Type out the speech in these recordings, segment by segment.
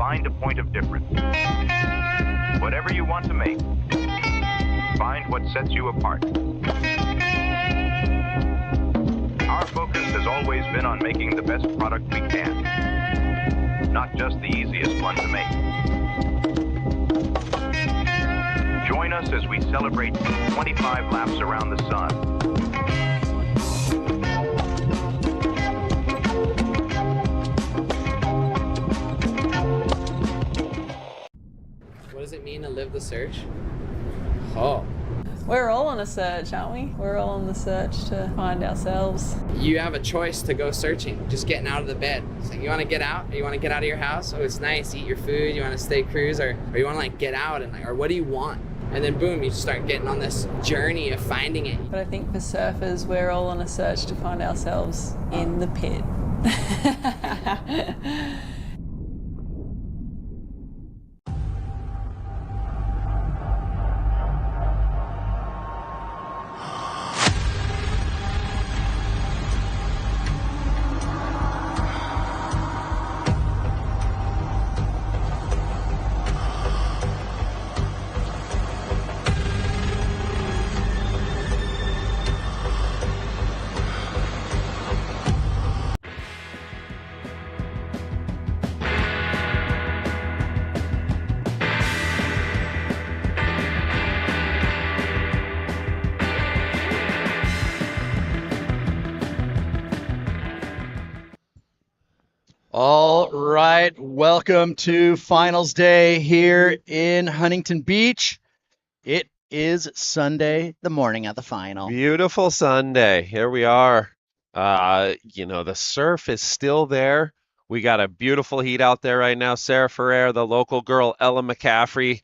find a point of difference. Whatever you want to make, find what sets you apart. Our focus has always been on making the best product we can, not just the easiest one to make. Join us as we celebrate 25 laps around the sun. What does it mean to live the search? Oh. We're all on a search, aren't we? We're all on the search to find ourselves. You have a choice to go searching, just getting out of the bed. It's like, you want to get out? Or you want to get out of your house? Oh, it's nice, eat your food. You want to stay cruise? Or you want to like get out and like, or what do you want? And then boom, you start getting on this journey of finding it. But I think for surfers, we're all on a search to find ourselves in the pit. All right, welcome to finals day here in Huntington Beach. It is Sunday, the morning of the final. Beautiful Sunday. Here we are. The surf is still there. We got a beautiful heat out there right now. Sarah Ferrer, the local girl, Ella McCaffrey.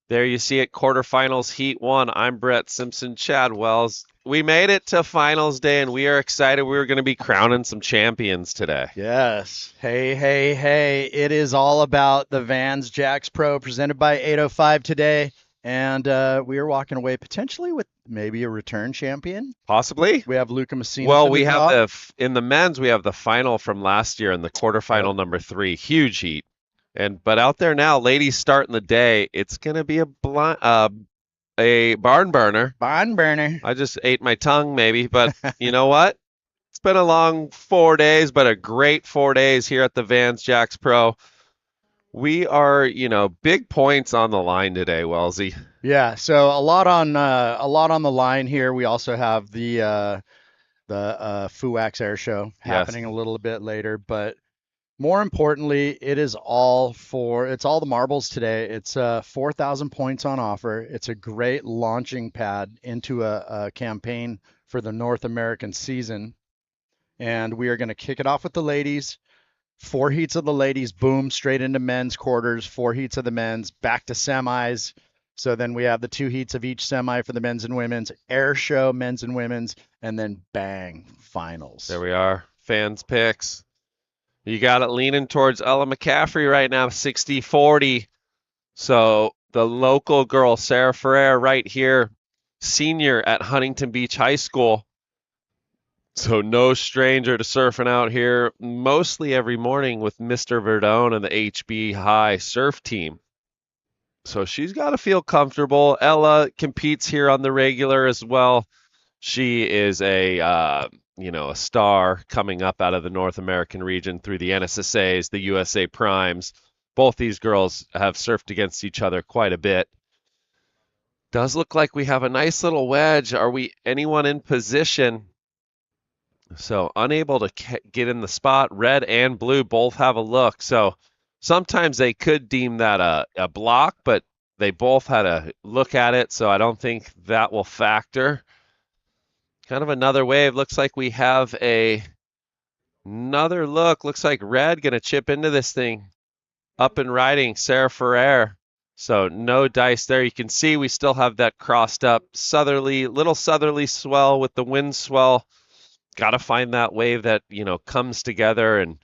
There you see it, quarterfinals, heat one. I'm Brett Simpson, Chad Wells. We made it to finals day, and we are excited. We're going to be crowning some champions today. Yes. Hey. It is all about the Vans Jacks Pro presented by 805 today. And we are walking away potentially with maybe a return champion. Possibly. We have Lucca Mesinas. Well, we have in the men's, we have the final from last year in the quarterfinal number 3. Huge heat. But out there now, ladies starting the day, it's going to be a barn burner. Barn burner. I just ate my tongue maybe, but you know what? It's been a long 4 days, but a great 4 days here at the Vans Jacks Pro. We are, big points on the line today, Wellesley. Yeah, so a lot on the line here. We also have the FUAX Air Show happening a little bit later, but more importantly, it's all the marbles today. It's 4,000 points on offer. It's a great launching pad into a campaign for the North American season. And we are going to kick it off with the ladies. 4 heats of the ladies, boom, straight into men's quarters. 4 heats of the men's, back to semis. So then we have the 2 heats of each semi for the men's and women's, air show, men's and women's, and then bang, finals. There we are. Fans picks. You got it leaning towards Ella McCaffrey right now, 60-40. So the local girl, Sarah Ferrer, right here, senior at Huntington Beach High School. So no stranger to surfing out here mostly every morning with Mr. Verdone and the HB High surf team. So she's got to feel comfortable. Ella competes here on the regular as well. She is a star coming up out of the North American region through the NSSAs, the USA Primes. Both these girls have surfed against each other quite a bit. Does look like we have a nice little wedge. Are we anyone in position? So unable to get in the spot. Red and blue both have a look. So sometimes they could deem that a block, but they both had a look at it. So I don't think that will factor. Kind of another wave. Looks like we have another look. Looks like red going to chip into this thing. Up and riding, Sarah Ferrer. So no dice there. You can see we still have that crossed up little southerly swell with the wind swell. Got to find that wave that, comes together and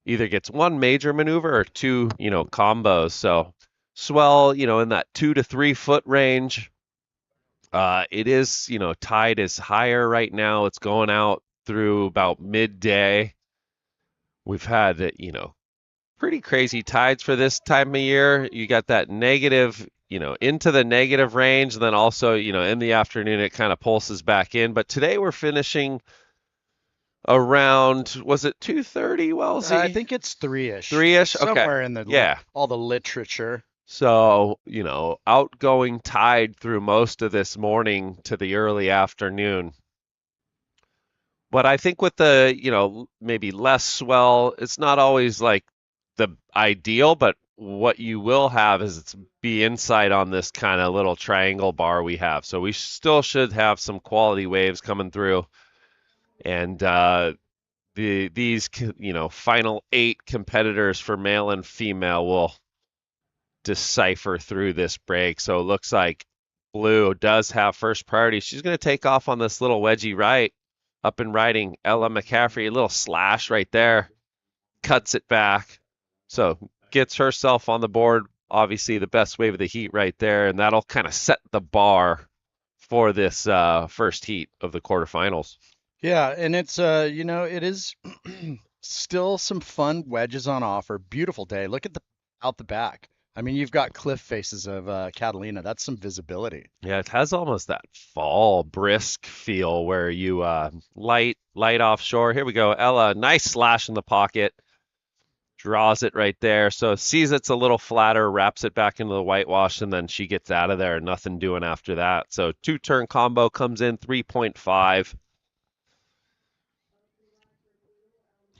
either gets one major maneuver or 2, combos. So swell, in that 2 to 3 foot range. It is, tide is higher right now. It's going out through about midday. We've had, pretty crazy tides for this time of year. You got that negative, into the negative range, and then also, in the afternoon it kind of pulses back in. But today we're finishing around, was it 2:30, Wellesley? I think it's 3-ish. 3-ish? Okay. Somewhere in Yeah. all the literature. So, outgoing tide through most of this morning to the early afternoon. But I think with the, maybe less swell, it's not always like the ideal, but what you will have is it's be inside on this kind of little triangle bar we have. So we still should have some quality waves coming through. And these, final 8 competitors for male and female will decipher through this break. So it looks like Blue does have first priority. She's going to take off on this little wedgie right. Up and riding Ella McCaffrey, a little slash right there, cuts it back. So gets herself on the board. Obviously the best wave of the heat right there, and that'll kind of set the bar for this first heat of the quarterfinals. Yeah, and it's it is still some fun wedges on offer. Beautiful day. Look at out the back. I mean, you've got cliff faces of Catalina. That's some visibility. Yeah, it has almost that fall brisk feel where you light offshore. Here we go. Ella, nice slash in the pocket. Draws it right there. So sees it's a little flatter, wraps it back into the whitewash, and then she gets out of there. Nothing doing after that. So 2-turn combo comes in 3.5.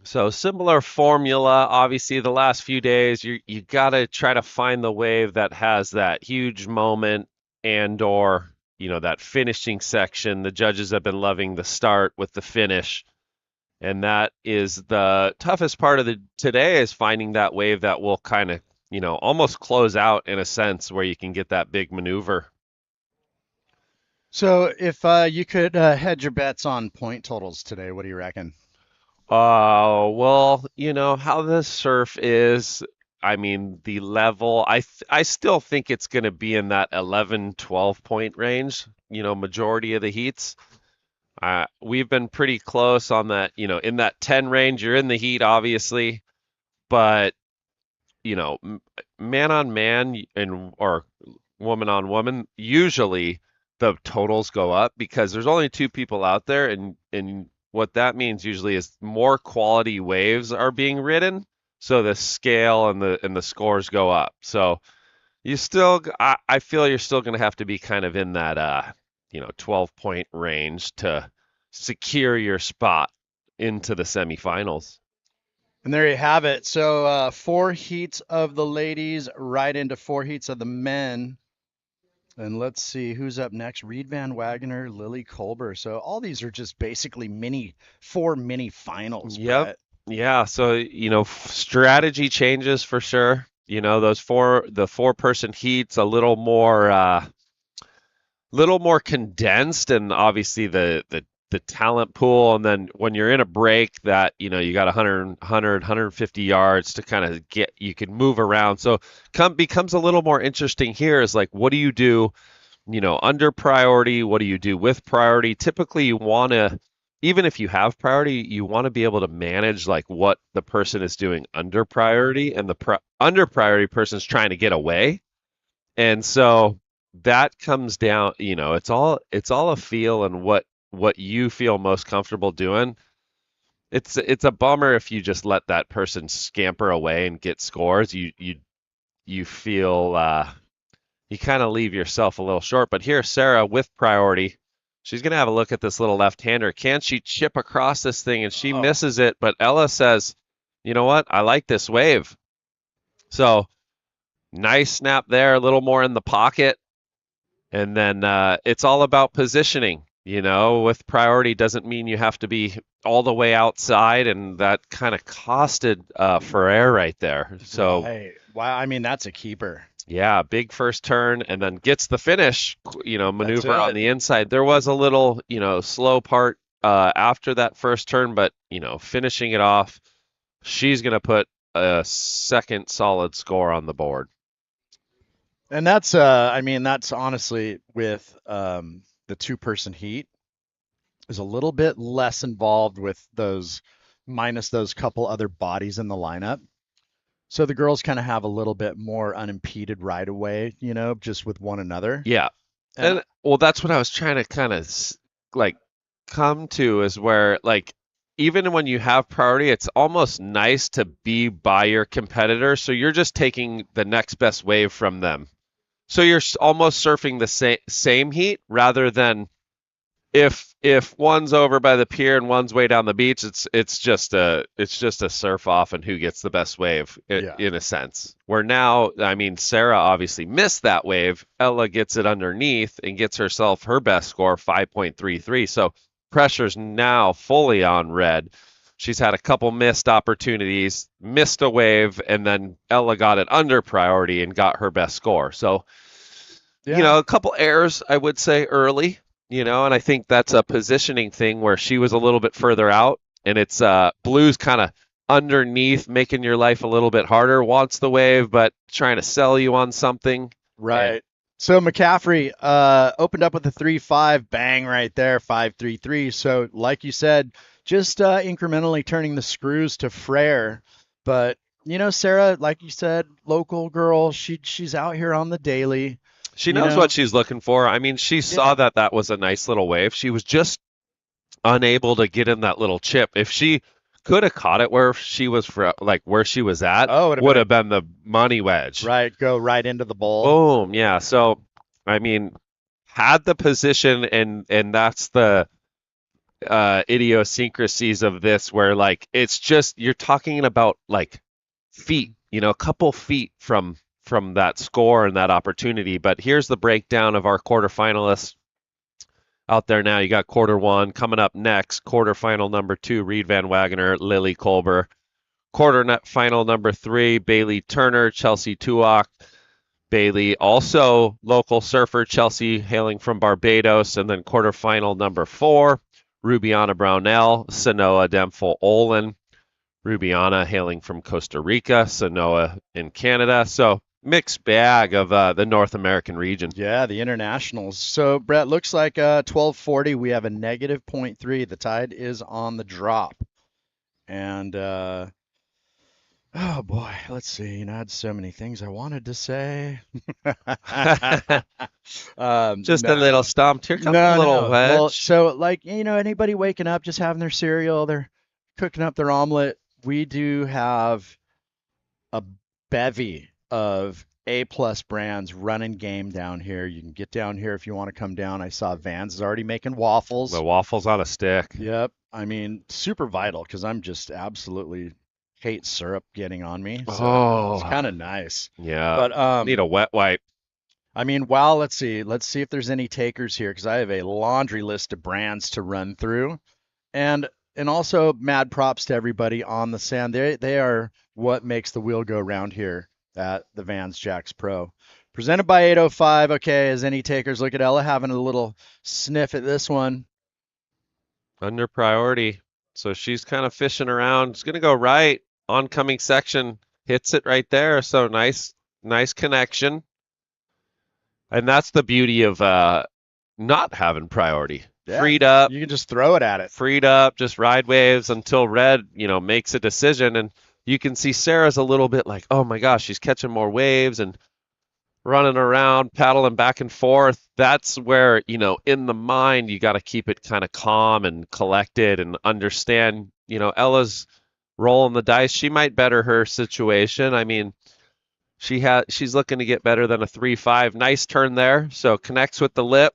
So similar formula, obviously the last few days, you got to try to find the wave that has that huge moment and/or, that finishing section. The judges have been loving the start with the finish. And that is the toughest part of today is finding that wave that will kind of, almost close out in a sense where you can get that big maneuver. So if you could hedge your bets on point totals today, what do you reckon? Well, how the surf is, I mean, the level, I still think it's going to be in that 11, 12 point range, majority of the heats. We've been pretty close on that, in that 10 range. You're in the heat, obviously, but, man on man or woman on woman, usually the totals go up because there's only 2 people out there, and what that means usually is more quality waves are being ridden, so the scale and the scores go up. So I feel you're still going to have to be kind of in that 12 point range to secure your spot into the semifinals. And there you have it. So 4 heats of the ladies, right into 4 heats of the men. And let's see who's up next. Reed Van Wagener, Lily Kolber. So all these are just basically 4 mini finals. Yep. Brett. Yeah. So, strategy changes for sure. The 4-person heats a little more condensed, and obviously the talent pool. And then when you're in a break that, you got 150 yards to kind of you can move around. So becomes a little more interesting here is like, what do you do, under priority? What do you do with priority? Typically you want to, even if you have priority, you want to be able to manage like what the person is doing under priority, and the under priority person's trying to get away. And so that comes down, it's all a feel and what you feel most comfortable doing. It's a bummer if you just let that person scamper away and get scores. You feel you kind of leave yourself a little short. But here, Sarah with priority, she's gonna have a look at this little left-hander. Can she chip across this thing? And she misses it. But Ella says, you know what? I like this wave. So nice snap there, a little more in the pocket. And then it's all about positioning. With priority doesn't mean you have to be all the way outside, and that kind of costed Ferrer right there. So, hey, wow, I mean, that's a keeper. Yeah, big first turn, and then gets the finish, maneuver on the inside. There was a little, slow part after that first turn, but, finishing it off, she's going to put a second solid score on the board. And that's honestly with the 2-person heat is a little bit less involved with those, minus those couple other bodies in the lineup. So the girls kind of have a little bit more unimpeded right away, just with one another. Yeah. And well, that's what I was trying to kind of like come to is where like even when you have priority, it's almost nice to be by your competitor. So you're just taking the next best wave from them. So you're almost surfing the same heat rather than if one's over by the pier and one's way down the beach, it's just a surf off and who gets the best wave in a sense. Where now, I mean, Sarah obviously missed that wave. Ella gets it underneath and gets herself her best score, 5.33. So pressure's now fully on Red. She's had a couple missed opportunities, missed a wave, and then Ella got it under priority and got her best score. So, a couple errors, I would say, early. And I think that's a positioning thing where she was a little bit further out, and it's Blue's kind of underneath, making your life a little bit harder, wants the wave, but trying to sell you on something. Right. So McCaffrey opened up with a 3-5, bang right there, 5-3-3. So like you said, just incrementally turning the screws to Frere. But, Sarah, like you said, local girl, she's out here on the daily. She knows what she's looking for. I mean, she saw that was a nice little wave. She was just unable to get in that little chip. If she could have caught it where she was where she was at, would have been the money wedge. Right, go right into the bowl. Boom, yeah. So, I mean, had the position, and that's the idiosyncrasies of this, where like it's just you're talking about like feet, a couple feet from that score and that opportunity. But here's the breakdown of our quarterfinalists out there now. You got quarter one coming up next. Quarterfinal number 2, Reed Van Wagener, Lily Kolber. Quarterfinal number 3, Bailey Turner, Chelsea Tuak. Bailey, also local surfer, Chelsea hailing from Barbados. And then quarterfinal number 4, Rubiana Brownell, Sanoa Demfo Olin. Rubiana hailing from Costa Rica, Sanoa in Canada. So mixed bag of the North American region. Yeah, the internationals. So, Brett, looks like 1240. We have a negative 0.3. The tide is on the drop. And, oh, boy, let's see. I had so many things I wanted to say. Just a little stumped. Here comes a little wedge. Well, so, like, anybody waking up, just having their cereal, they're cooking up their omelet. We do have a bevy of A-plus brands running game down here. You can get down here if you want to come down. I saw Vans is already making waffles. The waffles on a stick. Yep. I mean, super vital because I'm just absolutely hate syrup getting on me. So it's kind of nice. Yeah. But need a wet wipe. I mean, wow, let's see if there's any takers here because I have a laundry list of brands to run through. And also mad props to everybody on the sand. They are what makes the wheel go round here at the Vans Jacks Pro. Presented by 805. Okay, as any takers, look at Ella having a little sniff at this one. Under priority. So she's kind of fishing around. It's going to go right. Oncoming section hits it right there. So nice connection. And that's the beauty of not having priority. Yeah, freed up. You can just throw it at it. Freed up, just ride waves until Red, makes a decision. And you can see Sarah's a little bit like, oh my gosh, she's catching more waves and running around, paddling back and forth. That's where, in the mind, you got to keep it kind of calm and collected and understand, Ella's rolling the dice. She might better her situation. I mean, she's looking to get better than a 3-5. Nice turn there. So connects with the lip.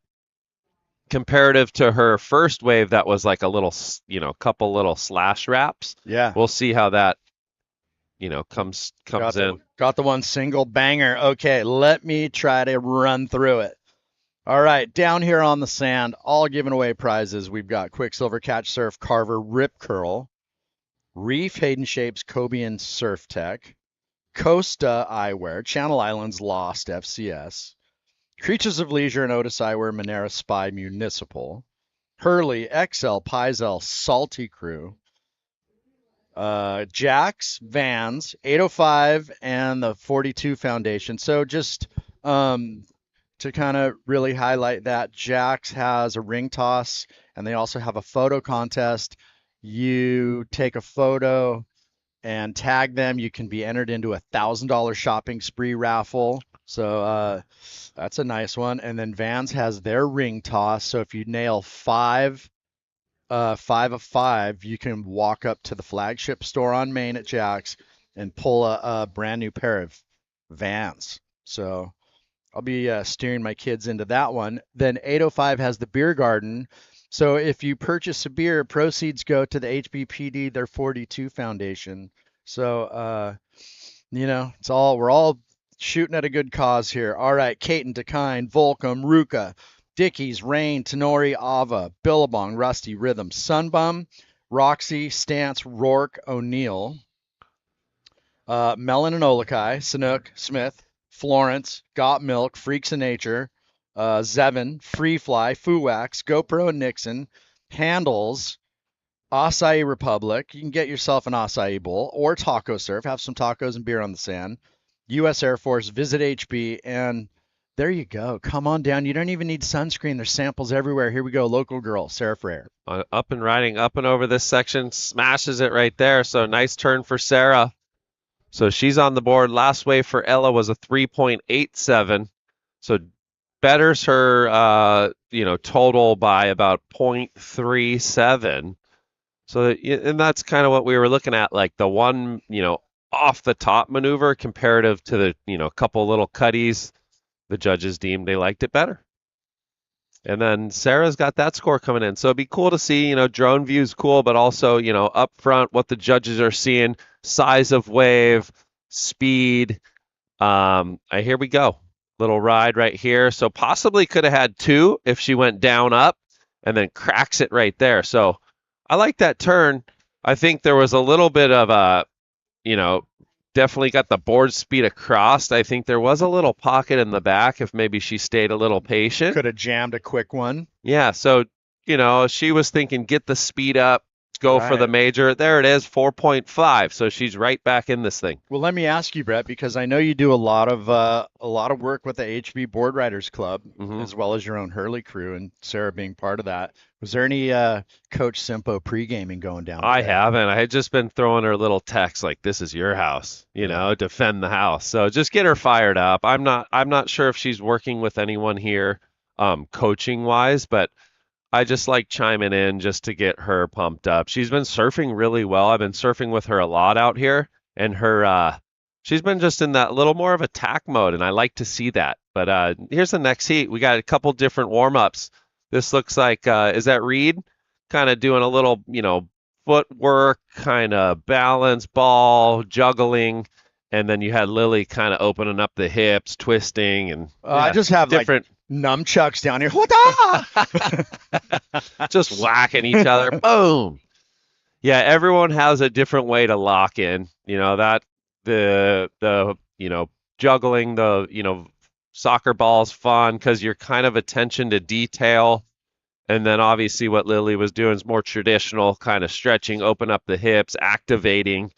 Comparative to her first wave, that was like a little, couple little slash wraps. Yeah. We'll see how that, comes in. Got the one single banger. Okay, let me try to run through it. All right, down here on the sand, all giving away prizes. We've got Quicksilver Catch Surf Carver Rip Curl, Reef Hayden Shapes Cobian Surf Tech, Costa Eyewear, Channel Islands Lost FCS, Creatures of Leisure and Otis Eyewear Monera Spy Municipal, Hurley XL Pizel Salty Crew, Jax, Vans, 805, and the 42 Foundation. So just to kind of really highlight that, Jax has a ring toss, and they also have a photo contest. You take a photo, and tag them. You can be entered into a $1,000 shopping spree raffle. So that's a nice one. And then Vans has their ring toss. So if you nail 5 of 5, you can walk up to the flagship store on Main at Jack's and pull a brand new pair of Vans. So I'll be steering my kids into that one. Then 805 has the beer garden. So if you purchase a beer, proceeds go to the HBPD, their 42 Foundation. So, we're all shooting at a good cause here. All right, Caton, Dakine, Volcom, Ruka, Dickies, Rain, Tenori, Ava, Billabong, Rusty, Rhythm, Sunbum, Roxy, Stance, Rourke, O'Neill, Melon and Olakai, Sanook, Smith, Florence, Got Milk, Freaks of Nature, Zevin, Free Fly, Fuwax, GoPro and Nixon, Handles, Acai Republic. You can get yourself an acai bowl or taco surf. Have some tacos and beer on the sand. U.S. Air Force, Visit HB, and there you go. Come on down. You don't even need sunscreen. There's samples everywhere. Here we go. Local girl, Sarah Frere. Up and riding, up and over this section, smashes it right there. So nice turn for Sarah. So she's on the board. Last wave for Ella was a 3.87. So betters her, total by about 0.37. So, and that's kind of what we were looking at, like the one, off the top maneuver comparative to the, couple little cutties. The judges deemed they liked it better. And then Sarah's got that score coming in. So it'd be cool to see, drone views cool, but also, up front, what the judges are seeing, size of wave, speed. Here we go. Little ride right here. So possibly could have had 2 if she went down up and then cracks it right there. So I like that turn. I think there was a little bit of a, definitely got the board speed across. I think there was a little pocket in the back if maybe she stayed a little patient. Could have jammed a quick one. Yeah, so, she was thinking get the speed up, go for the major. There it is, 4.5. So she's right back in this thing. Well, let me ask you, Brett, because I know you do a lot of work with the HB Board Riders Club, as well as your own Hurley crew, and Sarah being part of that. Was there any Coach Simpo pre-gaming going down? I haven't. I had just been throwing her little texts like, "This is your house, defend the house." So just get her fired up. I'm not sure if she's working with anyone here, coaching wise, but I just like chiming in just to get her pumped up. She's been surfing really well. I've been surfing with her a lot out here, and she's been just in that little more of attack mode, and I like to see that. But here's the next heat. We got a couple different warm-ups. This looks like, is that Reed? Kind of doing a little, footwork, kind of balance, ball, juggling. And then you had Lily kind of opening up the hips, twisting. And I just have different nunchucks down here. Just whacking each other. Boom. Yeah, everyone has a different way to lock in. The juggling, soccer ball's fun because you're kind of attention to detail. And then obviously what Lily was doing is more traditional, kind of stretching, open up the hips, activating,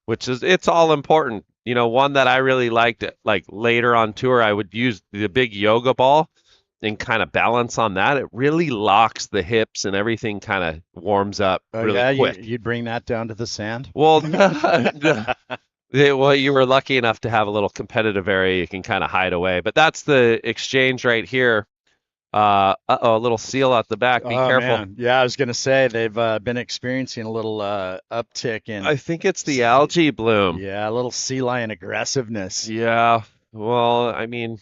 it's all important. One that I really liked, like later on tour, I would use the big yoga ball and kind of balance on that. It really locks the hips and everything kind of warms up really quick. You'd bring that down to the sand? Well, well, you were lucky enough to have a little competitive area you can kind of hide away. But that's the exchange right here. A little seal out the back. Be careful. Man. Yeah, I was going to say they've been experiencing a little uptick in... I think it's the algae bloom. Yeah, a little sea lion aggressiveness. Yeah. Well, I mean,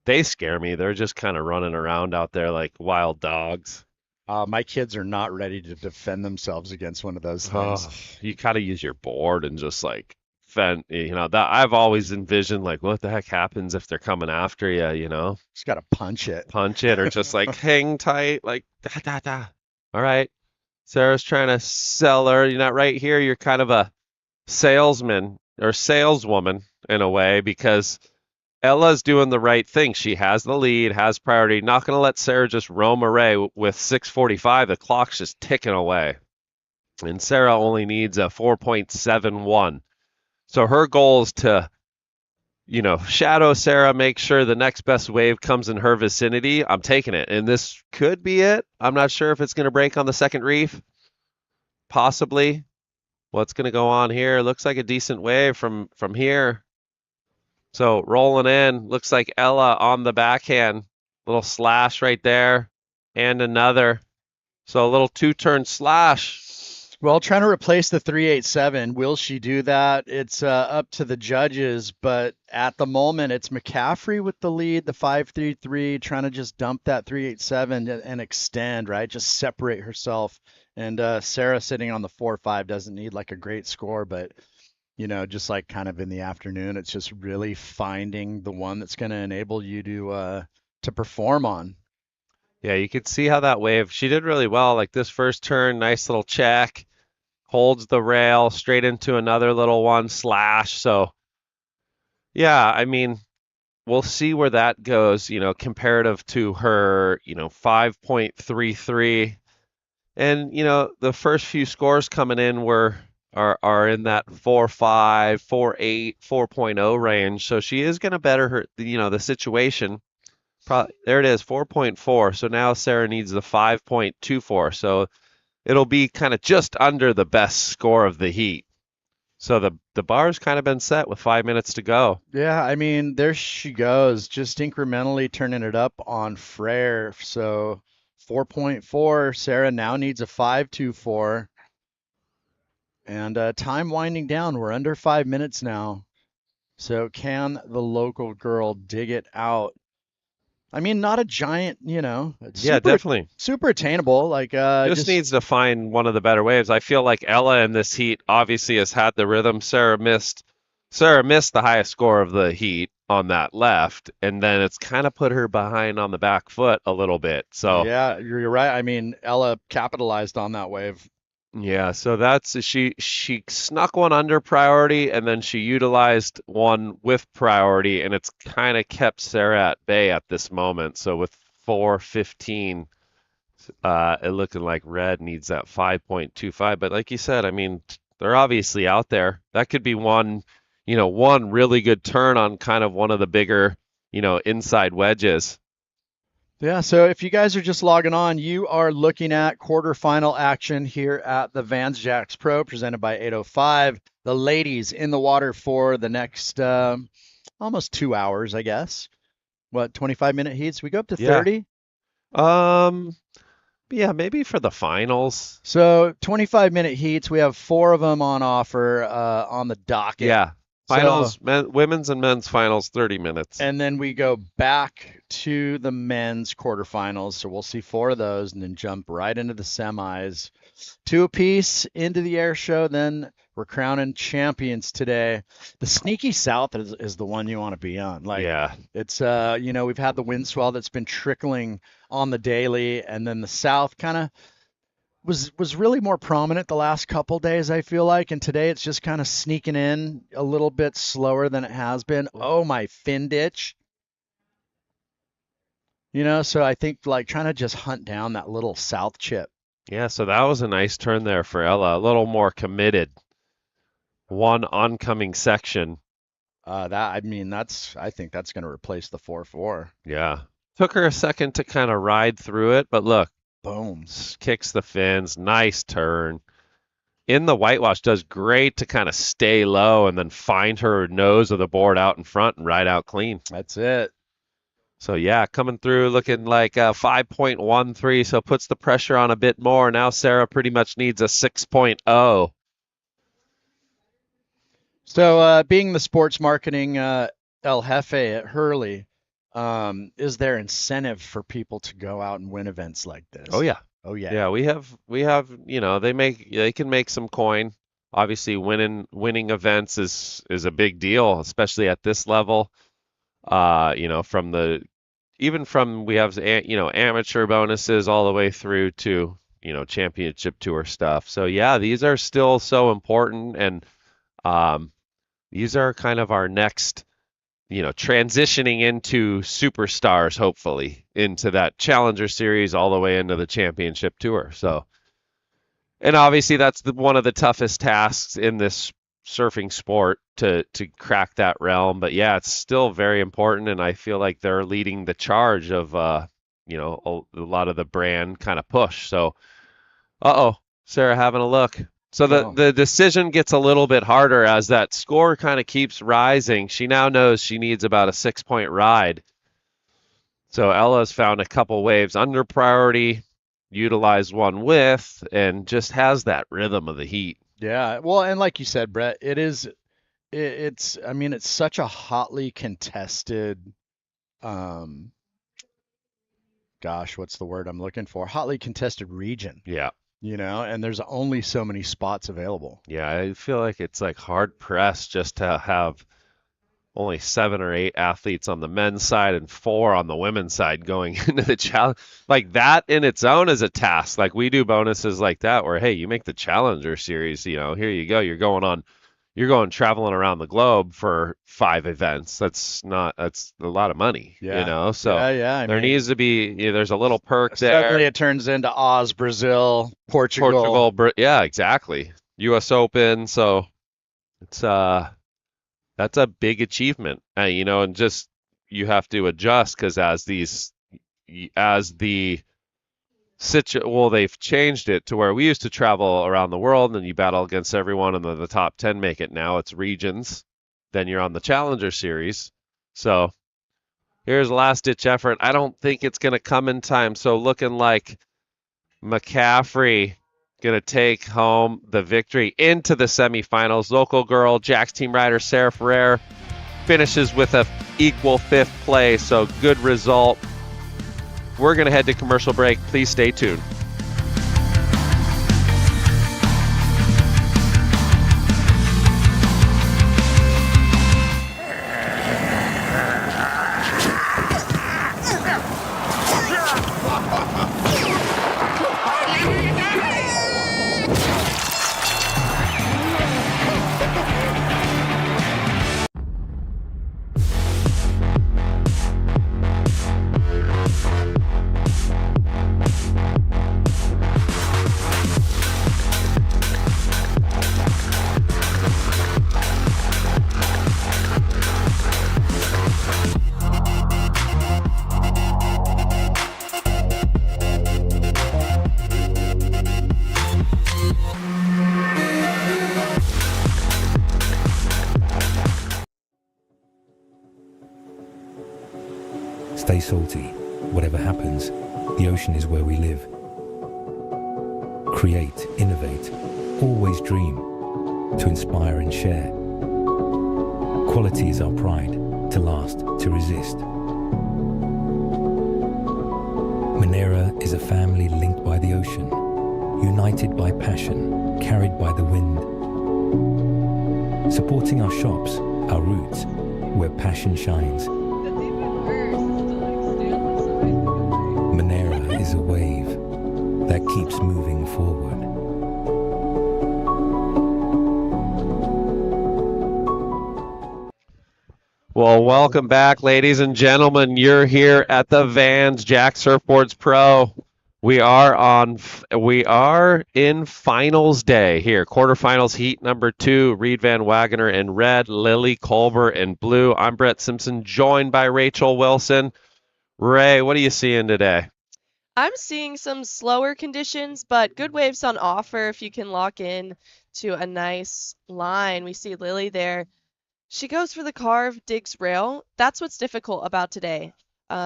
they scare me. They're just kind of running around out there like wild dogs. My kids are not ready to defend themselves against one of those things. You got to use your board and just like fend, that I've always envisioned like what the heck happens if they're coming after you, Just got to punch it or just like hang tight, like da. All right. Sarah's trying to sell her. You're not right here. You're kind of a salesman or saleswoman in a way because Ella's doing the right thing. She has the lead, has priority. Not going to let Sarah just roam away with 6:45. The clock's just ticking away. And Sarah only needs a 4.71. So her goal is to, shadow Sarah, make sure the next best wave comes in her vicinity. I'm taking it. And this could be it. I'm not sure if it's going to break on the second reef. Possibly. what's going to go on here? Looks like a decent wave from here. So rolling in, looks like Ella on the backhand. Little slash right there, and another. So a little two-turn slash. Well, trying to replace the 387. Will she do that? It's up to the judges, but at the moment, it's McCaffrey with the lead, the 533, trying to just dump that 387 and extend, right? Just separate herself. And Sarah sitting on the 4-5 doesn't need like a great score, but just like kind of in the afternoon, it's just really finding the one that's going to enable you to perform on. Yeah, you could see how that wave, she did really well. Like this first turn, nice little check, holds the rail straight into another little one slash. So yeah, I mean, we'll see where that goes, comparative to her, 5.33. And, the first few scores coming in are in that 4.5, 4.8, 4.0 range. So she is going to better her, the situation. There it is, 4.4. So now Sarah needs the 5.24. So it'll be kind of just under the best score of the heat. So the bar's kind of been set with 5 minutes to go. Yeah, I mean, there she goes, just incrementally turning it up on Frere. So 4.4, Sarah now needs a 5.24. And time winding down. We're under 5 minutes now. So can the local girl dig it out? I mean, not a giant, Yeah, definitely. super attainable. Like just needs to find one of the better waves. I feel like Ella in this heat obviously has had the rhythm. Sarah missed the highest score of the heat on that left, and then it's kind of put her behind on the back foot a little bit. So yeah, you're right. I mean, Ella capitalized on that wave. Yeah, so that's she snuck one under priority and then she utilized one with priority, and it's kind of kept Sarah at bay at this moment. So with 4:15, it looking like red needs that 5.25. But like you said, I mean, they're obviously out there. That could be one really good turn on kind of one of the bigger, inside wedges. Yeah, so if you guys are just logging on, you are looking at quarterfinal action here at the Vans Jacks Pro presented by 805. The ladies in the water for the next almost 2 hours, I guess. What, 25-minute heats? We go up to 30? Yeah, maybe for the finals. So 25-minute heats, we have 4 of them on offer on the docket. Yeah. Finals, women's and men's finals, 30 minutes. And then we go back to the men's quarterfinals. So we'll see 4 of those and then jump right into the semis. 2 apiece into the air show. Then we're crowning champions today. The sneaky south is the one you want to be on. Like, yeah. It's, we've had the wind swell that's been trickling on the daily. And then the south kind of was really more prominent the last couple days, I feel like, and today it's just kind of sneaking in a little bit slower than it has been. Oh, my fin ditch. So I think like trying to just hunt down that little south chip. Yeah, so that was a nice turn there for Ella, a little more committed. One oncoming section. I think that's going to replace the 4-4. Yeah. Took her a second to kind of ride through it, but look. Boom. Kicks the fins. Nice turn. In the whitewash, does great to kind of stay low and then find her nose of the board out in front and ride out clean. That's it. So yeah, coming through looking like a 5.13, so puts the pressure on a bit more. Now Sarah pretty much needs a 6.0. So being the sports marketing El Jefe at Hurley, is there incentive for people to go out and win events like this? Oh yeah. Yeah, we have they can make some coin. Obviously winning events is a big deal, especially at this level. We have amateur bonuses all the way through to championship tour stuff. So yeah, these are still so important, and these are kind of our next transitioning into superstars, hopefully, into that Challenger Series all the way into the Championship Tour. So, and obviously that's one of the toughest tasks in this surfing sport to crack that realm. But yeah, it's still very important, and I feel like they're leading the charge of a lot of the brand kind of push. So, Sarah having a look. So the decision gets a little bit harder as that score kind of keeps rising. She now knows she needs about a 6-point ride. So Ella's found a couple waves under priority, utilized one with, and just has that rhythm of the heat. Yeah. Well, and like you said, Brett, it's I mean, it's such a hotly contested, gosh, what's the word I'm looking for? Hotly contested region, Yeah. and there's only so many spots available. Yeah, I feel like it's like hard pressed just to have only 7 or 8 athletes on the men's side and 4 on the women's side going into the challenge. Like that in its own is a task. Like we do bonuses like that where, hey, you make the Challenger series, here you go. You're going traveling around the globe for 5 events. That's a lot of money, Yeah. So yeah. there needs to be, there's a little perk there. Suddenly it turns into Oz, Brazil, Portugal. Yeah, exactly. US Open. So it's, that's a big achievement, and just you have to adjust because they've changed it to where we used to travel around the world and then you battle against everyone and then the top 10 make it. Now it's regions. Then you're on the Challenger Series. So here's a last ditch effort. I don't think it's going to come in time. So looking like McCaffrey going to take home the victory into the semifinals. Local girl, Jack's team rider, Sarah Ferrer, finishes with a equal 5th place. So good result. We're going to head to commercial break. Please stay tuned. Stay salty. Whatever happens, the ocean is where we live. Create, innovate, always dream, to inspire and share. Quality is our pride, to last, to resist. Monera is a family linked by the ocean, united by passion, carried by the wind. Supporting our shops, our roots, where passion shines. Monera is a wave that keeps moving forward. Well, welcome back, ladies and gentlemen. You're here at the Vans Jack Surfboards Pro. We are in finals day here. Quarterfinals heat number 2. Reed Van Wagener in red, Lily Colbert in blue. I'm Brett Simpson, joined by Rachel Wilson. Ray, what are you seeing today? I'm seeing some slower conditions, but good waves on offer if you can lock in to a nice line. We see Lily there. She goes for the carve, digs rail. That's what's difficult about today.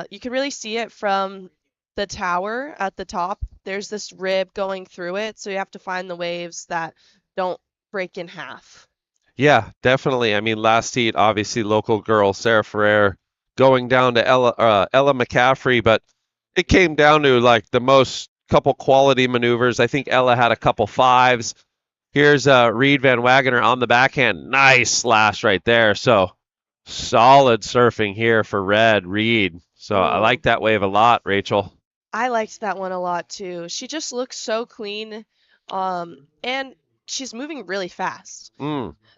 You can really see it from the tower at the top. There's this rib going through it, so you have to find the waves that don't break in half. Yeah, definitely. I mean, last heat, obviously, local girl Sarah Ferrer going down to Ella McCaffrey, but it came down to like the most couple quality maneuvers. I think Ella had a couple 5s. Here's Reed Van Wagener on the backhand. Nice slash right there. So solid surfing here for Reed. So I like that wave a lot, Rachel. I liked that one a lot too. She just looks so clean, and she's moving really fast.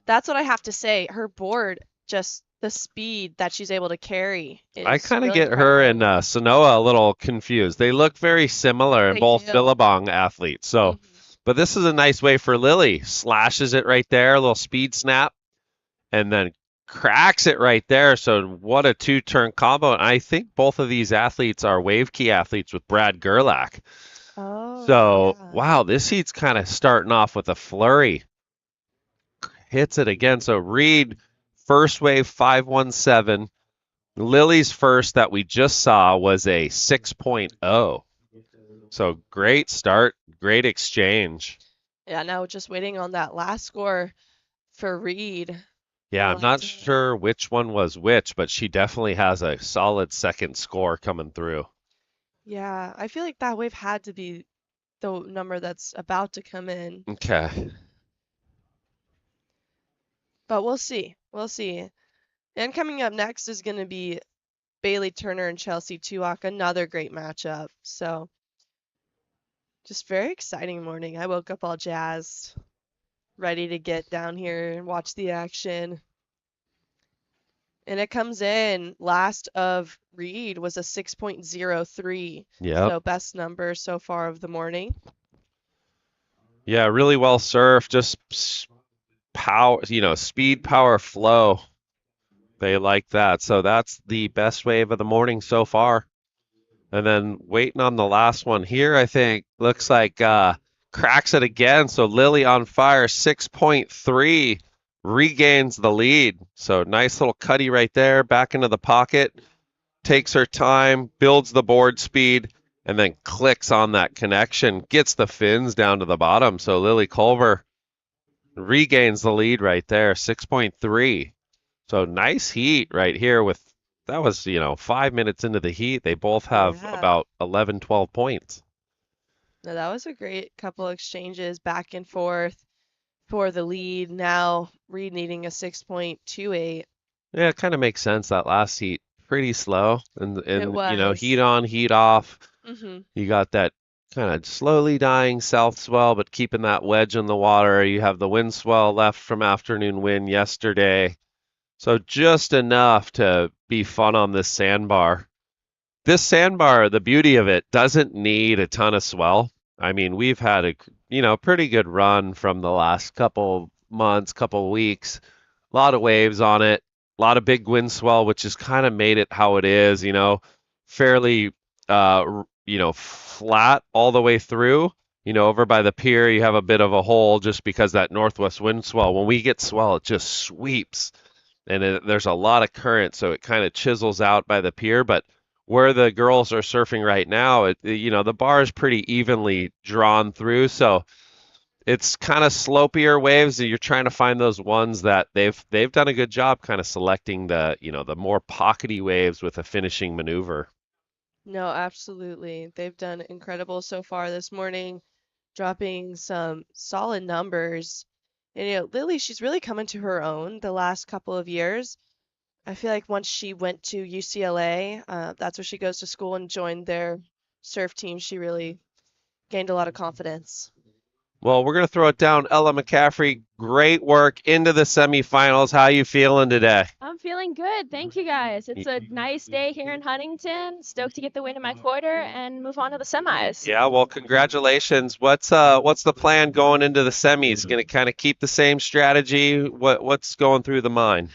That's what I have to say. Her board, just the speed that she's able to carry. I kind of get her and Sanoa a little confused. They look very similar and both Billabong athletes. So, but this is a nice way for Lily. Slashes it right there, a little speed snap, and then cracks it right there. So what a 2-turn combo. And I think both of these athletes are wave key athletes with Brad Gerlach. Oh. So, yeah. wow, this heat's kind of starting off with a flurry. Hits it again. So Reed, first wave 517. Lily's first that we just saw was a 6.0. So great start, great exchange. Yeah, now just waiting on that last score for Reed. Yeah, I'm not But, sure which one was which, but she definitely has a solid second score coming through. yeah, I feel like that wave had to be the number that's about to come in. Okay. But we'll see. We'll see. And coming up next is going to be Bailey Turner and Chelsea Tuak, another great matchup. So just very exciting morning. I woke up all jazzed, ready to get down here and watch the action. And it comes in last of Reed was a 6.03. Yep. So best number so far of the morning. Yeah, really well surfed. Just power, speed, power, flow. They like that. So that's the best wave of the morning so far. And then waiting on the last one here, I think. Looks like cracks it again. So Lily on fire, 6.3, regains the lead. So nice little cutty right there, back into the pocket. Takes her time, builds the board speed, and then clicks on that connection. Gets the fins down to the bottom. So Lily Culver regains the lead right there, 6.3. So nice heat right here with that was, 5 minutes into the heat. They both have Yeah. about 11, 12 points. Now that was a great couple exchanges back and forth for the lead. Now Reed needing a 6.28. Yeah, it kind of makes sense. That last heat pretty slow and was. heat on, heat off. Mm-hmm. You got that kind of slowly dying south swell, but keeping that wedge in the water. You have the wind swell left from afternoon wind yesterday. So just enough to be fun on this sandbar. This sandbar, the beauty of it, doesn't need a ton of swell. I mean, we've had a pretty good run from the last couple months, couple weeks. A lot of waves on it, a lot of big wind swell, which has kind of made it how it is, fairly flat all the way through. Over by the pier, you have a bit of a hole just because that northwest wind swell. When we get swell, it just sweeps. And there's a lot of current, so it kind of chisels out by the pier. But where the girls are surfing right now, the bar is pretty evenly drawn through, so it's kind of slopier waves. And you're trying to find those ones that they've done a good job kind of selecting the more pockety waves with a finishing maneuver. No, absolutely. They've done incredible so far this morning, dropping some solid numbers. And Lily, she's really come into her own the last couple of years. I feel like once she went to UCLA, that's where she goes to school and joined their surf team, she really gained a lot of confidence. Well, we're going to throw it down. Ella McCaffrey, great work into the semifinals. How you feeling today? I'm feeling good. Thank you, guys. It's a nice day here in Huntington. Stoked to get the win in my quarter and move on to the semis. Yeah, well, congratulations. What's the plan going into the semis? Going to kind of keep the same strategy? What's going through the mind?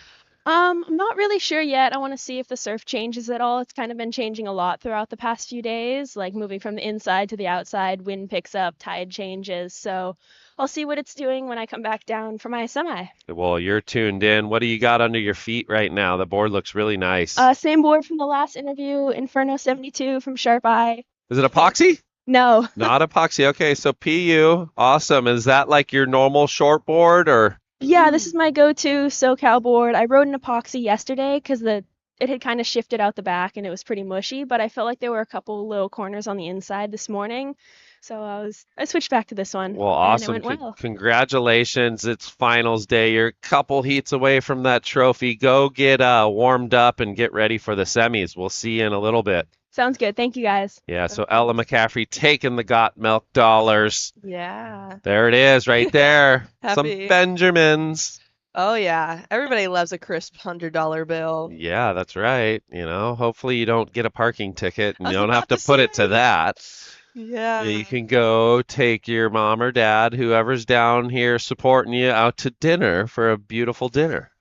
I'm not really sure yet. I want to see if the surf changes at all. It's kind of been changing a lot throughout the past few days, like moving from the inside to the outside, wind picks up, tide changes. So I'll see what it's doing when I come back down for my semi. Well, you're tuned in. What do you got under your feet right now? The board looks really nice. Same board from the last interview, Inferno 72 from Sharp Eye. Is it epoxy? No. Not epoxy. Okay, so PU, awesome. Is that like your normal short board or? Yeah, this is my go-to SoCal board. I rode an epoxy yesterday because it had kind of shifted out the back and it was pretty mushy, but I felt like there were a couple little corners on the inside this morning. So I switched back to this one. Well, awesome. And it went well. Congratulations. It's finals day. You're a couple heats away from that trophy. Go get warmed up and get ready for the semis. We'll see you in a little bit. Sounds good. Thank you, guys. Yeah, so Ella McCaffrey taking the Got Milk dollars. Yeah. There it is right there. Some Happy. Benjamins. Oh, yeah. Everybody loves a crisp $100 bill. Yeah, that's right. Hopefully you don't get a parking ticket and I you was don't have about to to put it say. to that. Yeah. You can go take your mom or dad, whoever's down here supporting you, out to dinner for a beautiful dinner.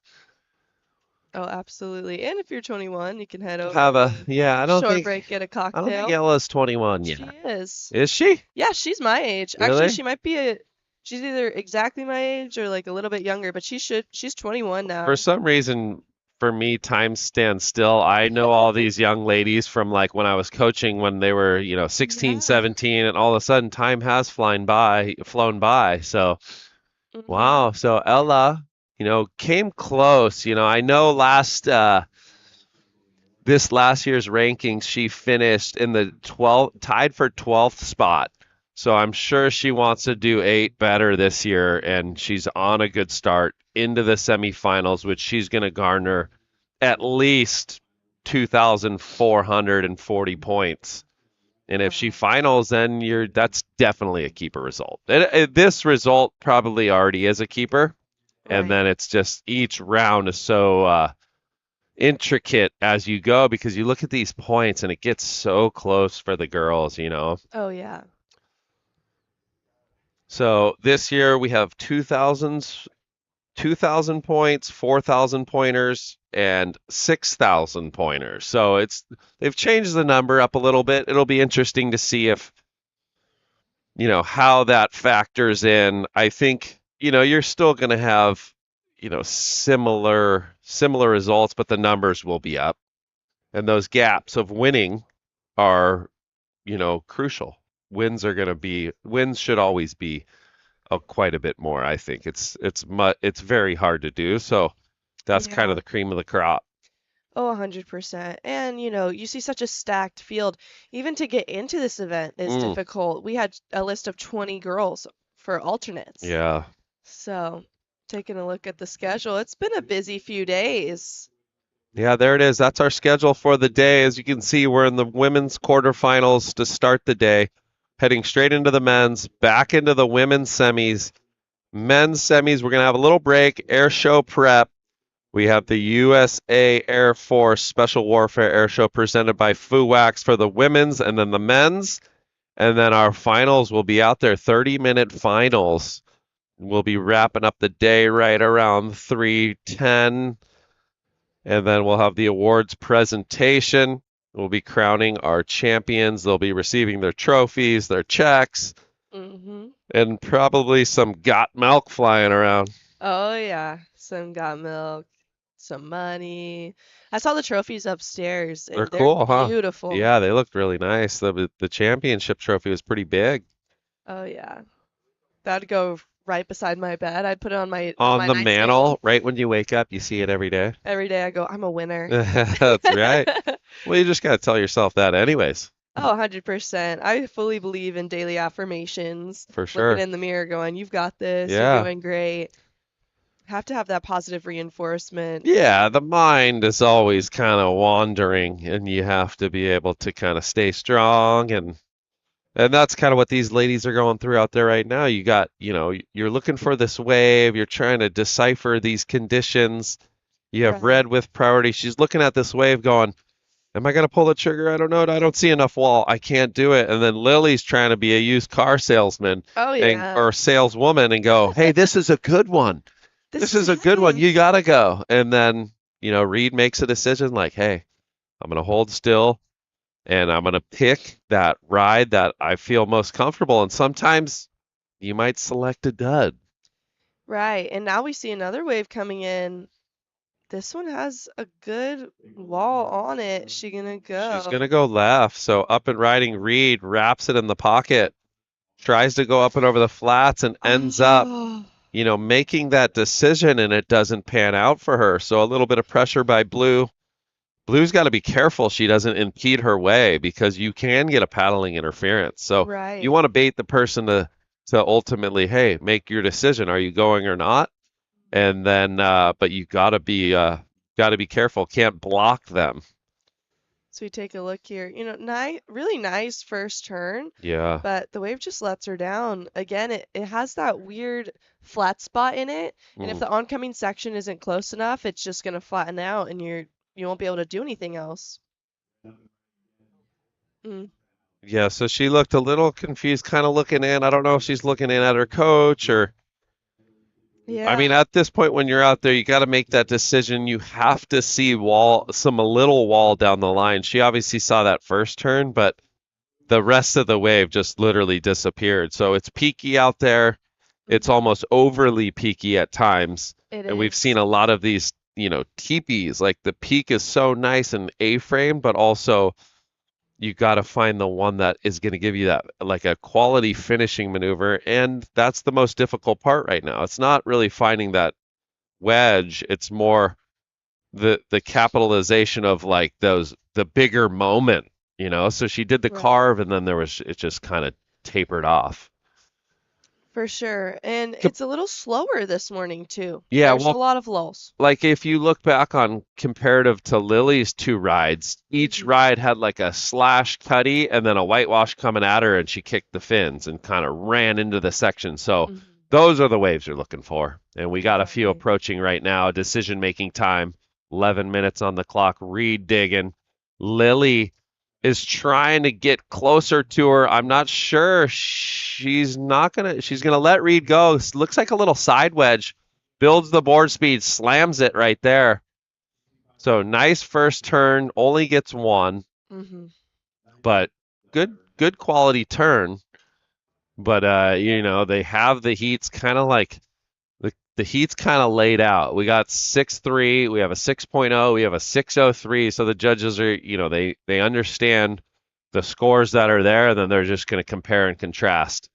Oh, absolutely. And if you're 21, you can head over Have a to yeah. short break, get a I don't think cocktail. Ella's 21 She yet. is. Is she? Yeah, she's my age. Actually, Really? she might be she's either exactly my age or like a little bit younger, but she's 21 now. For some reason, for me, time stands still. I know all these young ladies from like when I was coaching when they were, 16, Yeah. 17, and all of a sudden time has flown by. So, Mhm. wow. So Ella, came close. I know this last year's rankings, she finished in the tied for 12th spot. So I'm sure she wants to do 8 better this year, and she's on a good start into the semifinals, which she's going to garner at least 2,440 points. And if she finals, then that's definitely a keeper result. This result probably already is a keeper, and Right. then it's just each round is so intricate as you go because you look at these points and it gets so close for the girls. Oh yeah. So this year we have 2,000 points, 4,000 pointers, and 6,000 pointers. So they've changed the number up a little bit. It'll be interesting to see if how that factors in. I think you're still going to have similar results, but the numbers will be up, and those gaps of winning are crucial. Wins should always be quite a bit more. I think it's very hard to do. So that's kind Yeah. of the cream of the crop. Oh, 100%. And you see such a stacked field. Even to get into this event is difficult. We had a list of 20 girls for alternates. Yeah. So, taking a look at the schedule, it's been a busy few days. Yeah, there it is. That's our schedule for the day. As you can see, we're in the women's quarterfinals to start the day, heading straight into the men's, back into the women's semis. Men's semis, we're going to have a little break, air show prep. We have the USA Air Force Special Warfare Air Show presented by FUWAX for the women's and then the men's. And then our finals will be out there, 30-minute finals. We'll be wrapping up the day right around 3:10. And then we'll have the awards presentation. We'll be crowning our champions. They'll be receiving their trophies, their checks, and probably some got milk flying around. Oh, yeah. Some got milk, some money. I saw the trophies upstairs, and They're cool, huh? beautiful. Yeah, they looked really nice. The championship trophy was pretty big. Oh, yeah. That'd go right beside my bed. I'd put it on my On the nightstand. mantle, right when you wake up, you see it every day. Every day I go, I'm a winner. That's right. Well, you just got to tell yourself that anyways. Oh, 100%. I fully believe in daily affirmations. For sure. Looking in the mirror going, you've got this. Yeah. You're doing great. Have to have that positive reinforcement. Yeah, the mind is always kind of wandering, and you have to be able to kind of stay strong, and that's kind of what these ladies are going through out there right now. You got, you're looking for this wave, you're trying to decipher these conditions. You have red with priority. She's looking at this wave going, am I going to pull the trigger? I don't know. I don't see enough wall. I can't do it. And then Lily's trying to be a used car salesman or saleswoman and go, hey, this is a good one. This is a good one. You got to go. And then, Reed makes a decision like, hey, I'm going to hold still and I'm going to pick that ride that I feel most comfortable. And sometimes you might select a dud. Right. And now we see another wave coming in. This one has a good wall on it. She's going to go. She's going to go left. So up and riding Reed wraps it in the pocket, tries to go up and over the flats and ends up, making that decision, and it doesn't pan out for her. So a little bit of pressure by Blue. Blue's got to be careful she doesn't impede her way because you can get a paddling interference. So you want to bait the person to ultimately, hey, make your decision. Are you going or not? And then, but you gotta be careful. Can't block them. So we take a look here. Really nice first turn. Yeah. But the wave just lets her down. Again, it has that weird flat spot in it, and if the oncoming section isn't close enough, it's just gonna flatten out, and you won't be able to do anything else. Yeah. So she looked a little confused, kind of looking in. I don't know if she's looking in at her coach or. Yeah. I mean, at this point when you're out there, you got to make that decision. You have to see a little wall down the line. She obviously saw that first turn, but the rest of the wave just literally disappeared. So it's peaky out there. It's almost overly peaky at times. It We've is. seen a lot of these, teepees. Like the peak is so nice and A-frame, but also you got to find the one that is going to give you that like a quality finishing maneuver, and that's the most difficult part right now. It's not really finding that wedge, it's more the capitalization of like the bigger moment. So she did the Right. carve, and then it just kind of tapered off. For sure. And it's a little slower this morning too. Yeah, There's a well, lot of lulls. like if you look back on comparative to Lily's 2 rides, each ride had like a slash cutty and then a whitewash coming at her, and she kicked the fins and kind of ran into the section. So those are the waves you're looking for. And we got a few approaching right now. Decision making time, 11 minutes on the clock. Reed digging. Lily is trying to get closer to her. I'm not sure. She's gonna let Reed go. Looks like a little side wedge. Builds the board speed, slams it right there. So nice first turn, only gets 1, but good quality turn. But they have the heats kind of like the heat's kind of laid out. We got 6.3, we have a 6.0, we have a 6.03. So the judges are, they understand the scores that are there, and then they're just going to compare and contrast.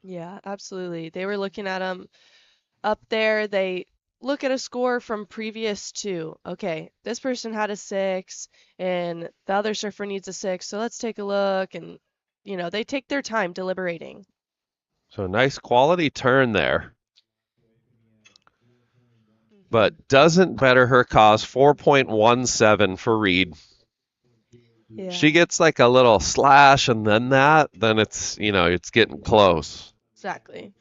Yeah, absolutely. They were looking at them up there. They look at a score from previous to, okay, this person had a 6 and the other surfer needs a 6. So let's take a look. And, they take their time deliberating. So nice quality turn there. But doesn't better her cause. 4.17 for Reed. Yeah. She gets like a little slash and then it's, it's getting close. Exactly.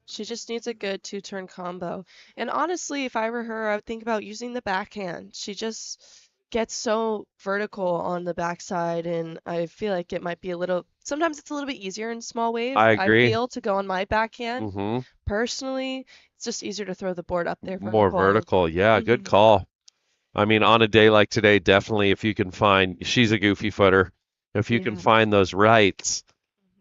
She just needs a good 2-turn combo. And honestly, if I were her, I would think about using the backhand. She just gets so vertical on the backside, and I feel like it might be sometimes it's a little bit easier in small wave. I agree. I feel to go on my backhand. Mm-hmm. Personally, it's just easier to throw the board up there for More her quality. vertical. Yeah, good call. I mean, on a day like today, definitely if you can find, she's a goofy footer. If you can find those rights,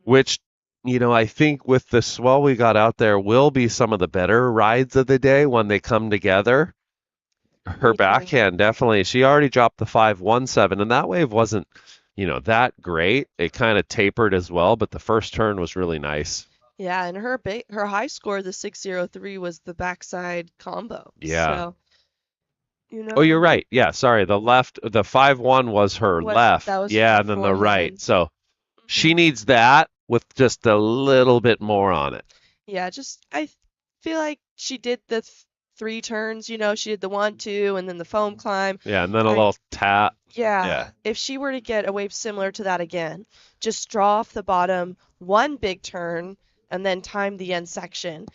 which, I think with the swell we got out there will be some of the better rides of the day when they come together. Her backhand, definitely. She already dropped the 5.17, and that wave wasn't, that great. It kind of tapered as well, but the first turn was really nice. Yeah, and her high score, the 6.03, was the backside combo. Yeah. So, Oh, you're right. Yeah, sorry. The 5.1 was her left. That was yeah, her and then the forehand. right. So she needs that with just a little bit more on it. Yeah, I feel like she did the 3 turns. She did the 1, 2, and then the foam climb. Yeah, and then a little tap. Yeah. If she were to get a wave similar to that again, just draw off the bottom, 1 big turn, and then time the end section.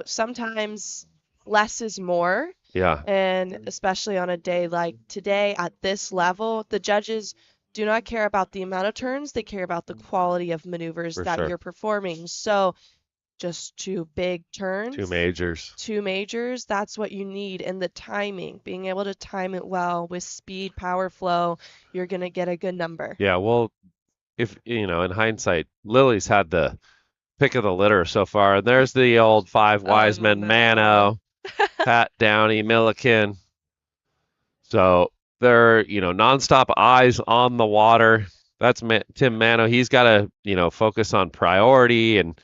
Sometimes less is more. Yeah. And especially on a day like today at this level, the judges do not care about the amount of turns. They care about the quality of maneuvers that you're performing. So just 2 big turns. 2 majors. 2 majors, that's what you need. And the timing, being able to time it well with speed, power flow, you're going to get a good number. Yeah, well, if, in hindsight, Lily's had the pick of the litter so far. And there's the old 5 wise men, Mano, Pat Downey, Milliken. So they're, nonstop eyes on the water. That's Tim Mano. He's got to, focus on priority, and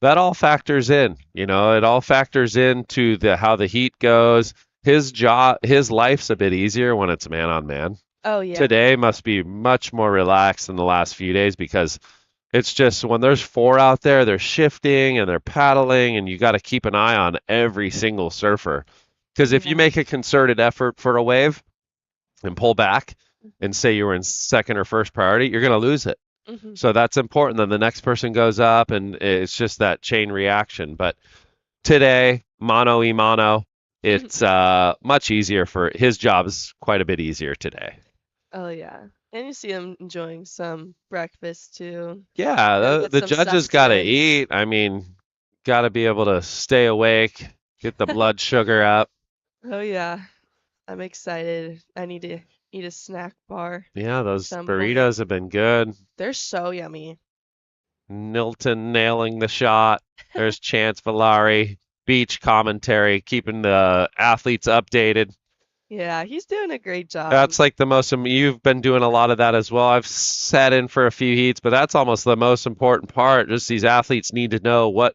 that all factors in. It all factors into how the heat goes. His life's a bit easier when it's man on man. Oh, yeah. Today must be much more relaxed than the last few days, because it's just when there's 4 out there, they're shifting and they're paddling, and you got to keep an eye on every single surfer. Because if you make a concerted effort for a wave and pull back and say you were in second or first priority, you're going to lose it. So that's important. Then the next person goes up, and it's just that chain reaction. But today, mano y mano, it's much easier his job is quite a bit easier today. Oh, yeah. And you see him enjoying some breakfast too. Yeah, the judges got to eat. I mean, got to be able to stay awake. Get the blood sugar up. Oh yeah, I'm excited. I need to eat a snack bar. Yeah, those Some burritos point. have been good. They're so yummy. Nilton nailing the shot. There's Chance Valari. Beach commentary, keeping the athletes updated. Yeah, he's doing a great job. That's like the most, you've been doing a lot of that as well. I've sat in for a few heats, but that's almost the most important part. Just these athletes need to know what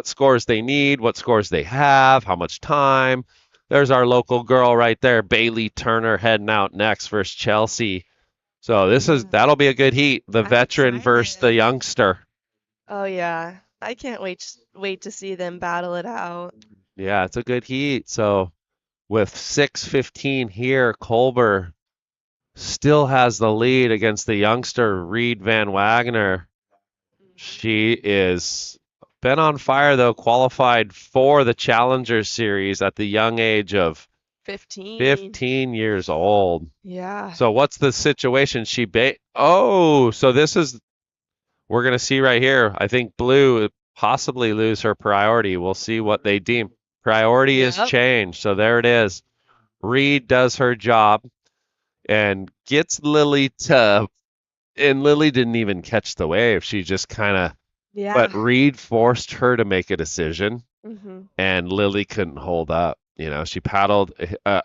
scores they need, what scores they have, how much time. There's our local girl right there, Bailey Turner, heading out next versus Chelsea. So that'll be a good heat. The I'm veteran versus the excited. youngster. Oh yeah, I can't wait to see them battle it out. Yeah, it's a good heat. So with 6:15 here, Kolber still has the lead against the youngster Reed Van Wagner. She is been on fire though, qualified for the Challenger Series at the young age of 15 years old. Yeah. So what's the situation? So we're gonna see right here. I think blue possibly lose her priority. We'll see what they deem. Priority is Yep. changed. So there it is. Reed does her job and gets Lily and Lily didn't even catch the wave. She just kind of, Yeah. but Reed forced her to make a decision, Mm-hmm. and Lily couldn't hold up. She paddled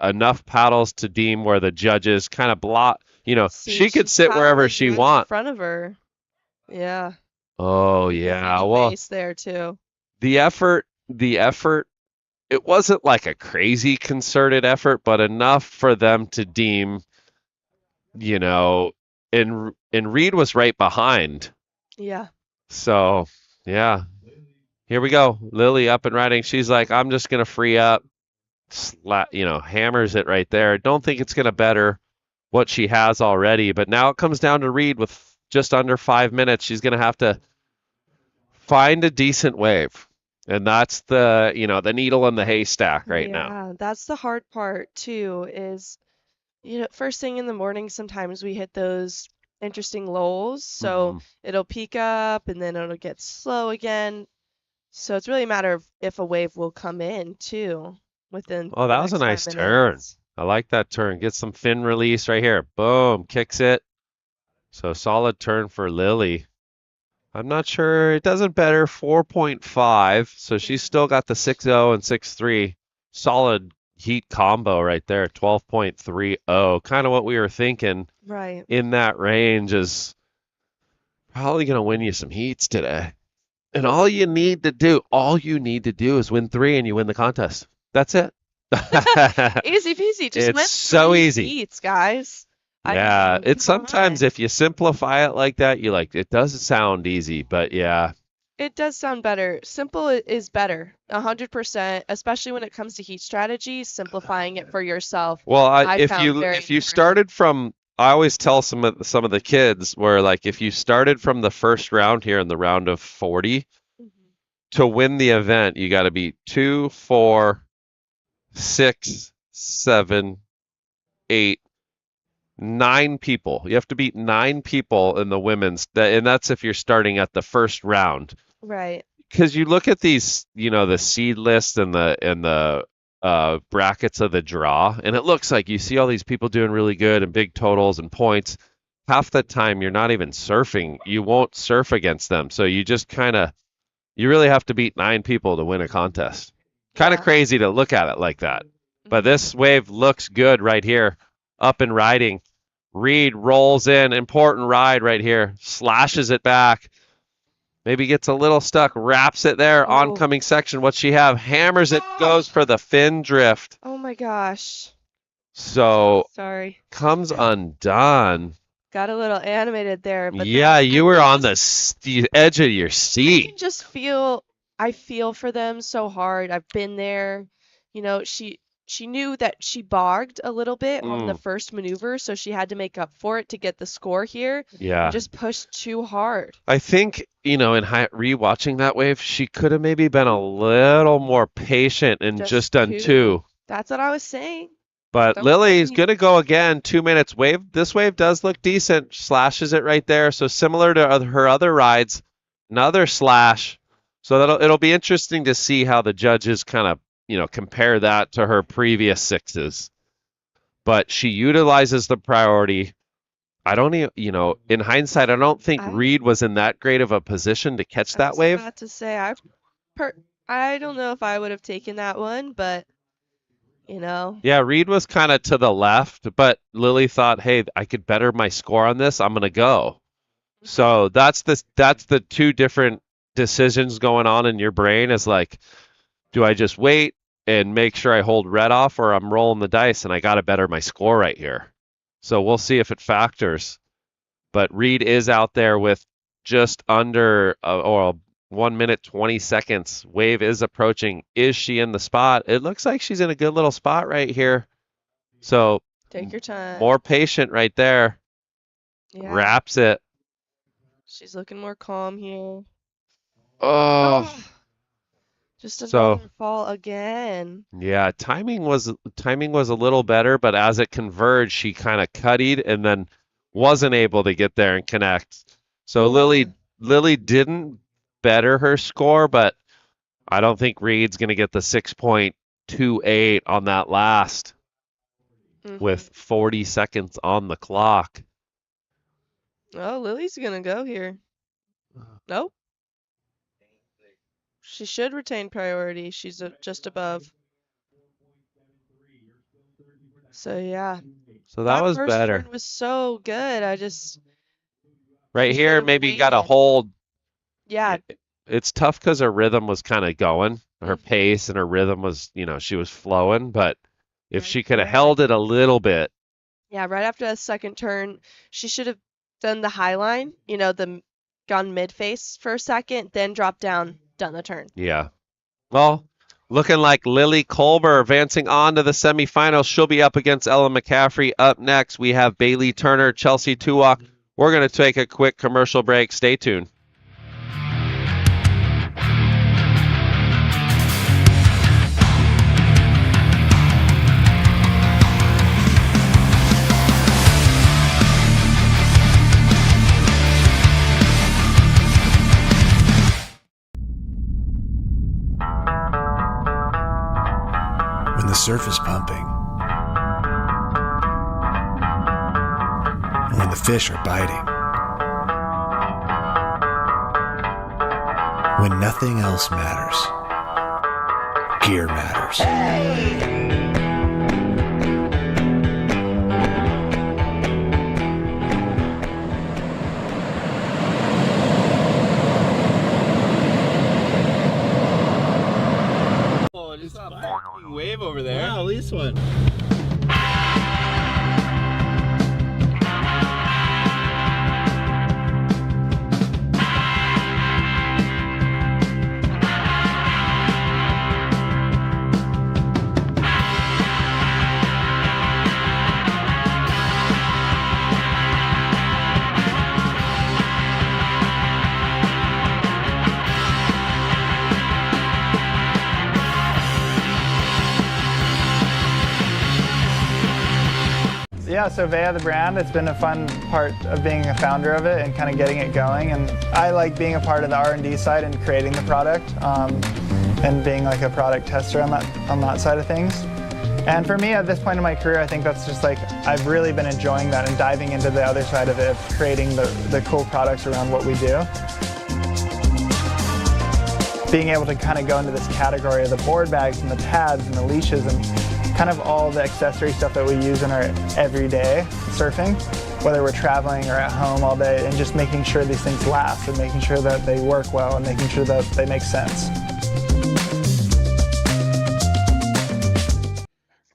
enough paddles to deem where the judges kind of block. She could sit wherever she In wants. front of her. Yeah. Oh yeah, well, Face there too. the effort, it wasn't like a crazy concerted effort, but enough for them to deem, and Reed was right behind. Yeah. So, yeah. Here we go. Lily up and riding. She's like, I'm just going to free up. Hammers it right there. Don't think it's going to better what she has already, but now it comes down to Reed with just under 5 minutes. She's going to have to find a decent wave. And that's the needle in the haystack right now. Yeah, that's the hard part too, is, first thing in the morning, sometimes we hit those interesting lulls. So it'll peak up and then it'll get slow again. So it's really a matter of if a wave will come in too within Oh, that the was a next nice 5 turn. minutes. I like that turn. Get some fin release right here. Boom, kicks it. So solid turn for Lily. I'm not sure. It doesn't better 4.5. So she's still got the 6.0 and 6.3. Solid heat combo right there. 12.30. Kind of what we were thinking. Right. In that range is probably going to win you some heats today. And all you need to do is win 3 and you win the contest. That's it. Easy peasy. Just It's went so 3 easy. heats, guys. Yeah, it's come sometimes on. if you simplify it like that, it does sound easy, but yeah. It does sound better. Simple is better, 100%, especially when it comes to heat strategy, simplifying it for yourself. Well, I if found you very if you important. started from, I always tell some of the kids where like if you started from the first round here in the round of 40 to win the event, you got to beat 2, 4, 6, 7, 8, 9 people. You have to beat 9 people in the women's, and that's if you're starting at the first round. Right. Because you look at these, the seed list and the brackets of the draw, and it looks like you see all these people doing really good and big totals and points. Half the time you're not even surfing. You won't surf against them. So you just you really have to beat 9 people to win a contest. Kind of crazy to look at it like that. But this wave looks good right here. Up and riding. Reed rolls in. Important ride right here. Slashes it back. Maybe gets a little stuck. Wraps it there. Oncoming section. What's she have? Hammers it. Goes for the fin drift. Oh my gosh. So Sorry. comes undone. Got a little animated there. But Yeah, you were on the edge of your I seat. can just I feel for them so hard. I've been there. She knew that she bogged a little bit on the first maneuver, so she had to make up for it to get the score here. Yeah. Just pushed too hard. I think, in rewatching that wave, she could have maybe been a little more patient and just done 2. That's what I was saying. But Don't Lily's worry. going to go again. 2 minutes. This wave does look decent. Slashes it right there. So similar to her other rides, another slash. So it'll be interesting to see how the judges kind of compare that to her previous sixes. But she utilizes the priority. I don't even, in hindsight, I don't think Reed was in that great of a position to catch that wave. I was about to say, I don't know if I would have taken that one, but Yeah, Reed was kind of to the left, but Lily thought, hey, I could better my score on this. I'm gonna go. So that's the two different decisions going on in your brain. Is like, do I just wait and make sure I hold red off, or I'm rolling the dice and I got to better my score right here. So we'll see if it factors. But Reed is out there with just under 1 minute 20 seconds. Wave is approaching. Is she in the spot? It looks like she's in a good little spot right here. So take your time. More patient right there. Yeah. Wraps it. She's looking more calm here. Oh. Just another fall again. Yeah, timing was a little better, but as it converged, she kind of cuttied and then wasn't able to get there and connect. So Lily didn't better her score, but I don't think Reed's going to get the 6.28 on that last with 40 seconds on the clock. Oh, Lily's going to go here. Nope. She should retain priority. She's just above. So, yeah. So that was first better. turn was so good. Right here, maybe you got to hold. Yeah. It's tough because her rhythm was kind of going. Her pace and her rhythm was, she was flowing. But if she could have held it a little bit. Yeah, right after that second turn, she should have done the high line, gone mid-face for a second, then dropped down, done the turn. Yeah. Well, looking like Lily Colber advancing on to the semifinals. She'll be up against Ella McCaffrey. Up next, we have Bailey Turner, Chelsea Tuwak. We're going to take a quick commercial break. Stay tuned. When the surf is pumping, and when the fish are biting, when nothing else matters, gear matters. Wave over there. Wow, at least one. Yeah, so Vea, the brand, it's been a fun part of being a founder of it and kind of getting it going. And I like being a part of the R&D side and creating the product and being like a product tester on that side of things. And for me, at this point in my career, I think that's just like, I've really been enjoying that and diving into the other side of it, of creating the cool products around what we do. Being able to kind of go into this category of the board bags and the pads and the leashes and kind of all the accessory stuff that we use in our everyday surfing, whether we're traveling or at home all day, and just making sure these things last and making sure that they work well and making sure that they make sense.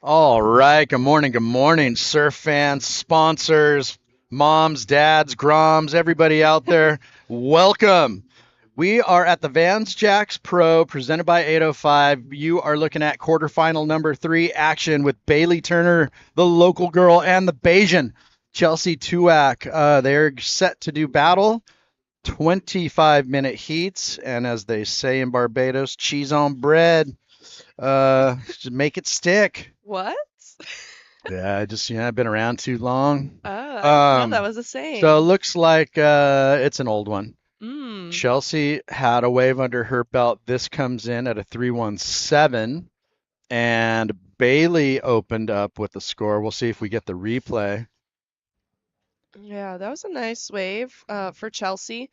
All right, good morning, surf fans, sponsors, moms, dads, groms, everybody out there, welcome. We are at the Vans Jacks Pro presented by 805. You are looking at quarterfinal number 3 action with Bailey Turner, the local girl, and the Bayesian, Chelsea Tuwak. They're set to do battle, 25-minute heats, and as they say in Barbados, cheese on bread. Just make it stick. What? Yeah, I've been around too long. Oh, I didn't know that was the same. So it looks like it's an old one. Chelsea had a wave under her belt. This comes in at a 317. And Bailey opened up with the score. We'll see if we get the replay. Yeah, that was a nice wave for Chelsea.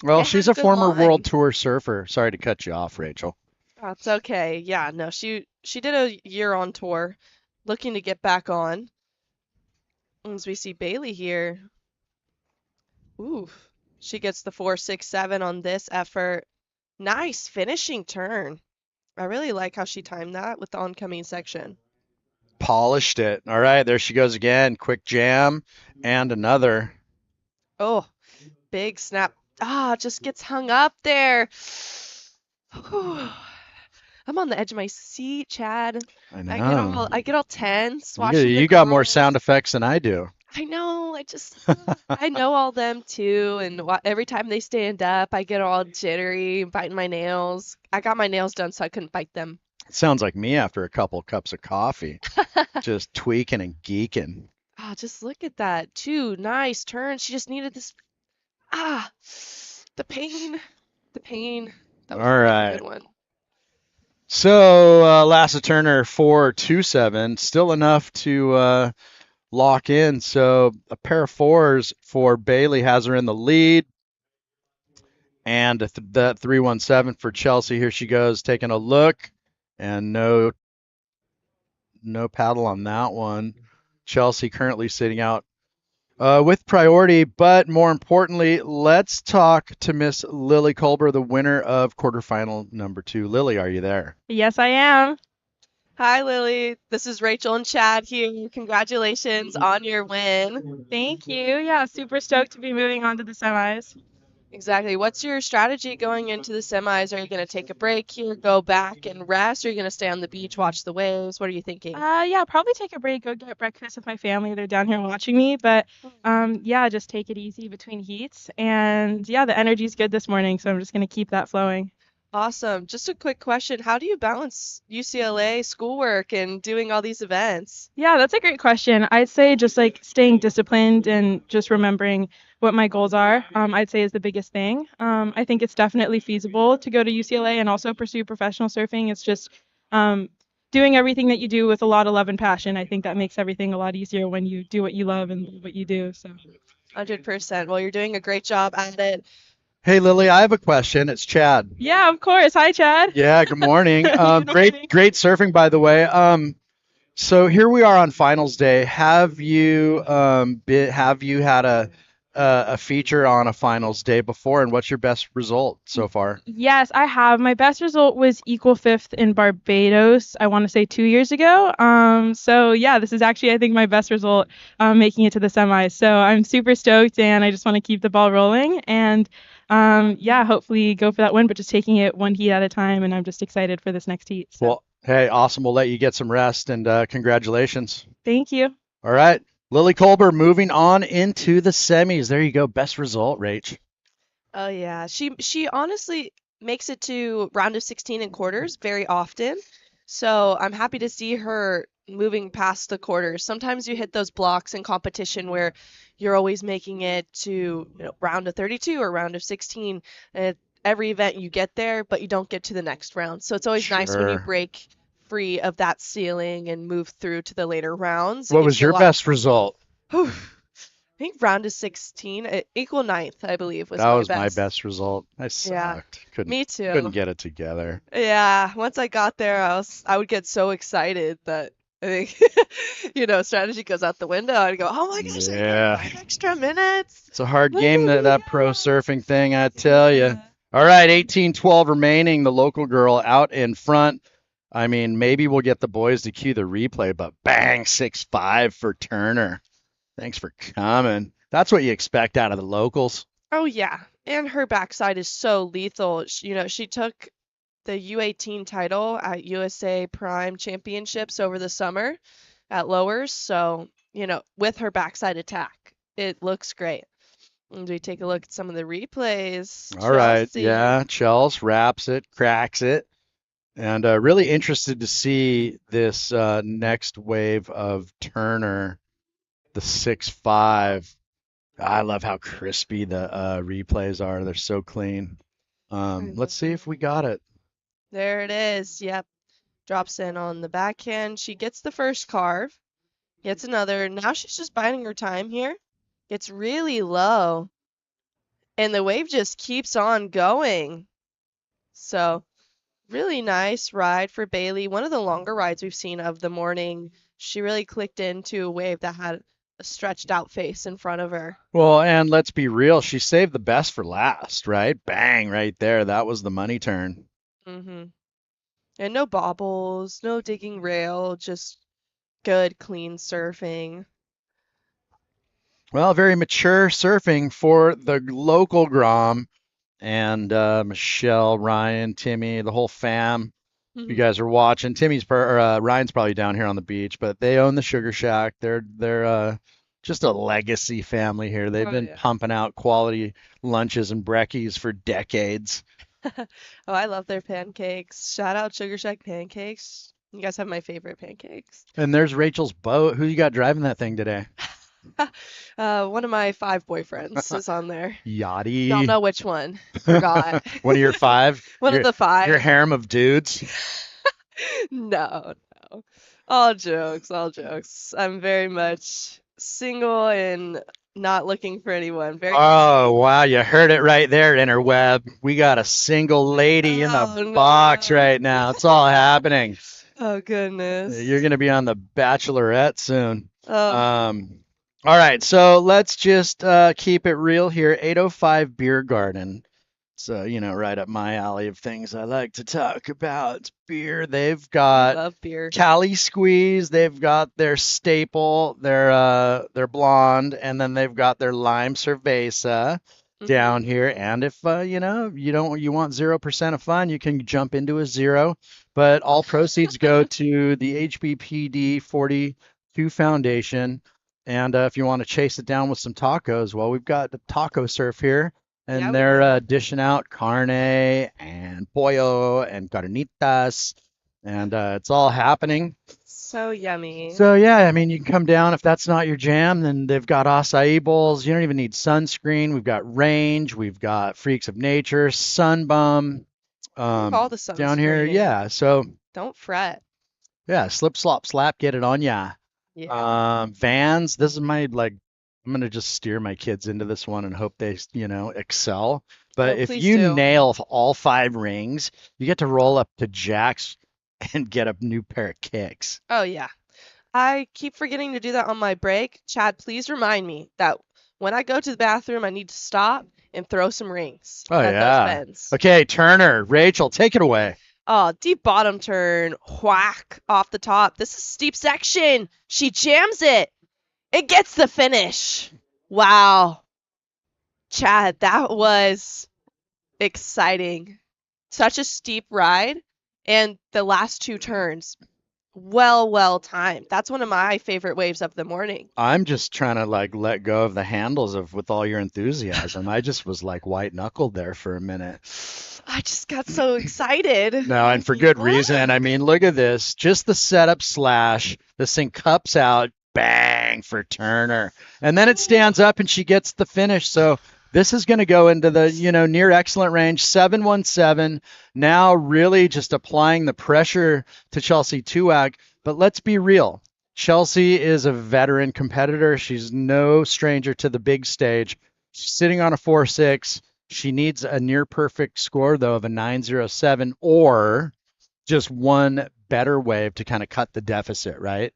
Well, And she's a good former line. World Tour surfer. Sorry to cut you off, Rachel. That's okay. Yeah, no, she did a year on tour, looking to get back on. As we see Bailey here. Ooh, she gets the 4.67 on this effort. Nice finishing turn. I really like how she timed that with the oncoming section. Polished it. All right, there she goes again. Quick jam and another. Oh, big snap. Just gets hung up there. Whew. I'm on the edge of my seat, Chad. I know. I get all tense You, watching you the got more girls. sound effects than I do. I know. I know all them too. And every time they stand up, I get all jittery, biting my nails. I got my nails done, so I couldn't bite them. It sounds like me after a couple cups of coffee. Just tweaking and geeking. Just look at that. 2 nice turns. She just needed this. The pain. The pain. That was All a right. good one. So Lassa Turner 4.27, still enough to lock in. So a pair of fours for Bailey has her in the lead. And that 3.17 for Chelsea. Here she goes, taking a look. And no paddle on that one. Chelsea currently sitting out with priority, but more importantly, let's talk to Miss Lily Culber, the winner of quarterfinal number 2. Lily, are you there? Yes, I am. Hi, Lily. This is Rachel and Chad here. Congratulations on your win. Thank you. Yeah, super stoked to be moving on to the semis. Exactly. What's your strategy going into the semis? Are you going to take a break here, go back and rest? Or are you going to stay on the beach, watch the waves? What are you thinking? Yeah, probably take a break, go get breakfast with my family. They're down here watching me, but yeah, just take it easy between heats. And yeah, the energy's good this morning, so I'm just going to keep that flowing. Awesome. Just a quick question. How do you balance UCLA schoolwork and doing all these events? Yeah, that's a great question. I'd say just like staying disciplined and just remembering what my goals are, I'd say is the biggest thing. I think it's definitely feasible to go to UCLA and also pursue professional surfing. It's just doing everything that you do with a lot of love and passion. I think that makes everything a lot easier when you do what you love and love what you do. So 100%. Well, you're doing a great job at it. Hey, Lily, I have a question. It's Chad. Yeah, of course. Hi, Chad. Yeah, good morning. Good morning. Great surfing, by the way. So here we are on finals day. Have you had a feature on a finals day before, and what's your best result so far? Yes, I have. My best result was equal 5th in Barbados, I want to say 2 years ago. So yeah, this is actually, I think, my best result making it to the semis. So I'm super stoked, and I just want to keep the ball rolling and yeah, hopefully go for that win, but just taking it one heat at a time, and I'm just excited for this next heat. So. Well, hey, awesome. We'll let you get some rest, and congratulations. Thank you. All right. Lily Culber moving on into the semis. There you go. Best result, Rach. Oh yeah, she honestly makes it to round of 16 and quarters very often. So I'm happy to see her moving past the quarters. Sometimes you hit those blocks in competition where you're always making it to round of 32 or round of 16. And every event you get there, but you don't get to the next round. So it's always nice when you break free of that ceiling and move through to the later rounds. What was your best result? I think round of 16, equal 9th, I believe, was that my was best. my best result. I sucked. Yeah, me too. Couldn't get it together. Yeah, once I got there, I would get so excited that I think, strategy goes out the window. I'd go, oh my gosh, yeah. I got 5 extra minutes. It's a hard game, that pro surfing thing, I tell you. All right, 18-12 remaining. The local girl out in front. I mean, maybe we'll get the boys to cue the replay, but bang, 6-5 for Turner. Thanks for coming. That's what you expect out of the locals. Oh, yeah. And her backside is so lethal. She took the U18 title at USA Prime Championships over the summer at lowers. So, with her backside attack, it looks great. And we take a look at some of the replays. All right. Yeah, Chelsea wraps it, cracks it. And really interested to see this next wave of Turner, the 6-5. I love how crispy the replays are. They're so clean. Let's see if we got it. There it is. Yep. Drops in on the backhand. She gets the first carve. Gets another. Now she's just biding her time here. Gets really low. And the wave just keeps on going. So, really nice ride for Bailey. One of the longer rides we've seen of the morning. She really clicked into a wave that had a stretched out face in front of her. Well, and let's be real, she saved the best for last, right? Bang, right there. That was the money turn. Mm-hmm. And no bobbles, no digging rail, just good, clean surfing. Well, very mature surfing for the local Grom and Michelle, Ryan, Timmy, the whole fam. You guys are watching. Ryan's probably down here on the beach, but they own the Sugar Shack. They're just a legacy family here. They've been pumping out quality lunches and brekkies for decades. Oh, I love their pancakes. Shout out Sugar Shack pancakes. You guys have my favorite pancakes. And there's Rachel's boat. Who you got driving that thing today? One of my 5 boyfriends is on there. Yachty. Don't know which one. Forgot. One of your 5? One of the 5. Your harem of dudes? No. All jokes, all jokes. I'm very much single and not looking for anyone. Oh, wow. You heard it right there, interweb. We got a single lady in the box right now. It's all happening. Oh, goodness. You're going to be on the Bachelorette soon. All right, so let's just keep it real here. 805 Beer Garden. So, right up my alley of things I like to talk about. It's beer. They've got love beer. Cali Squeeze. They've got their staple, their blonde, and then they've got their lime cerveza down here. And if you want 0% of fun, you can jump into a 0. But all proceeds go to the HBPD 42 Foundation. And if you want to chase it down with some tacos, well, we've got the taco surf here. And they're dishing out carne and pollo and carnitas. And it's all happening. So yummy. So, yeah, I mean, you can come down. If that's not your jam, then they've got acai bowls. You don't even need sunscreen. We've got range. We've got Freaks of Nature, Sunbum. All the sunscreen. Down here, yeah. So don't fret. Yeah, slip, slop, slap, get it on ya. Yeah. Vans. This is my I'm gonna just steer my kids into this one and hope they, excel. But if you nail all 5 rings, you get to roll up to Jack's and get a new pair of kicks. Oh yeah. I keep forgetting to do that on my break. Chad, please remind me that when I go to the bathroom, I need to stop and throw some rings. Oh at yeah. those bends. Okay, Turner, Rachel, take it away. Oh, deep bottom turn, whack off the top. This is steep section. She jams it. It gets the finish. Wow. Chad, that was exciting. Such a steep ride. And the last 2 turns, well timed. That's one of my favorite waves of the morning. I'm just trying to let go of the handles with all your enthusiasm. I just was white knuckled there for a minute. I just got so excited. No, and for good reason. I mean, look at this. Just the setup slash. This thing cups out. Bang for Turner. And then it stands up and she gets the finish. So this is going to go into the, near excellent range. 717. Now really just applying the pressure to Chelsea Tuak. But let's be real. Chelsea is a veteran competitor. She's no stranger to the big stage. She's sitting on a 4.6. She needs a near perfect score, though, of a 9.07 or just one better wave to kind of cut the deficit, right?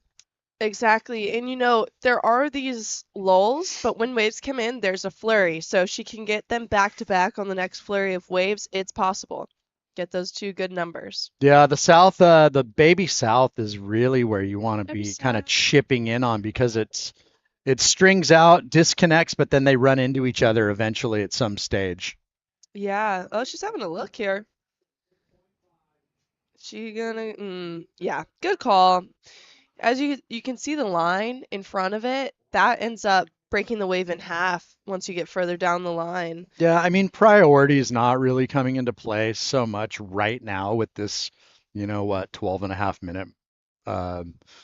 Exactly. And there are these lulls, but when waves come in, there's a flurry. So she can get them back to back on the next flurry of waves. It's possible. Get those 2 good numbers. Yeah, the South, the baby South is really where you want to be kind of chipping in on because it strings out, disconnects, but then they run into each other eventually at some stage. Yeah. Oh, she's having a look here. She gonna, yeah, good call. As you can see the line in front of it, that ends up breaking the wave in half once you get further down the line. Yeah, I mean, priority is not really coming into play so much right now with this, 12 and a half minute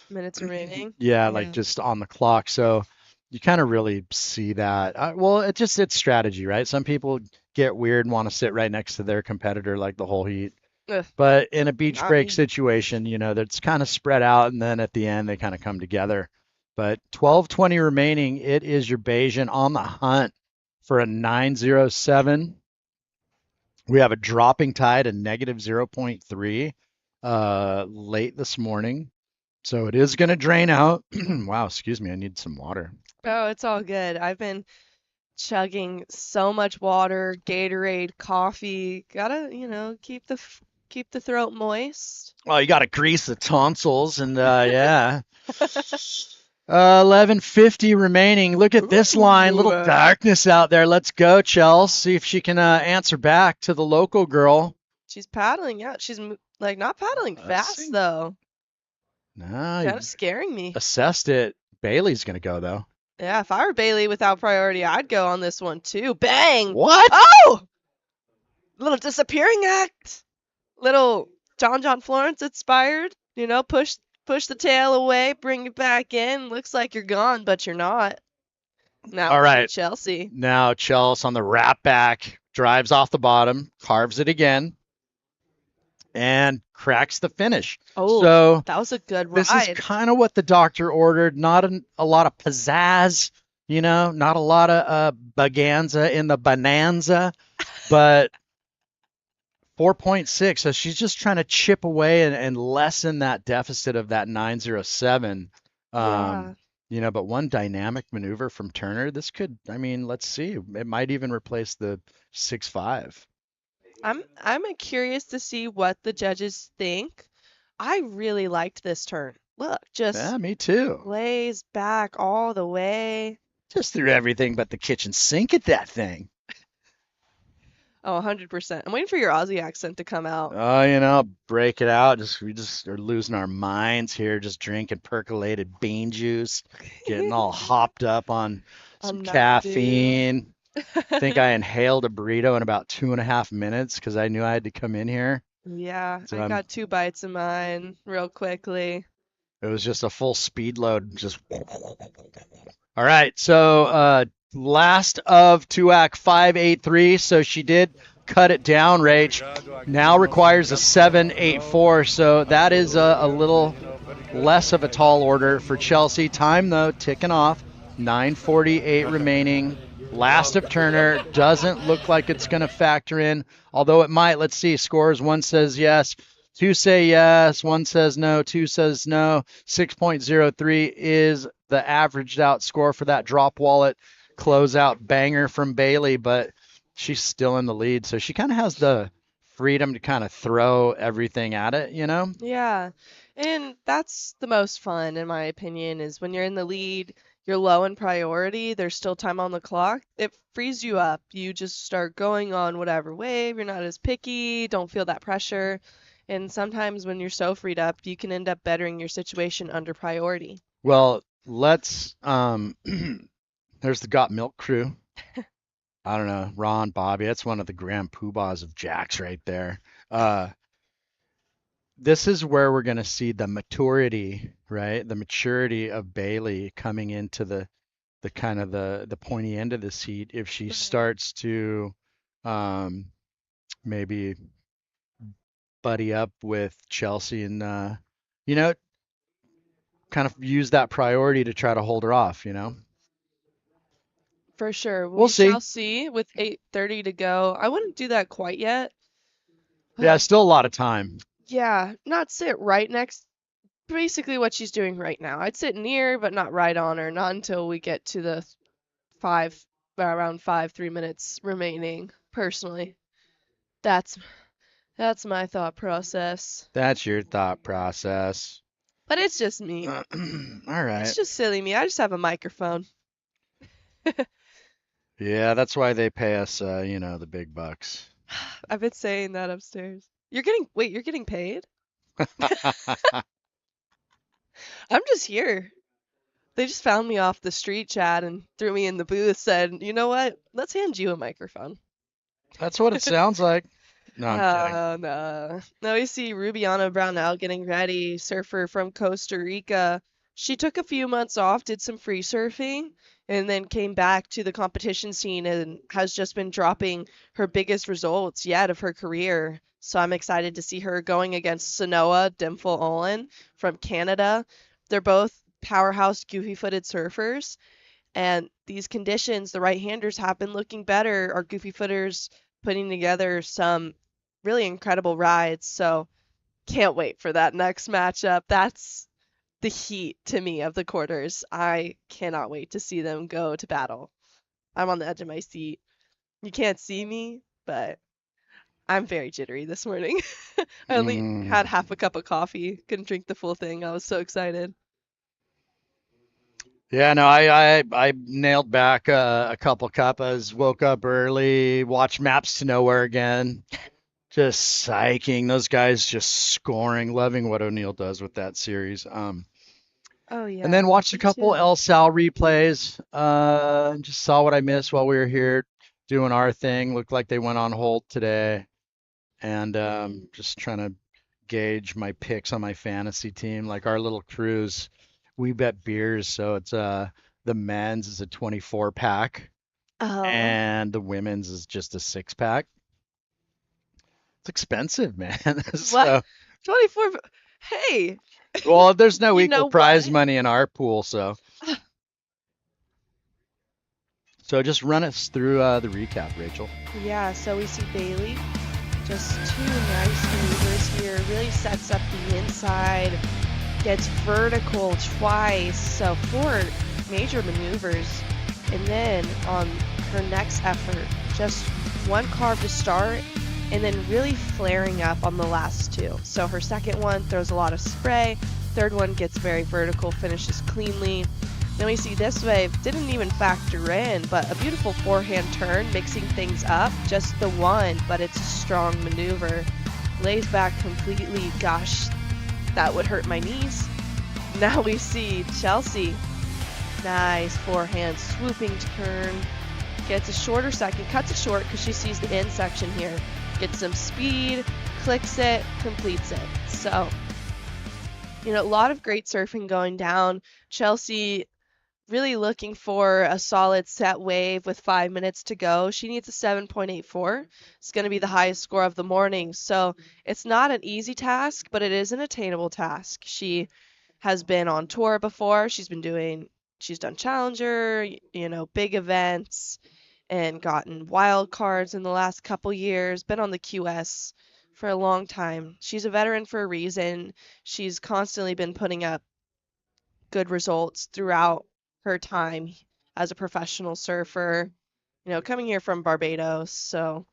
minutes remaining. Yeah, just on the clock. So you kind of really see that. Well, it's strategy, right? Some people get weird and want to sit right next to their competitor like the whole heat. Ugh, But in a beach not break me. situation, that's kind of spread out, and then at the end they kind of come together. But 12:20 remaining. It is your Bayesian on the hunt for a 907. We have a dropping tide at negative 0.3 late this morning. So it is going to drain out. Wow, excuse me. I need some water. Oh, it's all good. I've been chugging so much water, Gatorade, coffee. Gotta, keep the throat moist. Well, you got to grease the tonsils, and yeah. 11:50 remaining. Look at this line. Little darkness out there. Let's go, Chelsea. See if she can answer back to the local girl. She's paddling out. She's like not paddling fast though. No, Kind of scaring me. Assessed it. Bailey's gonna go though. Yeah, if I were Bailey without priority, I'd go on this one too. Bang! What? Oh! Little disappearing act. Little John Florence inspired. Push the tail away, bring it back in. Looks like you're gone, but you're not. Now, all right, Chelsea. Now Chelsea on the wrap back, drives off the bottom, carves it again, and cracks the finish. Oh, so that was a good ride. This is kind of what the doctor ordered. Not a lot of pizzazz, not a lot of baganza in the bonanza, but 4.6. So she's just trying to chip away and lessen that deficit of that 907. Yeah. But one dynamic maneuver from Turner, this could, let's see. It might even replace the 6.5. I'm curious to see what the judges think. I really liked this turn. Look, just me too. Lays back all the way. Just threw everything but the kitchen sink at that thing. Oh, 100%. I'm waiting for your Aussie accent to come out. Oh, break it out. We just are losing our minds here, just drinking percolated bean juice, getting all hopped up on some caffeine. I think I inhaled a burrito in about 2.5 minutes because I knew I had to come in here. Yeah, So I got 2 bites of mine real quickly. It was just a full speed load. Just all right. So last of TUAC 583. So she did cut it down, Rach. Now requires a 784. So that is a little less of a tall order for Chelsea. Time though ticking off. 9:48 remaining. Last of Turner. Doesn't look like it's going to factor in, although it might. Let's see. Scores. 1 says yes. 2 say yes. 1 says no. 2 says no. 6.03 is the averaged out score for that drop wallet closeout banger from Bailey, but she's still in the lead. So she kind of has the freedom to kind of throw everything at it, Yeah. And that's the most fun, in my opinion, is when you're in the lead, you're low in priority, there's still time on the clock. It frees you up. You just start going on whatever wave. You're not as picky, don't feel that pressure. And sometimes when you're so freed up, you can end up bettering your situation under priority. Well, let's there's the Got Milk crew. I don't know, Ron, Bobby, that's one of the grand poobahs of Jack's right there. This is where we're going to see the maturity, right? The maturity of Bailey coming into the kind of the pointy end of the seat if she starts to maybe buddy up with Chelsea and kind of use that priority to try to hold her off, For sure. We'll see. Shall see with 8:30 to go. I wouldn't do that quite yet. Yeah, still a lot of time. Yeah, not sit right next. Basically what she's doing right now. I'd sit near, but not right on her. Not until we get to the around 3 minutes remaining. Personally, that's my thought process. That's your thought process. But it's just me. All right. It's just silly me. I just have a microphone. Yeah, that's why they pay us, the big bucks. I've been saying that upstairs. You're getting paid? I'm just here. They just found me off the street chat and threw me in the booth, said, you know what? Let's hand you a microphone. That's what it sounds like. No, I'm kidding. No. Now we see Rubiana Brownell getting ready, surfer from Costa Rica. She took a few months off, did some free surfing, and then came back to the competition scene and has just been dropping her biggest results yet of her career. So I'm excited to see her going against Sanoa Dimple Olin from Canada. They're both powerhouse goofy-footed surfers. And these conditions, the right-handers have been looking better. Our goofy footers putting together some really incredible rides. So can't wait for that next matchup. That's the heat to me of the quarters. I cannot wait to see them go to battle. I'm on the edge of my seat. You can't see me, but I'm very jittery this morning. I only had half a cup of coffee. Couldn't drink the full thing. I was so excited. Yeah, no, I nailed back a couple cuppas, woke up early, watched Maps to Nowhere again. Just psyching. Those guys just scoring. Loving what O'Neill does with that series. Oh yeah. And then watched a me couple too. El Sal replays. Just saw what I missed while we were here doing our thing. Looked like they went on hold today. And just trying to gauge my picks on my fantasy team. Like our little cruise, we bet beers. So it's the men's is a 24 pack Oh. and the women's is just a 6-pack. It's expensive, man. What? So, 24. Hey. well, there's no You equal know prize what? money in our pool, so. So just run us through the recap, Rachel. Yeah, so we see Bailey. Just two nice maneuvers here. Really sets up the inside. Gets vertical twice. So 4 major maneuvers. And then on her next effort, just one carve to start. And then really flaring up on the last 2. So her second one throws a lot of spray. Third one gets very vertical, finishes cleanly. Then we see this wave didn't even factor in, but a beautiful forehand turn, mixing things up. Just the one, but it's a strong maneuver. Lays back completely. Gosh, that would hurt my knees. Now we see Chelsea. Nice forehand swooping turn. Gets a shorter second, cuts it short because she sees the in section here. Gets some speed, clicks it, completes it. So, a lot of great surfing going down. Chelsea really looking for a solid set wave with 5 minutes to go. She needs a 7.84. It's going to be the highest score of the morning. So it's not an easy task, but it is an attainable task. She has been on tour before. She's done Challenger, big events, and gotten wild cards in the last couple years, been on the QS for a long time. She's a veteran for a reason. She's constantly been putting up good results throughout her time as a professional surfer, coming here from Barbados. So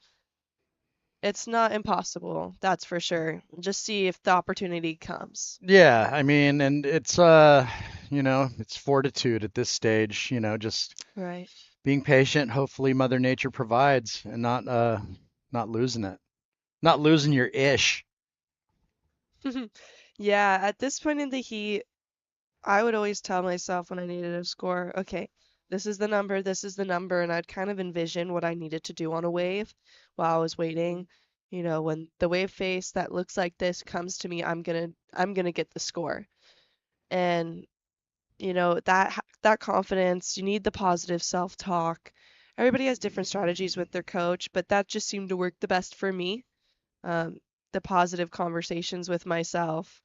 it's not impossible, that's for sure. Just see if the opportunity comes. Yeah, I mean, and it's it's fortitude at this stage, just Right. being patient. Hopefully Mother Nature provides and not losing it. Not losing your ish. Yeah, at this point in the heat, I would always tell myself when I needed a score, okay, this is the number, and I'd kind of envision what I needed to do on a wave while I was waiting. When the wave face that looks like this comes to me, I'm gonna get the score. And that confidence, you need the positive self-talk. Everybody has different strategies with their coach, but that just seemed to work the best for me. The positive conversations with myself.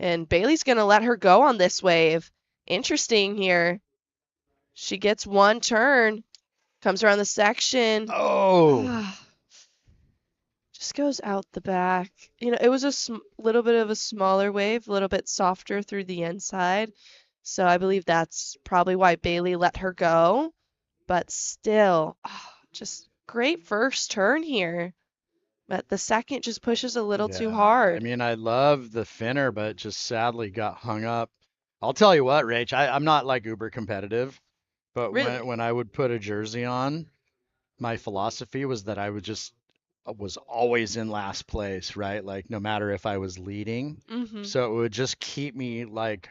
And Bailey's going to let her go on this wave. Interesting here. She gets one turn, comes around the section. Oh. Just goes out the back. It was a little bit of a smaller wave, a little bit softer through the inside. So I believe that's probably why Bailey let her go. But still, just great first turn here. But the second just pushes a little too hard. I mean, I love the finner, but just sadly got hung up. I'll tell you what, Rach, I'm not like uber competitive, but Really? when I would put a jersey on, my philosophy was that I was always in last place, right? Like no matter if I was leading. Mm-hmm. So it would just keep me like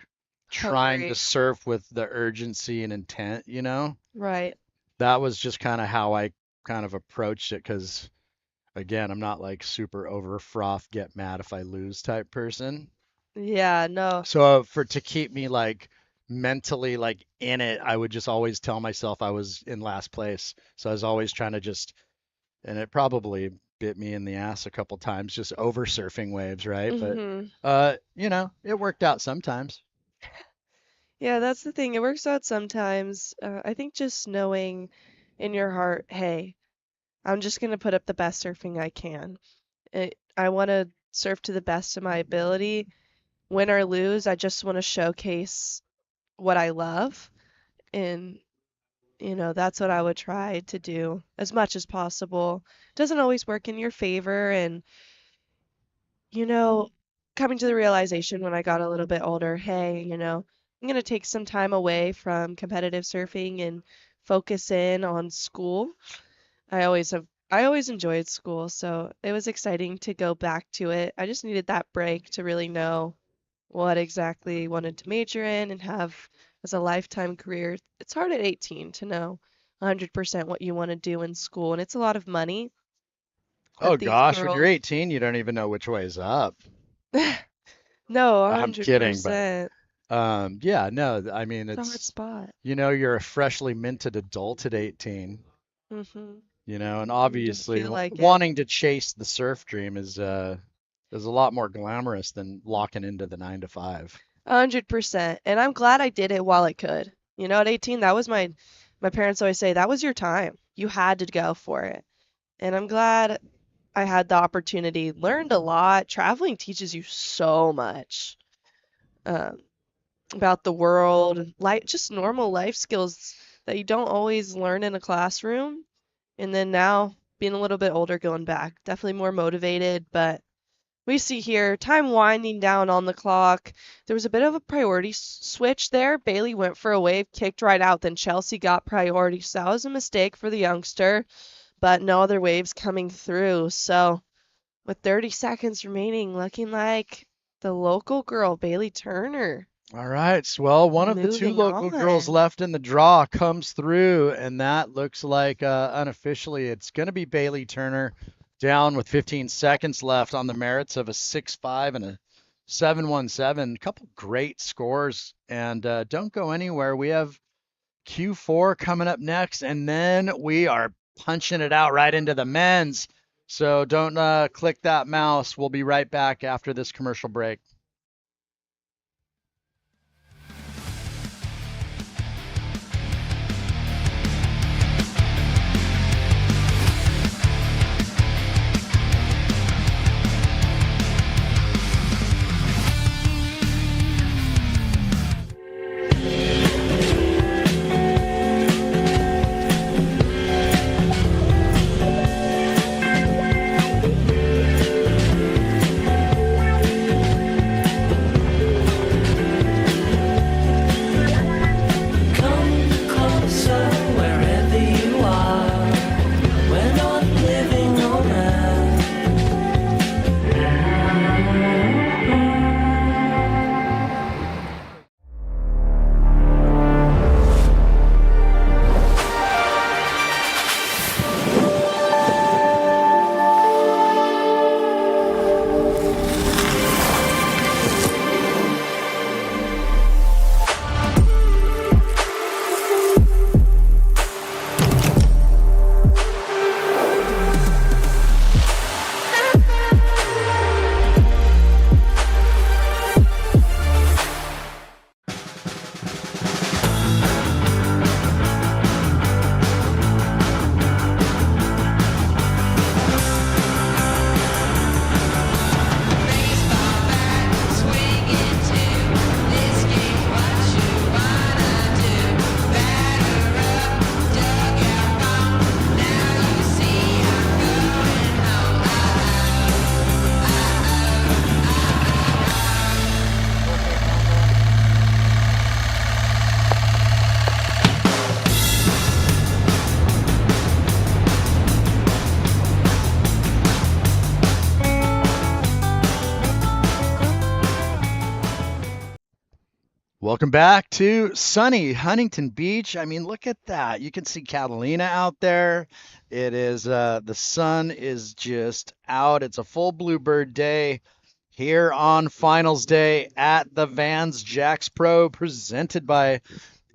trying to surf with the urgency and intent, Right. That was just kind of how I kind of approached it because again, I'm not like super over froth, get mad if I lose type person. Yeah, no. So to keep me like mentally like in it, I would just always tell myself I was in last place. So I was always trying to and it probably bit me in the ass a couple times just over surfing waves, right? Mhm. But it worked out sometimes. Yeah, that's the thing. It works out sometimes. I think just knowing in your heart, hey, I'm just gonna put up the best surfing I can. I want to surf to the best of my ability. Win or lose, I just want to showcase what I love. And, that's what I would try to do as much as possible. Doesn't always work in your favor. And, you know, coming to the realization when I got a little bit older, hey, I'm going to take some time away from competitive surfing and focus in on school. I always enjoyed school, so it was exciting to go back to it. I just needed that break to really know what exactly I wanted to major in and have as a lifetime career. It's hard at 18 to know 100% what you want to do in school, and it's a lot of money. Oh But these gosh, when you're girls, 18, you don't even know which way is up. no, I'm kidding, but 100%. yeah, no, I mean It's a hard spot. you're a freshly minted adult at 18, Mhm. and You didn't obviously feel like it. wanting to chase the surf dream is a lot more glamorous than locking into the 9 to 5. 100%. And I'm glad I did it while I could. At 18, that was my parents always say that was your time. You had to go for it. And I'm glad I had the opportunity. Learned a lot. Traveling teaches you so much um, about the world, just normal life skills that you don't always learn in a classroom. And then now, being a little bit older, going back, definitely more motivated. But we see here time winding down on the clock. There was a bit of a priority switch there. Bailey went for a wave, kicked right out. Then Chelsea got priority. So that was a mistake for the youngster, but no other waves coming through. So with 30 seconds remaining, looking like the local girl, Bailey Turner. All right, well, one of the two Moving local girls on. left in the draw comes through, and that looks like unofficially it's going to be Bailey Turner down with 15 seconds left on the merits of a 6.5 and a 7.17. A couple great scores, and don't go anywhere. We have Q4 coming up next, and then we are punching it out right into the men's. So don't click that mouse. We'll be right back after this commercial break. Welcome back to sunny Huntington Beach. I mean, look at that. You can see Catalina out there. It is the sun is just out. It's a full bluebird day here on finals day at the Vans Jacks Pro presented by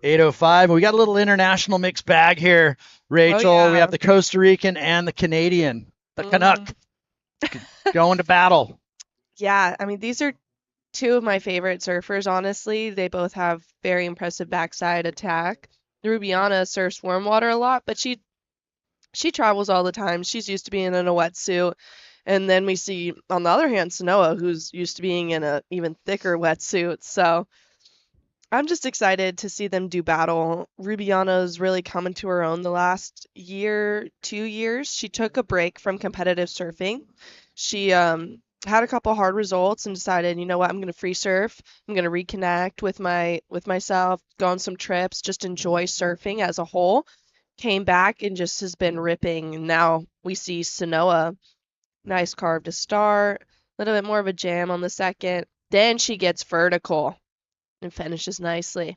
805. We got a little international mixed bag here, Rachel. Oh, yeah. We have the Costa Rican and the Canadian. The Canuck going to battle. Yeah, I mean, these are two of my favorite surfers, honestly. They both have very impressive backside attack. Rubiana surfs warm water a lot, but she travels all the time. She's used to being in a wetsuit. And then we see, on the other hand, Sanoa, who's used to being in a even thicker wetsuit. So I'm just excited to see them do battle. Rubiana's really coming to her own the last year, 2 years. She took a break from competitive surfing. She had a couple hard results and decided, you know what, I'm going to free surf. I'm going to reconnect with myself, go on some trips, just enjoy surfing as a whole. Came back and just has been ripping. And now we see Sanoa, nice carve to start, a little bit more of a jam on the second. Then she gets vertical and finishes nicely.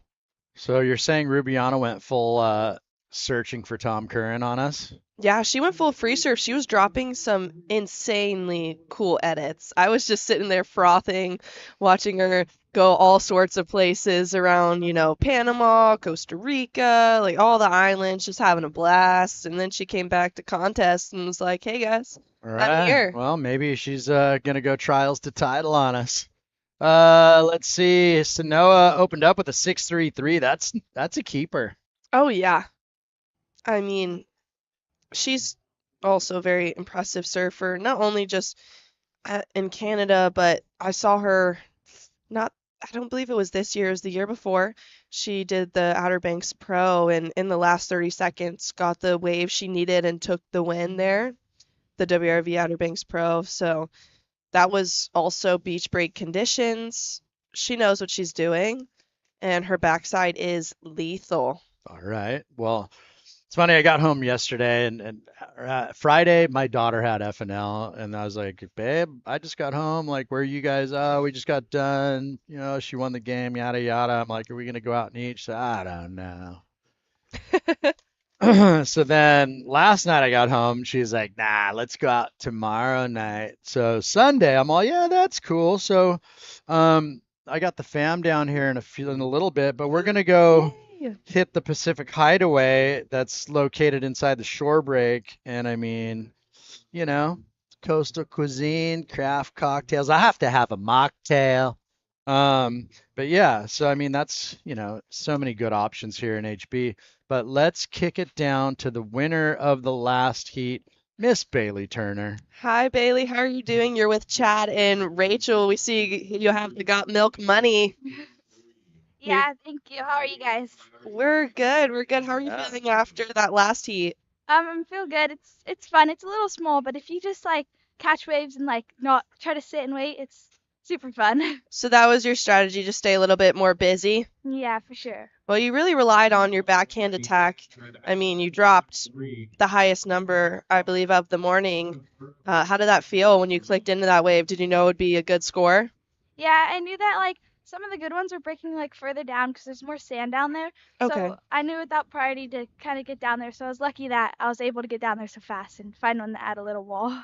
So you're saying Rubiana went full searching for Tom Curran on us? Yeah, she went full free surf. She was dropping some insanely cool edits. I was just sitting there frothing, watching her go all sorts of places around, Panama, Costa Rica, like all the islands, just having a blast. And then she came back to contest and was like, hey guys, All I'm right. here. Well, maybe she's gonna go trials to title on us. Let's see. Sanoa opened up with a 6.33. That's a keeper. Oh, yeah. I mean, she's also a very impressive surfer, not only just in Canada, but I saw her I don't believe it was this year, it was the year before. She did the Outer Banks Pro and in the last 30 seconds got the wave she needed and took the win there, the WRV Outer Banks Pro. So that was also beach break conditions. She knows what she's doing, and her backside is lethal. All right. Well, it's funny. I got home yesterday, and Friday my daughter had FNL, and I was like, "Babe, I just got home. Like, where are you guys? Oh, we just got done. She won the game. Yada yada." I'm like, "Are we gonna go out and eat?" She said, "I don't know." So then last night I got home. She's like, "Nah, let's go out tomorrow night." So Sunday, I'm all, "Yeah, that's cool." So, I got the fam down here in a little bit, but we're gonna go hit the Pacific Hideaway that's located inside the shore break. And I mean, coastal cuisine, craft cocktails. I have to have a mocktail. But yeah, so I mean, that's, so many good options here in HB. But let's kick it down to the winner of the last heat, Miss Bailey Turner. Hi, Bailey. How are you doing? You're with Chad and Rachel. We see you have the Got Milk money. Yeah, thank you. How are you guys? We're good. We're good. How are you feeling after that last heat? I feel good. It's fun. It's a little small, but if you just catch waves and not try to sit and wait, it's super fun. So that was your strategy to stay a little bit more busy? Yeah, for sure. Well, you really relied on your backhand attack. I mean, you dropped the highest number, I believe, of the morning. How did that feel when you clicked into that wave? Did you know it would be a good score? Yeah, I knew that some of the good ones were breaking further down because there's more sand down there. Okay. So I knew without priority to kind of get down there. So I was lucky that I was able to get down there so fast and find one that had a little wall.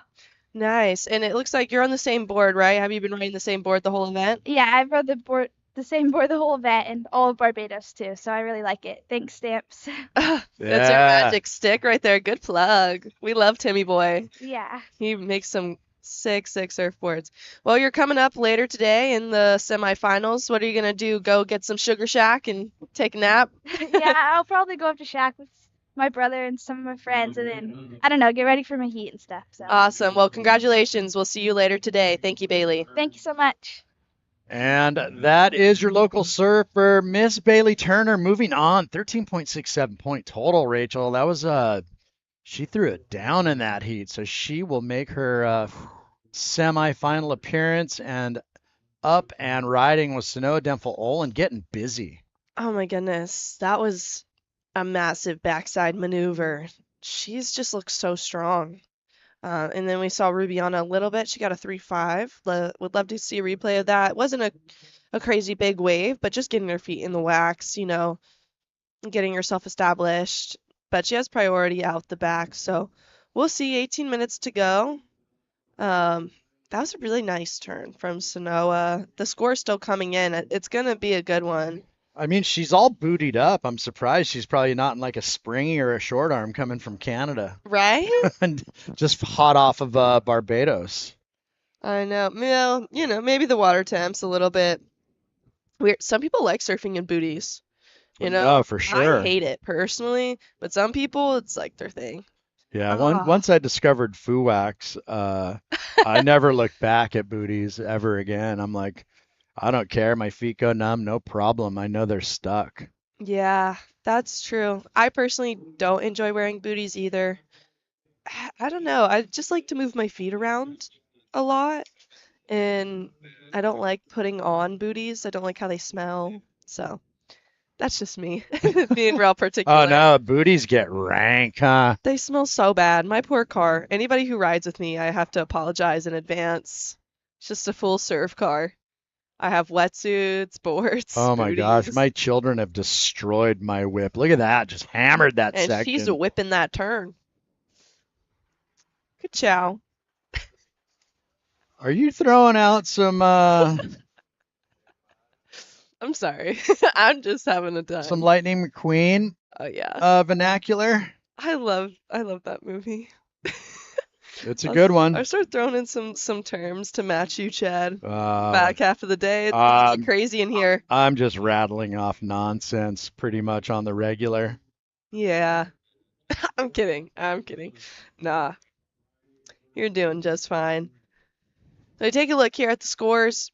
Nice. And it looks like you're on the same board, right? Have you been riding the same board the whole event? Yeah, I've rode the same board the whole event and all of Barbados too. So I really like it. Thanks, Stamps. That's your magic stick right there. Good plug. We love Timmy Boy. Yeah. He makes some sick surfboards. Well, you're coming up later today in the semifinals. What are you going to do? Go get some Sugar Shack and take a nap? Yeah, I'll probably go up to Shack with my brother and some of my friends and then, I don't know, get ready for my heat and stuff. So. Awesome. Well, congratulations. We'll see you later today. Thank you, Bailey. Thank you so much. And that is your local surfer, Miss Bailey Turner. Moving on, 13.67 point total, Rachel. That was she threw it down in that heat, so she will make her semifinal appearance and up and riding with Sanoa Denfel-Olin, getting busy. Oh my goodness, that was a massive backside maneuver. She's just looks so strong. And then we saw Rubiana a little bit. She got a 3.5. Would love to see a replay of that. It wasn't a crazy big wave, but just getting her feet in the wax, getting herself established. But she has priority out the back, so we'll see. 18 minutes to go. That was a really nice turn from Sanoa. The score's still coming in. It's going to be a good one. I mean, she's all bootied up. I'm surprised she's probably not in like a springy or a short arm coming from Canada. Right? And just hot off of Barbados. I know. Well, maybe the water temp's a little bit weird. Some people like surfing in booties. No, for sure. I hate it personally, but some people, it's like their thing. Yeah, once I discovered Fuwax, I never looked back at booties ever again. I'm like, I don't care. My feet go numb, no problem. I know they're stuck. Yeah, that's true. I personally don't enjoy wearing booties either. I don't know. I just like to move my feet around a lot, and I don't like putting on booties. I don't like how they smell. So that's just me being real particular. Oh no, booties get rank, huh? They smell so bad. My poor car. Anybody who rides with me, I have to apologize in advance. It's just a full surf car. I have wetsuits, boards, Oh my gosh, booties, my children have destroyed my whip. Look at that, just hammered that and section. she's whipping that turn. Good chow. Are you throwing out some I'm sorry. I'm just having a time. some Lightning McQueen Oh yeah. vernacular? I love that movie. It's a good one. I start throwing in some terms to match you, Chad. Uh, Back half of the day, it's gonna get crazy in here. I'm just rattling off nonsense pretty much on the regular. Yeah. I'm kidding. Nah. You're doing just fine. So take a look here at the scores.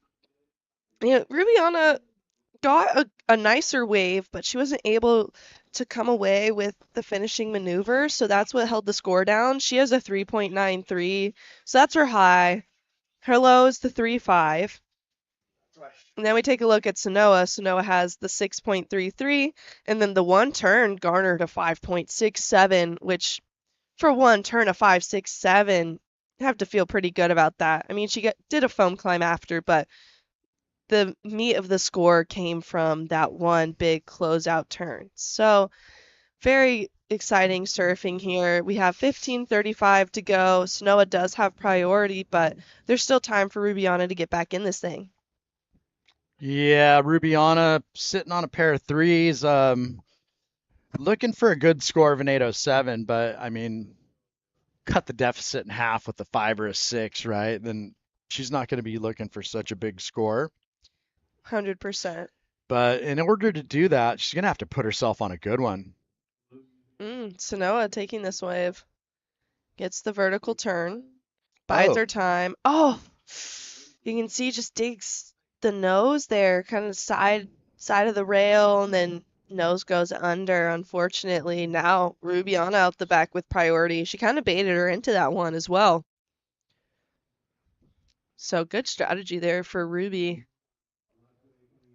Rubiana got a nicer wave, but she wasn't able to come away with the finishing maneuver, so that's what held the score down. She has a 3.93, so that's her high. Her low is the 3.5. And then we take a look at Sanoa. Sanoa has the 6.33, and then the one turn garnered a 5.67, which for one turn a 5.67, I have to feel pretty good about that. I mean, she did a foam climb after, but the meat of the score came from that one big closeout turn. So very exciting surfing here. We have 15:35 to go. Sanoa does have priority, but there's still time for Rubiana to get back in this thing. Yeah, Rubiana sitting on a pair of threes, looking for a good score of an 807, but I mean, cut the deficit in half with a 5 or a 6, right? Then she's not going to be looking for such a big score. 100%. But in order to do that, she's going to have to put herself on a good one. Sanoa taking this wave. Gets the vertical turn. Bides her time. Oh! You can see just digs the nose there, kind of side of the rail, and then nose goes under, unfortunately. Now Rubiana out the back with priority. She kind of baited her into that one as well. So good strategy there for Ruby.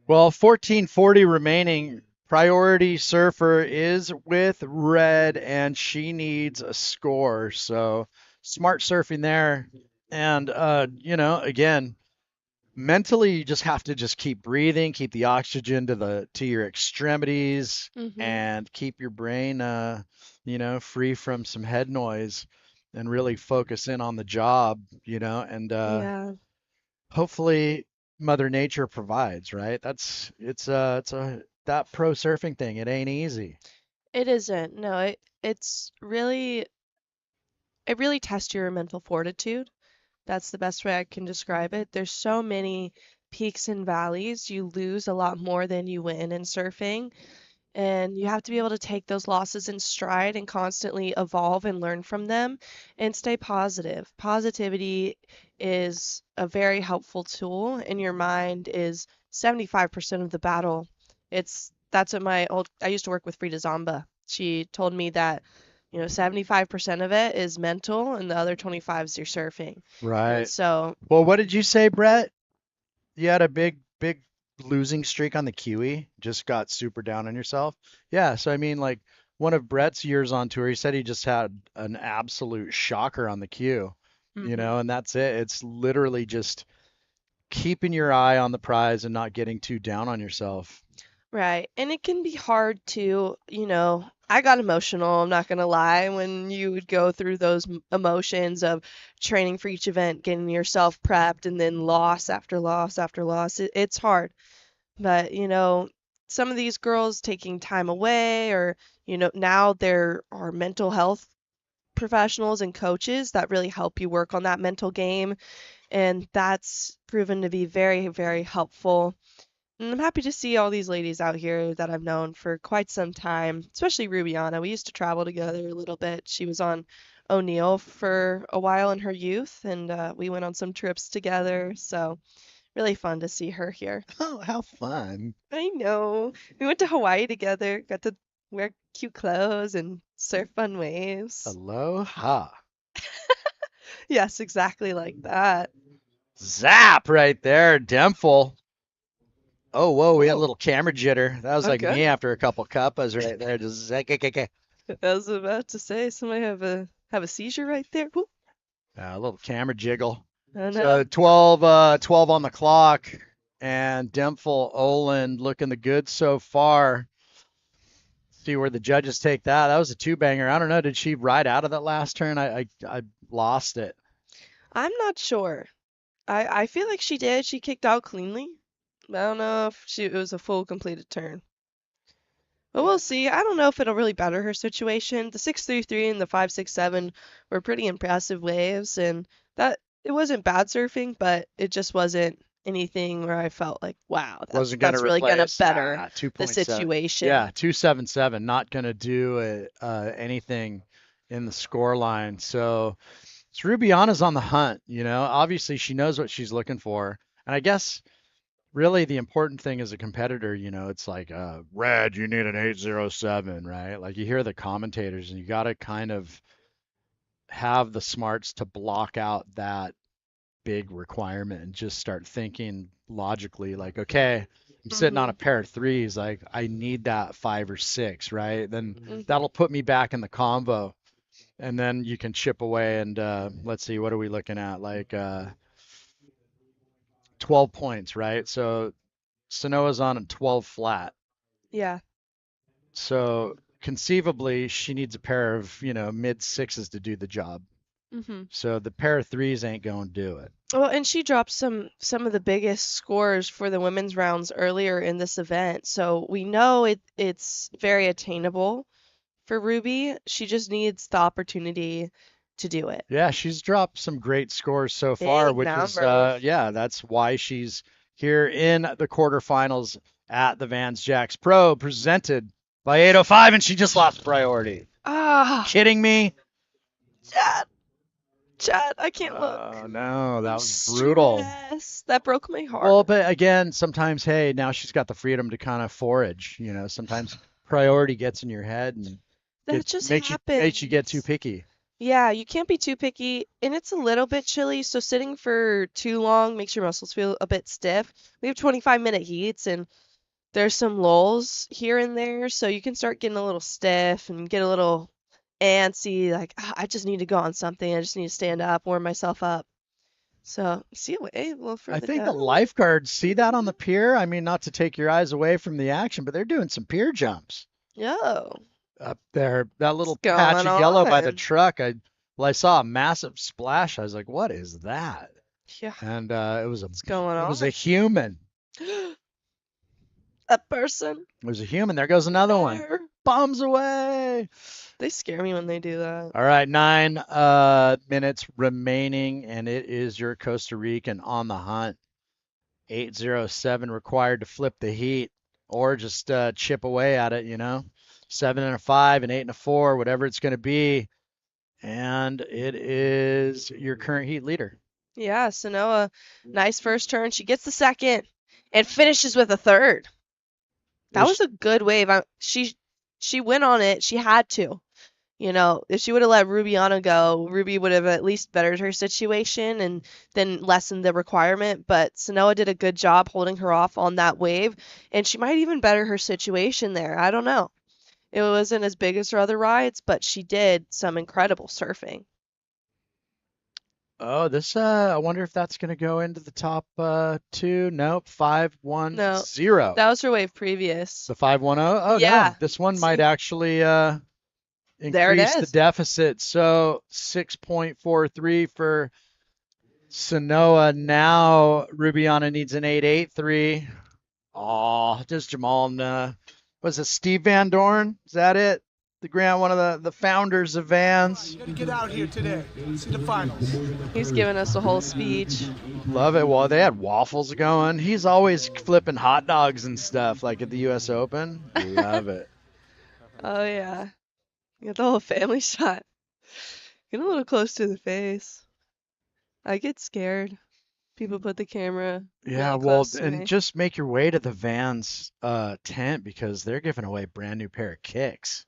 Well, 14:40 remaining. Priority surfer is with red, and she needs a score. So smart surfing there. And, again, mentally, you just have to just keep breathing, keep the oxygen to your extremities, and keep your brain, free from some head noise, and really focus in on the job, and hopefully Mother Nature provides, right? That pro surfing thing, it ain't easy. It isn't. No, it really tests your mental fortitude. That's the best way I can describe it. There's so many peaks and valleys. You lose a lot more than you win in surfing. And you have to be able to take those losses in stride and constantly evolve and learn from them and stay positive. Positivity is a very helpful tool, and your mind is 75% of the battle. That's what I used to work with Frida Zamba. She told me that 75% of it is mental and the other 25 is your surfing. Right. And so, well, what did you say, Brett? You had a big losing streak on the Kiwi, just got super down on yourself. Yeah, so I mean, like one of Brett's years on tour, he said he just had an absolute shocker on the Q, and that's it. It's literally just keeping your eye on the prize and not getting too down on yourself. right. And it can be hard to, I got emotional, I'm not going to lie, when you would go through those emotions of training for each event, getting yourself prepped, and then loss after loss after loss. It's hard. But, some of these girls taking time away, or, now there are mental health professionals and coaches that really help you work on that mental game. And that's proven to be very, very helpful. And I'm happy to see all these ladies out here that I've known for quite some time, especially Rubiana. We used to travel together a little bit. She was on O'Neill for a while in her youth, and we went on some trips together. So really fun to see her here. Oh, how fun. I know. We went to Hawaii together, got to wear cute clothes and surf on waves. Aloha. Yes, exactly like that. Zap right there, Dempful. Oh, whoa, we had a little camera jitter. That was like Okay. me after a couple cuppas right there. Just I was about to say, somebody have a seizure right there. Whoop. a little camera jiggle. I know. So 12 on the clock, and Dempful Oland looking the good so far. See where the judges take that. That was a two-banger. I don't know. Did she ride out of that last turn? I lost it. I'm not sure. I feel like she did. She kicked out cleanly. I don't know if it was a full completed turn. But we'll see. I don't know if it'll really better her situation. The 633 and the 567 were pretty impressive waves, and that it wasn't bad surfing, but it just wasn't anything where I felt like, wow, that's really gonna better the 2.7. situation. Yeah, 277. Not gonna do anything in the score line. So it's Rubiana's on the hunt. Obviously she knows what she's looking for, and I guess really the important thing as a competitor, it's like, Red, you need an 807, right? Like you hear the commentators, and you got to kind of have the smarts to block out that big requirement and just start thinking logically, like, okay, I'm sitting on a pair of threes, like I need that 5 or 6, right? Then that'll put me back in the combo, and then you can chip away. And let's see, what are we looking at? Like 12 points, right? So Sanoa's on a 12 flat. Yeah. So conceivably she needs a pair of, mid 6s to do the job. Mm-hmm. So the pair of 3s ain't going to do it. Well, and she dropped some of the biggest scores for the women's rounds earlier in this event. So we know it's very attainable for Ruby. She just needs the opportunity to do it. Yeah, she's dropped some great scores so far, Big which is numbers. that's why she's here in the quarterfinals at the Vans Jacks Pro, presented by 805, and she just lost priority. Kidding me? Chad, I can't look. Oh no, that was brutal. That broke my heart. Well, but again, sometimes, hey, now she's got the freedom to kind of forage. Sometimes priority gets in your head and that just makes happens. you get too picky. Yeah, you can't be too picky, and it's a little bit chilly, so sitting for too long makes your muscles feel a bit stiff. We have 25-minute heats, and there's some lulls here and there, so you can start getting a little stiff and get a little antsy, like, I just need to go on something. I just need to stand up, warm myself up. So, see a little further I think down. the lifeguards see that on the pier. I mean, not to take your eyes away from the action, but they're doing some pier jumps. Yo. Up there, that little What's patch of going yellow by the on? truck. I saw a massive splash. I was like, what is that? Yeah. And it was going it was on? a human. A person. It was a human. There goes another one. Bombs away. They scare me when they do that. All right, 9 minutes remaining, and it is your Costa Rican on the hunt. 807 required to flip the heat, or just chip away at it, 7 and a 5, an 8 and a 4, whatever it's going to be. And it is your current heat leader. Yeah, Sanoa, nice first turn. She gets the second and finishes with a third. That was a good wave. She went on it. She had to. If she would have let Rubiana go, Ruby would have at least bettered her situation and then lessened the requirement. But Sanoa did a good job holding her off on that wave, and she might even better her situation there. I don't know. It wasn't as big as her other rides, but she did some incredible surfing. Oh, this I wonder if that's going to go into the top 2. Nope, 510. No, that was her wave previous. The 510? Oh, yeah. No. This one might actually there it increase the is. deficit. So 6.43 for Sanoa. Now Rubiana needs an 883. Oh, does Jamal was it Steve Van Dorn? Is that it? One of the founders of Vans. You gotta get out here today. See the finals. He's giving us a whole speech. Love it. Well, they had waffles going. He's always flipping hot dogs and stuff, like at the U.S. Open. Love it. Oh yeah, you got the whole family shot. Get a little close to the face. I get scared. People put the camera. Yeah, really well, close to and me. just make your way to the Vans tent because they're giving away a brand new pair of kicks.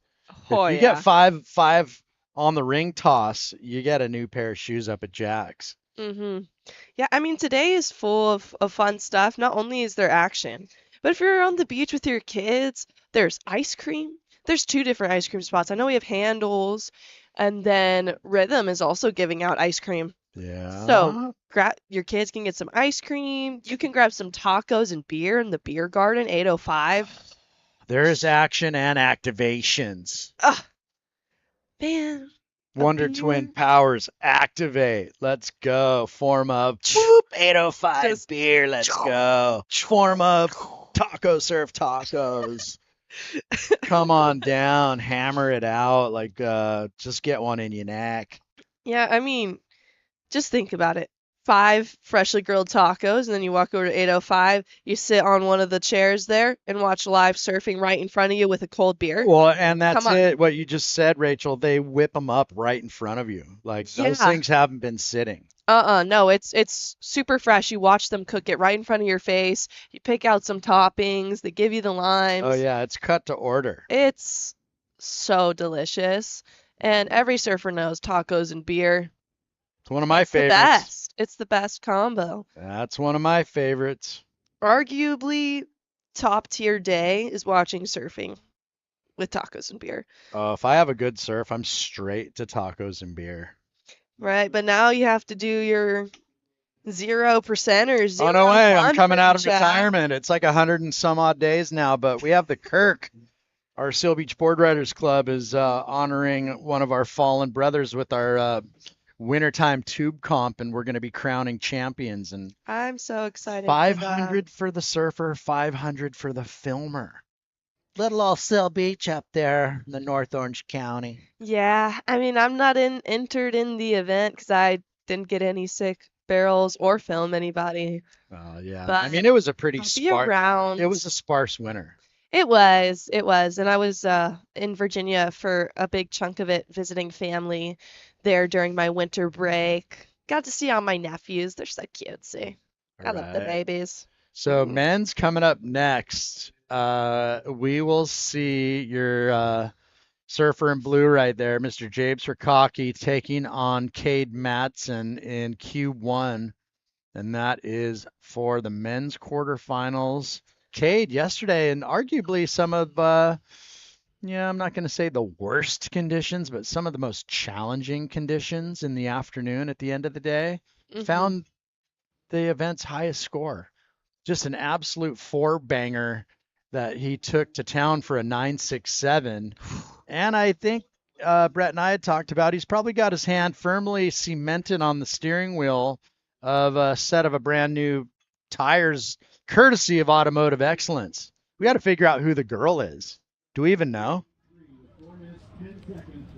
Oh If you yeah. get five on the ring toss, you get a new pair of shoes up at Jack's. Yeah, I mean today is full of fun stuff. Not only is there action, but if you're on the beach with your kids, there's ice cream. There's 2 different ice cream spots. I know we have Handles, and then Rhythm is also giving out ice cream. Yeah. So your kids can get some ice cream. You can grab some tacos and beer in the beer garden, 805. There's action and activations. Man. Wonder Twin powers activate. Let's go. Form of whoop, 805 beer. Let's go. Form of taco surf tacos. Come on down. Hammer it out. Like just get one in your neck. Yeah, I mean, just think about it. 5 freshly grilled tacos, and then you walk over to 805. You sit on one of the chairs there and watch live surfing right in front of you with a cold beer. Well, and that's Come on. it. What you just said, Rachel. They whip them up right in front of you. Like those Yeah. things haven't been sitting. No, it's super fresh. You watch them cook it right in front of your face. You pick out some toppings. They give you the limes. Oh yeah, it's cut to order. It's so delicious. And every surfer knows tacos and beer. It's one of my The favorites. best. It's the best combo. That's one of my favorites. Arguably, top tier day is watching surfing with tacos and beer. If I have a good surf, I'm straight to tacos and beer. Right, but now you have to do your 0% or 0 Oh no way! I'm 1 coming out of Jack. retirement. It's like 100 and some odd days now, but we have the Kirk. Our Seal Beach Board Riders Club is honoring one of our fallen brothers with our wintertime tube comp, and we're going to be crowning champions. And I'm so excited. 500 for the surfer, 500 for the filmer. Little old Seal Beach up there in the North Orange County. Yeah, I mean, I'm not entered in the event because I didn't get any sick barrels or film anybody. Oh yeah, But I mean it was a pretty I'll be sparse. around. It was a sparse winter. It was, and I was in Virginia for a big chunk of it, visiting family there during my winter break. Got to see all my nephews. They're so cutesy. I love the Right. babies. So men's coming up next. We will see your surfer in blue right there, Mr. James Rakaki, taking on Kade Matson in Q1, and that is for the men's quarterfinals. Kade yesterday, and arguably some of, I'm not going to say the worst conditions, but some of the most challenging conditions in the afternoon at the end of the day, found the event's highest score. Just an absolute 4-banger that he took to town for a 9.67. And I think Brett and I had talked about he's probably got his hand firmly cemented on the steering wheel of a set of a brand new tires, courtesy of Automotive Excellence. We got to figure out who the girl is. Do we even know?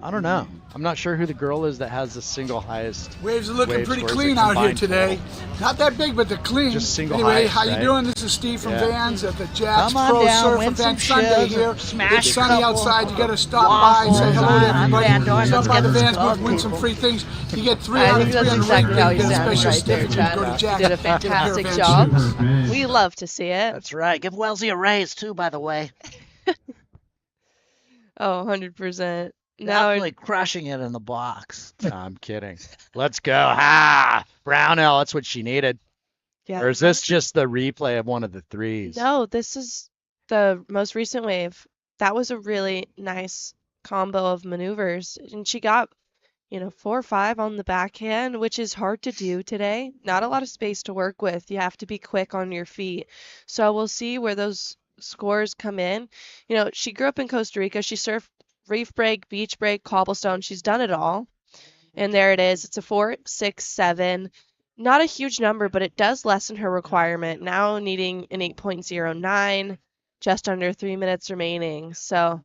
I don't know. I'm not sure who the girl is that has the single highest. Waves are looking wave pretty scores clean at out here combined today. total. Not that big, but they're clean. Just single Anyway, highest, how you right? doing? This is Steve from Yeah. Vans at the Jack's Come on Pro down, Surf win Event some Sunday shoes, here. smash It's sunny a couple outside. You got to stop by and say waffles hello to on everybody. Van Dorn. Stop Let's by get the this Vans going, booth, win some people. free things. You get 3 I out of think 3 that's on the exactly ring. how You you get a sounded special right there, certificate. Chad. Go to You Jack. did a Get pair of fantastic Vans job. shoes. We love to see it. That's right. Give Wellesley a raise too, by the way. Oh, 100%. Now Definitely crushing it in the box. I'm kidding. Let's go. Brownell, that's what she needed. Yeah. Or is this just the replay of one of the threes? No, this is the most recent wave. That was a really nice combo of maneuvers. And she got, 4 or 5 on the backhand, which is hard to do today. Not a lot of space to work with. You have to be quick on your feet. So we'll see where those scores come in. She grew up in Costa Rica. She surfed reef break, beach break, cobblestone. She's done it all. And there it is. It's a 4.67. Not a huge number, but it does lessen her requirement, now needing an 8.09, just under 3 minutes remaining. So,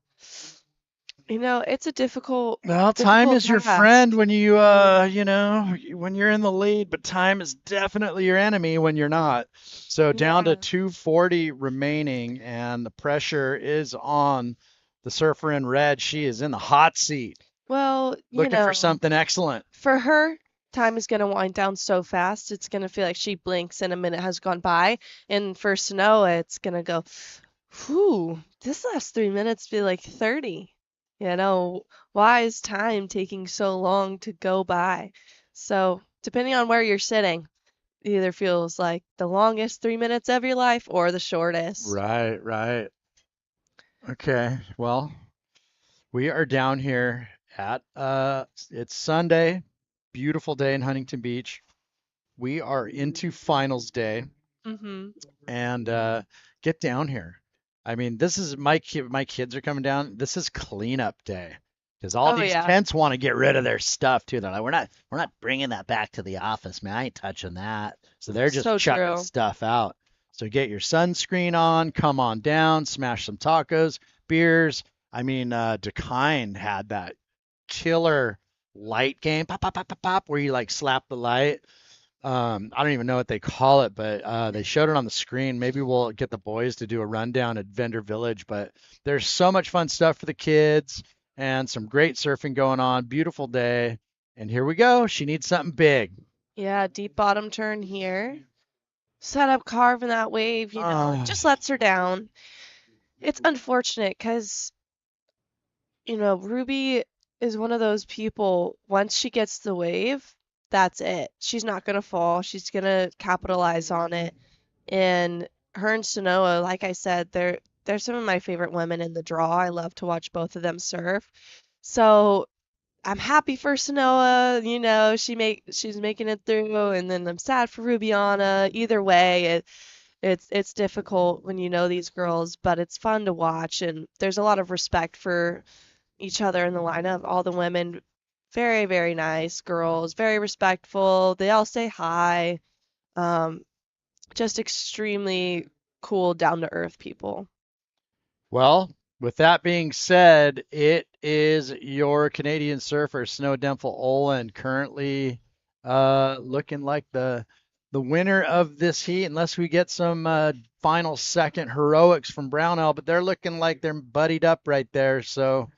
it's a difficult Well, time is your task. friend when you when you're in the lead, but time is definitely your enemy when you're not. So down to 2:40 remaining, and the pressure is on the surfer in red. She is in the hot seat, Well, looking for something excellent. for her, time is going to wind down so fast. It's going to feel like she blinks and a minute has gone by. And for Sanoa, it's going to go, whew, this last 3 minutes feel like 30. Why is time taking so long to go by? So, depending on where you're sitting, it either feels like the longest 3 minutes of your life or the shortest. Right. Okay, well, we are down here at it's Sunday, beautiful day in Huntington Beach. We are into finals day, and get down here. I mean, this is my kids are coming down. This is cleanup day because all these tents want to get rid of their stuff too. They're like, we're not bringing that back to the office, man. I ain't touching that. So they're just chucking stuff out. So get your sunscreen on, come on down, smash some tacos, beers. I mean, DeKine had that killer light game, pop, pop, pop, pop, pop, where you like slap the light. I don't even know what they call it, but they showed it on the screen. Maybe we'll get the boys to do a rundown at Vendor Village, but there's so much fun stuff for the kids and some great surfing going on. Beautiful day. And here we go. She needs something big. Yeah, deep bottom turn here. Set up carving that wave, just lets her down. It's unfortunate because, Ruby is one of those people, once she gets the wave, that's it. She's not going to fall. She's going to capitalize on it. And her and Sanoa, like I said, they're some of my favorite women in the draw. I love to watch both of them surf. So I'm happy for Sanoa, she's making it through, and then I'm sad for Rubiana. Either way, it's difficult when you know these girls, but it's fun to watch, and there's a lot of respect for each other in the lineup. All the women, very, very nice girls, very respectful. They all say hi. Just extremely cool, down-to-earth people. Well, with that being said, it is your Canadian surfer, Snow Dempfel Olin, currently looking like the winner of this heat, unless we get some final second heroics from Brownell, but they're looking like they're buddied up right there. So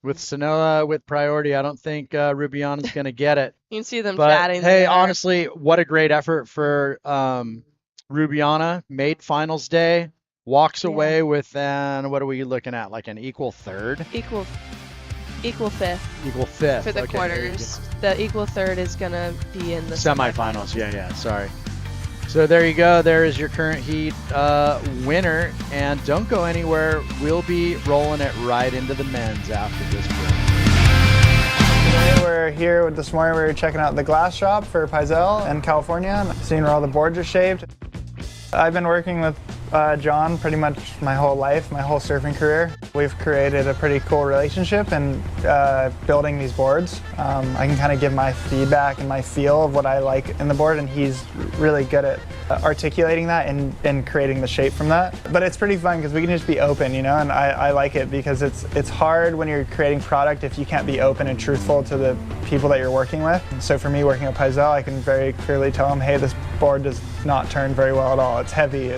with Sanoa with priority, I don't think Rubiana's going to get it. You can see them but, chatting. Hey, there. honestly, what a great effort for Rubiana. Made finals day. Walks away with what are we looking at? Like an equal third? Equal fifth. Equal fifth. For the quarters. The equal third is going to be in the semifinals. Yeah, sorry. So there you go. There is your current heat winner. And don't go anywhere. We'll be rolling it right into the men's after this break. Today we're here this morning. We were checking out the glass shop for Paisel in California, seeing where all the boards are shaped. I've been working with John pretty much my whole life, my whole surfing career. We've created a pretty cool relationship in building these boards. I can kind of give my feedback and my feel of what I like in the board, and he's really good at articulating that and creating the shape from that. But it's pretty fun because we can just be open, and I like it because it's hard when you're creating product if you can't be open and truthful to the people that you're working with. So for me, working at Paisel, I can very clearly tell them, hey, this board does not turn very well at all. It's heavy,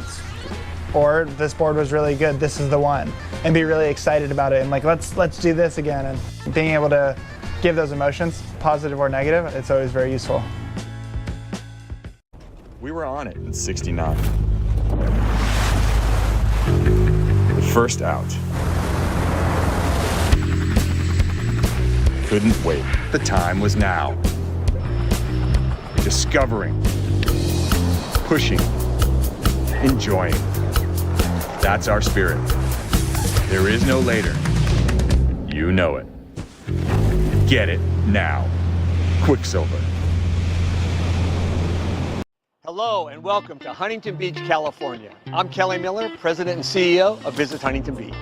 or this board was really good, this is the one. And be really excited about it and like, let's do this again. And being able to give those emotions, positive or negative, it's always very useful. We were on it in 69. The first out. Couldn't wait. The time was now. Discovering, pushing, enjoying. That's our spirit. There is no later. You know it. Get it now. Quicksilver. Hello and welcome to Huntington Beach, California. I'm Kelly Miller, President and CEO of Visit Huntington Beach.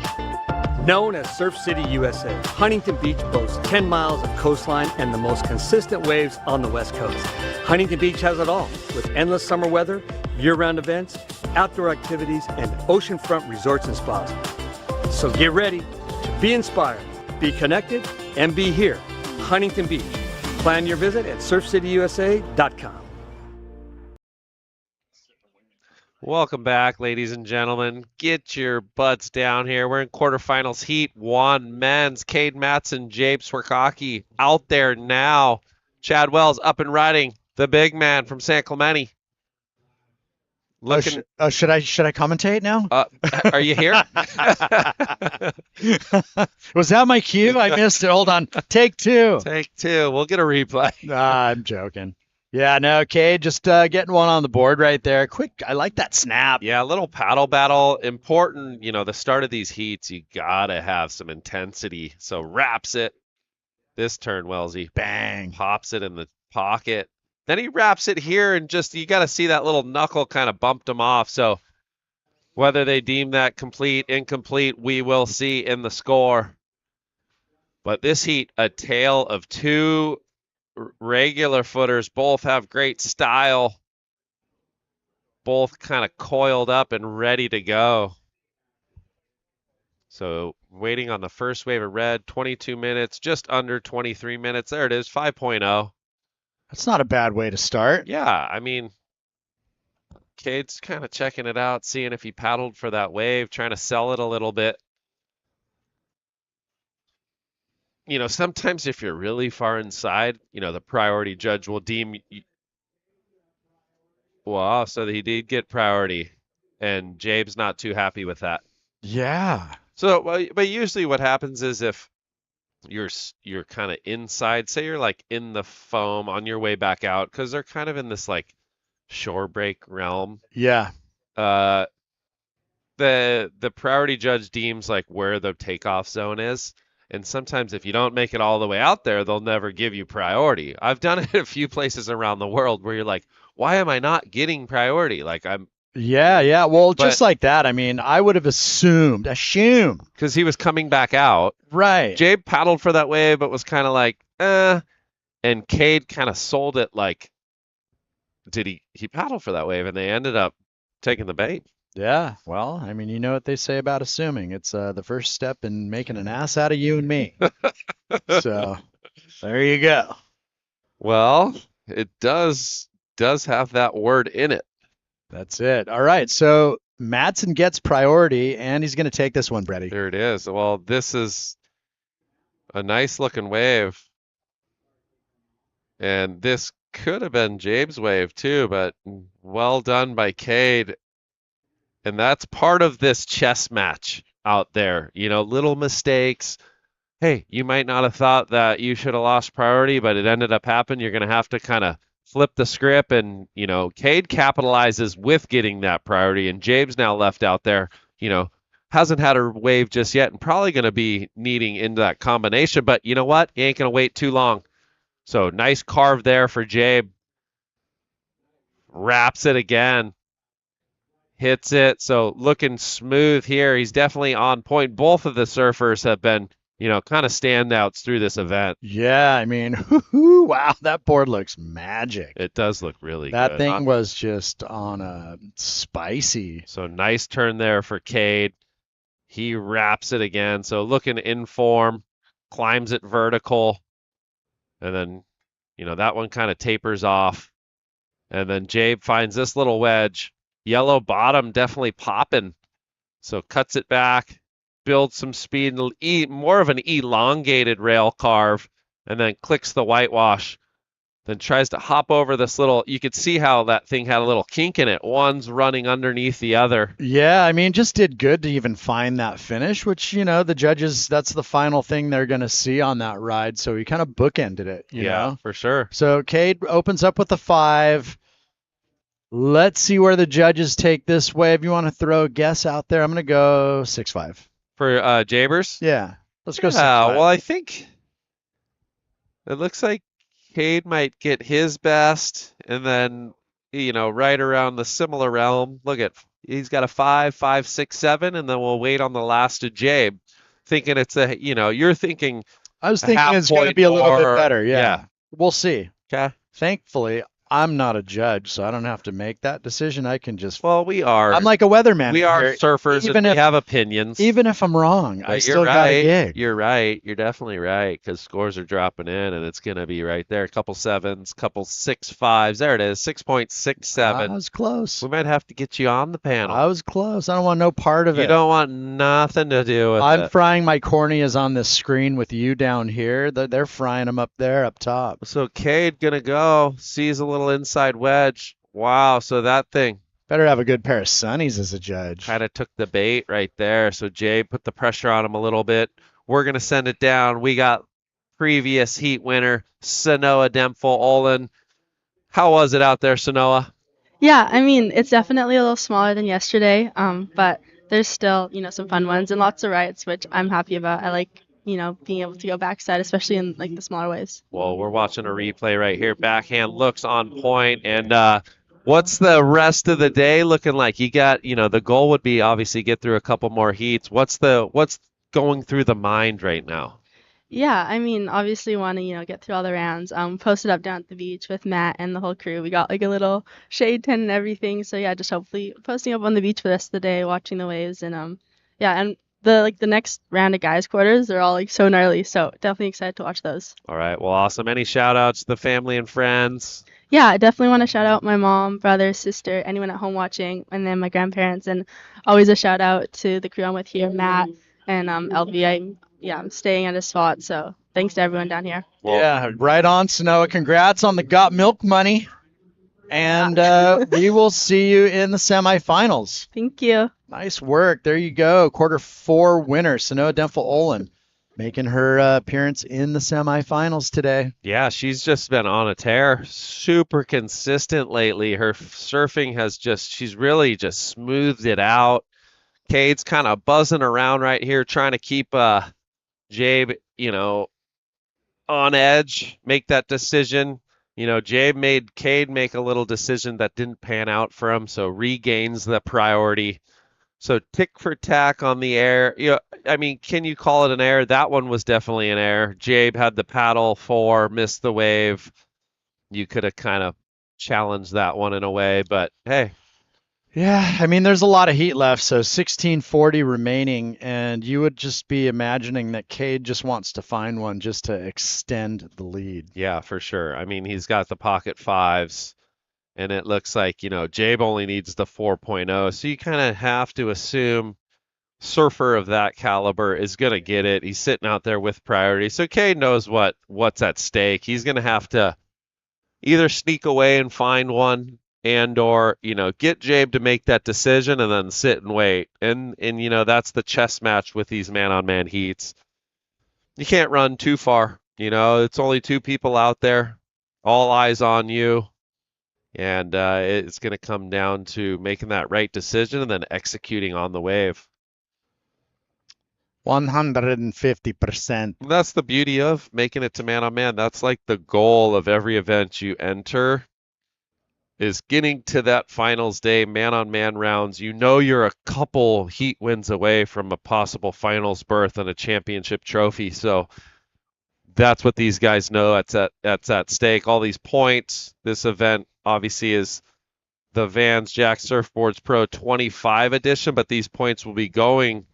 Known as Surf City, USA, Huntington Beach boasts 10 miles of coastline and the most consistent waves on the West Coast. Huntington Beach has it all, with endless summer weather, year-round events, outdoor activities, and oceanfront resorts and spas. So get ready to be inspired, be connected, and be here, Huntington Beach. Plan your visit at surfcityusa.com. Welcome back, ladies and gentlemen. Get your butts down here. We're in quarterfinals heat 1 men's. Kade Matson, Jabe Swerkaki out there now. Chad Wells up and riding. The big man from San Clemente. Should I commentate now? Are you here? Was that my cue? I missed it. Hold on. Take 2. Take 2. We'll get a replay. I'm joking. Yeah, no, Kade, just getting one on the board right there. Quick, I like that snap. Yeah, a little paddle battle. Important, the start of these heats, you got to have some intensity. So wraps it. This turn, Wellesley. Bang. Pops it in the pocket. Then he wraps it here, and you got to see that little knuckle kind of bumped him off. So whether they deem that complete, incomplete, we will see in the score. But this heat, a tale of 2 regular footers. Both have great style. Both kind of coiled up and ready to go. So waiting on the first wave of red, 22 minutes, just under 23 minutes. There it is, 5.0. That's not a bad way to start. Yeah, I mean, Kade's kind of checking it out, seeing if he paddled for that wave, trying to sell it a little bit. Sometimes if you're really far inside, the priority judge will deem wow, so he did get priority, and Jabe's not too happy with that. Yeah. So, but usually what happens is if you're kind of inside, say you're like in the foam on your way back out, because they're kind of in this like shore break realm. Yeah. The priority judge deems like where the takeoff zone is. And sometimes if you don't make it all the way out there, they'll never give you priority. I've done it a few places around the world where you're like, why am I not getting priority? Like Yeah. Well, just like that. I mean, I would have assumed. Because he was coming back out. Right. Jabe paddled for that wave, but was kind of like, And Kade kind of sold it like, he paddled for that wave, and they ended up taking the bait. Yeah, well, I mean, you know what they say about assuming. It's the first step in making an ass out of you and me. So, there you go. Well, it does have that word in it. That's it. All right, so Matson gets priority, and he's going to take this one, Brady. There it is. Well, this is a nice-looking wave. And this could have been Jabe's wave, too, but well done by Kade. And that's part of this chess match out there. Little mistakes. Hey, you might not have thought that you should have lost priority, but it ended up happening. You're going to have to kind of flip the script. And, Kade capitalizes with getting that priority. And Jabe's now left out there, hasn't had a wave just yet and probably going to be needing into that combination. But you know what? He ain't going to wait too long. So nice carve there for Jabe. Wraps it again. Hits it. So looking smooth here. He's definitely on point. Both of the surfers have been, kind of standouts through this event. Yeah, I mean, wow, that board looks magic. It does look really good. That good. thing was just on a spicy. So nice turn there for Kade. He wraps it again. So looking in form, climbs it vertical. And then, that one kind of tapers off. And then Jabe finds this little wedge. Yellow bottom definitely popping. So cuts it back, builds some speed, more of an elongated rail carve, and then clicks the whitewash. Then tries to hop over this little, you could see how that thing had a little kink in it. One's running underneath the other. Yeah, I mean, just did good to even find that finish, which, the judges, that's the final thing they're going to see on that ride. So he kind of bookended it, you know? For sure. So Kade opens up with a 5. Let's see where the judges take this wave. You want to throw a guess out there? I'm going to go 6-5. For Jabers? Yeah. Let's go 6-5. Well, I think it looks like Kade might get his best, and then, right around the similar realm. Look at, he's got a 5, 5, 6, 7, and then we'll wait on the last of Jabe. thinking it's you're thinking. I was thinking it's going to be a little bit better. Yeah. Yeah. We'll see. Okay. Thankfully, I'm not a judge, so I don't have to make that decision. I can just. Well, we are. I'm like a weatherman. We are here. surfers, Even and if we have opinions. Even if I'm wrong, I But still got a gig. You're right. You're definitely right because scores are dropping in, and it's going to be right there. A couple 7s, couple 6.5s. There it is, 6.67. I was close. We might have to get you on the panel. I was close. I don't want no part of it. You don't want nothing to do with I'm it. frying my corneas on this screen with you down here. They're frying them up there, up top. So Kade gonna go. Sees a little inside wedge. Wow. So that thing better have a good pair of sunnies as a judge. kind of took the bait right there. So Jay put the pressure on him a little bit. We're gonna send it down. We got previous heat winner Sanoa Dempfel-Olin. How was it out there, Sanoa? Yeah, I mean, it's definitely a little smaller than yesterday, but there's still, some fun ones and lots of rights, which I'm happy about. I like, being able to go backside, especially in like the smaller waves. Well, we're watching a replay right here. Backhand looks on point. And what's the rest of the day looking like? You got, the goal would be obviously get through a couple more heats. What's going through the mind right now? Yeah, I mean, obviously want to, get through all the rounds. Posted up down at the beach with Matt and the whole crew. We got like a little shade tent and everything. So yeah, just hopefully posting up on the beach for the rest of the day, watching the waves, and yeah, and the next round of guys quarters, they're all like so gnarly. So definitely excited to watch those. All right, well, awesome. Any shout outs to the family and friends? Yeah, I definitely want to shout out my mom, brother, sister, anyone at home watching, and then my grandparents, and always a shout out to the crew I'm with here, Matt and LV. I'm staying at a spot, so thanks to everyone down here. Yeah, right on, Sanoa. Congrats on the Got Milk money. And we will see you in the semifinals. Thank you. Nice work. There you go. Quarter-4 winner, Sanoa Dempfel-Olin, making her appearance in the semifinals today. Yeah, she's just been on a tear. Super consistent lately. Her surfing she's really just smoothed it out. Kade's kind of buzzing around right here, trying to keep Jabe, on edge, make that decision. Jabe made Kade make a little decision that didn't pan out for him, so regains the priority. So tick for tack on the air. Can you call it an air? That one was definitely an air. Jabe had the paddle 4, missed the wave. You could have kind of challenged that one in a way, but hey. Yeah, there's a lot of heat left, so 16:40 remaining, and you would just be imagining that Kade just wants to find one just to extend the lead. Yeah, for sure. He's got the pocket 5s, and it looks like, Jabe only needs the 4.0, so you kind of have to assume surfer of that caliber is going to get it. He's sitting out there with priority, so Kade knows what's at stake. He's going to have to either sneak away and find one, or get Jabe to make that decision and then sit and wait. And that's the chess match with these man-on-man heats. You can't run too far. It's only 2 people out there, all eyes on you, and it's going to come down to making that right decision and then executing on the wave. 150%. That's the beauty of making it to man-on-man. That's like the goal of every event you enter, is getting to that finals day, man-on-man rounds. You're a couple heat wins away from a possible finals berth and a championship trophy. So that's what these guys know that's at stake. All these points. This event obviously is the Vans Jack Surfboards Pro 25 edition, but these points will be going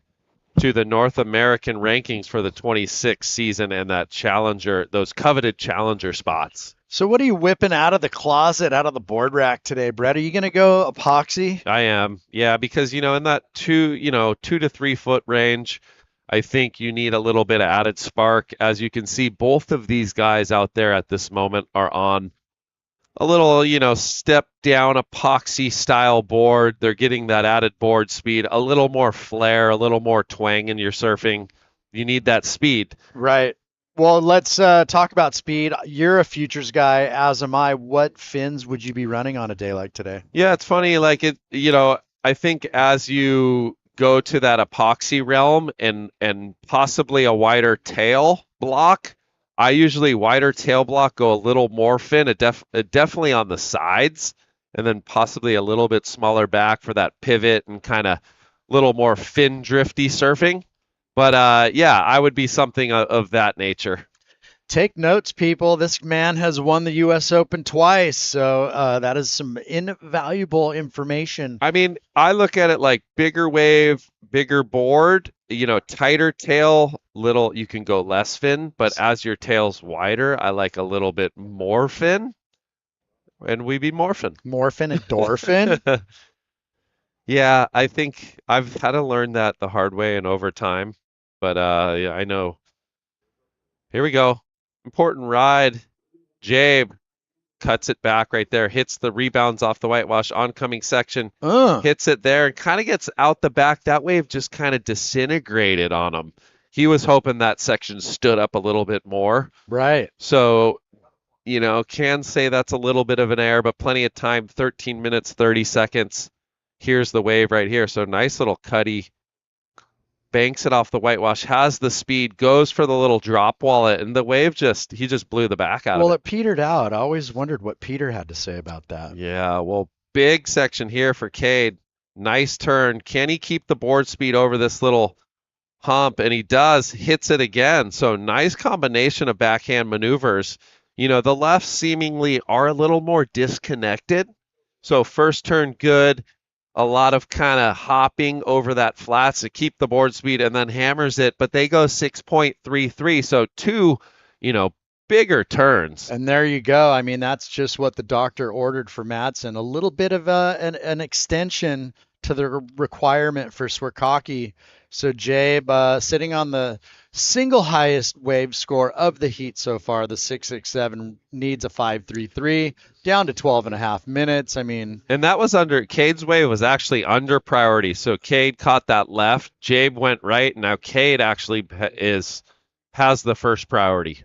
to the North American rankings for the 26th season and those coveted challenger spots. So what are you whipping out of the closet, out of the board rack today, Brett? Are you going to go epoxy? I am. Yeah, because, in that 2 to 3 foot range, I think you need a little bit of added spark. As you can see, both of these guys out there at this moment are on a little, step down epoxy style board. They're getting that added board speed, a little more flair, a little more twang in your surfing. You need that speed. Right. Well, let's talk about speed. You're a futures guy, as am I. What fins would you be running on a day like today? Yeah, it's funny. I think as you go to that epoxy realm and possibly a wider tail block, I usually wider tail block, go a little more fin, definitely on the sides, and then possibly a little bit smaller back for that pivot and kind of little more fin drifty surfing. But yeah, I would be something of that nature. Take notes, people. This man has won the U.S. Open twice, so that is some invaluable information. I mean, I look at it like bigger wave, bigger board, tighter tail, you can go less fin, but as your tail's wider, I like a little bit more fin, and we be morphin. Morphin and Dorfin? Yeah, I think I've had to learn that the hard way and over time, but yeah, I know. Here we go. Important ride. Jabe cuts it back right there, hits the rebounds off the whitewash, oncoming section, hits it there, and kind of gets out the back. That wave just kind of disintegrated on him. He was hoping that section stood up a little bit more. Right. So, can say that's a little bit of an error, but plenty of time, 13 minutes, 30 seconds. Here's the wave right here. So nice little cutty. Banks it off the whitewash, has the speed, goes for the little drop wallet, and the wave he just blew the back out of it. Well, it petered out. I always wondered what Peter had to say about that. Yeah, well, big section here for Kade. Nice turn. Can he keep the board speed over this little hump? And he does, hits it again. So nice combination of backhand maneuvers. The lefts seemingly are a little more disconnected. So first turn good. A lot of kind of hopping over that flat to keep the board speed, and then hammers it, but they go 6.33, so two, bigger turns. And there you go. I mean, that's just what the doctor ordered for Matson. A little bit of an extension to the requirement for Swerkaki. So Jabe sitting on the single highest wave score of the heat so far, the 667, needs a 5.33, down to 12.5 minutes. I mean, and that was Kade's wave was actually under priority. So Kade caught that left, Jabe went right, and now Kade actually has the first priority.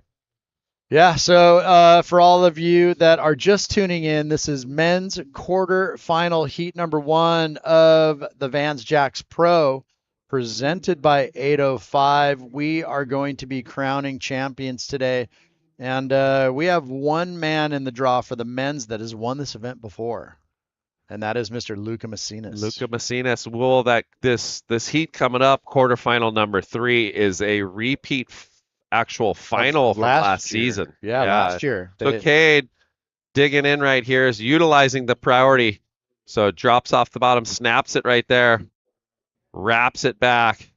Yeah, so for all of you that are just tuning in, this is men's quarterfinal heat number 1 of the Vans Jacks Pro, presented by 805. We are going to be crowning champions today, and we have one man in the draw for the men's that has won this event before, and that is Mr. Lucca Mesinas. Lucca Mesinas. Well, this heat coming up, quarterfinal number 3, is a repeat actual final from last season. Yeah, last year. So Kade digging in right here is utilizing the priority. So drops off the bottom, snaps it right there, wraps it back,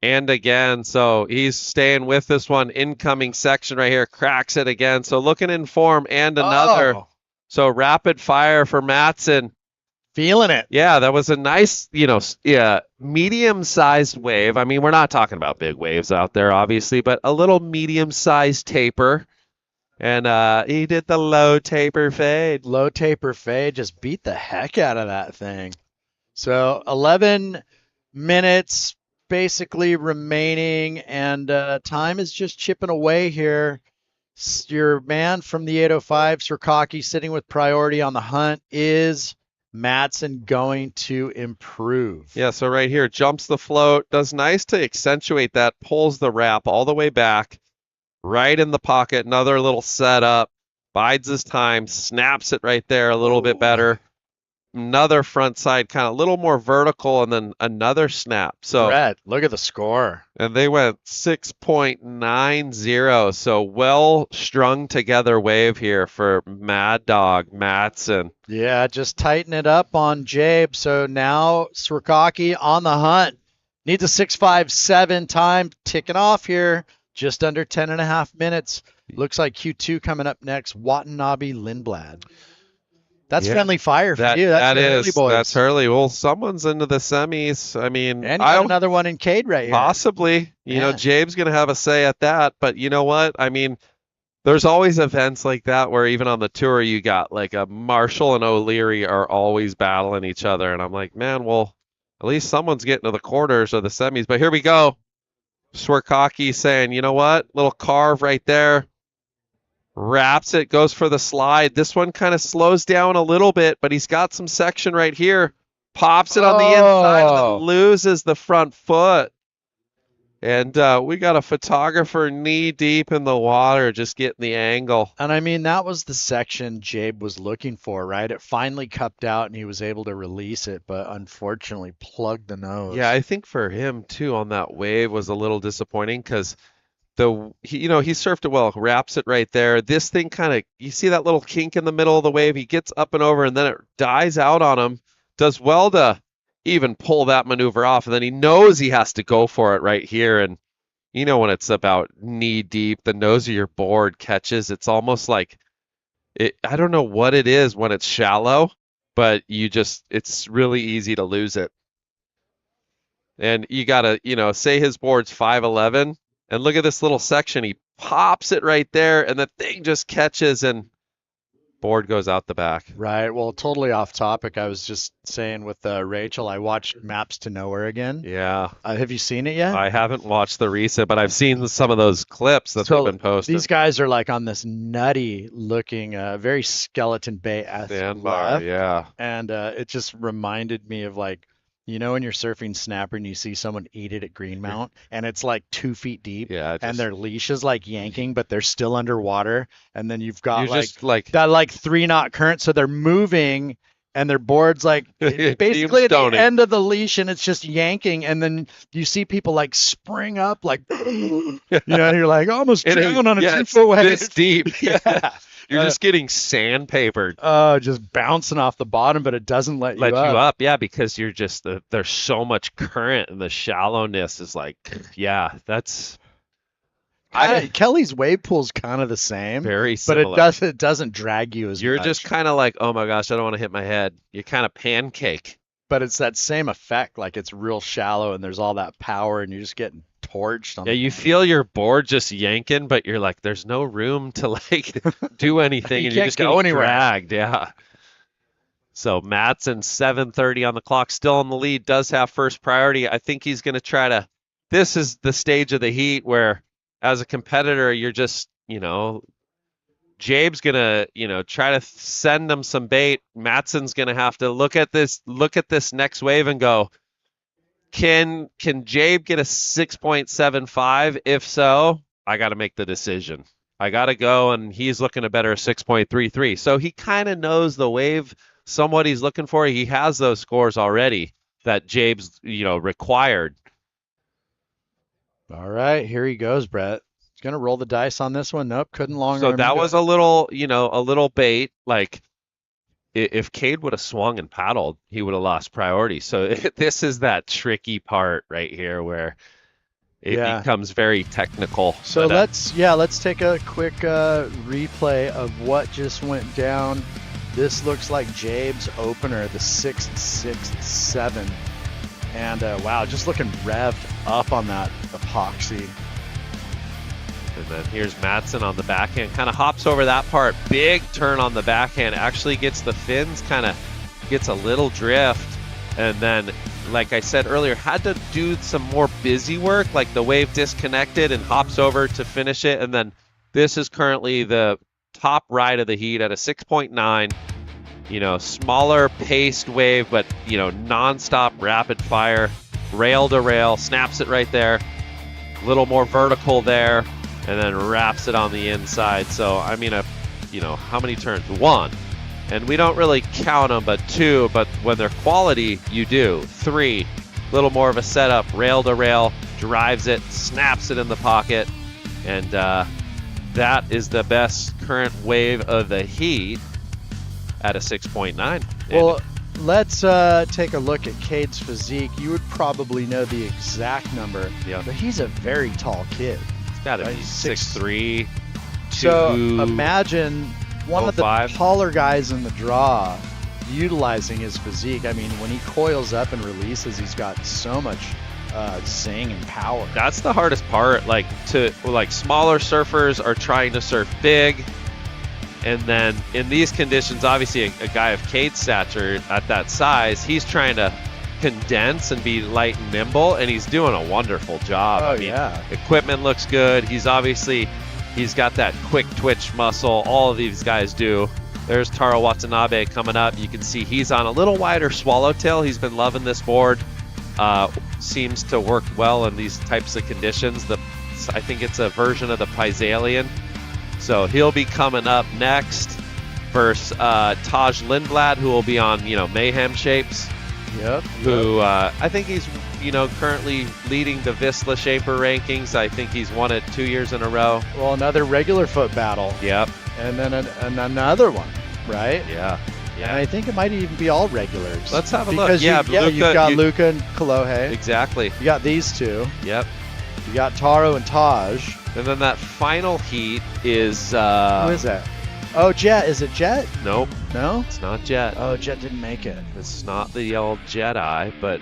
and again. So he's staying with this one. Incoming section right here, cracks it again. So looking in form, and another. Oh. So rapid fire for Matson. Feeling it. Yeah, that was a nice, medium-sized wave. I mean, we're not talking about big waves out there, obviously, but a little medium-sized taper. And he did the low taper fade. Low taper fade, just beat the heck out of that thing. So 11 minutes basically remaining, and time is just chipping away here. Your man from the 805, Swerkaki, sitting with priority on the hunt. Is Matson going to improve? Yeah, so right here, jumps the float, does nice to accentuate that, pulls the wrap all the way back, right in the pocket, another little setup, bides his time, snaps it right there a little bit better. Another front side, kind of a little more vertical, and then another snap. So Brett, look at the score. And they went 6.90. So well strung together wave here for Mad Dog Matson. Yeah, just tighten it up on Jabe. So now Swerkaki on the hunt. Needs a 6.57 time, ticking off here. Just under 10.5 minutes. Looks like Q2 coming up next. Watanabe Lindblad. That's friendly fire for you. That's Hurley boys. That's Hurley. Well, someone's into the semis. I mean, and you have another one in Kade right here. Possibly. You know, Jabe's going to have a say at that. But you know what? I mean, there's always events like that where even on the tour you got like a Marshall and O'Leary are always battling each other. And I'm like, man, well, at least someone's getting to the quarters or the semis. But here we go. Swerkaki saying, you know what? Little carve right there. Wraps it, goes for the slide. This one kind of slows down a little bit, but he's got some section right here. Pops it on the inside and then loses the front foot. And we got a photographer knee deep in the water, just getting the angle. And I mean, that was the section Jabe was looking for, right? It finally cupped out and he was able to release it, but unfortunately plugged the nose. Yeah, I think for him too on that wave was a little disappointing because he surfed it well, wraps it right there. This thing kind of, you see that little kink in the middle of the wave, he gets up and over and then it dies out on him. Does well to even pull that maneuver off, and then he knows he has to go for it right here. And when it's about knee deep, the nose of your board catches, it's almost like I don't know what it is when it's shallow, but it's really easy to lose it. And you gotta, say his board's 5'11", and look at this little section, he pops it right there and the thing just catches and board goes out the back. Right. Well, totally off topic. I was just saying with Rachel, I watched Maps to Nowhere again. Yeah. Have you seen it yet? I haven't watched the recent, but I've seen some of those clips that they've been posted. These guys are like on this nutty looking, very skeleton bay sandbar, yeah. And it just reminded me of like, when you're surfing snapper and you see someone eat it at Greenmount and it's like 2 feet deep and their leash is like yanking, but they're still underwater. And then you've got that 3-knot current. So they're moving and their board's like basically at the end of the leash and it's just yanking. And then you see people like spring up, like, you're like almost down on a 2-foot wave. This deep. Yeah. You're just getting sandpapered. Just bouncing off the bottom, but it doesn't let you up. Yeah, because you're just there's so much current and the shallowness is like, that's. Kelly's wave pool's kind of the same, very similar, but it doesn't drag you as you're much. Just kind of like, oh my gosh, I don't want to hit my head. You kind of pancake. But it's that same effect, like it's real shallow and there's all that power and you're just getting torched. You feel your board just yanking, but you're like, there's no room to like do anything, and you just go anywhere. Dragged, yeah. So Matson, 7:30 on the clock, still in the lead, does have first priority. I think he's going to try to. This is the stage of the heat where, as a competitor, you're just, Jabe's gonna, try to send him some bait. Matson's gonna have to look at this next wave and go, Can Jabe get a 6.75? If so, I got to make the decision. I got to go, and he's looking to better a 6.33. So he kind of knows the wave, somewhat he's looking for. He has those scores already that Jabe's, required. All right, here he goes, Brett. He's going to roll the dice on this one. Nope, couldn't long So that was a little bait. Like, if Kade would have swung and paddled, he would have lost priority. So this is that tricky part right here where it becomes very technical. So let's take a quick replay of what just went down. This looks like Jabe's opener, the 6.67. And wow, just looking revved up on that epoxy. And then here's Matson on the backhand, kind of hops over that part, big turn on the backhand, actually gets the fins, kind of gets a little drift. And then, like I said earlier, had to do some more busy work, like the wave disconnected and hops over to finish it. And then this is currently the top right of the heat at a 6.9, smaller paced wave, but, nonstop rapid fire, rail to rail, snaps it right there, a little more vertical there. And then wraps it on the inside. So, I mean, how many turns? 1. And we don't really count them, but 2. But when they're quality, you do. 3. Little more of a setup. Rail to rail. Drives it. Snaps it in the pocket. And that is the best current wave of the heat at a 6.9. Well, let's take a look at Kade's physique. You would probably know the exact number. Yeah. But he's a very tall kid. Got to be 6'3". So imagine one of the taller guys in the draw utilizing his physique. I mean, when he coils up and releases, he's got so much zing and power. That's the hardest part. Like smaller surfers are trying to surf big, and then in these conditions, obviously a guy of Kade's stature at that size, he's trying to condense and be light and nimble, and he's doing a wonderful job. Equipment looks good. He's got that quick twitch muscle. All of these guys do. There's Taro Watanabe coming up. You can see he's on a little wider swallowtail. He's been loving this board. seems to work well in these types of conditions. I think it's a version of the Pisalian. So he'll be coming up next versus Taj Lindblad, who will be on, Mayhem Shapes. Yep. Who I think he's, currently leading the Visla Shaper rankings. I think he's won it 2 years in a row. Well, another regular foot battle. Yep. And then another one, right? Yeah. And I think it might even be all regulars. Let's have a look. Because you've got Lucca and Kolohe. Exactly. You got these two. Yep. You got Taro and Taj. And then that final heat is... Who is that? Oh, Jett. Is it Jett? Nope. No? It's not Jett. Oh, Jett didn't make it. It's not the old Jedi, but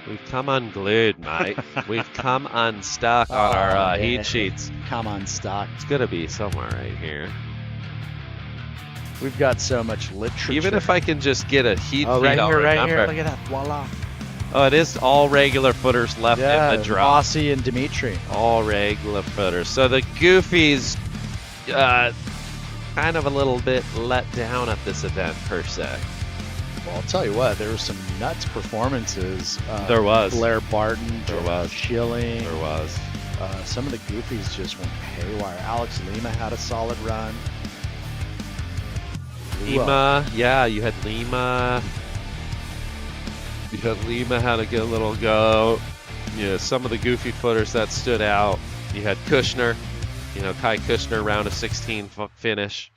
we've come unglued, mate. We've come unstuck on our heat sheets. Come unstuck. It's going to be somewhere right here. We've got so much literature. Even if I can just get a heat feed, right I'll here, right remember. here. Look at that. Voila. Oh, it is all regular footers left in the draw. Aussie and Dimitri. All regular footers. So the Goofies kind of a little bit let down at this event, per se. Well, I'll tell you what, there were some nuts performances. There was. Blair Barton. There was. Schilling. There was. Some of the Goofies just went haywire. Alex Lima had a solid run. Lima, yeah, you had Lima. Lima had a good little go. Yeah, some of the goofy footers that stood out. You had Kushner, Kai Kushner, round of 16 finish.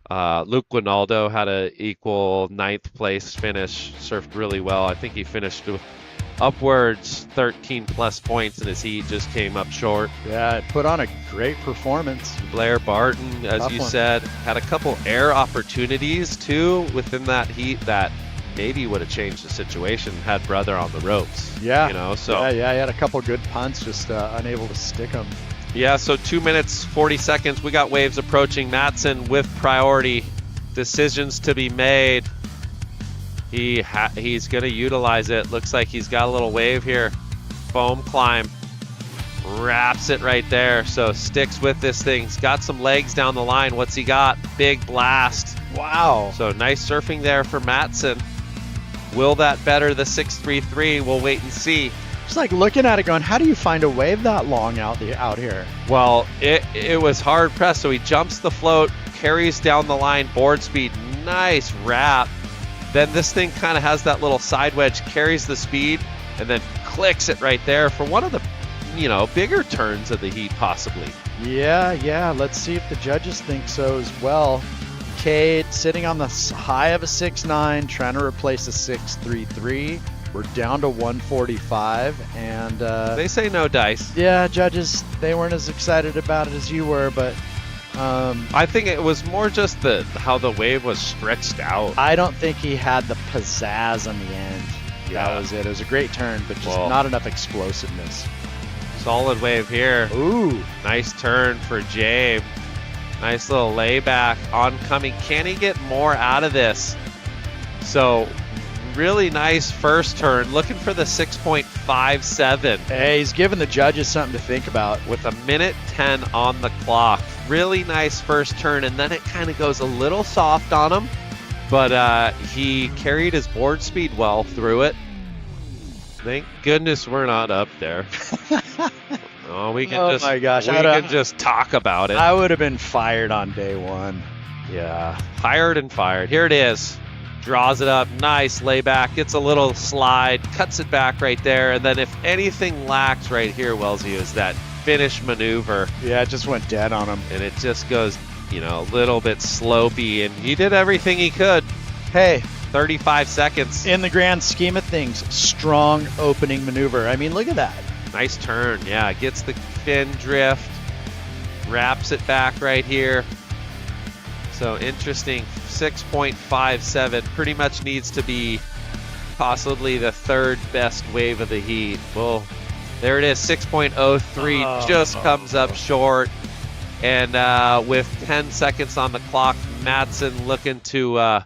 Luke Winaldo had an equal 9th place finish, surfed really well. I think he finished with upwards 13 plus points in his heat, just came up short. Yeah, put on a great performance. Blair Barton, as you said, had a couple air opportunities too within that heat that maybe would have changed the situation had brother on the ropes. Yeah. So yeah, he had a couple good punts, just unable to stick them. Yeah, so 2 minutes, 40 seconds. We got waves approaching. Matson with priority. Decisions to be made. He's going to utilize it. Looks like he's got a little wave here. Foam climb. Wraps it right there. So sticks with this thing. He's got some legs down the line. What's he got? Big blast. Wow. So nice surfing there for Matson. Will that better the 633? We'll wait and see. Just like looking at it going, how do you find a wave that long out here? Well, it was hard pressed. So he jumps the float, carries down the line, board speed. Nice wrap. Then this thing kind of has that little side wedge, carries the speed, and then clicks it right there for one of the, bigger turns of the heat possibly. Yeah. Let's see if the judges think so as well. Kade sitting on the high of a 6'9", trying to replace a 6'33". We're down to 145, and they say no dice. Yeah, judges, they weren't as excited about it as you were, but I think it was more just how the wave was stretched out. I don't think he had the pizzazz on the end. Yeah. That was it. It was a great turn, but just not enough explosiveness. Solid wave here. Ooh. Nice turn for Jabe. Nice little layback oncoming. Can he get more out of this? So really nice first turn. Looking for the 6.57. Hey, he's giving the judges something to think about. With a minute 10 on the clock. Really nice first turn, and then it kind of goes a little soft on him. But he carried his board speed well through it. Thank goodness we're not up there. We can just talk about it. I would have been fired on day one. Yeah, hired and fired. Here it is. Draws it up. Nice layback. Gets a little slide. Cuts it back right there. And then if anything lacks right here, Wellesley, is that finish maneuver. Yeah, it just went dead on him. And it just goes, a little bit slopey. And he did everything he could. Hey. 35 seconds. In the grand scheme of things, strong opening maneuver. I mean, look at that. Nice turn. Yeah, gets the fin drift. Wraps it back right here. So interesting. 6.57 pretty much needs to be possibly the third best wave of the heat. Well, there it is. 6.03 just comes up short. And with 10 seconds on the clock, Matson looking to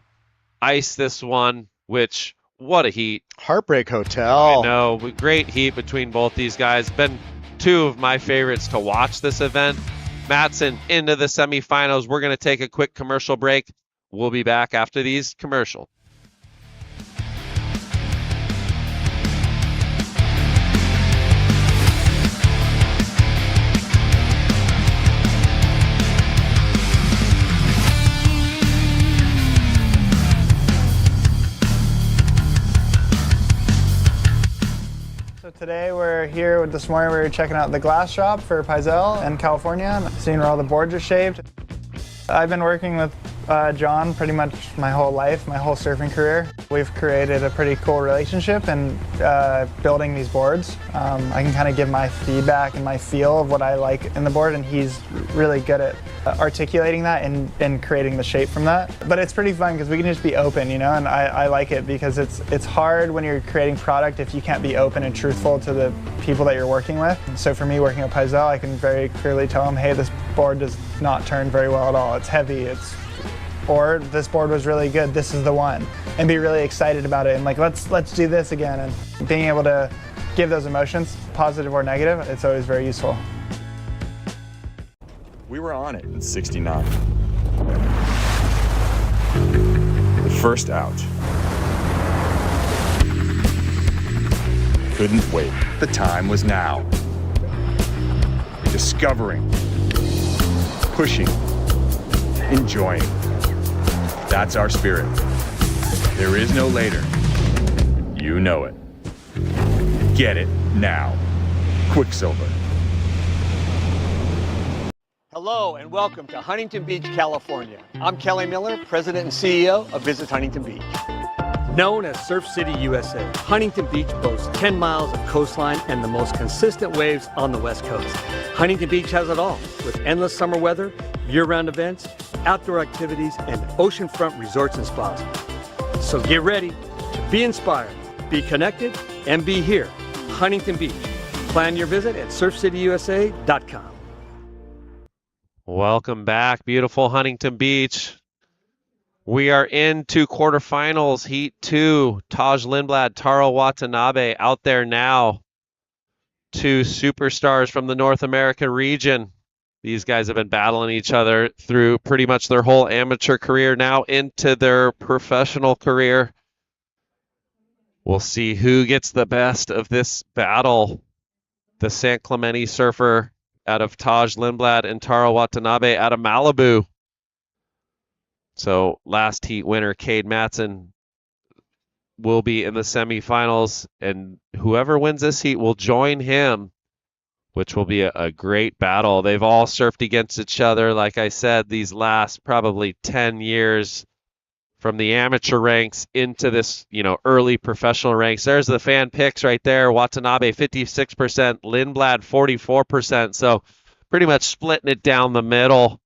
ice this one, which, what a heat. Heartbreak Hotel. I know. Great heat between both these guys. Been two of my favorites to watch this event. Matson into the semifinals. We're going to take a quick commercial break. We'll be back after these commercials. Today we're here, this morning we were checking out the glass shop for Paisel in California, seeing where all the boards are shaped. I've been working with John pretty much my whole life, my whole surfing career. We've created a pretty cool relationship in building these boards. I can kind of give my feedback and my feel of what I like in the board, and he's really good at articulating that and creating the shape from that. But it's pretty fun because we can just be open, you know, and I like it because it's hard when you're creating product if you can't be open and truthful to the people that you're working with. So for me, working with Paisel, I can very clearly tell him, hey, this board does not turn very well at all. It's heavy, or this board was really good, this is the one. And be really excited about it and like, let's do this again. And being able to give those emotions, positive or negative, it's always very useful. We were on it in 69. The first out. Couldn't wait. The time was now. Discovering. Pushing. Enjoying. That's our spirit. There is no later. You know it. Get it now. Quicksilver. Hello and welcome to Huntington Beach, California. I'm Kelly Miller, President and CEO of Visit Huntington Beach. Known as Surf City, USA, Huntington Beach boasts 10 miles of coastline and the most consistent waves on the West Coast. Huntington Beach has it all, with endless summer weather, year-round events, outdoor activities, and oceanfront resorts and spas. So get ready to be inspired, be connected, and be here, Huntington Beach. Plan your visit at surfcityusa.com. Welcome back, beautiful Huntington Beach. We are into quarterfinals, Heat 2. Taj Lindblad, Taro Watanabe out there now. Two superstars from the North America region. These guys have been battling each other through pretty much their whole amateur career, now into their professional career. We'll see who gets the best of this battle. The San Clemente surfer out of Taj Lindblad and Taro Watanabe out of Malibu. So last heat winner, Kade Matson, will be in the semifinals, and whoever wins this heat will join him, which will be a great battle. They've all surfed against each other, like I said, these last probably 10 years from the amateur ranks into this, early professional ranks. There's the fan picks right there. Watanabe 56%, Lindblad 44%. So pretty much splitting it down the middle.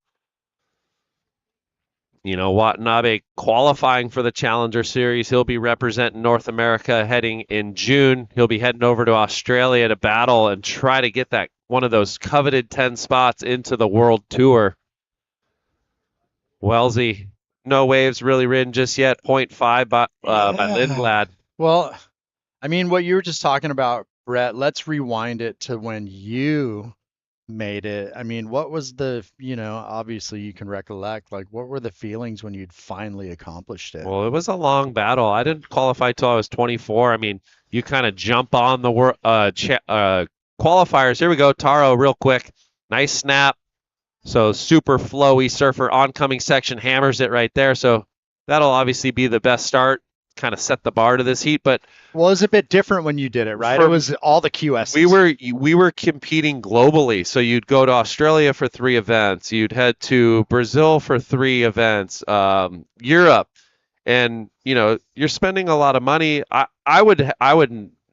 Watanabe qualifying for the Challenger Series. He'll be representing North America heading in June. He'll be heading over to Australia to battle and try to get that one of those coveted 10 spots into the World Tour. Wellesley, no waves really ridden just yet. 0.5 by Lindblad. Well, I mean, what you were just talking about, Brett, let's rewind it to when you made it. I mean, what was the, obviously you can recollect, like, what were the feelings when you'd finally accomplished it? Well, it was a long battle. I didn't qualify till I was 24. I mean, you kind of jump on the qualifiers. Here we go. Taro, real quick. Nice snap. So super flowy surfer, oncoming section, hammers it right there. So that'll obviously be the best start. Kind of set the bar to this heat, but well, it was a bit different when you did it, right? It was all the QS. We were competing globally, so you'd go to Australia for 3 events, you'd head to Brazil for 3 events, Europe, and you're spending a lot of money. I would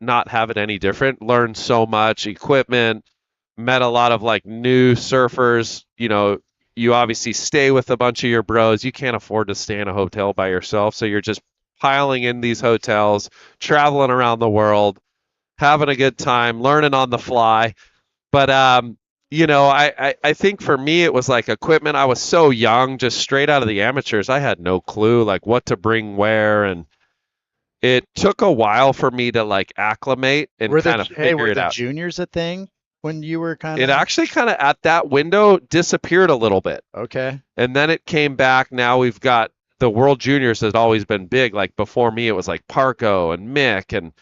not have it any different. Learned so much equipment, met a lot of like new surfers. You obviously stay with a bunch of your bros. You can't afford to stay in a hotel by yourself, so you're just piling in these hotels, traveling around the world, having a good time, learning on the fly. But, I think for me, it was like equipment. I was so young, just straight out of the amateurs. I had no clue like what to bring where. And it took a while for me to like acclimate and kind of figure it out. Were the juniors a thing when you were kind of? It actually kind of at that window disappeared a little bit. Okay. And then it came back. Now we've got the World Juniors has always been big. Like before me, it was like Parco and Mick, and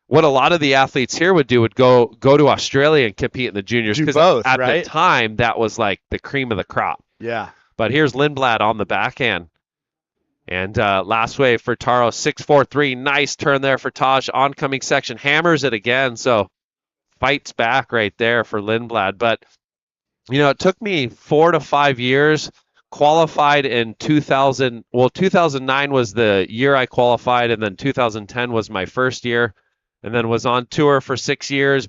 what a lot of the athletes here would do would go to Australia and compete in the juniors, because at the time that was like the cream of the crop. Yeah. But here's Lindblad on the backhand, and last wave for Taro 6-4-3. Nice turn there for Taj. Oncoming section hammers it again. So fights back right there for Lindblad. But, it took me 4 to 5 years. Qualified in 2000. Well, 2009 was the year I qualified, and then 2010 was my first year, and then was on tour for 6 years.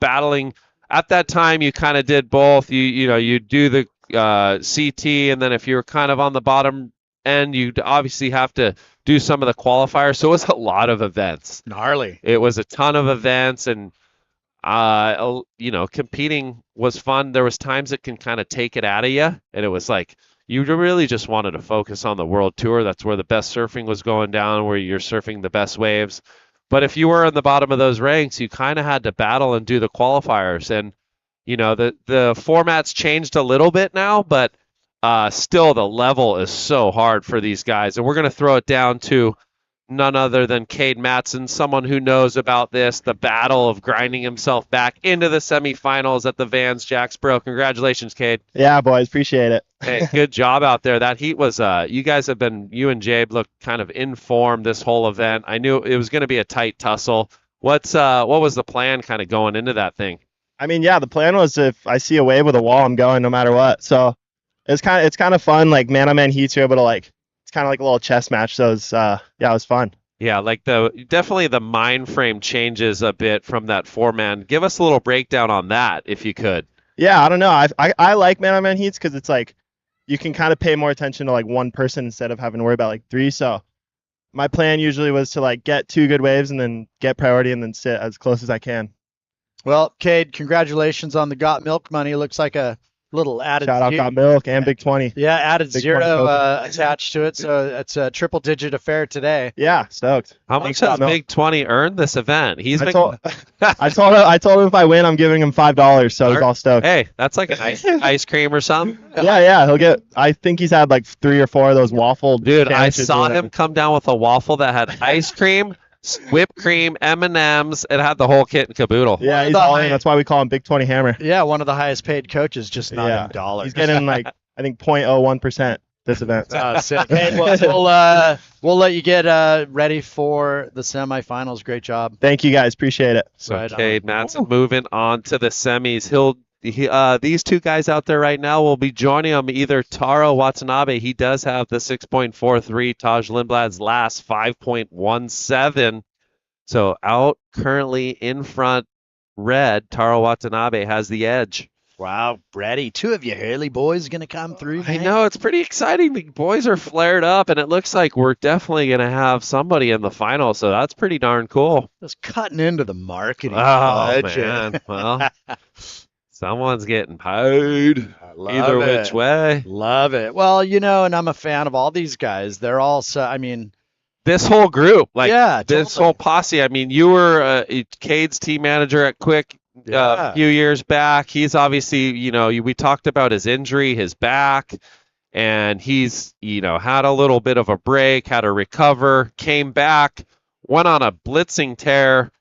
Battling. At that time, you kind of did both. You do the CT, and then if you're kind of on the bottom end, you'd obviously have to do some of the qualifiers. So it was a lot of events. Gnarly. It was a ton of events, and competing was fun. There was times it can kind of take it out of you, and it was like you really just wanted to focus on the world tour. That's where the best surfing was going down, where you're surfing the best waves. But if you were in the bottom of those ranks, you kind of had to battle and do the qualifiers. And the format's changed a little bit now, but still the level is so hard for these guys. And we're going to throw it down to none other than Kade Matson, someone who knows about this, the battle of grinding himself back into the semifinals at the Vans Jacksboro. Congratulations, Kade. Yeah, boys, appreciate it. Hey, good job out there. That heat was, you and Jabe looked kind of in form this whole event. I knew it was going to be a tight tussle. What was the plan kind of going into that thing? I mean, yeah, the plan was if I see a wave with a wall, I'm going no matter what. So it's kind of fun, like man-on-man heats. You're able to it's kind of like a little chess match. So it was fun. Yeah, definitely the mind frame changes a bit from that 4-man. Give us a little breakdown on that, if you could. Yeah, I don't know. I like man-on-man heats because it's like you can kind of pay more attention to one person instead of having to worry about 3. So my plan usually was to get 2 good waves and then get priority and then sit as close as I can. Well, Kade, congratulations on the Got Milk money. It looks like a little added shout out Got Milk and Big 20. Yeah, added Big zero attached to it, so it's a triple-digit affair today. Yeah, stoked. How much has Big 20 earned this event? I told him if I win, I'm giving him $5, so he's all stoked. Hey, that's like an ice cream or something. Yeah, he'll get. I think he's had 3 or 4 of those waffle. Dude, I saw him come down with a waffle that had ice cream, whipped cream, M&Ms. It had the whole kit and caboodle. Yeah, he's all in. That's why we call him Big 20 Hammer. Yeah, one of the highest paid coaches, just not in dollars. He's getting I think 0.01% this event. Sick. Hey, we'll let you get ready for the semifinals. Great job. Thank you guys. Appreciate it. So Kade Matson moving on to the semis. These 2 guys out there right now will be joining him, either Taro Watanabe. He does have the 6.43. Taj Lindblad's last 5.17. So out currently in front, red. Taro Watanabe has the edge. Wow, Brady, 2 of you Hurley boys going to come through. I know, it's pretty exciting. The boys are flared up, and it looks like we're definitely going to have somebody in the final, so that's pretty darn cool. Just cutting into the marketing. Oh, man. Well, someone's getting paid either which way. Love it. Well, and I'm a fan of all these guys. They're all this whole group, this whole posse. I mean, you were Kade's team manager at Quick a few years back. He's obviously, we talked about his injury, his back, and he's, had a little bit of a break, had to recover, came back, went on a blitzing tear,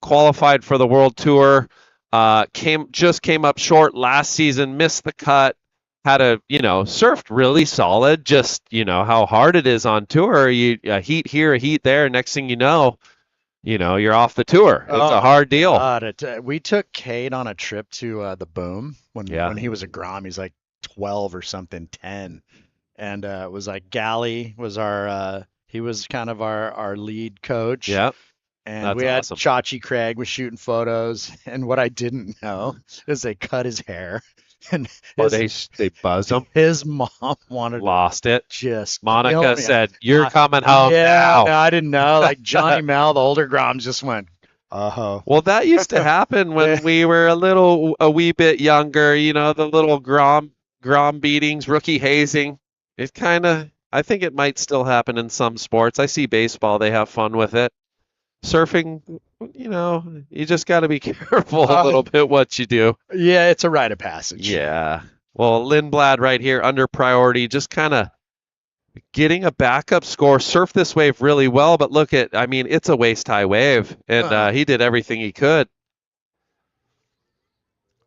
qualified for the World Tour, came up short last season, missed the cut, had surfed really solid, just, how hard it is on tour. A heat here, a heat there, next thing you know, you're off the tour. It's a hard deal. We took Kade on a trip to the Boom when he was a Grom. He's like 12 or something, 10. And it was Galley was he was kind of our lead coach. Yep. And That's we had awesome. Chachi Craig was shooting photos. And what I didn't know is they cut his hair. And they buzzed him. His mom lost it. Just Monica said, "You're coming home now." No, I didn't know. Johnny Mel, the older Groms, just went, Well, that used to happen when we were a wee bit younger. The little Grom beatings, rookie hazing. It I think it might still happen in some sports. I see baseball; they have fun with it. Surfing, you just got to be careful a little bit what you do. Yeah, it's a rite of passage. Yeah. Well, Lindblad right here under priority, just kind of getting a backup score. Surfed this wave really well, but it's a waist-high wave, and he did everything he could.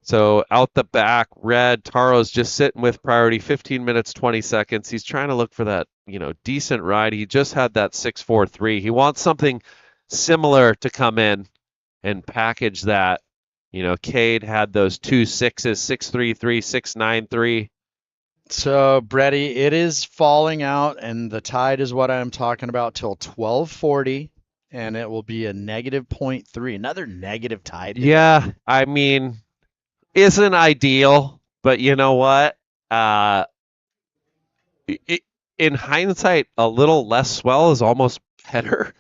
So out the back, red, Taro's just sitting with priority, 15 minutes, 20 seconds. He's trying to look for that, decent ride. He just had that 6.43. He wants something similar to come in and package that, Kade had those 2 6s, 6-3-3, 6-9-3. So, Bretty, it is falling out, and the tide is what I'm talking about till 12:40, and it will be a negative 0.3. Another negative tide. Yeah, I mean, isn't ideal, but you know what? In hindsight, a little less swell is almost better.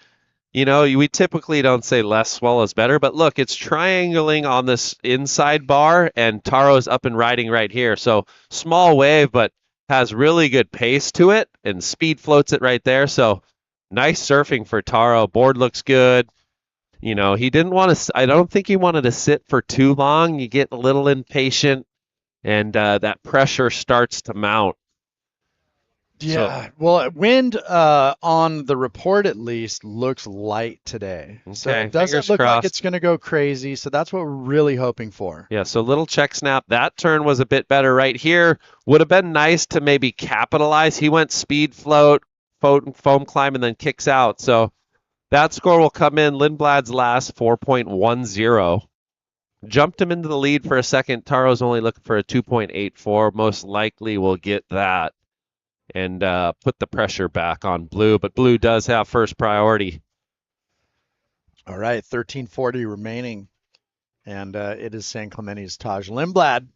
We typically don't say less swell is better, but look, it's triangling on this inside bar, and Taro's up and riding right here. So small wave, but has really good pace to it, and speed floats it right there. So nice surfing for Taro. Board looks good. He didn't want to. I don't think he wanted to sit for too long. You get a little impatient, and that pressure starts to mount. Yeah, well, wind on the report at least looks light today. So Okay, it doesn't fingers look like crossed. it's going to go crazy. So that's what we're really hoping for. Yeah, so little check snap. That turn was a bit better right here. Would have been nice to maybe capitalize. He went speed float, foam climb, and then kicks out. So that score will come in. Lindblad's last 4.10. Jumped him into the lead for a second. Taro's only looking for a 2.84. Most likely will get that and put the pressure back on Blue. But Blue does have first priority. All right, 13:40 remaining, and it is San Clemente's Taj Lindblad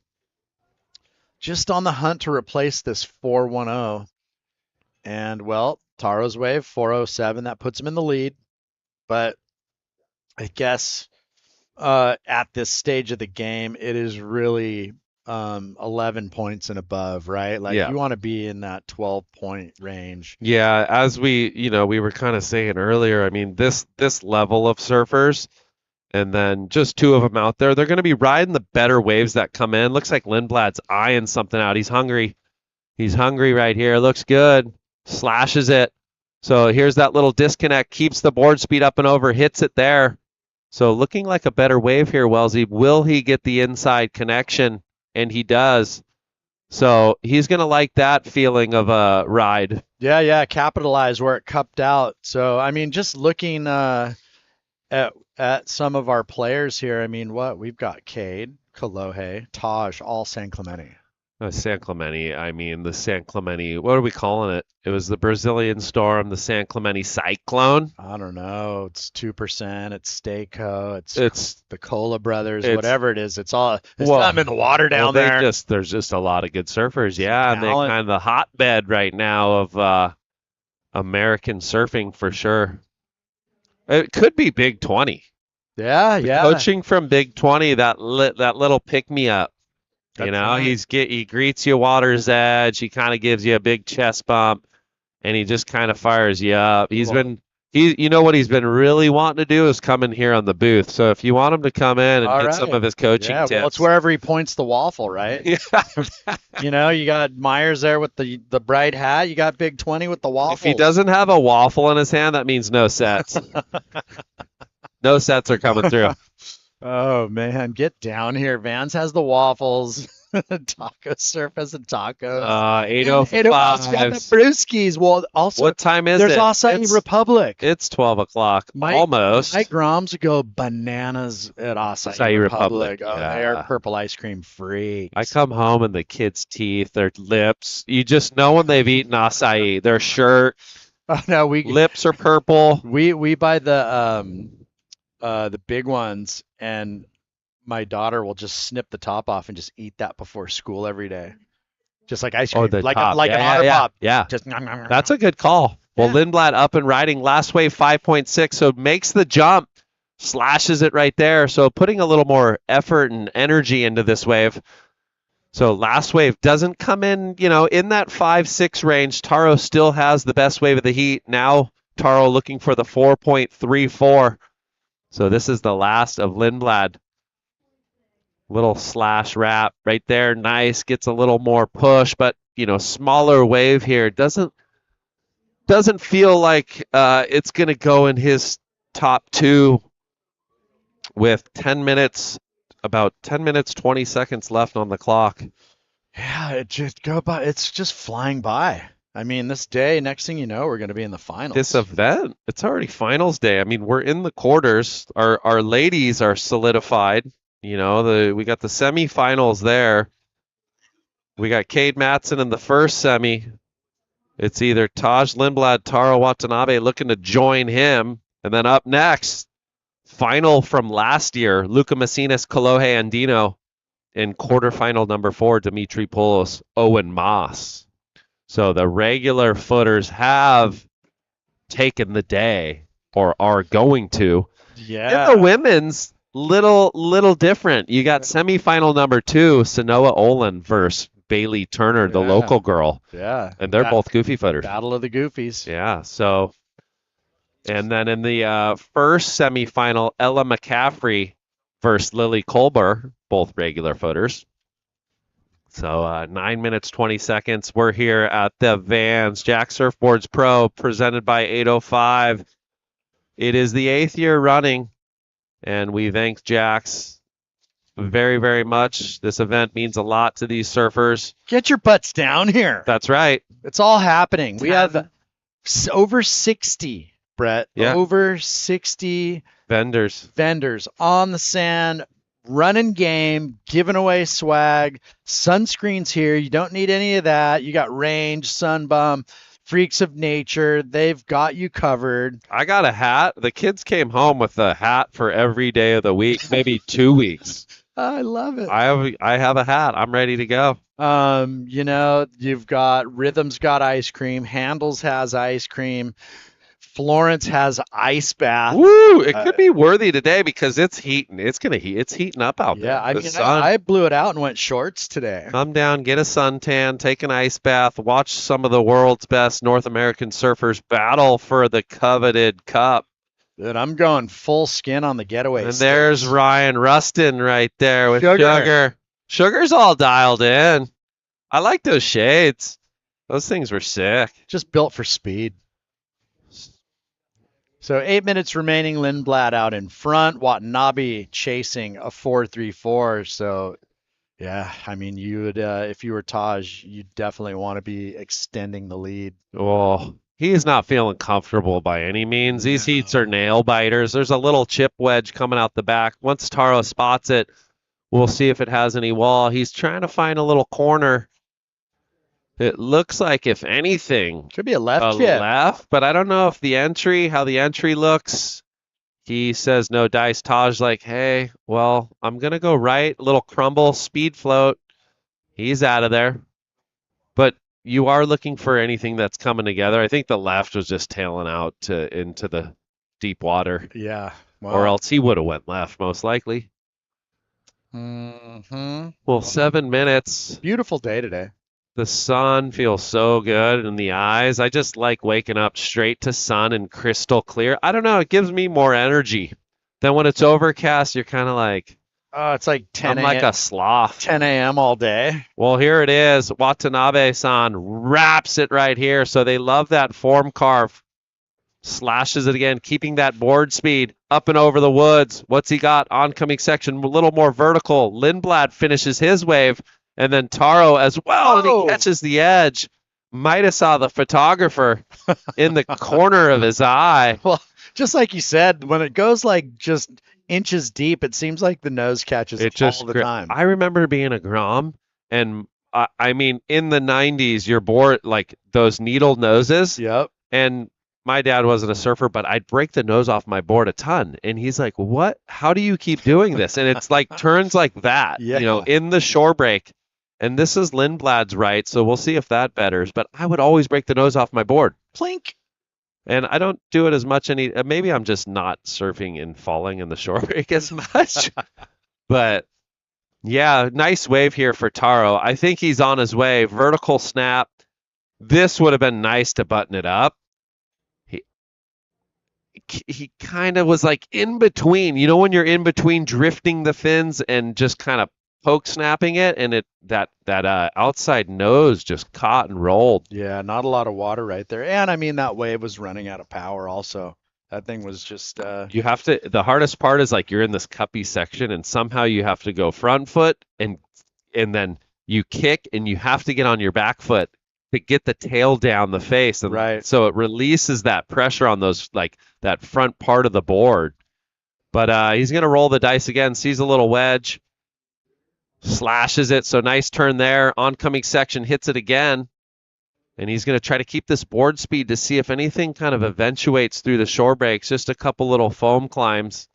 just on the hunt to replace this 410. And, well, Taro's wave, 407. That puts him in the lead. But I guess at this stage of the game, it is really 11 points and above, right? Like, Yeah. you want to be in that 12-point range. Yeah, as we were kind of saying earlier, I mean, this level of surfers, and then just two of them out there, they're going to be riding the better waves that come in. Looks like Lindblad's eyeing something out. He's hungry. He's hungry right here. Looks good. Slashes it. So here's that little disconnect. Keeps the board speed up and over. Hits it there. So looking like a better wave here, Wellesley. Will he get the inside connection? And he does. So he's going to like that feeling of a ride. Yeah, capitalize where it cupped out. So, I mean, just looking at some of our players here, I mean, we've got Kade, Kolohe, Taj, all San Clemente. San Clemente. I mean, the San Clemente, what are we calling it? It was the Brazilian Storm, the San Clemente Cyclone. I don't know. It's 2%. It's Stayco. It's the Cola Brothers. Whatever it is. It's something in the water down there. There's just a lot of good surfers. Yeah, and they're kind of the hotbed right now of American surfing for sure. It could be Big 20. Yeah. Coaching from Big 20, that little pick me up. He greets you water's edge. He kind of gives you a big chest bump, and he just kind of fires you up. What he's been really wanting to do is come in here on the booth. So if you want him to come in and get some of his coaching tips. Well, it's wherever he points the waffle, right? Yeah. You got Myers there with the bright hat. You got Big 20 with the waffle. If he doesn't have a waffle in his hand, that means no sets. No sets are coming through. Oh, man. Get down here. Vans has the waffles. Taco Surf has the tacos. 8:05. Got the brewskis. Well, also, what time is there's it? Acai Republic. It's 12 o'clock. Almost. Mike Groms would go bananas at Acai Republic. Oh, yeah. They're purple ice cream freaks. I come home and the kids' teeth, their lips. You just know when they've eaten acai. Their shirt, lips are purple. We buy the big ones, and my daughter will just snip the top off and just eat that before school every day. Just like ice cream. Like an Otter Pop. Yeah. Just That's a good call. Well, Lindblad up and riding. Last wave 5.6, so makes the jump. Slashes it right there. So putting a little more effort and energy into this wave. So last wave doesn't come in, in that 5-6 range. Taro still has the best wave of the heat. Now Taro looking for the 4.34. So this is the last of Lindblad. Little slash wrap right there. Nice. Gets a little more push, but, smaller wave here. Doesn't feel like it's going to go in his top two with about 10 minutes, 20 seconds left on the clock. Yeah, it's just flying by. I mean, this day, next thing you know, we're going to be in the finals. This event, it's already finals day. I mean, we're in the quarters. Our ladies are solidified. we got the semifinals there. We got Kade Matson in the first semi. It's either Taj Lindblad, Taro Watanabe looking to join him. And then up next, final from last year, Lucca Mesinas, Kolohe Andino. In quarterfinal number 4, Dimitri Poulos, Owen Moss. So the regular footers have taken the day or are going to. Yeah. In the women's, little different. You got semifinal number 2, Sanoa Olin versus Bailey Turner, the local girl. Yeah. And they're both goofy footers. Battle of the Goofies. Yeah. So, and then in the first semifinal, Ella McCaffrey versus Lily Colber, both regular footers. So 9 minutes, 20 seconds. We're here at the Vans Jack Surfboards Pro presented by 805. It is the 8th year running, and we thank Jack's very, very much. This event means a lot to these surfers. Get your butts down here. That's right. It's all happening. We have over 60, Brett. Yeah. Over 60 vendors on the sand, running game, giving away swag. Sunscreen's here. You don't need any of that. You got Range, Sunbum, Freaks of Nature. They've got you covered. I got a hat. The kids came home with a hat for every day of the week, maybe 2 weeks. I love it. I have a hat. I'm ready to go. You've got Rhythm's got ice cream. Handles has ice cream. Florence has ice bath. Woo! It could be worthy today because it's heating. It's gonna heat. It's heating up out there. Yeah, I blew it out and went shorts today. Come down, get a suntan, take an ice bath, watch some of the world's best North American surfers battle for the coveted cup. Dude, I'm going full skin on the getaway. And there's Ryan Rustin right there with Sugar. Sugar's all dialed in. I like those shades. Those things were sick. Just built for speed. So 8 minutes remaining. Lindblad out in front. Watanabe chasing a 4.34. So, yeah, I mean, you would if you were Taj, you definitely want to be extending the lead. Oh, he is not feeling comfortable by any means. These heats are nail biters. There's a little chip wedge coming out the back. Once Taro spots it, we'll see if it has any wall. He's trying to find a little corner. It looks like, if anything, could be a left, but I don't know if how the entry looks. He says no dice. Taj like, hey, well, I'm going to go right. Little crumble, speed float. He's out of there. But you are looking for anything that's coming together. I think the left was just tailing out into the deep water. Yeah. Well, or else he would have went left, most likely. Mm-hmm. Well, 7 minutes. Beautiful day today. The sun feels so good in the eyes. I just like waking up straight to sun and crystal clear. I don't know. It gives me more energy. Then when it's overcast, you're kind of like, it's like 10 I'm like a sloth. 10 a.m. all day. Well, here it is. Watanabe-san wraps it right here. So they love that form carve. Slashes it again, keeping that board speed up and over the woods. What's he got? Oncoming section, a little more vertical. Lindblad finishes his wave. And then Taro as well, and he catches the edge. Might have saw the photographer in the corner of his eye. Well, just like you said, when it goes like just inches deep, it seems like the nose catches it all the time. I remember being a Grom, and I mean, in the 90s, your board, like those needle noses. Yep. And my dad wasn't a surfer, but I'd break the nose off my board a ton. And he's like, what? How do you keep doing this? And it's like turns like that, in the shore break. And this is Lindblad's right, so we'll see if that betters. But I would always break the nose off my board. Plink. And I don't do it as much maybe I'm just not surfing and falling in the shore break as much. But yeah, nice wave here for Taro. I think he's on his way. Vertical snap. This would have been nice to button it up. He kind of was like in between. You know when you're in between drifting the fins and just kind of poke snapping it, and that outside nose just caught and rolled. Yeah, not a lot of water right there. And I mean, that wave was running out of power also. That thing was just you have to, the hardest part is like you're in this cuppy section and somehow you have to go front foot and then you kick and you have to get on your back foot to get the tail down the face. And right. So it releases that pressure on those, like that front part of the board. But he's going to roll the dice again, sees a little wedge, slashes it. So nice turn there. Oncoming section hits it again. And he's going to try to keep this board speed to see if anything kind of eventuates through the shore breaks. Just a couple little foam climbs.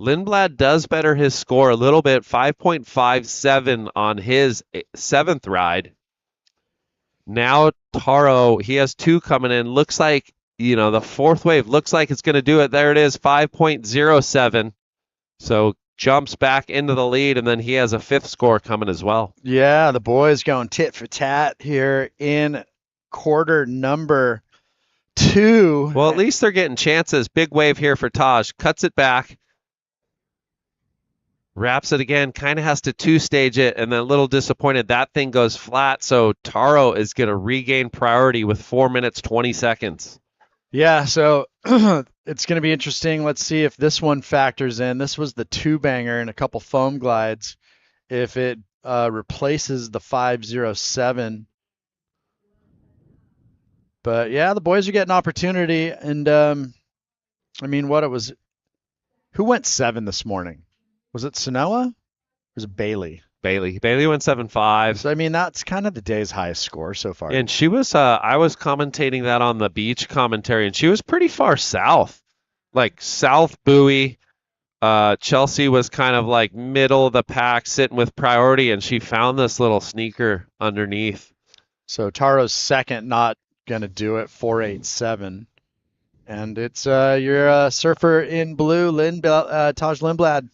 Lindblad does better his score a little bit, 5.57 on his 7th ride. Now Taro, he has 2 coming in. Looks like, the 4th wave looks like it's going to do it. There it is, 5.07. So jumps back into the lead, and then he has a 5th score coming as well. Yeah, the boys going tit for tat here in quarter number 2. Well, at least they're getting chances. Big wave here for Taj. Cuts it back. Wraps it again, kind of has to 2-stage it, and then a little disappointed. That thing goes flat, so Taro is going to regain priority with 4 minutes, 20 seconds. Yeah, so it's going to be interesting. Let's see if this one factors in. This was the 2-banger and a couple foam glides. If it replaces the 5.07. But, yeah, the boys are getting opportunity. And, who went 7 this morning? Was it Sanoa or was it Bailey? Bailey went 7.5. So, that's kind of the day's highest score so far. And she was, I was commentating that on the beach commentary, and she was pretty far south. Like South Buoy. Chelsea was kind of like middle of the pack, sitting with priority, and she found this little sneaker underneath. So Taro's second, not going to do it, 4.87. And it's your surfer in blue, Taj Lindblad,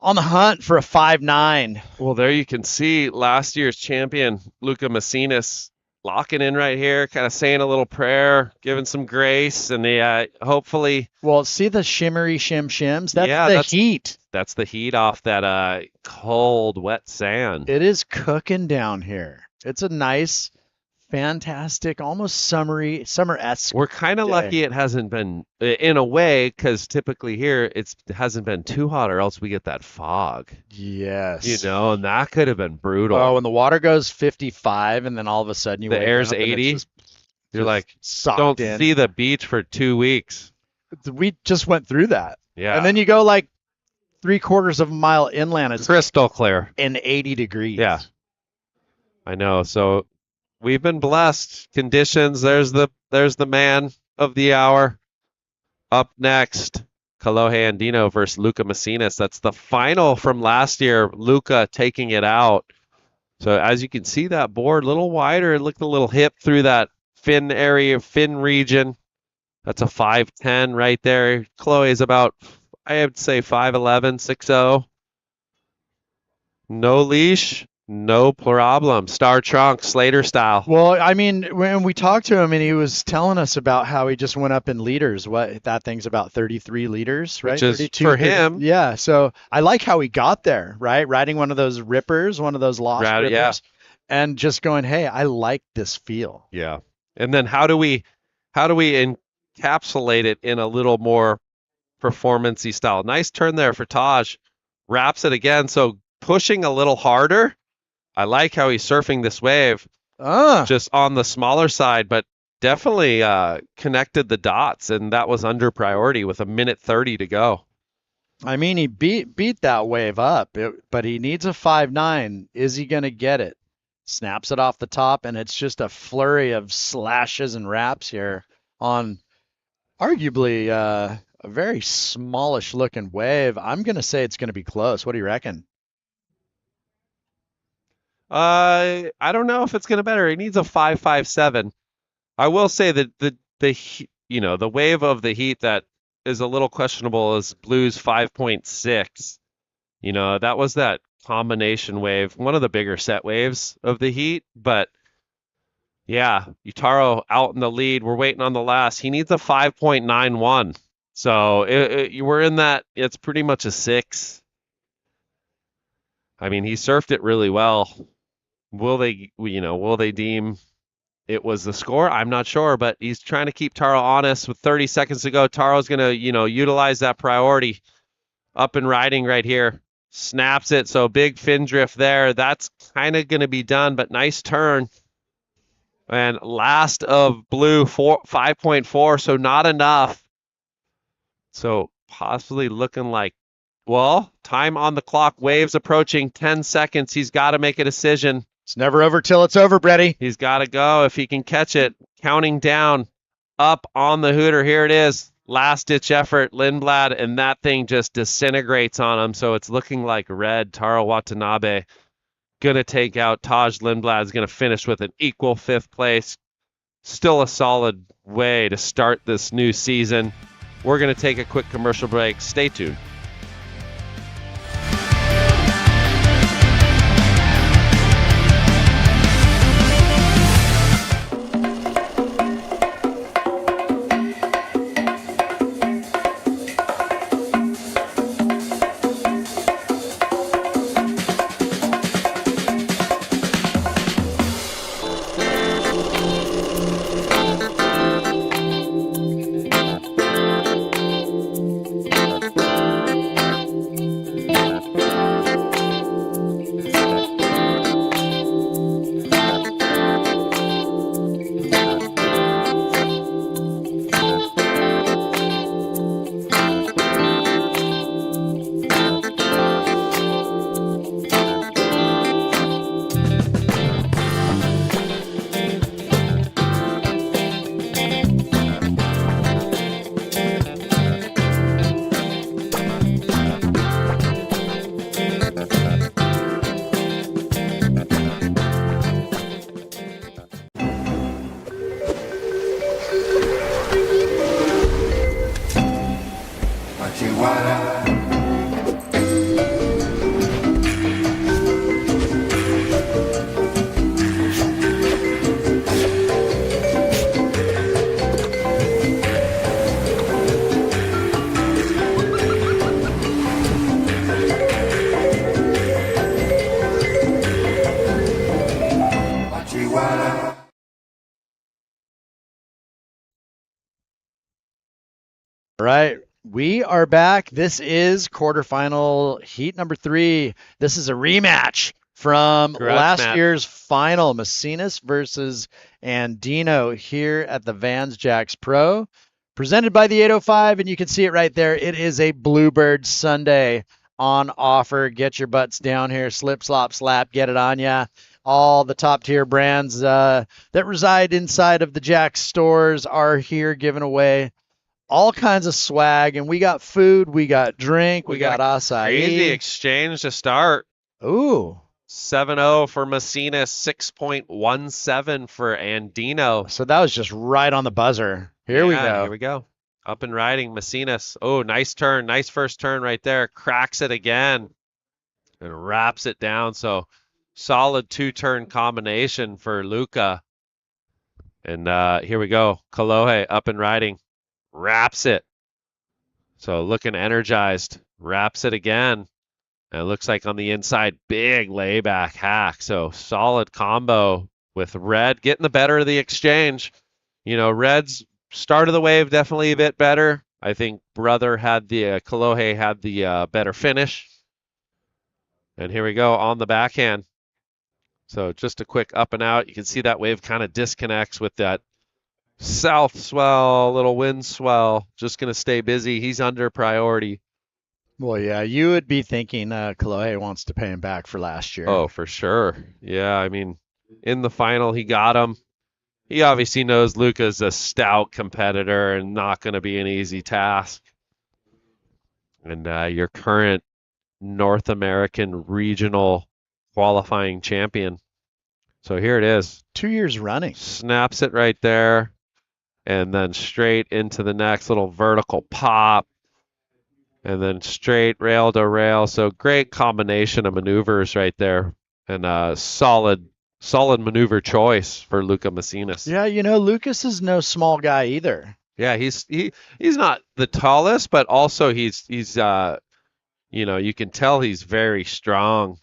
on the hunt for a 5.9. Well, there you can see last year's champion, Lucca Mesinas, locking in right here, kind of saying a little prayer, giving some grace, and hopefully... Well, see the shimmery shims? That's heat. That's the heat off that cold, wet sand. It is cooking down here. It's a nice, fantastic, almost summer-esque. We're kind of lucky it hasn't been, in a way, because typically here it hasn't been too hot, or else we get that fog. Yes. And that could have been brutal. Oh, when the water goes 55, and then all of a sudden the air's 80, you're like, don't see the beach for 2 weeks. We just went through that. Yeah. And then you go like 3/4 of a mile inland. It's crystal clear. And 80 degrees. Yeah. I know. So we've been blessed. Conditions. There's the man of the hour. Up next, Kolohe Andino versus Lucca Mesinas. That's the final from last year. Lucca taking it out. So as you can see, that board a little wider. It looked a little hip through that fin area, fin region. That's a 5.10 right there. Kolohe is about, I would say, 5'11", 6'0". No leash. No problem. Star Trunk, Slater style. Well, when we talked to him and he was telling us about how he just went up in liters, that thing's about 33 liters, right? Which is 32, for him. Yeah. So I like how he got there, right? Riding one of those rippers, one of those lost rippers. Yeah. And just going, hey, I like this feel. Yeah. And then how do we encapsulate it in a little more performance-y style? Nice turn there for Taj. Wraps it again. So pushing a little harder. I like how he's surfing this wave, just on the smaller side, but definitely connected the dots, and that was under priority with 1:30 to go. He beat that wave up, but he needs a 5.9. Is he going to get it? Snaps it off the top, and it's just a flurry of slashes and wraps here on arguably a very smallish looking wave. I'm going to say it's going to be close. What do you reckon? I don't know if it's going to better. He needs a 5.57. I will say that the wave of the heat that is a little questionable is Blue's 5.6. That was that combination wave, one of the bigger set waves of the heat. But yeah, Utaro out in the lead. We're waiting on the last. He needs a 5.91. So we're in that. It's pretty much a 6. He surfed it really well. Will they deem it was the score? I'm not sure, but he's trying to keep Taro honest. With 30 seconds to go, Taro's going to, utilize that priority. Up and riding right here. Snaps it, so big fin drift there. That's kind of going to be done, but nice turn. And last of Blue, 5.4, so not enough. So possibly looking like, well, time on the clock. Waves approaching 10 seconds. He's got to make a decision. It's never over till it's over, Brady. He's got to go if he can catch it. Counting down, up on the hooter. Here it is. Last-ditch effort, Lindblad, and that thing just disintegrates on him. So it's looking like red. Taro Watanabe going to take out Taj Lindblad. Is going to finish with an equal 5th place. Still a solid way to start this new season. We're going to take a quick commercial break. Stay tuned. All right, we are back. This is quarterfinal heat number 3. This is a rematch from last year's final, Mesinas versus Andino here at the Vans Jacks Pro, presented by the 805, and you can see it right there. It is a Bluebird Sunday on offer. Get your butts down here, slip, slop, slap, get it on ya. All the top tier brands that reside inside of the Jacks stores are here giving away all kinds of swag, and we got food, we got drink, we got acai. Crazy exchange to start. Ooh. 7-0 for Mesinas, 6.17 for Andino. So that was just right on the buzzer. Here we go. Here we go. Up and riding, Mesinas. Oh, nice turn. Nice first turn right there. Cracks it again and wraps it down. So solid 2-turn combination for Lucca. And here we go. Kolohe up and riding. Wraps it. So looking energized. Wraps it again. And it looks like on the inside, big layback hack. So solid combo with Red getting the better of the exchange. You know, Red's start of the wave definitely a bit better. I think Brother had the, Kolohe had the better finish. And here we go on the backhand. So just a quick up and out. You can see that wave kind of disconnects with that south swell, little wind swell. Just going to stay busy. He's under priority. Well, yeah, you would be thinking Kolohe wants to pay him back for last year. Oh, for sure. Yeah, I mean, in the final, he got him. He obviously knows Lucca's a stout competitor and not going to be an easy task. And your current North American regional qualifying champion. So here it is. 2 years running. Snaps it right there. And then straight into the next little vertical pop. And then straight rail to rail. So great combination of maneuvers right there. And solid maneuver choice for Lucca Mesinas. Yeah, you know, Lucas is no small guy either. Yeah, he's not the tallest, but also he's you know, you can tell he's very strong.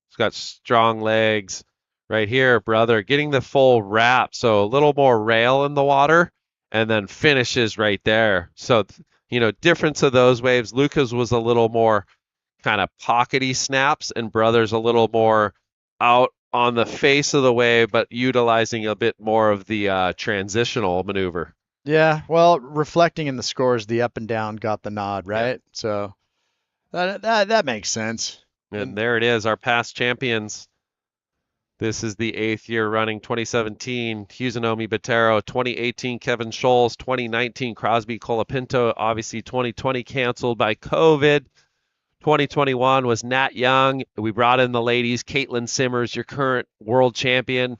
He's got strong legs. Right here, Brother, getting the full wrap. So a little more rail in the water and then finishes right there. So, you know, difference of those waves. Lucca's was a little more kind of pockety snaps and Brother's a little more out on the face of the wave, but utilizing a bit more of the transitional maneuver. Yeah, well, reflecting in the scores, the up and down got the nod, right? So that makes sense. And there it is, our past champions. This is the 8th year running, 2017, Husanomi Botero, 2018, Kevin Scholes, 2019, Crosby Colapinto, obviously 2020 canceled by COVID. 2021 was Nat Young. We brought in the ladies, Caitlin Simmers, your current world champion.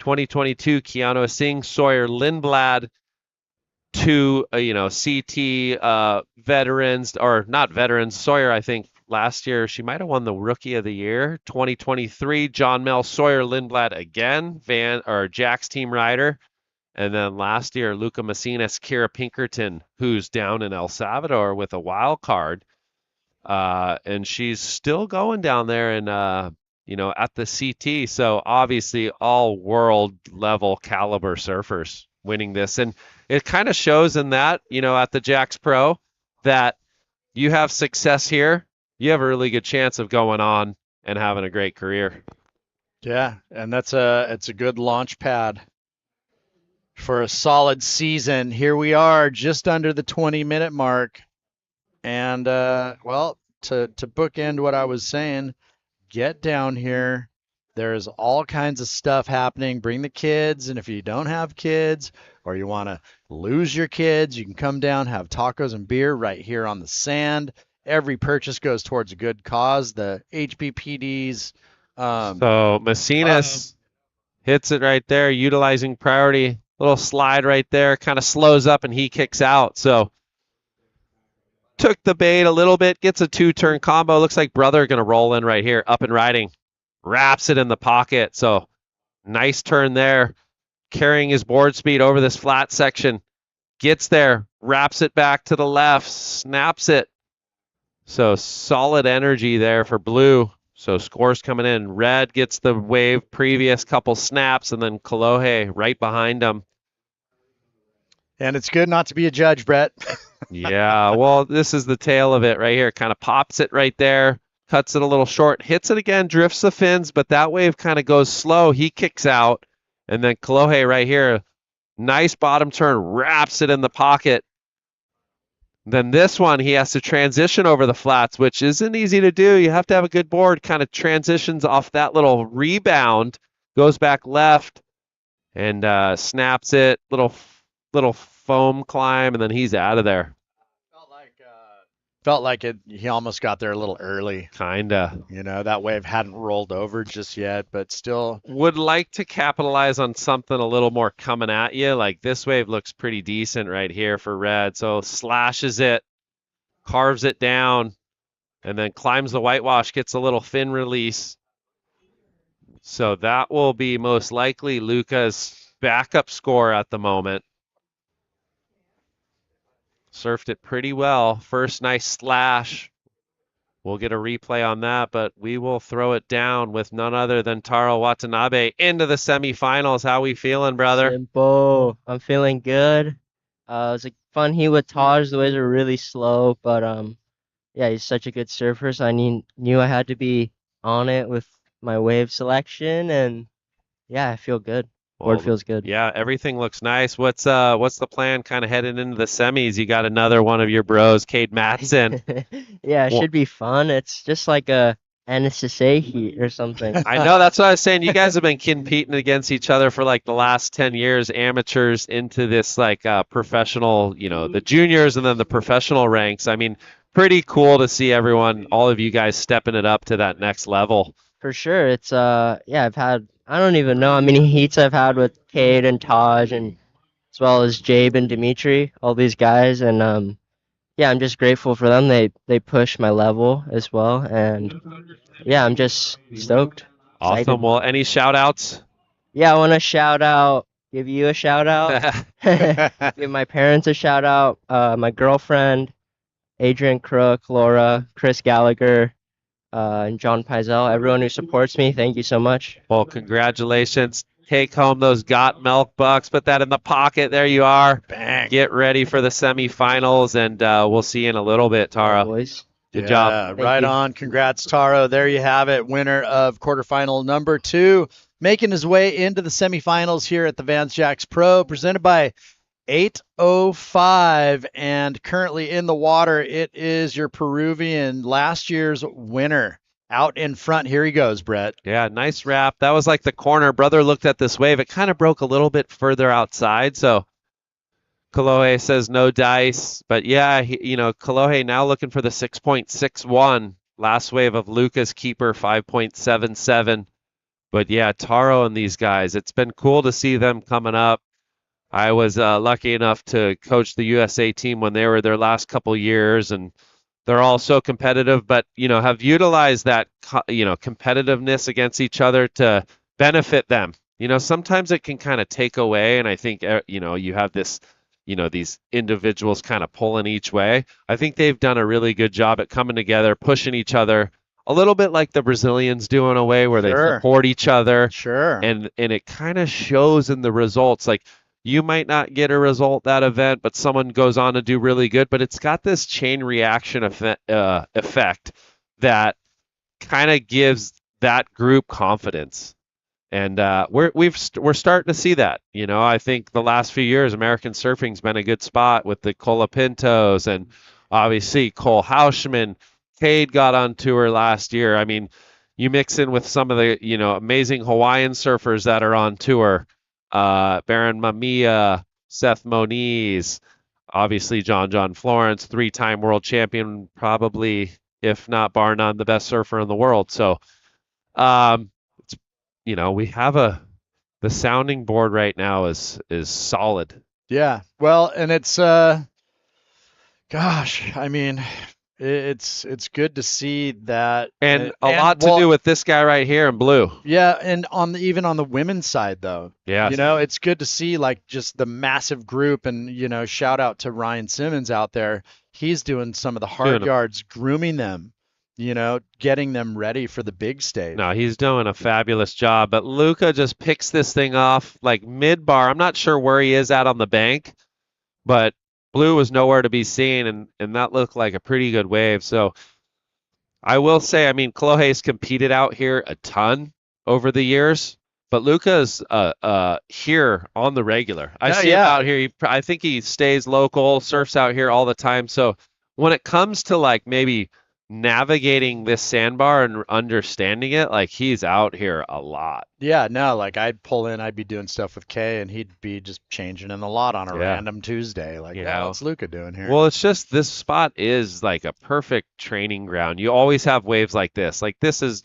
2022, Keanu Singh, Sawyer Lindblad, two, CT veterans, or not veterans. Sawyer, I think, last year, she might have won the Rookie of the Year. 2023, John Mel, Sawyer Lindblad again, Jack's team rider. And then last year, Lucca Mesinas, Kira Pinkerton, who's down in El Salvador with a wild card. And she's still going down there and, at the CT. So obviously all world level caliber surfers winning this. And it kind of shows in that, at the Jacks Pro, that you have success here, you have a really good chance of going on and having a great career. Yeah, and it's a good launch pad for a solid season. Here we are, just under the 20-minute mark. And, to bookend what I was saying, get down here. There's all kinds of stuff happening. Bring the kids, and if you don't have kids or you want to lose your kids, you can come down, have tacos and beer right here on the sand. Every purchase goes towards a good cause. The HBPDs. So Mesinas hits it right there, utilizing priority. Little slide right there, kind of slows up, and he kicks out. So took the bait a little bit, gets a 2-turn combo. Looks like Brother going to roll in right here, up and riding. Wraps it in the pocket. So nice turn there. Carrying his board speed over this flat section. Gets there, wraps it back to the left, snaps it. So solid energy there for Blue. So scores coming in. Red gets the wave previous couple snaps, and then Kolohe right behind him. And it's good not to be a judge, Brett. Yeah, well, this is the tail of it right here. Kind of pops it right there, cuts it a little short, hits it again, drifts the fins, but that wave kind of goes slow. He kicks out, and then Kolohe right here, nice bottom turn, wraps it in the pocket. Then this one, he has to transition over the flats, which isn't easy to do. You have to have a good board, kind of transitions off that little rebound, goes back left, and snaps it, little foam climb, and then he's out of there. Felt like it. He almost got there a little early. Kinda. That wave hadn't rolled over just yet, but still. Would like to capitalize on something a little more coming at you. Like this wave looks pretty decent right here for Red. So slashes it, carves it down, and then climbs the whitewash, gets a little fin release. So that will be most likely Lucca's backup score at the moment. Surfed it pretty well. First nice slash. We'll get a replay on that, but we will throw it down with none other than Taro Watanabe into the semifinals. How we feeling, brother? Simple. I'm feeling good. It was a fun heat with Taj. The waves are really slow, but yeah, he's such a good surfer, so I knew I had to be on it with my wave selection, and yeah, I feel good. Board feels good. Yeah, everything looks nice. What's the plan kind of heading into the semis? You got another one of your bros, Kade Matson. Yeah, it should be fun. It's just like a NSSA heat or something. I know, that's what I was saying. You guys have been competing against each other for like the last 10 years, amateurs into this like professional, the juniors and then the professional ranks. I mean, pretty cool to see everyone, all of you guys stepping it up to that next level. For sure. It's I've had, I don't even know how many heats I've had with Kade and Taj, and as well as Jabe and Dimitri, all these guys, and yeah, I'm just grateful for them. They push my level as well, and yeah, I'm just stoked. Awesome. Excited. Well, any shout outs? Yeah, I want to give you a shout out, give my parents a shout out, my girlfriend, Adrian Crook, Laura, Chris Gallagher, and John Pizell, everyone who supports me, thank you so much. Well, congratulations. Take home those Got Milk bucks. Put that in the pocket. There you are. Bang. Get ready for the semifinals, and we'll see you in a little bit, Taro. Boys. Good job. Right on. Congrats, Taro. There you have it. Winner of quarterfinal number 2. Making his way into the semifinals here at the Vans Jacks Pro, presented by 8:05, and currently in the water, it is your Peruvian, last year's winner, out in front. Here he goes, Brett. Yeah, nice wrap. That was like the corner. Brother looked at this wave. It kind of broke a little bit further outside, so Kolohe says no dice. But yeah, Kolohe now looking for the 6.61. Last wave of Lucca's keeper, 5.77. But yeah, Taro and these guys, it's been cool to see them coming up. I was lucky enough to coach the USA team when they were their last couple years, and they're all so competitive, but have utilized that competitiveness against each other to benefit them. Sometimes it can kind of take away, and I think you have this, these individuals kind of pulling each way. I think they've done a really good job at coming together, pushing each other, a little bit like the Brazilians do in a way where they support each other. Sure. And it kind of shows in the results. Like, you might not get a result that event, but someone goes on to do really good. But it's got this chain reaction effect that kind of gives that group confidence. And we're starting to see that. I think the last few years, American surfing's been a good spot with the Colapintos and obviously Cole Hausman. Kade got on tour last year. I mean, you mix in with some of the amazing Hawaiian surfers that are on tour. Baron Mamiya, Seth Moniz, obviously John Florence, 3-time world champion, probably, if not bar none, the best surfer in the world. So, we have the sounding board right now is solid. Yeah. Well, and it's it's good to see that, and a lot to do with this guy right here in blue. Yeah, and even on the women's side though. Yeah. It's good to see like just the massive group, and shout out to Ryan Simmons out there. He's doing some of the hard yards, grooming them, getting them ready for the big stage. No, he's doing a fabulous job. But Lucca just picks this thing off like mid-bar. I'm not sure where he is at on the bank, but blue was nowhere to be seen, and that looked like a pretty good wave. So I will say, Kolohe's competed out here a ton over the years, but Lucca's here on the regular. I see him out here. I think he stays local, surfs out here all the time. So when it comes to like maybe navigating this sandbar and understanding it, like he's out here a lot. Yeah, no, like I'd pull in, I'd be doing stuff with Kay, and he'd be just changing in the lot on a random Tuesday. Like, what's Lucca doing here? Well, it's just this spot is like a perfect training ground. You always have waves like this. Like this is,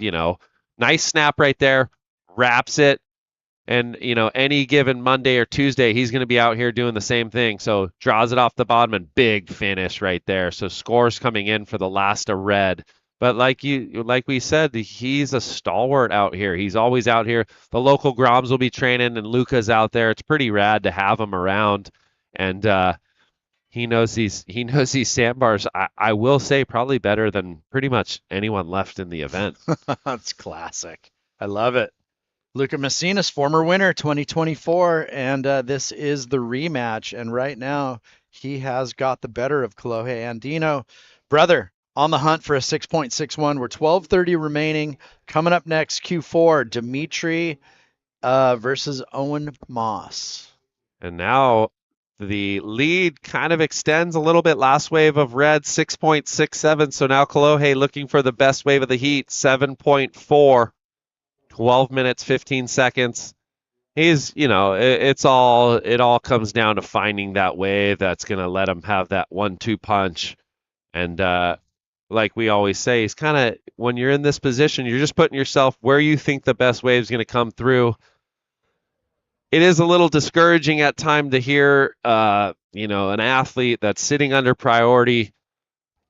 nice snap right there, wraps it. And, any given Monday or Tuesday, he's going to be out here doing the same thing. So draws it off the bottom and big finish right there. So scores coming in for the last of red. But like we said, he's a stalwart out here. He's always out here. The local Groms will be training, and Lucca's out there. It's pretty rad to have him around. And he knows these sandbars. I will say probably better than pretty much anyone left in the event. That's classic. I love it. Lucca Mesinas, former winner 2024, and this is the rematch. And right now, he has got the better of Kolohe Andino. Brother, on the hunt for a 6.61. We're 12:30 remaining. Coming up next, Q4, Dimitri versus Owen Moss. And now the lead kind of extends a little bit. Last wave of red, 6.67. So now Kolohe looking for the best wave of the heat, 7.4. 12 minutes, 15 seconds. He's, it all comes down to finding that wave that's going to let him have that 1-2 punch. And like we always say, he's kind of, when you're in this position, you're just putting yourself where you think the best wave is going to come through. It is a little discouraging at time to hear, an athlete that's sitting under priority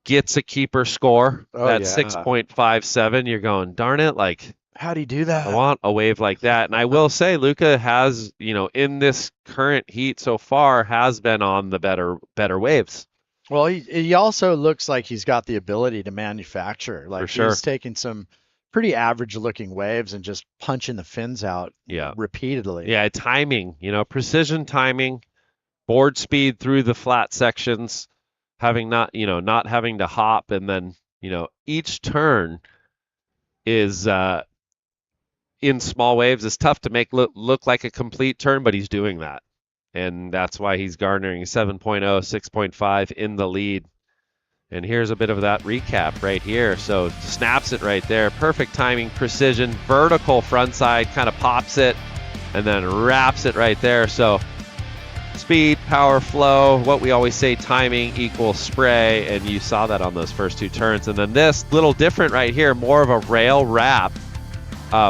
gets a keeper score at 6.57. You're going, darn it, like, how do you do that? I want a wave like that. And I will say Lucca has, in this current heat so far, has been on the better waves. Well, he also looks like he's got the ability to manufacture. Like, for sure. He's taking some pretty average looking waves and just punching the fins out repeatedly. Yeah, timing, precision timing, board speed through the flat sections, not having to hop, and then, each turn is in small waves is tough to make look like a complete turn, but he's doing that. and that's why he's garnering 7.0, 6.5 in the lead. And here's a bit of that recap right here. So snaps it right there. Perfect timing, precision, vertical frontside, kind of pops it, and then wraps it right there. So speed, power, flow, what we always say, timing equals spray, and you saw that on those first 2 turns. And then this, little different right here, more of a rail wrap,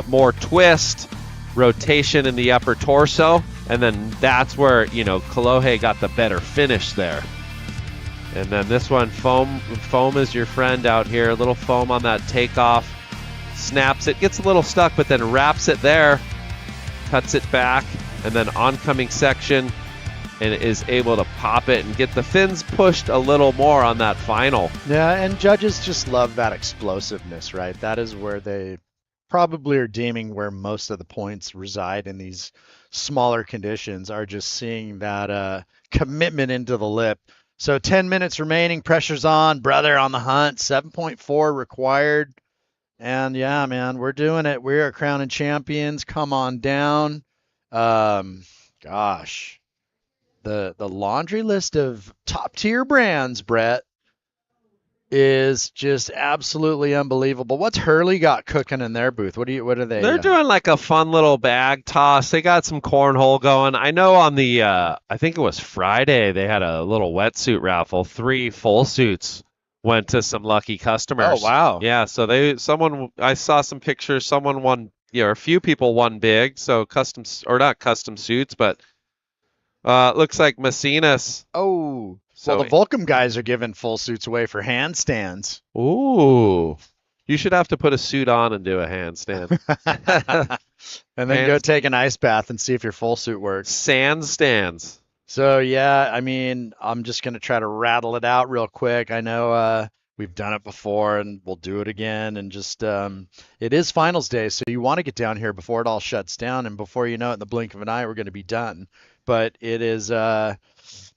more twist, rotation in the upper torso, and then that's where, Kolohe got the better finish there. And then this one, foam is your friend out here. A little foam on that takeoff. Snaps it, gets a little stuck, but then wraps it there, cuts it back, and then oncoming section, and is able to pop it and get the fins pushed a little more on that final. Yeah, and judges just love that explosiveness, right? That is where they probably are deeming where most of the points reside in these smaller conditions, are just seeing that commitment into the lip. So 10 minutes remaining, pressure's on, brother on the hunt, 7.4 required. And yeah, man, we're doing it. We are crowning champions. Come on down. Gosh, the laundry list of top tier brands, Brett, is just absolutely unbelievable. What's Hurley got cooking in their booth? What are they? They're doing like a fun little bag toss. They got some cornhole going. I know on the I think it was Friday, they had a little wetsuit raffle. 3 full suits went to some lucky customers. Oh wow. Yeah, so I saw some pictures. Someone won, a few people won big. So not custom suits, but looks like Mesinas. Oh. So well, the Volcom guys are giving full suits away for handstands. Ooh. You should have to put a suit on and do a handstand. And then go take an ice bath and see if your full suit works. Sand stands. So, yeah, I mean, I'm just going to try to rattle it out real quick. I know we've done it before and we'll do it again. And just, it is finals day, so you want to get down here before it all shuts down. And before you know it, in the blink of an eye, we're going to be done. But it is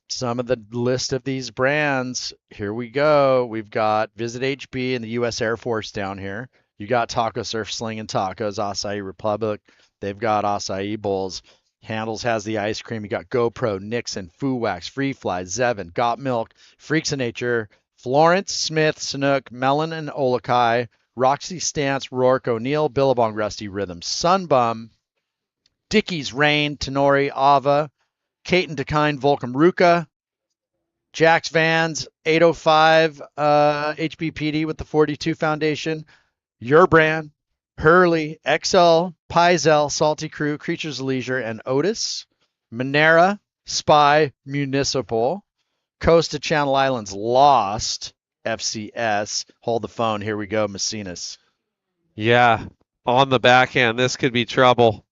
some of the list of these brands. Here we go. We've got Visit HB and the U.S. Air Force down here. You got Taco Surf Sling and Tacos, Acai Republic. They've got acai bowls. Handles has the ice cream. You got GoPro, Nixon, Foo Wax, Free Fly, Zevin, Got Milk, Freaks of Nature, Florence, Smith, Sanook, Melon and Olakai, Roxy Stance, Rourke, O'Neill, Billabong, Rusty Rhythm, Sunbum, Dickies, Rain, Tenori, Ava, Caton, Dakine, Volcom, Ruka, Jax Vans, 805, HBPD with the 42 Foundation, Your Brand, Hurley, XL, Pizel, Salty Crew, Creatures of Leisure, and Otis, Monera, Spy, Municipal, Coast to Channel Islands, Lost, FCS. Hold the phone. Here we go, Mesinas. Yeah, on the backhand, this could be trouble.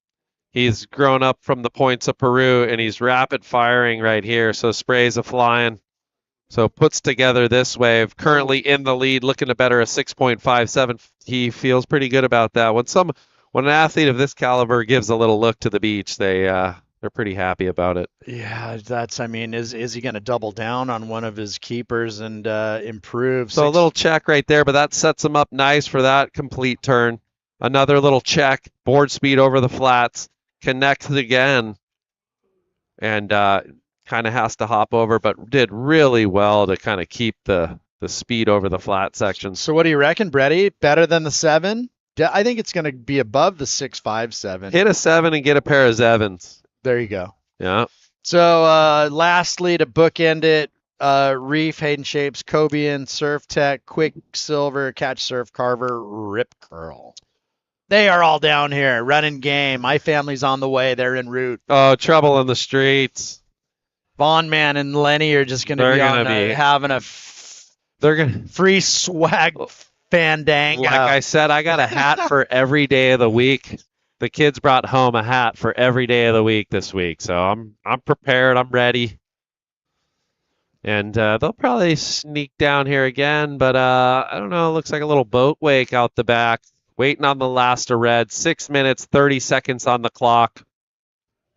He's grown up from the points of Peru, and he's rapid firing right here. So sprays a flying. So puts together this wave. Currently in the lead, looking to better a 6.57. He feels pretty good about that. When an athlete of this caliber gives a little look to the beach, they're pretty happy about it. Yeah, is he going to double down on one of his keepers and improve? So a little check right there, but that sets him up nice for that complete turn. Another little check, board speed over the flats. Connects again, and kind of has to hop over, but did really well to kind of keep the speed over the flat section. So what do you reckon, Bretty? Better than the 7? I think it's going to be above the 6.57. Hit a 7 and get a pair of Zevins. There you go. Yeah. So lastly, to bookend it, Reef, Hayden Shapes, Cobian, Surf Tech, Quicksilver, Catch Surf Carver, Rip Curl. They are all down here, running game. My family's on the way. They're en route. Oh, trouble in the streets. Vaughn Man and Lenny are just going to be having a free swag fandango. Like I said, I got a hat for every day of the week. The kids brought home a hat for every day of the week this week. So I'm prepared. I'm ready. And they'll probably sneak down here again, but I don't know. It looks like a little boat wake out the back. Waiting on the last of red. 6 minutes, 30 seconds on the clock.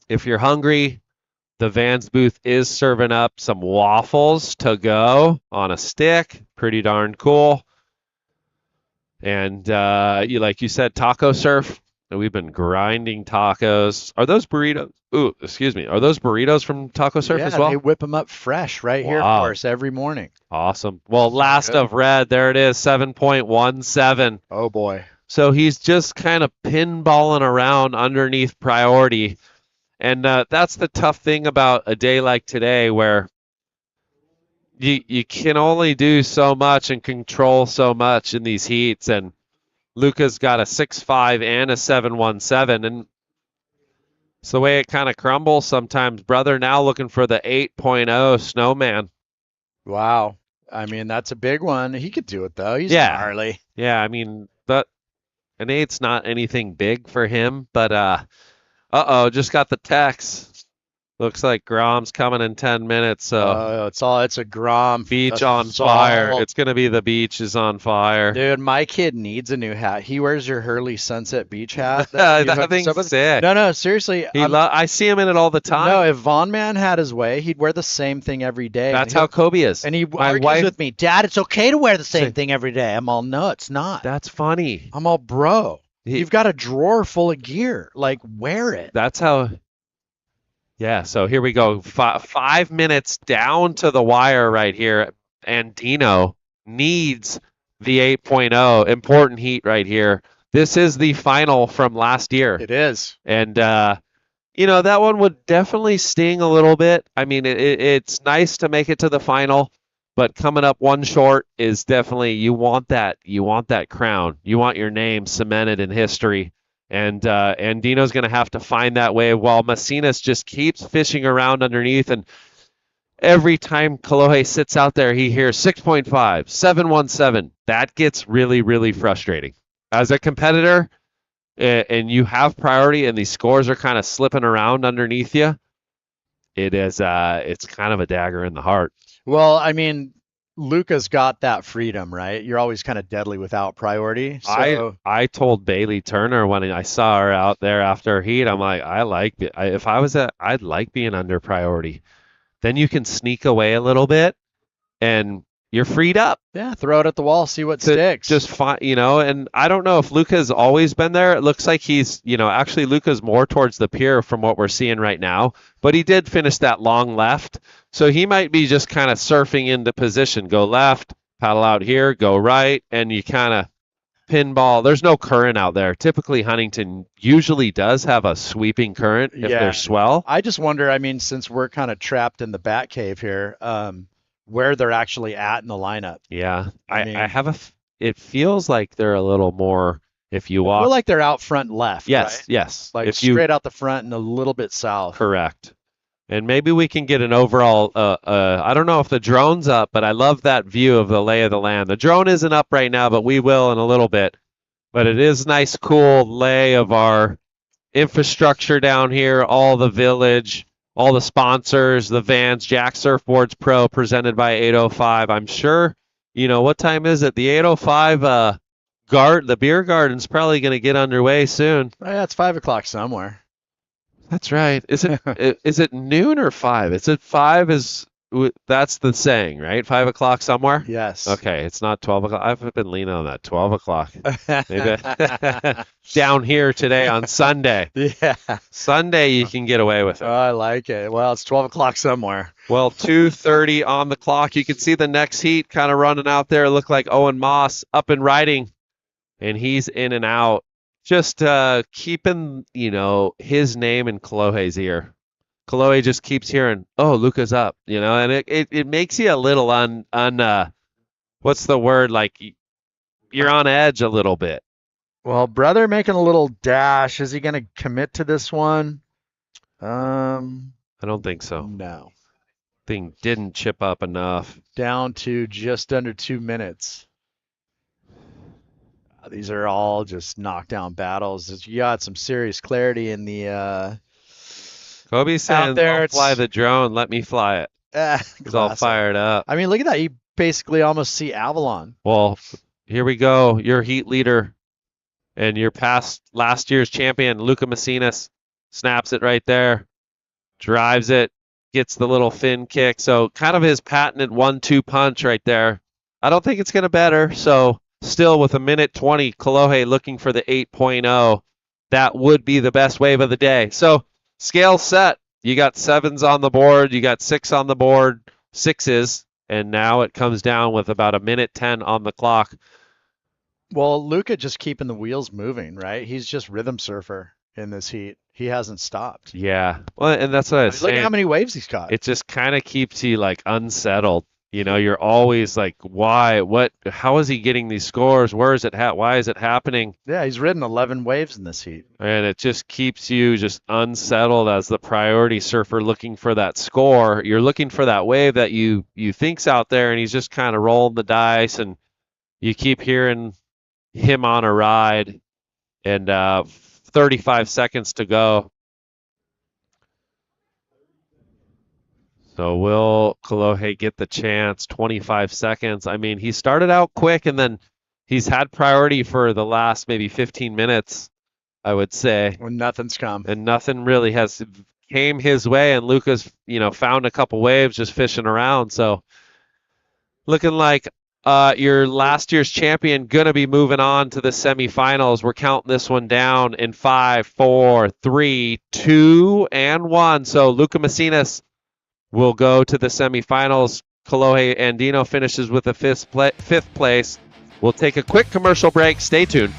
If you're hungry, the Vans booth is serving up some waffles to go on a stick. Pretty darn cool. And like you said, Taco Surf. and we've been grinding tacos. Are those burritos? Ooh, excuse me. Are those burritos from Taco Surf Yeah, as well? they whip them up fresh right here Wow. for us every morning. Awesome. Well, last good. of red. There it is, 7.17. Oh, boy. So he's just kind of pinballing around underneath priority. And that's the tough thing about a day like today where you can only do so much and control so much in these heats. And Lucca's got a 6.5 and a 7.17. And it's the way it kind of crumbles sometimes. Brother now looking for the 8.0 snowman. Wow. I mean, that's a big one. He could do it, though. He's gnarly. Yeah, I mean, an 8's not anything big for him. But, uh-oh, just got the text. Looks like Grom's coming in 10 minutes. So it's a Grom. beach a on salt. fire. It's going to be the beach is on fire. Dude, my kid needs a new hat. He wears your Hurley Sunset Beach hat. That thing's sick. No, seriously. I see him in it all the time. No, if Von Man had his way, he'd wear the same thing every day. That's how Kobe is. And he My argues wife with me, Dad, it's okay to wear the same thing every day. I'm all, no, it's not. That's funny. I'm all, bro, you've got a drawer full of gear. Like, wear it. That's how. Yeah, so here we go. 5 minutes down to the wire right here. Andino needs the 8.0. Important heat right here. This is the final from last year. It is. And, that one would definitely sting a little bit. I mean, it's nice to make it to the final, but coming up one short is definitely, you want that crown. You want your name cemented in history. And Andino's going to have to find that way while Mesinas just keeps fishing around underneath. And every time Kolohe sits out there, he hears 6.5, 7.17. That gets really, really frustrating. As a competitor, and you have priority and these scores are kind of slipping around underneath you, it's kind of a dagger in the heart. Well, I mean, Lucca's got that freedom, right? You're always kind of deadly without priority. So I told Bailey Turner when I saw her out there after heat, I'm like, I'd like being under priority. Then you can sneak away a little bit, and you're freed up. Yeah, throw it at the wall, see what sticks. Just fine, and I don't know if Lucca's always been there. It looks like he's, actually Lucca's more towards the pier from what we're seeing right now, but he did finish that long left. So he might be just kind of surfing into position. Go left, paddle out here, go right, and you kind of pinball. There's no current out there. Typically, Huntington usually does have a sweeping current if there's swell. I just wonder, I mean, since we're kind of trapped in the bat cave here, where they're actually at in the lineup. Yeah, I mean, I have it feels like they're a little more, if you walk. I feel like they're out front left. Yes, right? yes. Like if straight out the front and a little bit south. Correct. And maybe we can get an overall, I don't know if the drone's up, but I love that view of the lay of the land. The drone isn't up right now, but we will in a little bit. But it is nice, cool lay of our infrastructure down here, all the village, all the sponsors, the vans, Jack Surfboards Pro presented by 805. I'm sure, what time is it? The 805 the beer garden's probably going to get underway soon. Oh, yeah, it's 5 o'clock somewhere. That's right. Is it noon or 5? Is it 5 that's the saying, right? 5 o'clock somewhere? Yes. Okay, it's not 12 o'clock. I've been leaning on that 12 o'clock. Maybe down here today on Sunday. Yeah. Sunday you can get away with it. Oh, I like it. Well, it's 12 o'clock somewhere. Well, 2:30 on the clock. You can see the next heat kind of running out there. Look like Owen Moss up and riding, and he's in and out. Just keeping, his name in Kolohe's ear. Kolohe just keeps hearing, oh, Lucca's up, and it makes you a little what's the word? Like you're on edge a little bit. Well, brother making a little dash. Is he going to commit to this one? I don't think so. No. Thing didn't chip up enough. Down to just under 2 minutes. These are all just knockdown battles. You got some serious clarity in the Kobe's saying, there, I'll fly the drone. Let me fly it. It's all fired up. I mean, look at that. You basically almost see Avalon. Well, here we go. Your heat leader and your last year's champion, Lucca Mesinas, snaps it right there, drives it, gets the little fin kick. So kind of his patented 1-2 punch right there. I don't think it's going to better. So still with 1:20, Kolohe looking for the 8.0. that would be the best wave of the day. So scale set. You got 7s on the board. You got 6 on the board, 6s, and now it comes down with about 1:10 on the clock. Well, Lucca just keeping the wheels moving, right? He's just rhythm surfer in this heat. He hasn't stopped. Yeah. Well, and that's what I was saying. Look at how many waves he's caught. It just kind of keeps you like unsettled. You know, you're always like, why? What? How is he getting these scores? Where is it? Why is it happening? Yeah, he's ridden 11 waves in this heat. And it just keeps you just unsettled as the priority surfer looking for that score. You're looking for that wave that you think's out there, and he's just kind of rolling the dice, and you keep hearing him on a ride, and 35 seconds to go. So will Kolohe get the chance? 25 seconds. I mean, he started out quick, and then he's had priority for the last maybe 15 minutes, I would say. When nothing's come. And nothing really has came his way, and Lucca's, found a couple waves just fishing around. So looking like your last year's champion going to be moving on to the semifinals. We're counting this one down in 5, 4, 3, 2, and 1. So Lucca Mesinas will go to the semifinals. Kolohe Andino finishes with a fifth place. We'll take a quick commercial break. Stay tuned.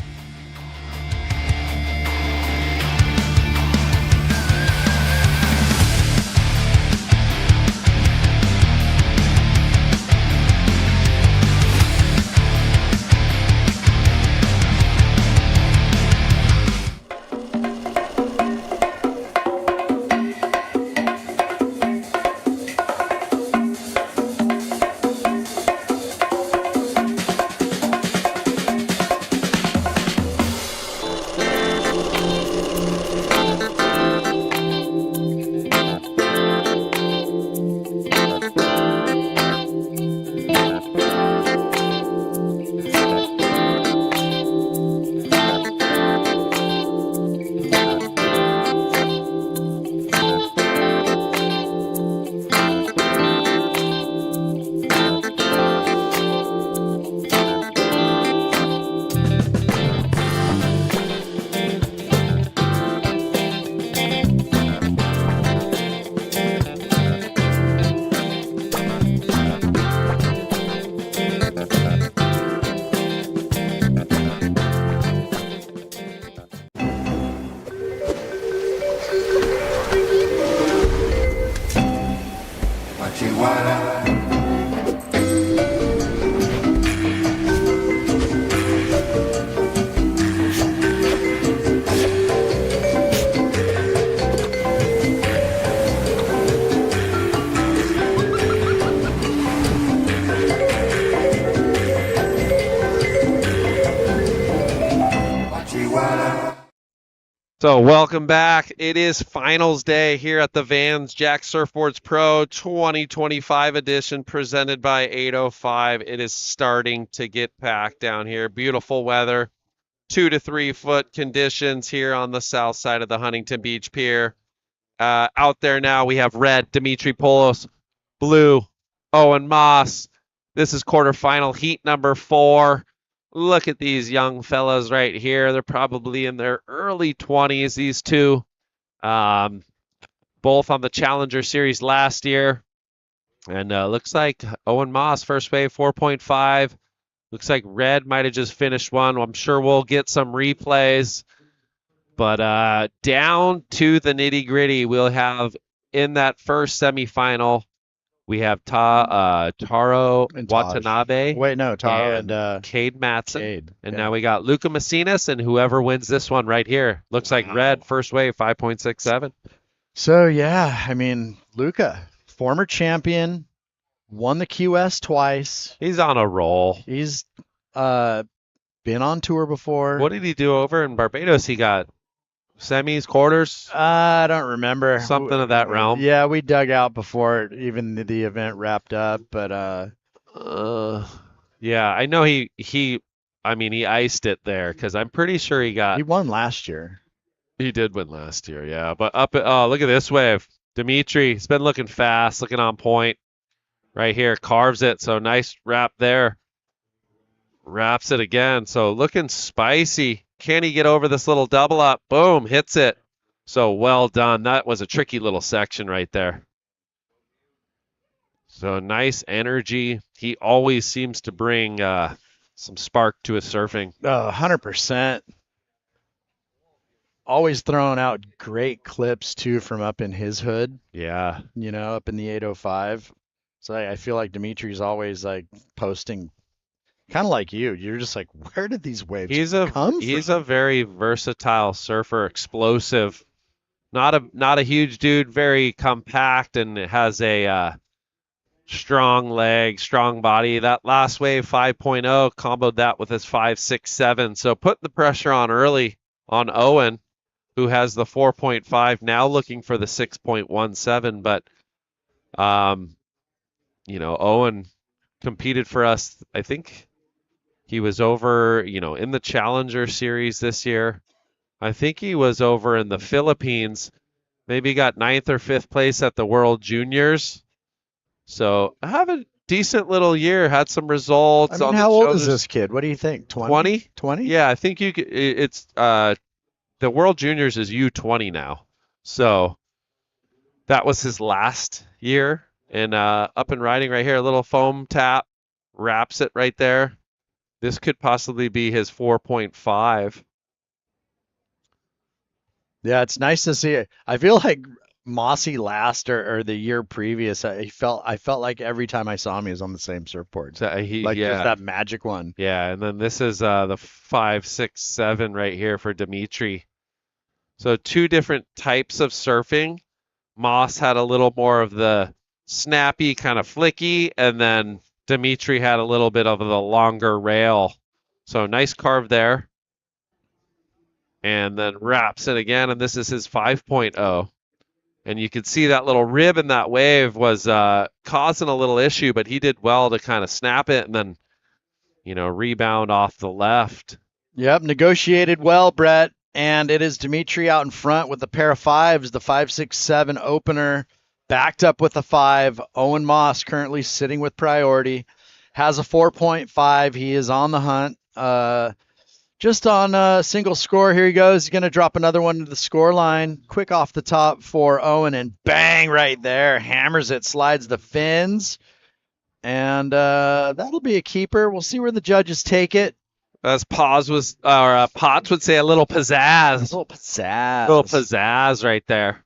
So welcome back. It is finals day here at the Vans Jack Surfboards Pro 2025 edition presented by 805. It is starting to get packed down here. Beautiful weather, 2 to 3 foot conditions here on the south side of the Huntington Beach Pier. Out there now we have red, Dimitri Poulos, blue, Owen Moss. This is quarterfinal heat number 4. Look at these young fellas right here. They're probably in their early 20s, these two. Both on the Challenger Series last year. And looks like Owen Moss, first wave 4.5. Looks like Red might have just finished one. I'm sure we'll get some replays. But down to the nitty-gritty, we'll have in that first semifinal, we have Taro Watanabe. Wait, no, Taro and Kade Matson. And yeah. now we got Lucca Mesinas, and whoever wins this one right here. Looks like Red, first wave, 5.67. So, yeah, I mean, Lucca, former champion, won the QS twice. He's on a roll. He's been on tour before. What did he do over in Barbados? He got semis, quarters? I don't remember. Something of that realm. Yeah, we dug out before even the event wrapped up, but yeah, I know he iced it there because I'm pretty sure he won last year. He did win last year, yeah. But look at this wave. Dimitri, he's been looking fast, looking on point. Right here, carves it. So nice wrap there. Wraps it again. So looking spicy. Can he get over this little double up? Boom, hits it. So well done. That was a tricky little section right there. So nice energy. He always seems to bring some spark to his surfing. 100%. Always throwing out great clips too from up in his hood. Yeah. You know, up in the 805. So I feel like Dimitri's always like posting, kind of like you. You're just like, where did these waves come from? He's a very versatile surfer, explosive. Not a huge dude, very compact, and has a strong leg, strong body. That last wave 5.0 comboed that with his 5.67. So put the pressure on early on Owen, who has the 4.5, now looking for the 6.17. But, you know, Owen competed for us. I think he was over, you know, in the Challenger Series this year. I think he was over in the Philippines. Maybe got 9th or 5th place at the World Juniors. So have a decent little year. Had some results. I mean, how old is this kid? What do you think? 20? 20? Yeah, I think you could, it's the World Juniors is U20 now. So that was his last year. And up and riding right here, a little foam tap, wraps it right there. This could possibly be his 4.5. Yeah, it's nice to see it. I feel like Mossy last or the year previous, I felt like every time I saw him, he was on the same surfboard. So Like just that magic one. Yeah, and then this is the 5.67 right here for Dimitri. So two different types of surfing. Moss had a little more of the snappy, kind of flicky, and then Dimitri had a little bit of the longer rail. So nice carve there. And then wraps it again, and this is his 5.0. And you could see that little rib in that wave was causing a little issue, but he did well to kind of snap it and then, you know, rebound off the left. Yep, negotiated well, Brett. And it is Dimitri out in front with a pair of 5s, the 5.67 opener, backed up with a 5. Owen Moss currently sitting with priority, has a 4.5. He is on the hunt. Just on a single score, here he goes. He's going to drop another one to the score line. Quick off the top for Owen, and bang right there. Hammers it, slides the fins. And that'll be a keeper. We'll see where the judges take it. As Potts would say, a little pizzazz. A little pizzazz. A little pizzazz right there.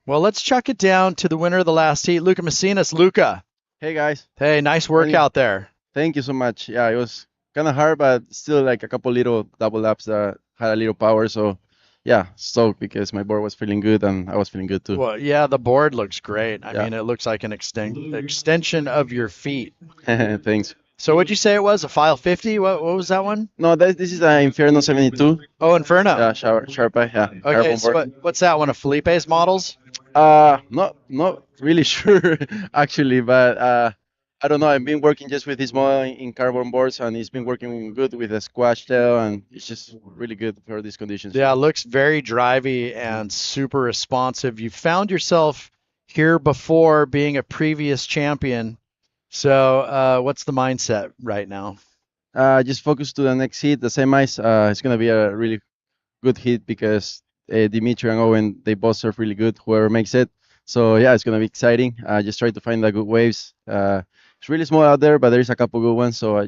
Well, let's chuck it down to the winner of the last heat, Lucca Mesinas. Lucca. Hey, guys. Hey, nice workout there. Thank you so much. Yeah, it was kind of hard, but still like a couple little double laps that had a little power. So, yeah, stoked because my board was feeling good and I was feeling good too. Well, yeah, the board looks great. I mean, it looks like an extension of your feet. Thanks. So what'd you say it was? A File 50? What was that one? No, this is an Inferno 72. Oh, Inferno. Yeah, Sharpeye. Yeah. Okay, so what's that one? Of Felipe's models? Not really sure actually, but I don't know. I've been working just with this model in carbon boards, and it's been working good with a squash tail, and it's just really good for these conditions. Yeah, it looks very drivey and super responsive. You found yourself here before being a previous champion. So what's the mindset right now? Just focus to the next heat, the semis. It's going to be a really good heat because Dimitri and Owen, they both surf really good, whoever makes it. So yeah, it's going to be exciting. Just try to find the good waves. It's really small out there, but there's a couple good ones. So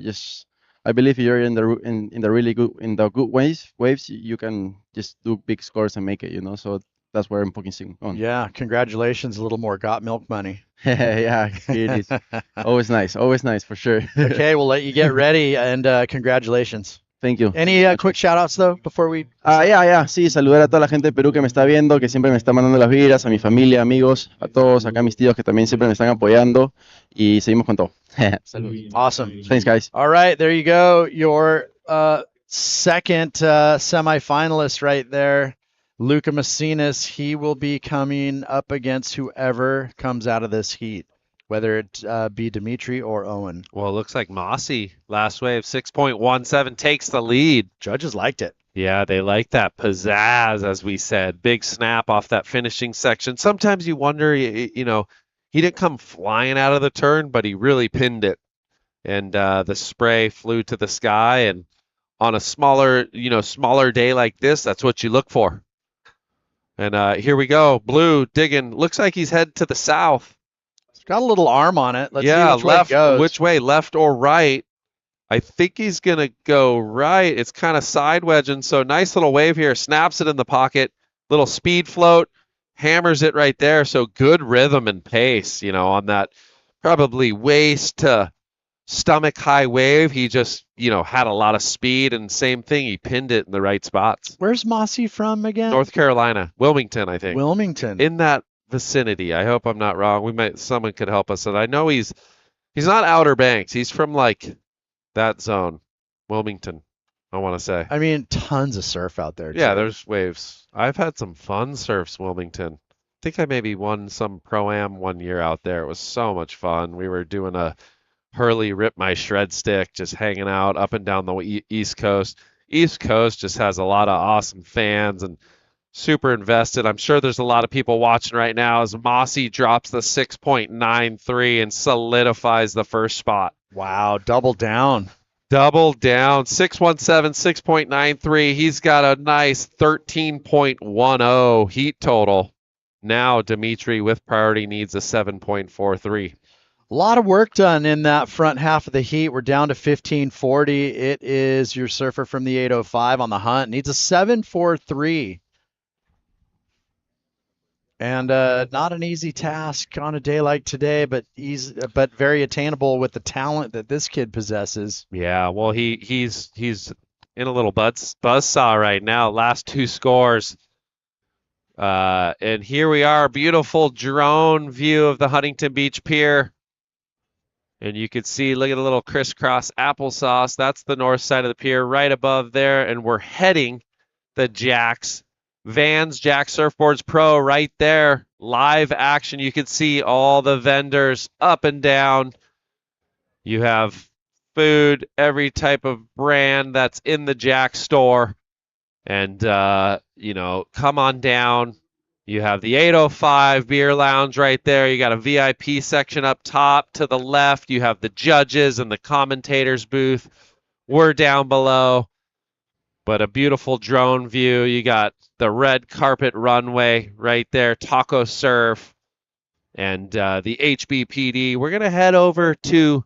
I believe if you're in the good waves, you can just do big scores and make it, you know. So that's where I'm focusing on. Yeah, congratulations. A little more got milk money. Yeah, it is. Always nice for sure. Okay, we'll let you get ready, and congratulations. Thank you. Any quick shout outs though before we? Sí, saludar a toda la gente de Perú que me está viendo, que siempre me está mandando las vibras, a mi familia, amigos, a todos, acá mis tíos que también siempre me están apoyando, y seguimos con todo. Awesome. Thanks, guys. All right, there you go. Your second semifinalist right there, Lucca Mesinas. He will be coming up against whoever comes out of this heat, whether it be Dimitri or Owen. Well, it looks like Mossy, last wave, 6.17, takes the lead. Judges liked it. Yeah, they like that pizzazz, as we said. Big snap off that finishing section. Sometimes you wonder, you know, he didn't come flying out of the turn, but he really pinned it. And the spray flew to the sky, and on a smaller day like this, that's what you look for. And here we go. Blue digging. Looks like he's headed to the south. It's got a little arm on it. Let's see which left, way it goes. which way, left or right? I think he's going to go right. It's kind of side wedging. So nice little wave here. Snaps it in the pocket. Little speed float. Hammers it right there. So good rhythm and pace, on that probably waist to stomach high wave. He just, had a lot of speed, and same thing. He pinned it in the right spots. Where's Mossy from again? North Carolina, Wilmington, I think. Wilmington. In that vicinity. I hope I'm not wrong. Someone could help us. And I know he's not Outer Banks. He's from like that zone, Wilmington, I want to say. I mean, tons of surf out there. Yeah, too. there's waves. I've had some fun surfs, Wilmington. I think I maybe won some Pro-Am one year out there. It was so much fun. We were doing a Hurley Rip My Shred Stick, just hanging out up and down the East Coast. East Coast just has a lot of awesome fans and super invested. I'm sure there's a lot of people watching right now as Mossy drops the 6.93 and solidifies the first spot. Wow, double down. Double down, 617, 6.93. He's got a nice 13.10 heat total. Now Dimitri with priority needs a 7.43. A lot of work done in that front half of the heat. We're down to 1540. It is your surfer from the 805 on the hunt. Needs a 7.43. And not an easy task on a day like today, but very attainable with the talent that this kid possesses. Yeah, well, he's in a little buzzsaw right now. Last two scores. And here we are, beautiful drone view of the Huntington Beach Pier. And you can see, look at the little crisscross applesauce. That's the north side of the pier right above there. And we're heading the Jack's Vans, Jack Surfboards Pro right there. Live action. You can see all the vendors up and down. You have food, every type of brand that's in the Jack store. And, come on down. You have the 805 beer lounge right there. You got a VIP section up top. To the left, you have the judges and the commentators booth. We're down below. But a beautiful drone view. You got the red carpet runway right there, Taco Surf, and the HBPD. We're going to head over to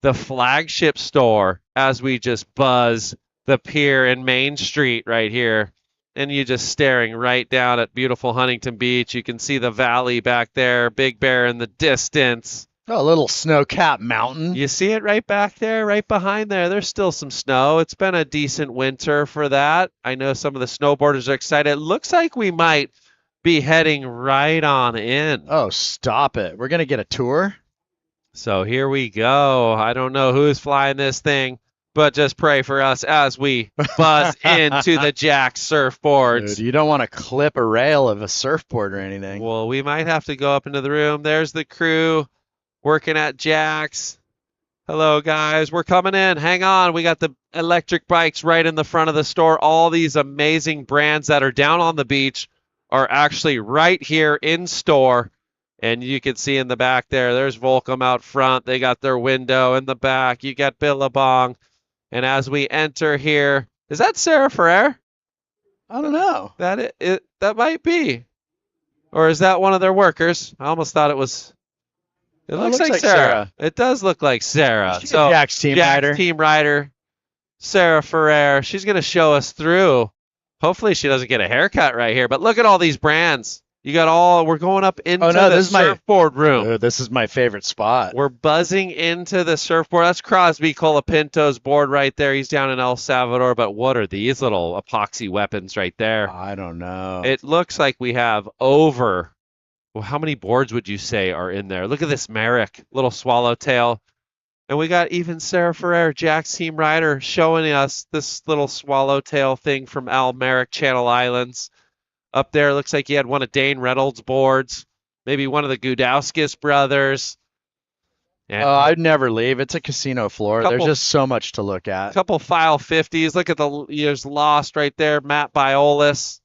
the flagship store as we just buzz the pier and Main Street right here. And you just staring right down at beautiful Huntington Beach. You can see the valley back there, Big Bear in the distance. Oh, a little snow-capped mountain. You see it right back there, right behind there. There's still some snow. It's been a decent winter for that. I know some of the snowboarders are excited. It looks like we might be heading right on in. Oh, stop it. We're going to get a tour? So here we go. I don't know who's flying this thing, but just pray for us as we buzz into the Jack Surfboards. Dude, you don't want to clip a rail of a surfboard or anything. Well, we might have to go up into the room. There's the crew working at Jack's. Hello, guys. We're coming in. Hang on. We got the electric bikes right in the front of the store. All these amazing brands that are down on the beach are actually right here in store. And you can see in the back there's Volcom out front. They got their window in the back. You got Billabong. And as we enter here, is that Sarah Ferrer? I don't know. That might be. Or is that one of their workers? I almost thought it was. It looks like Sarah. It does look like Sarah. So Jack's team rider, Sarah Ferrer. She's going to show us through. Hopefully she doesn't get a haircut right here. But look at all these brands. We're going up into the surfboard room. This is my favorite spot. We're buzzing into the surfboard. That's Crosby Colapinto's board right there. He's down in El Salvador. But what are these little epoxy weapons right there? I don't know. It looks like we have over. Well, how many boards would you say are in there? Look at this Merrick, little swallowtail. And we got even Sarah Ferrer, Jack's team rider, showing us this little swallowtail thing from Al Merrick Channel Islands. Up there, looks like he had one of Dane Reynolds' boards, maybe one of the Gudauskis brothers. And I'd never leave. It's a casino floor. There's just so much to look at. A couple File 50s. Look at the years lost right there. Matt Biolis.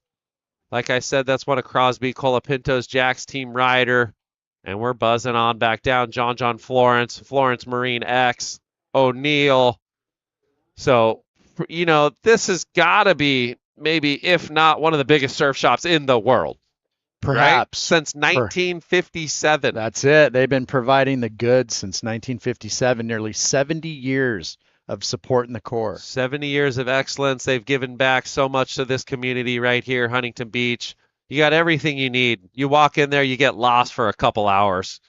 Like I said, that's one of Crosby Colapinto's Jack's team rider. And we're buzzing on back down. John Florence, Florence Marine X, O'Neill. So this has got to be maybe, if not one of the biggest surf shops in the world. Perhaps. Right? Since 1957. That's it. They've been providing the goods since 1957, nearly 70 years of supporting the core. 70 years of excellence. They've given back so much to this community right here, Huntington Beach. You got everything you need. You walk in there, you get lost for a couple hours.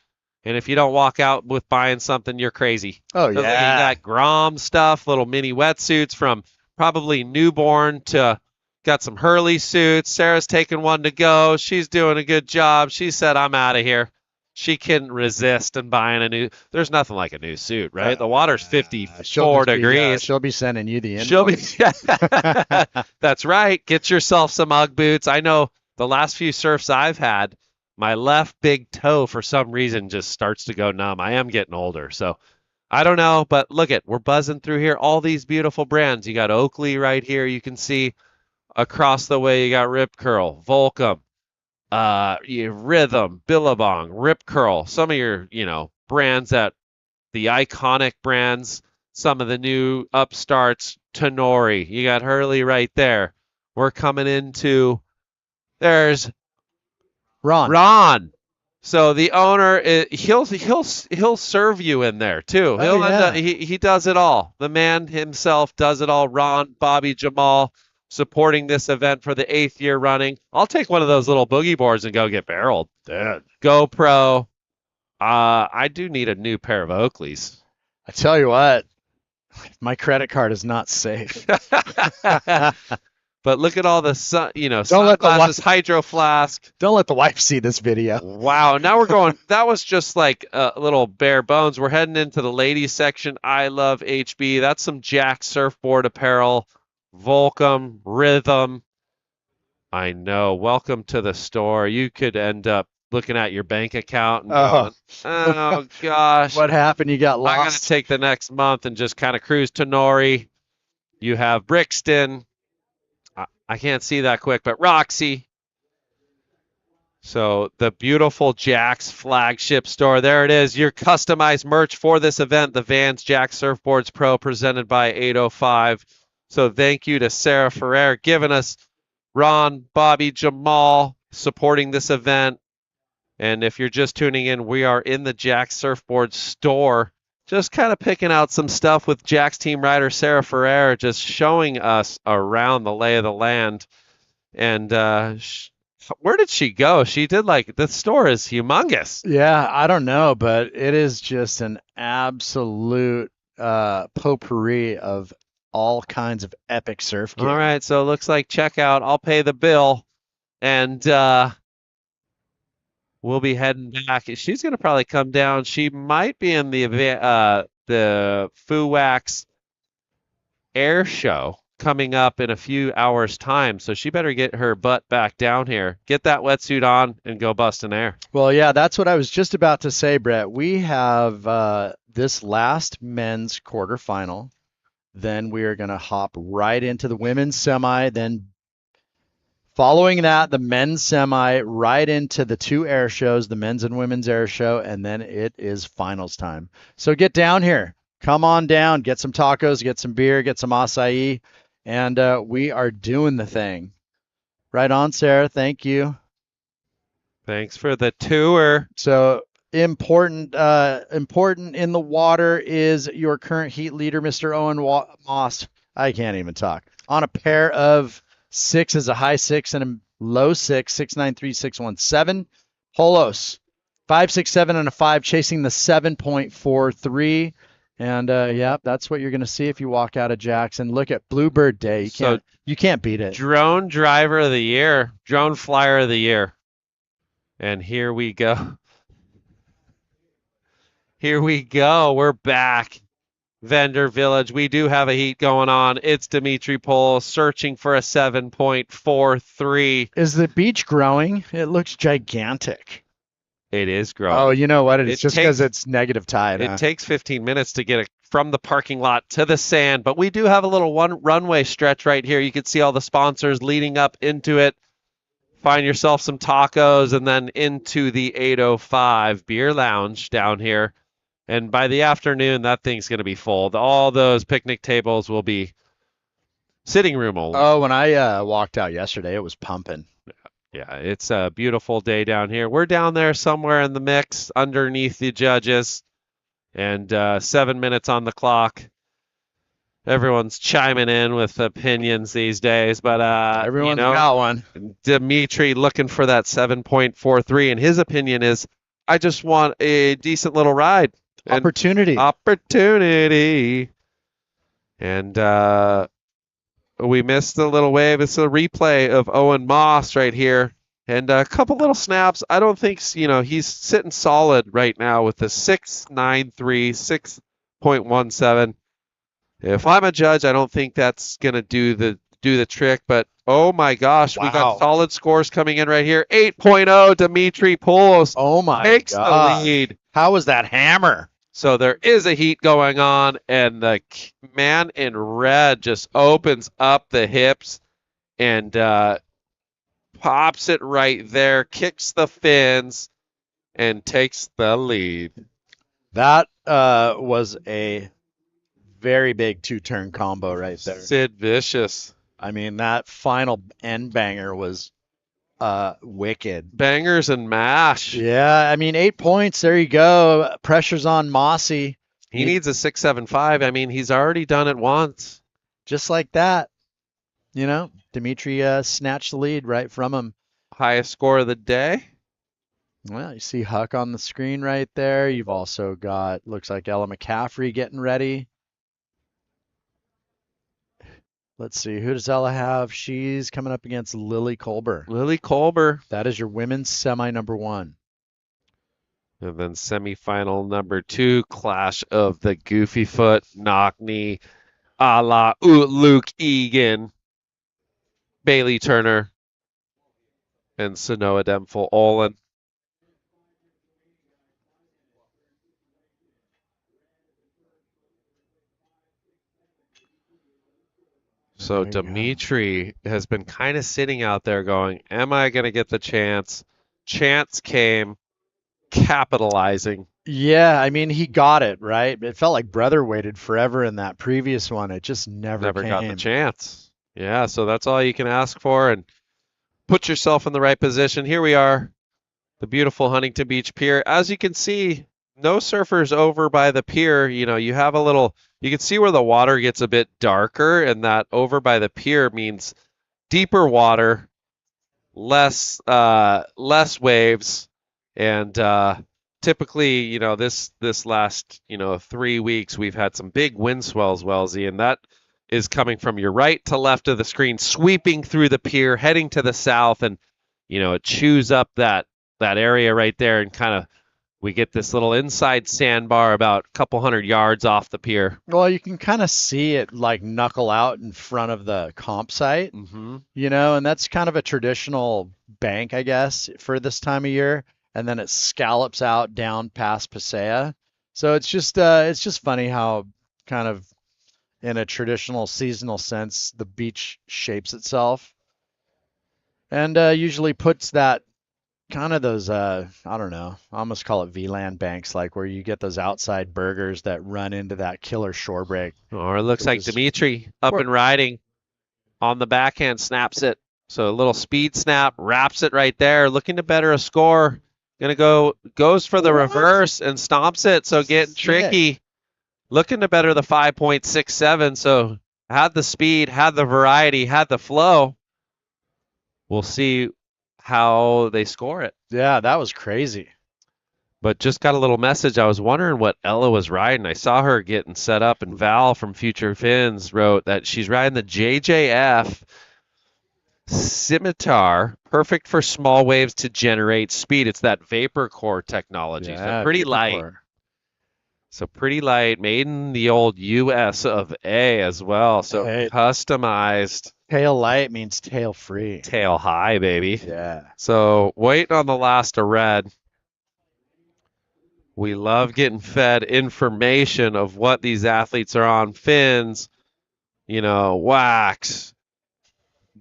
And if you don't walk out with buying something, you're crazy. Oh, You yeah. got Grom stuff, little mini wetsuits from probably newborn to got some Hurley suits. Sarah's taking one to go. She's doing a good job. She said, I'm out of here. She couldn't resist and buying a new. There's nothing like a new suit, right? The water's 54 degrees. She'll be sending you the She'll be. invoice. That's right. Get yourself some Ugg boots. I know the last few surfs I've had, my left big toe for some reason just starts to go numb. I am getting older, so I don't know. But look we're buzzing through here. All these beautiful brands. You got Oakley right here. You can see across the way. You got Rip Curl, Volcom, Rhythm, Billabong, Rip Curl. Some of your brands that the iconic brands. Some of the new upstarts. Tenori. You got Hurley right there. We're coming into. There's Ron. So the owner, he'll serve you in there too. He does it all. The man himself does it all. Ron, Bobby, Jamal, supporting this event for the 8th year running. I'll take one of those little boogie boards and go get barreled. GoPro. I do need a new pair of Oakleys. I tell you what, my credit card is not safe. But look at all the sunglasses, hydro flask. Don't let the wife see this video. Wow. Now we're going. That was just like a little bare bones. We're heading into the ladies section. I love HB. That's some Jack surfboard apparel. Volcom, Rhythm. I know. Welcome to the store. You could end up looking at your bank account and going, oh gosh. What happened? You got lost. I'm going to take the next month and just kind of cruise to Nori. You have Brixton. I can't see that quick, but Roxy. So the beautiful Jack's flagship store. There it is. Your customized merch for this event, the Vans Jack Surfboards Pro presented by 805. So thank you to Sarah Ferrer giving us Ron, Bobby, Jamal supporting this event. And if you're just tuning in, we are in the Jack Surfboard store. Just kind of picking out some stuff with Jack's team rider, Sarah Ferrer, just showing us around the lay of the land. And where did she go? She did the store is humongous. Yeah, I don't know, but it is just an absolute potpourri of all kinds of epic surf gear. All right, so it looks like checkout. I'll pay the bill. And we'll be heading back. She's going to probably come down. She might be in the FUWAX air show coming up in a few hours' time. So she better get her butt back down here, get that wetsuit on, and go bust an air. Well, yeah, that's what I was just about to say, Brett. We have this last men's quarterfinal. Then we are going to hop right into the women's semi. Then following that, the men's semi, right into the 2 air shows, the men's and women's air show, and then it is finals time. So get down here. Come on down. Get some tacos, get some beer, get some acai, and we are doing the thing. Right on, Sarah. Thank you. Thanks for the tour. So important in the water is your current heat leader, Mr. Owen Moss. I can't even talk. On a pair of 6 is a high 6 and a low 6, 693, 617. Polos, 567 and a 5, chasing the 7.43. And yeah, that's what you're going to see if you walk out of Jackson. Look at Bluebird Day. You can't beat it. Drone driver of the year, drone flyer of the year. And here we go. Here we go. We're back. Vendor Village. We do have a heat going on. It's Dimitri Pol searching for a 7.43. Is the beach growing? It looks gigantic. It is growing. Oh, you know what? It's just because it's negative tide. It takes 15 minutes to get it from the parking lot to the sand, but we do have a little runway stretch right here. You can see all the sponsors leading up into it. Find yourself some tacos and then into the 805 Beer Lounge down here. And by the afternoon, that thing's going to be full. All those picnic tables will be Sitting room only. Oh, when I walked out yesterday, it was pumping. Yeah, it's a beautiful day down here. We're down there somewhere in the mix underneath the judges, and 7 minutes on the clock. Everyone's chiming in with opinions these days, but Everyone's got one. Dimitri looking for that 7.43, and his opinion is, I just want a decent little ride. Opportunity. And we missed the little wave. It's a replay of Owen Moss right here. And a couple little snaps. I don't think, he's sitting solid right now with the 6.93, 6.17. If I'm a judge, I don't think that's going to do the trick. But, oh, my gosh, we got solid scores coming in right here. 8.0, Dimitri Poulos takes the lead. How was that hammer? So there is a heat going on, and the man in red just opens up the hips and pops it right there, kicks the fins, and takes the lead. That was a very big two-turn combo right there. Sid Vicious. I mean, that final end banger was wicked. Bangers and mash. Yeah, I mean, 8 points. There you go. Pressure's on Mossy. He needs a 6.75. I mean, he's already done it once. Just like that. Dimitri snatched the lead right from him. Highest score of the day. Well, you see Huck on the screen right there. You've also got, looks like Ella McCaffrey getting ready. Let's see, who does Ella have? She's coming up against Lily Kolber. Lily Kolber. That is your women's semi number 1. And then semifinal number 2, clash of the Goofy Foot, knock knee, a la Luke Egan, Bailey Turner, and Sanoa Demful Olin. So Dimitri has been kind of sitting out there going, am I going to get the chance? Chance came, capitalizing. Yeah, I mean, he got it, right? It felt like Brother waited forever in that previous one. It just never came. Got the chance. Yeah, so that's all you can ask for, and put yourself in the right position. Here we are, the beautiful Huntington Beach Pier. As you can see, no surfers over by the pier. You have a little, you can see where the water gets a bit darker, and that over by the pier means deeper water, less waves, and typically, this last 3 weeks we've had some big wind swells, Wellesley, and that is coming from your right to left of the screen, sweeping through the pier, heading to the south, and it chews up that area right there, and kind of we get this little inside sandbar about a couple hundred yards off the pier. Well, you can kind of see it like knuckle out in front of the comp site, and that's kind of a traditional bank, I guess, for this time of year. And then it scallops out down past Pasea. So it's just funny how kind of in a traditional seasonal sense, the beach shapes itself and usually puts that kind of those, I don't know, I almost call it VLAN banks, like where you get those outside burgers that run into that killer shore break. Or it looks like Dimitri up and riding on the backhand, snaps it. So a little speed snap, wraps it right there, looking to better a score. Goes for the reverse and stomps it. So getting tricky, looking to better the 5.67. So had the speed, had the variety, had the flow. We'll see how they score it. Yeah, that was crazy. But just got a little message. I was wondering what Ella was riding. I saw her getting set up, and Val from Future Fins wrote that she's riding the JJF Scimitar, perfect for small waves to generate speed. It's that vapor core technology. Yeah, so pretty light. Core. So pretty light, made in the old US of A as well. So customized. Tail light means tail free. Tail high, baby. Yeah. So waiting on the last of red. We love getting fed information of what these athletes are on. Fins, wax,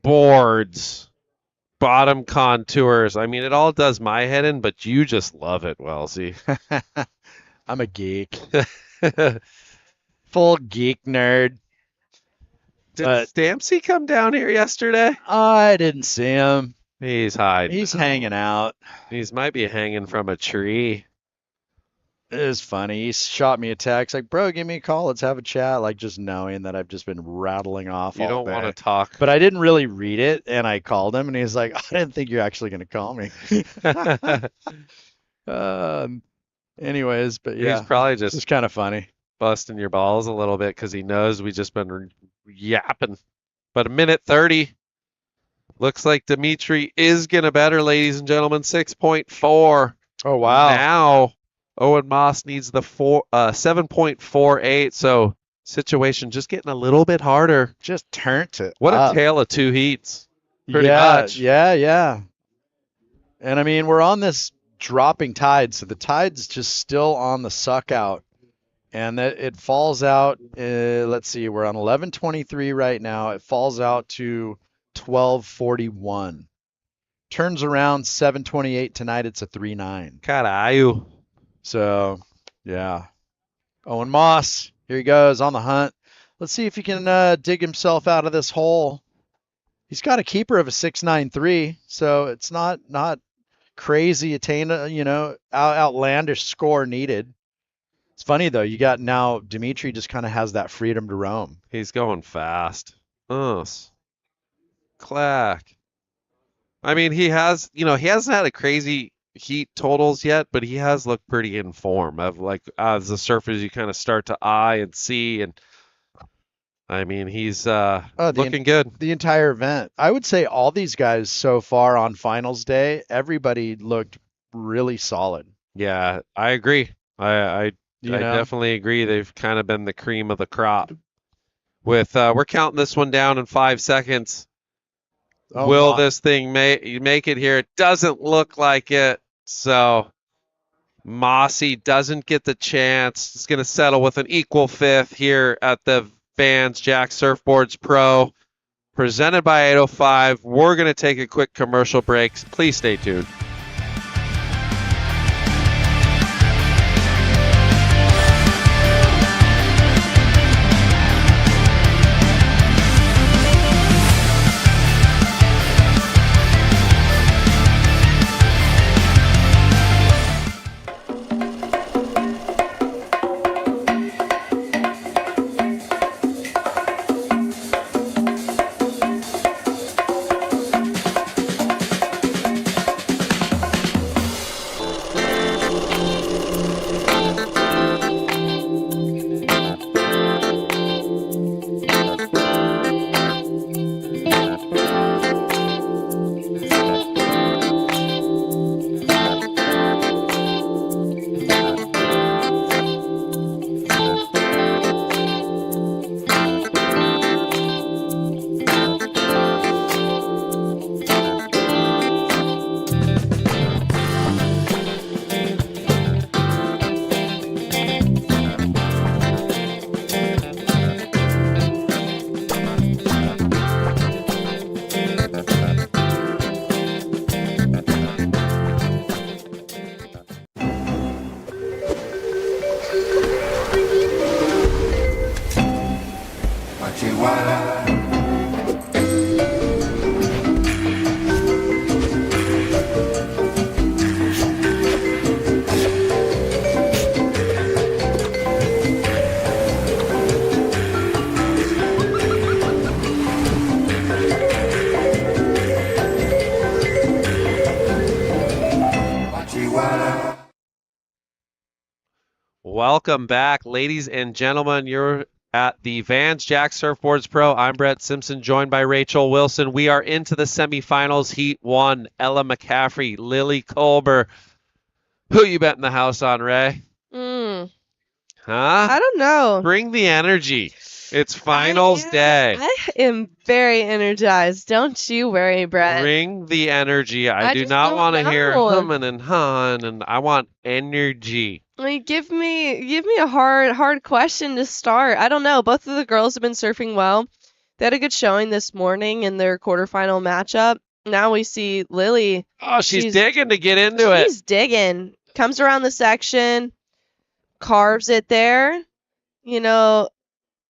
boards, bottom contours. I mean, it all does my head in, but you just love it, Wellesley. I'm a geek. Full geek nerd. Did But Stampsy come down here yesterday? I didn't see him. He's hiding. He's hanging out. He's might be hanging from a tree. It is funny. He shot me a text like, "Bro, give me a call. Let's have a chat." Like just knowing that I've just been rattling off You all don't want day. to talk. But I didn't really read it, and I called him, and he's like, "I didn't think you're actually going to call me." Anyways, but yeah, He's probably just it's kind of funny. busting your balls a little bit because he knows we just been yapping. But a minute 30. Looks like Dimitri is gonna better, ladies and gentlemen. 6.4. Oh wow! Now Owen Moss needs the 7.48. So situation just getting a little bit harder. Just turned it. What up. a tale of two heats. Pretty yeah, much. Yeah. And I mean, we're on this dropping tide, so the tide's just still on the suck out, and that it falls out. Let's see, we're on 11:23 right now. It falls out to 12:41. Turns around 7:28 tonight. It's a 3-9. Caralho. So, yeah. Owen Moss, here he goes on the hunt. Let's see if he can dig himself out of this hole. He's got a keeper of a 6.93, so it's not crazy outlandish score needed. It's funny though. You got now Dimitri just kind of has that freedom to roam. He's going fast. Clack. I mean, he hasn't had a crazy heat totals yet, but he has looked pretty in form of like as the surfers you kind of start to eye and see, and I mean he's looking good the entire event. I would say all these guys so far on finals day, everybody looked really solid. Yeah, I agree. I definitely agree. They've kind of been the cream of the crop. With we're counting this one down in 5 seconds. Oh, Will this thing make it here? It doesn't look like it. So Mossy doesn't get the chance. He's going to settle with an equal fifth here at the Vans Jack Surfboards Pro, presented by 805. We're going to take a quick commercial break. Please stay tuned. Welcome back, ladies and gentlemen. You're at the Vans Jack Surfboards Pro. I'm Brett Simpson, joined by Rachel Wilson. We are into the semifinals. Heat 1, Ella McCaffrey, Lily Colber. Who you betting the house on, Ray? Huh? I don't know. Bring the energy. It's finals day. I am very energized. Don't you worry, Brett. Bring the energy. I do just not don't want to hear know. humming and hawing, and I want energy. Like, give me a hard question to start. I don't know. Both of the girls have been surfing well. They had a good showing this morning in their quarterfinal matchup. Now we see Lily. Oh, she's digging to get into it. She's digging. Comes around the section, carves it there. You know,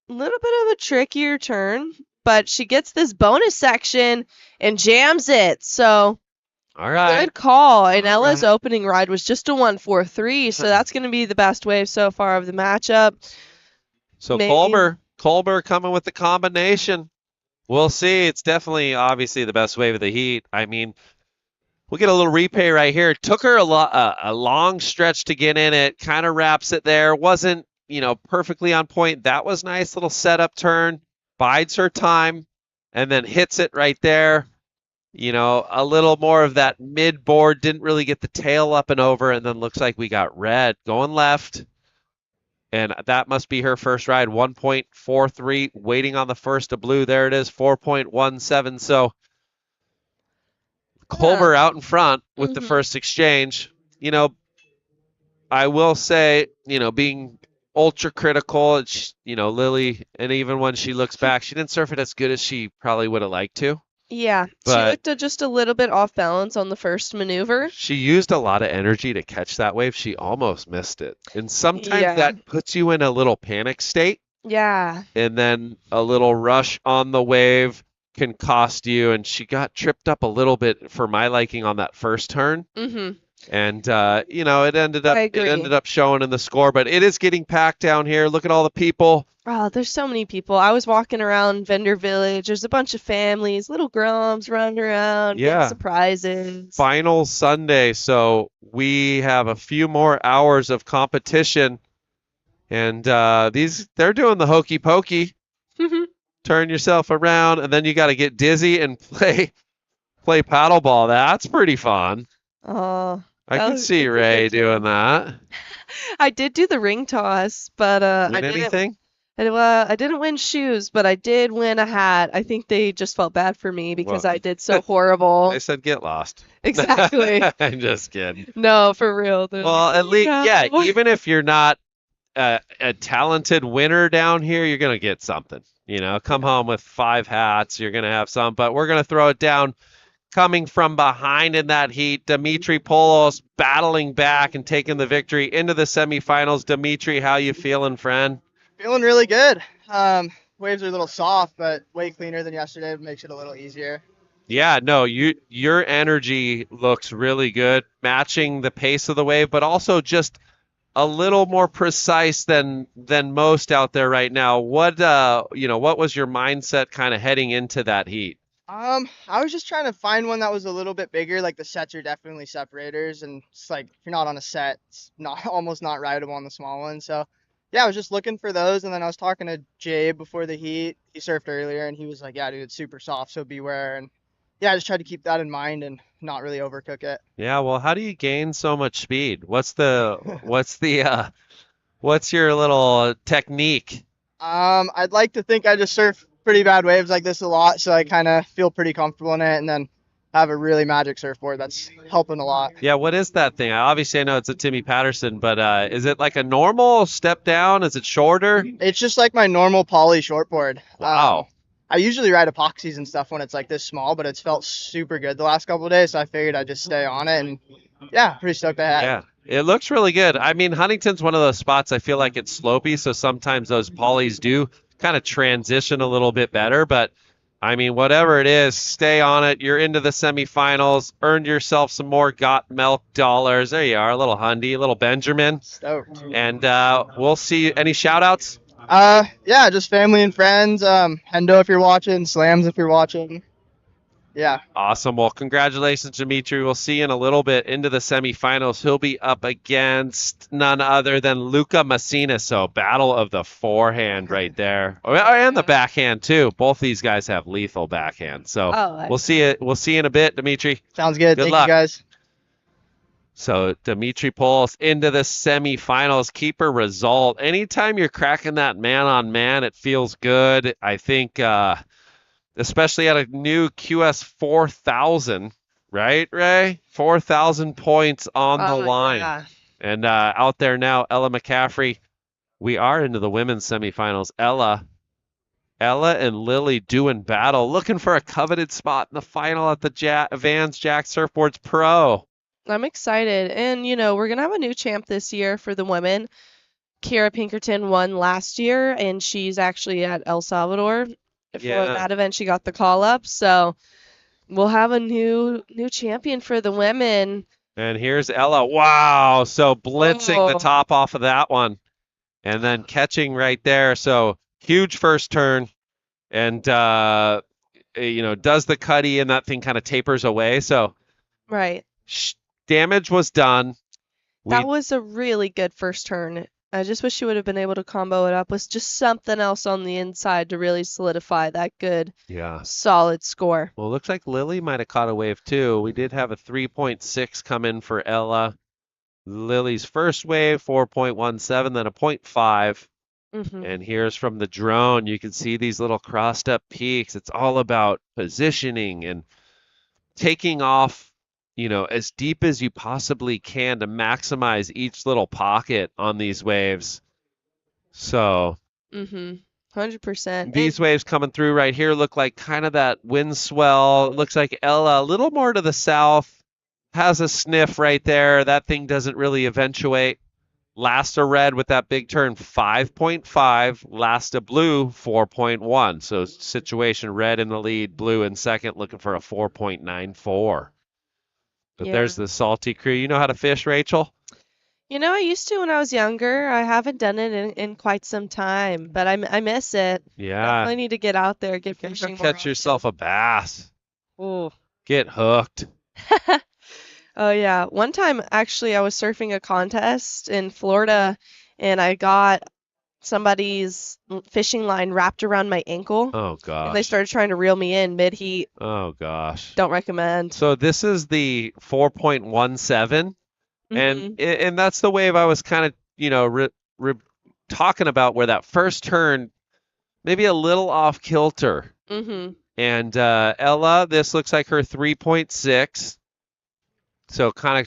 a little bit of a trickier turn. but she gets this bonus section and jams it. So All right. good call. And Ella's opening ride was just a 1.43, so that's going to be the best wave so far of the matchup. So Maybe. Colber coming with the combination. We'll see. It's definitely, obviously, the best wave of the heat. I mean, we'll get a little replay right here. It took her a long stretch to get in it. Kind of wraps it there. Wasn't, perfectly on point. That was nice little setup turn. Bides her time and then hits it right there. A little more of that mid board. Didn't really get the tail up and over. And then looks like we got red going left. And that must be her first ride. 1.43. Waiting on the first of blue. There it is. 4.17. So Colber out in front with the first exchange. I will say, being ultra critical, Lily, and even when she looks back, she didn't surf it as good as she probably would have liked to. Yeah, she But looked just a little bit off balance on the first maneuver. she used a lot of energy to catch that wave. She almost missed it. And sometimes Yeah. that puts you in a little panic state. Yeah. And then a little rush on the wave can cost you. And she got tripped up a little bit for my liking on that first turn. Mm-hmm. And it ended I agree. up showing in the score, but it is getting packed down here. Look at all the people. Oh, there's so many people. I was walking around Vendor Village. There's a bunch of families, little grumps running around, Yeah. getting surprises. Final Sunday, so we have a few more hours of competition, and they're doing the hokey pokey. Turn yourself around, and then you got to get dizzy and play paddleball. That's pretty fun. Oh, I can see Ray doing that. I did do the ring toss, but Win anything? I didn't win shoes, but I did win a hat. I think they just felt bad for me because Well, I did so horrible. They said get lost. Exactly. I'm just kidding. No, for real. They're Well, like, at least, "No." yeah, even if you're not a talented winner down here, you're going to get something. Come home with 5 hats, you're going to have some, but we're going to throw it down. Coming from behind in that heat, Dimitri Polos battling back and taking the victory into the semifinals. Dimitri, how you feeling, friend? Feeling really good. Waves are a little soft, but way cleaner than yesterday. Makes it a little easier. Yeah, no, your energy looks really good, matching the pace of the wave, but also just a little more precise than most out there right now. What was your mindset kind of heading into that heat? I was just trying to find one that was a little bit bigger. Like the sets are definitely separators, and it's like if you're not on a set, it's almost not rideable on the small one. So yeah, I was just looking for those, and then I was talking to Jay before the heat. He surfed earlier, and he was like, "Yeah, dude, it's super soft, so beware." And yeah, I just tried to keep that in mind and not really overcook it. Yeah, well, how do you gain so much speed? What's your little technique? I'd like to think I just surf pretty bad waves like this a lot, so I kind of feel pretty comfortable in it, and then have a really magic surfboard that's helping a lot. Yeah, what is that thing? Obviously, I know it's a Timmy Patterson, but is it like a normal step down? Is it shorter? It's just like my normal poly shortboard. Wow. I usually ride epoxies and stuff when it's like this small, but it's felt super good the last couple of days, so I figured I'd just stay on it, and yeah, pretty stoked I had. Yeah, it looks really good. I mean, Huntington's one of those spots I feel like it's slopey, so sometimes those polys do kind of transition a little bit better, but I mean, whatever it is, stay on it. You're into the semifinals, earned yourself some more Got Milk dollars. There you are, a little Hundy, a little Benjamin. Stoked. And we'll see. Any shout outs? Yeah, just family and friends. Hendo if you're watching, Slams if you're watching. Yeah. Awesome. Well, congratulations, Dimitri. We'll see you in a little bit into the semifinals. He'll be up against none other than Lucca Mesinas. So battle of the forehand right there. And the backhand, too. Both these guys have lethal backhand. So we'll see you. We'll see you in a bit, Dimitri. Sounds good. Good Thank luck. you, guys. So Dimitri Polos into the semifinals. Keeper result. Anytime you're cracking that man-on-man, it feels good. I think... especially at a new QS 4000, right, Ray? 4,000 points on the line. Yeah. And out there now, Ella McCaffrey. We are into the women's semifinals. Ella and Lily doing battle, looking for a coveted spot in the final at the Vans Jack Surfboards Pro. I'm excited. And, we're going to have a new champ this year for the women. Kira Pinkerton won last year, and she's actually at El Salvador. for Yeah. that event. She got the call up, so we'll have a new champion for the women. And here's Ella. Wow. So blitzing the Oh. top off of that one and then catching right there. So huge first turn and, does the cutty and that thing kind of tapers away. So Right. damage was done. That was a really good first turn. I just wish she would have been able to combo it up with just something else on the inside to really solidify that good, solid score. Well, it looks like Lily might have caught a wave too. We did have a 3.6 come in for Ella. Lily's first wave, 4.17, then a 0.5. And here's from the drone. You can see these little crossed up peaks. It's all about positioning and taking off, as deep as you possibly can to maximize each little pocket on these waves. So 100%. these waves coming through right here look like kind of that wind swell. It looks like Ella a little more to the south has a sniff right there. That thing doesn't really eventuate. Lasta red with that big turn, 5.5. Lasta blue, 4.1. So situation red in the lead, blue in second, looking for a 4.94. But there's the salty crew. You know how to fish, Rachel? I used to when I was younger. I haven't done it in quite some time, but I miss it. Yeah. I need to get out there, get fishing more Catch yourself a bass. Ooh. Get hooked. Oh, yeah. One time, actually, I was surfing a contest in Florida, and I got somebody's fishing line wrapped around my ankle. Oh, gosh. And they started trying to reel me in mid-heat. Oh, gosh. Don't recommend. So this is the 4.17, and that's the wave I was kind of, talking about where that first turn, maybe a little off kilter. And Ella, this looks like her 3.6. So kind of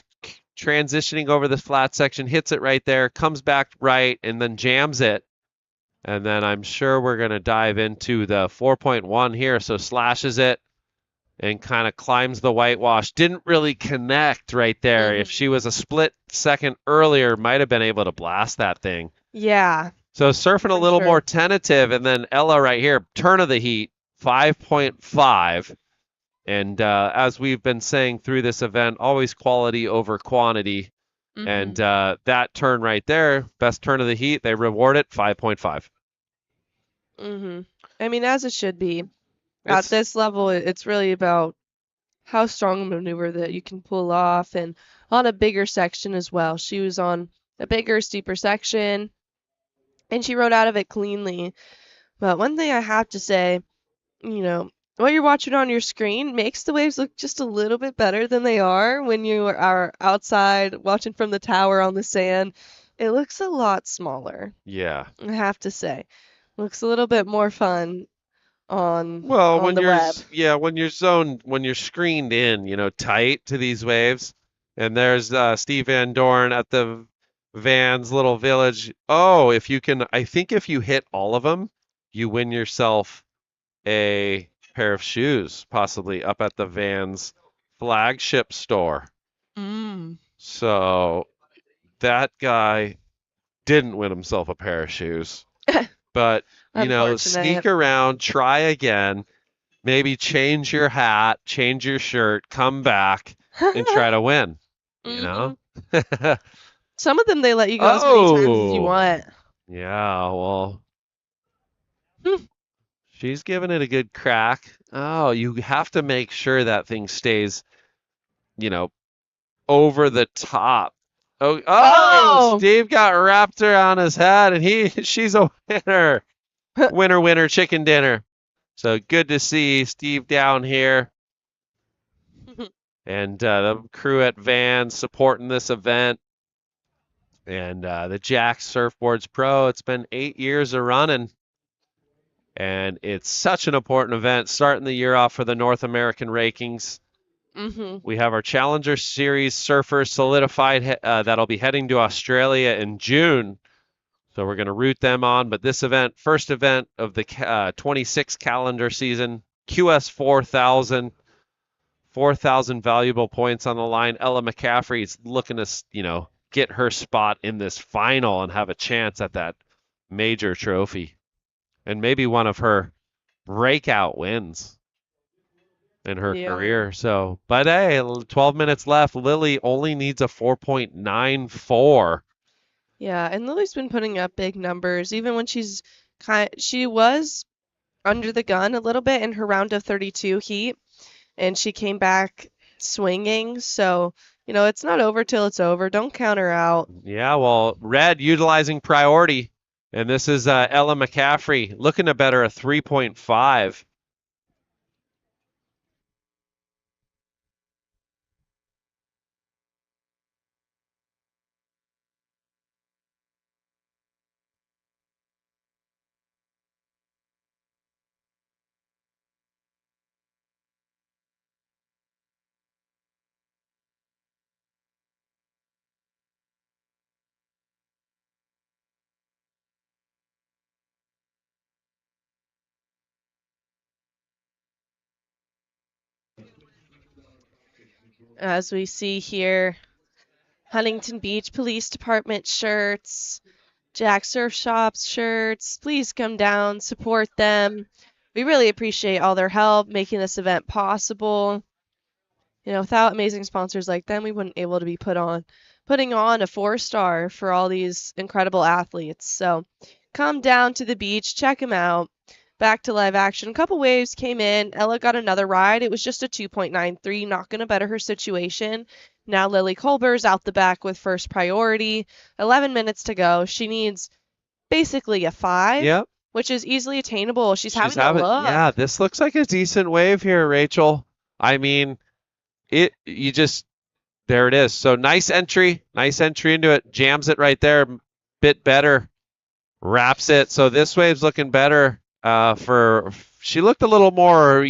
transitioning over this flat section, hits it right there, comes back right, and then jams it. And then I'm sure we're going to dive into the 4.1 here. So slashes it and kind of climbs the whitewash. Didn't really connect right there. If she was a split second earlier, might have been able to blast that thing. Yeah. So surfing a little more tentative. And then Ella right here, turn of the heat, 5.5. And as we've been saying through this event, always quality over quantity. And that turn right there, best turn of the heat, they reward it 5.5. I mean, as it should be. At this level, it's really about how strong a maneuver that you can pull off and on a bigger section as well. She was on a bigger, steeper section, and she rode out of it cleanly. But one thing I have to say, what you're watching on your screen makes the waves look just a little bit better than they are when you are outside watching from the tower on the sand. It looks a lot smaller. Yeah. I have to say. Looks a little bit more fun on when the you're web. when you're screened in, tight to these waves. And there's Steve Van Dorn at the Van's little village. Oh, I think if you hit all of them, you win yourself a pair of shoes, possibly up at the Vans flagship store. So that guy didn't win himself a pair of shoes. But, sneak around, try again, maybe change your hat, change your shirt, come back and try to win, Some of them, they let you go as many times as you want. Yeah, well, she's giving it a good crack. Oh, you have to make sure that thing stays, over the top. Oh, Steve got wrapped around his head, and she's a winner. Winner, chicken dinner. So good to see Steve down here. And the crew at Van supporting this event. And the Jack Surfboards Pro, it's been 8 years of running. And it's such an important event, starting the year off for the North American rankings. We have our Challenger Series surfers solidified that'll be heading to Australia in June. So we're going to root them on. But this event, first event of the 26 calendar season, QS 4,000, 4,000 valuable points on the line. Ella McCaffrey is looking to, get her spot in this final and have a chance at that major trophy. And maybe one of her breakout wins in her Yeah. career. So, but hey, 12 minutes left. Lily only needs a 4.94. Yeah, and Lily's been putting up big numbers, even when she was under the gun a little bit in her round of 32 heat, and she came back swinging. So, it's not over till it's over. Don't count her out. Yeah, well, red utilizing priority. And this is Ella McCaffrey looking to better a 3.5. As we see here, Huntington Beach Police Department shirts, Jack Surf Shops shirts. Please come down, support them. We really appreciate all their help making this event possible. Without amazing sponsors like them, we wouldn't be able to be putting on a 4-star for all these incredible athletes. So come down to the beach, check them out. Back to live action. A couple waves came in. Ella got another ride. It was just a 2.93, not going to better her situation. Now Lily Colber's out the back with first priority. 11 minutes to go. She needs basically a 5, Yep. which is easily attainable. She's having a look. Yeah, this looks like a decent wave here, Rachel. I mean, there it is. So nice entry into it. Jams it right there. Bit better. Wraps it. So this wave's looking better. She looked a little more,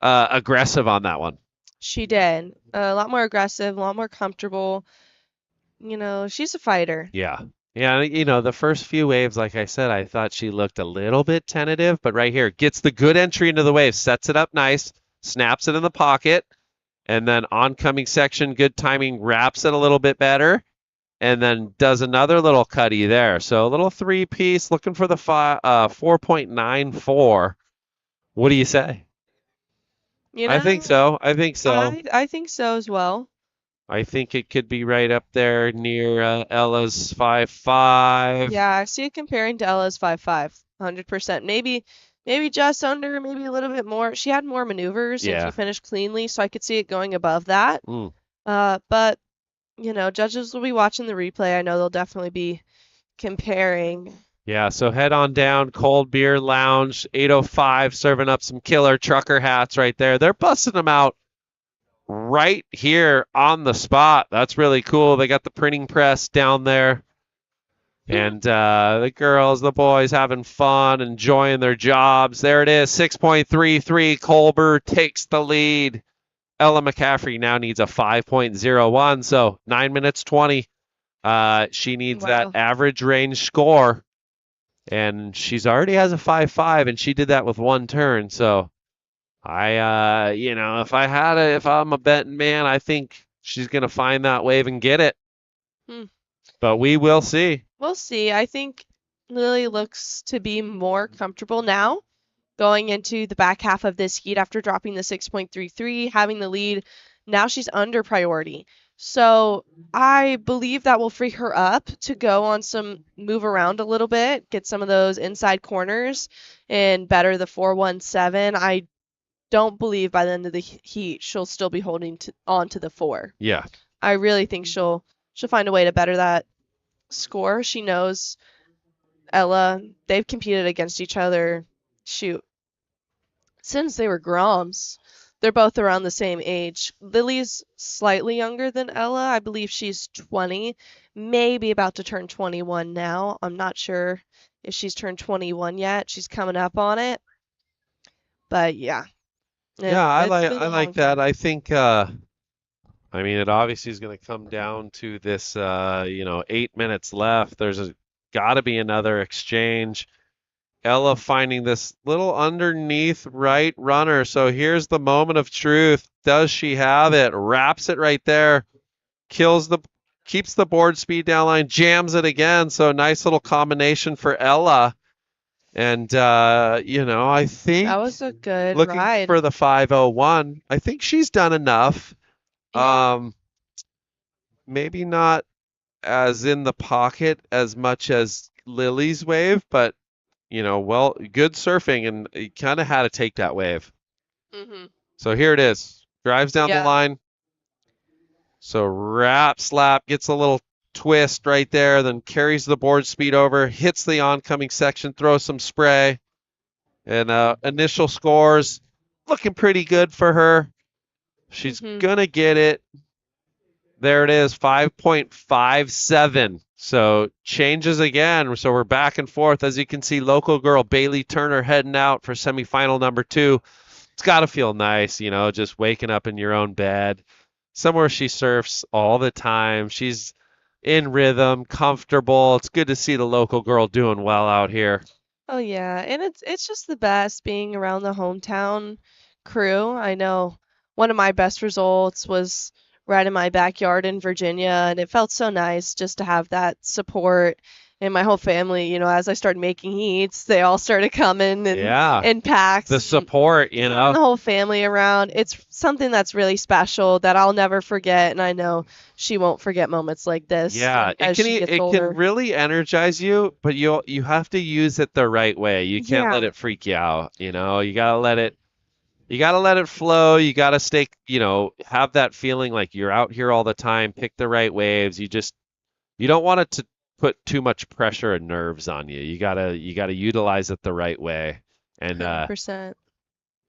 aggressive on that one. She did. A lot more aggressive, a lot more comfortable. She's a fighter. Yeah. Yeah, the first few waves, like I said, I thought she looked a little bit tentative, but right here, gets the good entry into the wave, sets it up nice, snaps it in the pocket, and then oncoming section, good timing, wraps it a little bit better, and then does another little cutty there. So a little 3-piece, looking for the 4.94. What do you say? I think so. I think so as well. I think it could be right up there near Ella's 5.5. Yeah, I see it comparing to Ella's 5.5, 100%. Maybe just under, maybe a little bit more. She had more maneuvers and she finished cleanly, so I could see it going above that. But judges will be watching the replay. I know they'll definitely be comparing. Yeah, so head on down, Cold Beer Lounge, 805, serving up some killer trucker hats right there. They're busting them out right here on the spot. That's really cool. They got the printing press down there. And the girls, the boys having fun, enjoying their jobs. There it is, 6.33. Colbert takes the lead. Ella McCaffrey now needs a 5.01, so 9 minutes 20. She needs that average range score. And she's already has a 5.5, and she did that with one turn. So if I'm a betting man, I think she's going to find that wave and get it. But we will see. We'll see. I think Lily looks to be more comfortable now going into the back half of this heat after dropping the 6.33, having the lead. Now she's under priority. So I believe that will free her up to go on some move around a little bit, get some of those inside corners and better the 4.17. I don't believe by the end of the heat she'll still be holding on to the 4. Yeah. I really think she'll find a way to better that score. She knows Ella, they've competed against each other, since they were Groms. They're both around the same age. Lily's slightly younger than Ella. I believe she's 20, maybe about to turn 21 now. I'm not sure if she's turned 21 yet. She's coming up on it. But yeah. I like that. I think it obviously is going to come down to this 8 minutes left. There's got to be another exchange. Ella finding this little underneath right runner. So here's the moment of truth. Does she have it? Wraps it right there. Keeps the board speed down line, jams it again. So nice little combination for Ella. And I think That was a good looking ride. for the 501, I think she's done enough. Maybe not as in the pocket as much as Lily's wave, but good surfing, and you kind of had to take that wave. So here it is. Drives down the line. So wrap slap, gets a little twist right there, then carries the board speed over, hits the oncoming section, throws some spray. And initial scores looking pretty good for her. She's going to get it. There it is, 5.57. So changes again. So we're back and forth. As you can see, local girl Bailey Turner heading out for semifinal number 2. It's got to feel nice, just waking up in your own bed. Somewhere she surfs all the time. She's in rhythm, comfortable. It's good to see the local girl doing well out here. Oh yeah, and it's just the best being around the hometown crew. I know one of my best results was right in my backyard in Virginia, and it felt so nice just to have that support. And my whole family, as I started making heats, they all started coming in packs. The support, The whole family around. It's something that's really special that I'll never forget, and I know she won't forget moments like this. Yeah, as she gets it older. can really energize you, but you have to use it the right way. You can't let it freak you out. You gotta let it flow. You gotta stay, have that feeling like you're out here all the time. Pick the right waves. You don't want it to put too much pressure and nerves on you. You gotta utilize it the right way and 100%.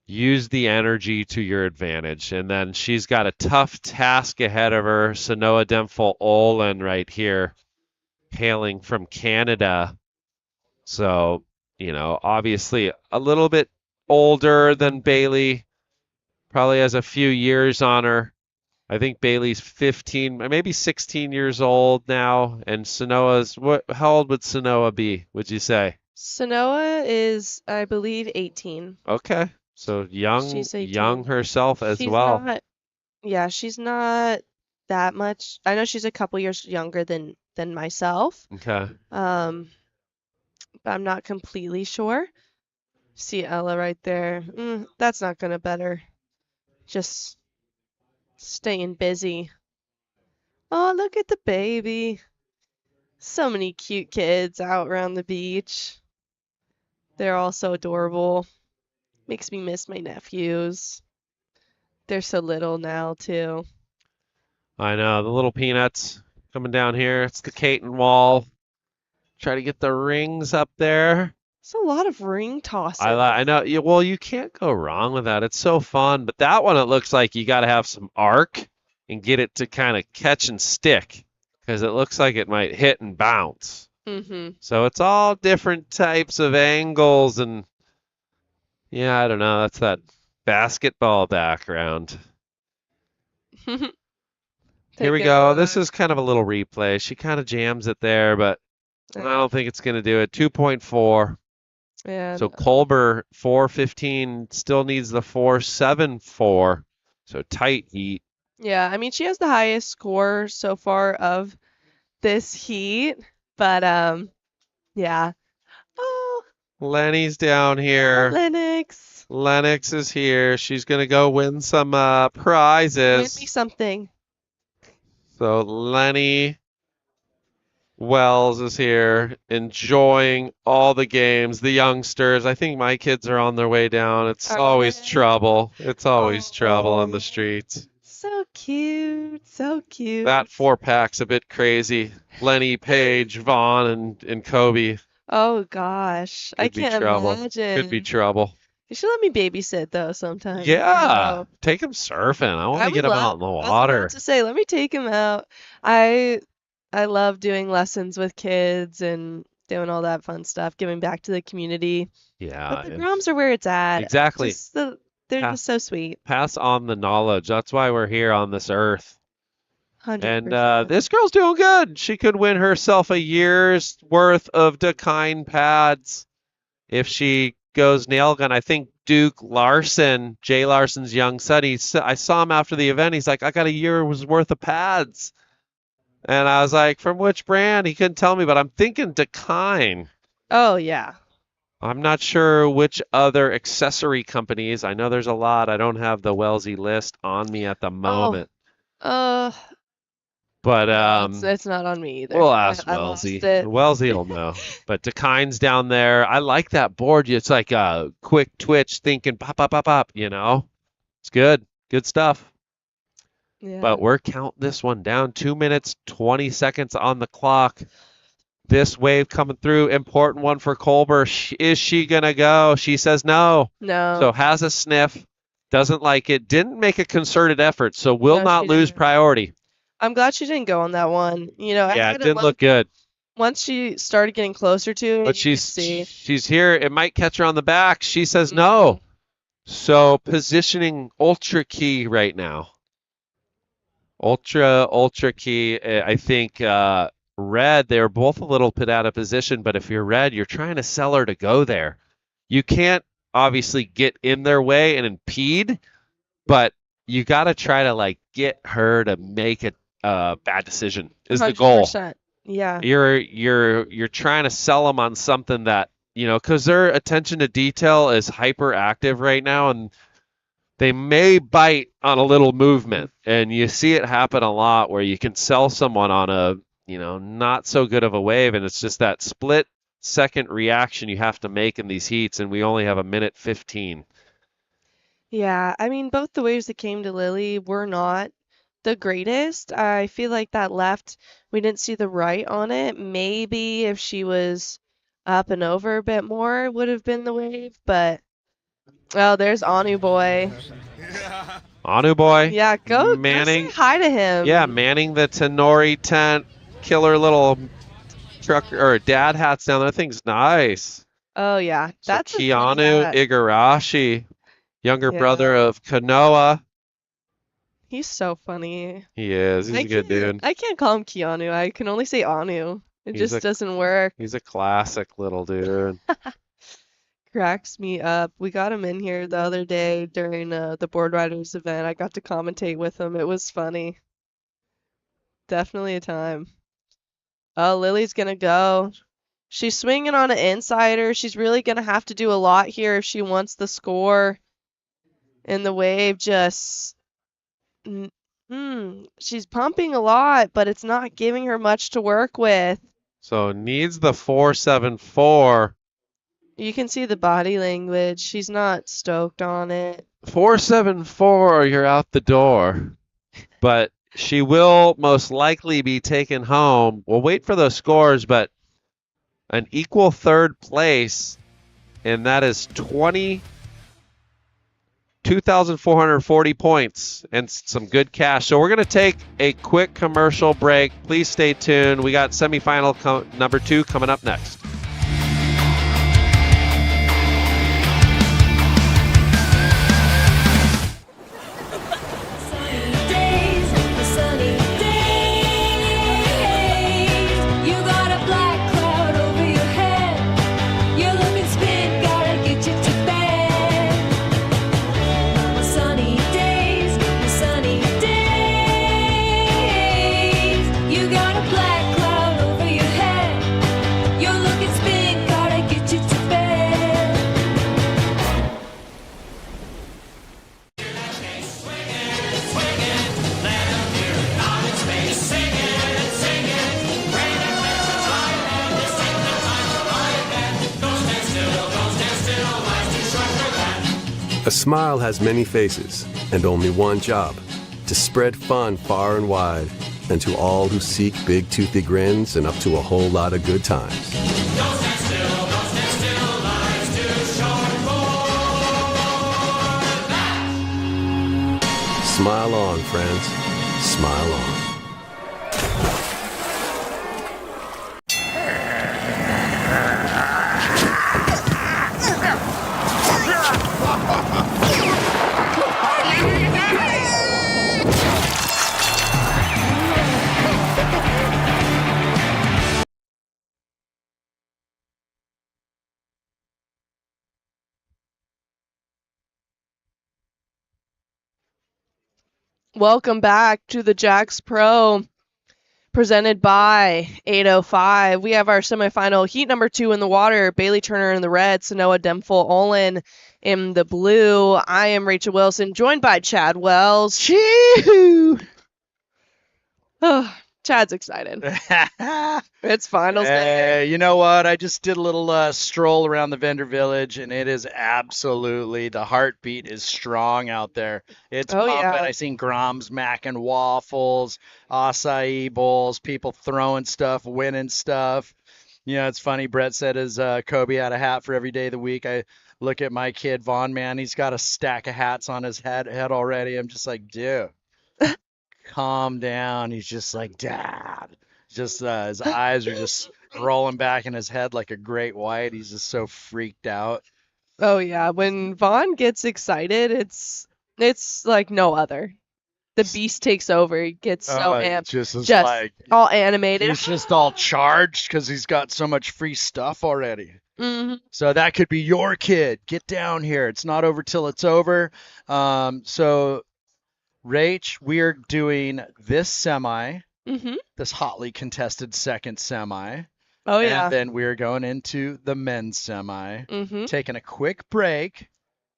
use the energy to your advantage. And then she's got a tough task ahead of her. Sanoa Demful Olin right here, hailing from Canada. So, obviously a little bit older than Bailey, probably has a few years on her. I think Bailey's 15, maybe 16 years old now, and Sanoa's how old would Sanoa be, would you say? Sanoa is, I believe, 18. Okay. So She's 18. young herself as well. She's not that much. I know she's a couple years younger than myself. Okay. But I'm not completely sure. See Ella right there. That's not gonna better. Just staying busy. Oh, look at the baby. So many cute kids out around the beach. They're all so adorable. Makes me miss my nephews. They're so little now, too. I know, the little peanuts coming down here. It's the Caton wall. Try to get the rings up there. It's a lot of ring tossing. I know. Well, you can't go wrong with that. It's so fun. But that one, it looks like you got to have some arc and get it to kind of catch and stick because it looks like it might hit and bounce. So it's all different types of angles and yeah, I don't know. That's that basketball background. Here we go. This is kind of a little replay. She kind of jams it there, but I don't think it's going to do it. 2.4. Yeah. So Colber 415 still needs the 474. So tight heat. Yeah, I mean she has the highest score so far of this heat, but yeah. Oh, Lenny's down here. Lennox. Lennox is here. She's gonna go win some prizes. Win me something. So Lenny Wells is here, enjoying all the games. The youngsters. I think my kids are on their way down. It's always trouble. It's always trouble on the streets. So cute. So cute. That 4-pack's a bit crazy. Lenny, Paige, Vaughn, and Kobe. Oh gosh. I Could be can't trouble. imagine. Could be trouble. You should let me babysit though sometime. Yeah. Take him surfing. I want to get him out in the I was water. about to say, let me take him out. I love doing lessons with kids and doing all that fun stuff, giving back to the community. Yeah. But the Groms are where it's at. Exactly. They're just so sweet. Pass on the knowledge. That's why we're here on this earth. 100%. And this girl's doing good. She could win herself a year's worth of Dakine pads if she goes nail gun. I think Duke Larson, Jay Larson's young son, I saw him after the event. He's like, I got a year's worth of pads. And I was like, from which brand? He couldn't tell me, but I'm thinking Dakine. Oh, yeah. I'm not sure which other accessory companies. I know there's a lot. I don't have the Wellesley list on me at the moment. Uh, But no, it's not on me either. we'll ask I lost Wellesley. it. Wellesley will know. But DeKine's down there. I like that board. It's like a quick twitch thinking pop, pop, pop, pop, you know? It's good. Good stuff. Yeah. But we're counting this one down. 2 minutes, 20 seconds on the clock. This wave coming through. Important one for Colber. Is she going to go? She says no. No. So has a sniff. Doesn't like it. Didn't make a concerted effort. So will No, not she lose didn't. priority. I'm glad she didn't go on that one. You know, Yeah, it didn't look good. Once she started getting closer to it, But you could see. she's here. It might catch her on the back. She says no. So positioning ultra key right now. Ultra key. I think red, they were both a little bit out of position, but if you're red, you're trying to sell her to go there. You can't obviously get in their way and impede, but you got to try to like get her to make a bad decision is the goal. 100%. Yeah. You're trying to sell them on something that, you know, because their attention to detail is hyperactive right now, and they may bite on a little movement, and you see it happen a lot where you can sell someone on a, you know, not so good of a wave, and it's just that split second reaction you have to make in these heats, and we only have 1:15. Yeah, I mean, both the waves that came to Lily were not the greatest. I feel like that left, we didn't see the right on it. Maybe if she was up and over a bit more would have been the wave, but oh, there's Anu boy. Anu boy. Yeah, go manning. Go say hi to him. Yeah, manning the Tenori tent, killer little truck or dad hats down there. That thing's nice. Oh yeah, that's a funny Keanu hat. Igarashi, younger Yeah. brother of Kanoa. He's so funny. He is. He's a good dude. I can't call him Keanu. I can only say Anu. It He's just a- doesn't work. He's a classic little dude. Cracks me up. We got him in here the other day during the board riders event. I got to commentate with him. It was funny. Definitely a time. Oh, Lily's gonna go. She's swinging on an insider. She's really gonna have to do a lot here if she wants the score. And the wave just, she's pumping a lot, but it's not giving her much to work with. So needs the 474. You can see the body language. She's not stoked on it. 474, or you're out the door. But she will most likely be taken home. We'll wait for those scores, but an equal third place, and that is 2,440 points and some good cash. So we're going to take a quick commercial break. Please stay tuned. We got semifinal number 2 coming up next. A smile has many faces and only one job, to spread fun far and wide, and to all who seek big toothy grins and up to a whole lot of good times. Smile on, friends. Smile on. Welcome back to the Jax Pro. presented by 805. We have our semifinal heat number 2 in the water. Bailey Turner in the red, Sanoa Demful-Olin in the blue. I am Rachel Wilson, joined by Chad Wells. Chee-hoo! Oh, Chad's excited. It's finals day. You know what? I just did a little stroll around the vendor village, and it is absolutely, the heartbeat is strong out there. It's Oh, pumping. yeah. I seen Groms macking waffles, acai bowls, people throwing stuff, winning stuff. You know, it's funny. Brett said his Kobe had a hat for every day of the week. I look at my kid, Vaughn, man, he's got a stack of hats on his head already. I'm just like, dude, calm down. He's just like, Dad. Just his eyes are just rolling back in his head like a great white. He's just so freaked out. Oh yeah, when Vaughn gets excited, it's like no other. The beast takes over. He gets so amped, Just like all animated. he's just all charged because he's got so much free stuff already. hmm So that could be your kid. Get down here. It's not over till it's over. So, Rach, we are doing this semi, hmm this hotly contested second semi. Oh yeah. And then we're going into the men's semi, hmm taking a quick break,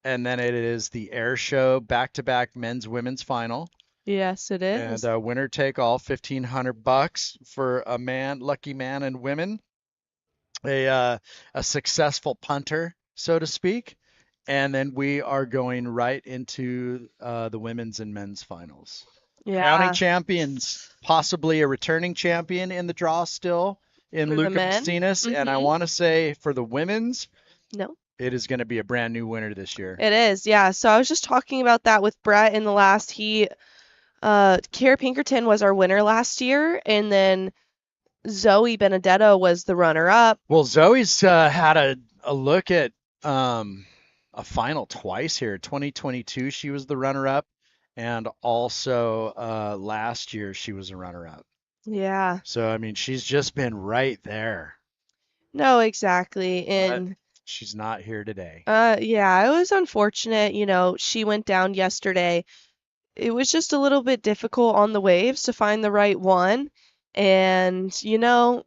and then it is the air show back-to-back men's women's final. Yes, it is. And winner take all, $1,500 for a man, lucky man and women. A successful punter, so to speak. And then we are going right into the women's and men's finals. Yeah. Crowning champions, possibly a returning champion in the draw still in For the Lucca men? Mesinas. And I Mhm. want to say for the women's, No. it is going to be a brand new winner this year. It is, yeah. So I was just talking about that with Brett in the last heat. Kara Pinkerton was our winner last year, and then Zoe Benedetto was the runner-up. Well, Zoe's had a look at a final twice here. 2022, she was the runner-up, and also last year she was a runner-up. Yeah. So, I mean, she's just been right there. No, exactly. And But she's not here today. yeah, it was unfortunate. You know, she went down yesterday. It was just a little bit difficult on the waves to find the right one. And, you know,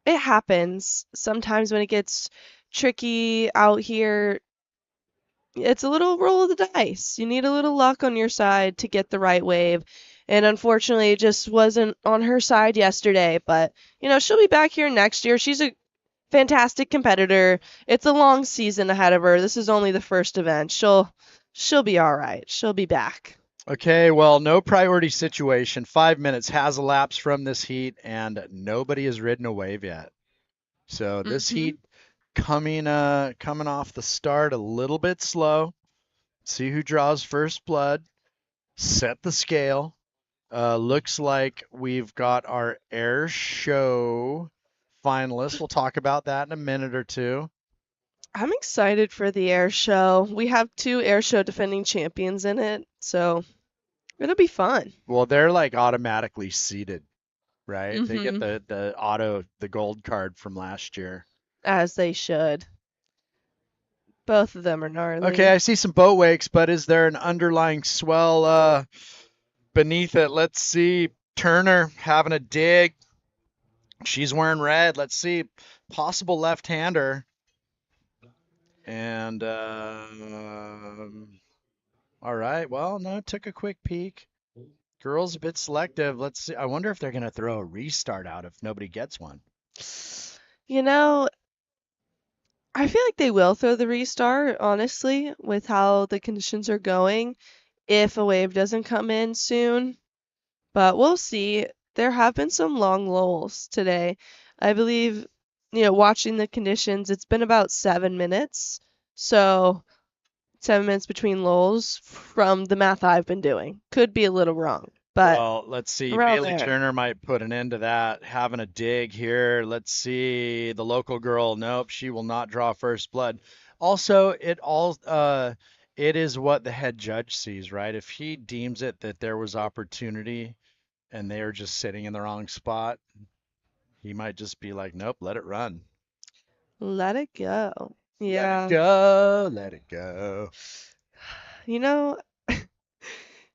it happens sometimes when it gets tricky out here. It's a little roll of the dice. You need a little luck on your side to get the right wave. And unfortunately, it just wasn't on her side yesterday. But, you know, she'll be back here next year. She's a fantastic competitor. It's a long season ahead of her. This is only the first event. She'll be all right. She'll be back. Okay, well, no priority situation. 5 minutes has elapsed from this heat, and nobody has ridden a wave yet. So this heat coming off the start a little bit slow. See who draws first blood. Set the scale. Looks like we've got our air show finalists. We'll talk about that in a minute or two. I'm excited for the air show. We have 2 air show defending champions in it, so it'll be fun. Well, they're like automatically seeded, right? They get Mhm. the gold card from last year. As they should. Both of them are gnarly. Okay, I see some boat wakes, but is there an underlying swell beneath it? Let's see. Turner having a dig. She's wearing red. Let's see. Possible left-hander. And all right. Well, no, took a quick peek. Girls a bit selective. Let's see. I wonder if they're going to throw a restart out if nobody gets one. You know, I feel like they will throw the restart, honestly, with how the conditions are going, if a wave doesn't come in soon. But we'll see. There have been some long lulls today. I believe, you know, watching the conditions, it's been about 7 minutes. So 7 minutes between lulls from the math I've been doing. Could be a little wrong, but Well, let's see. around Bailey there. Turner might put an end to that. Having a dig here. Let's see. The local girl. Nope, she will not draw first blood. Also, it is what the head judge sees, right? If he deems it that there was opportunity and they are just sitting in the wrong spot, he might just be like, nope, let it run. Let it go. Yeah. Let it go. Let it go. You know,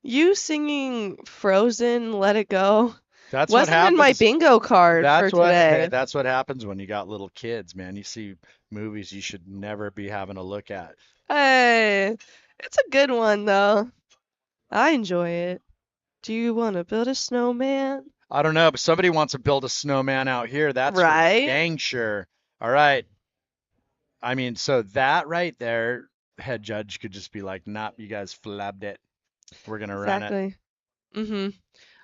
you singing Frozen, Let It Go, That's Wasn't what happens. in my bingo card That's for what. today. Hey, that's what happens when you got little kids, man. You see movies you should never be having a look at. Hey, it's a good one though. I enjoy it. Do you want to build a snowman? I don't know, but somebody wants to build a snowman out here. That's for Right? dang sure. All right. I mean, so that right there, head judge could just be like, "Nah, you guys flabbed it. We're gonna run it." Exactly. Mm-hmm.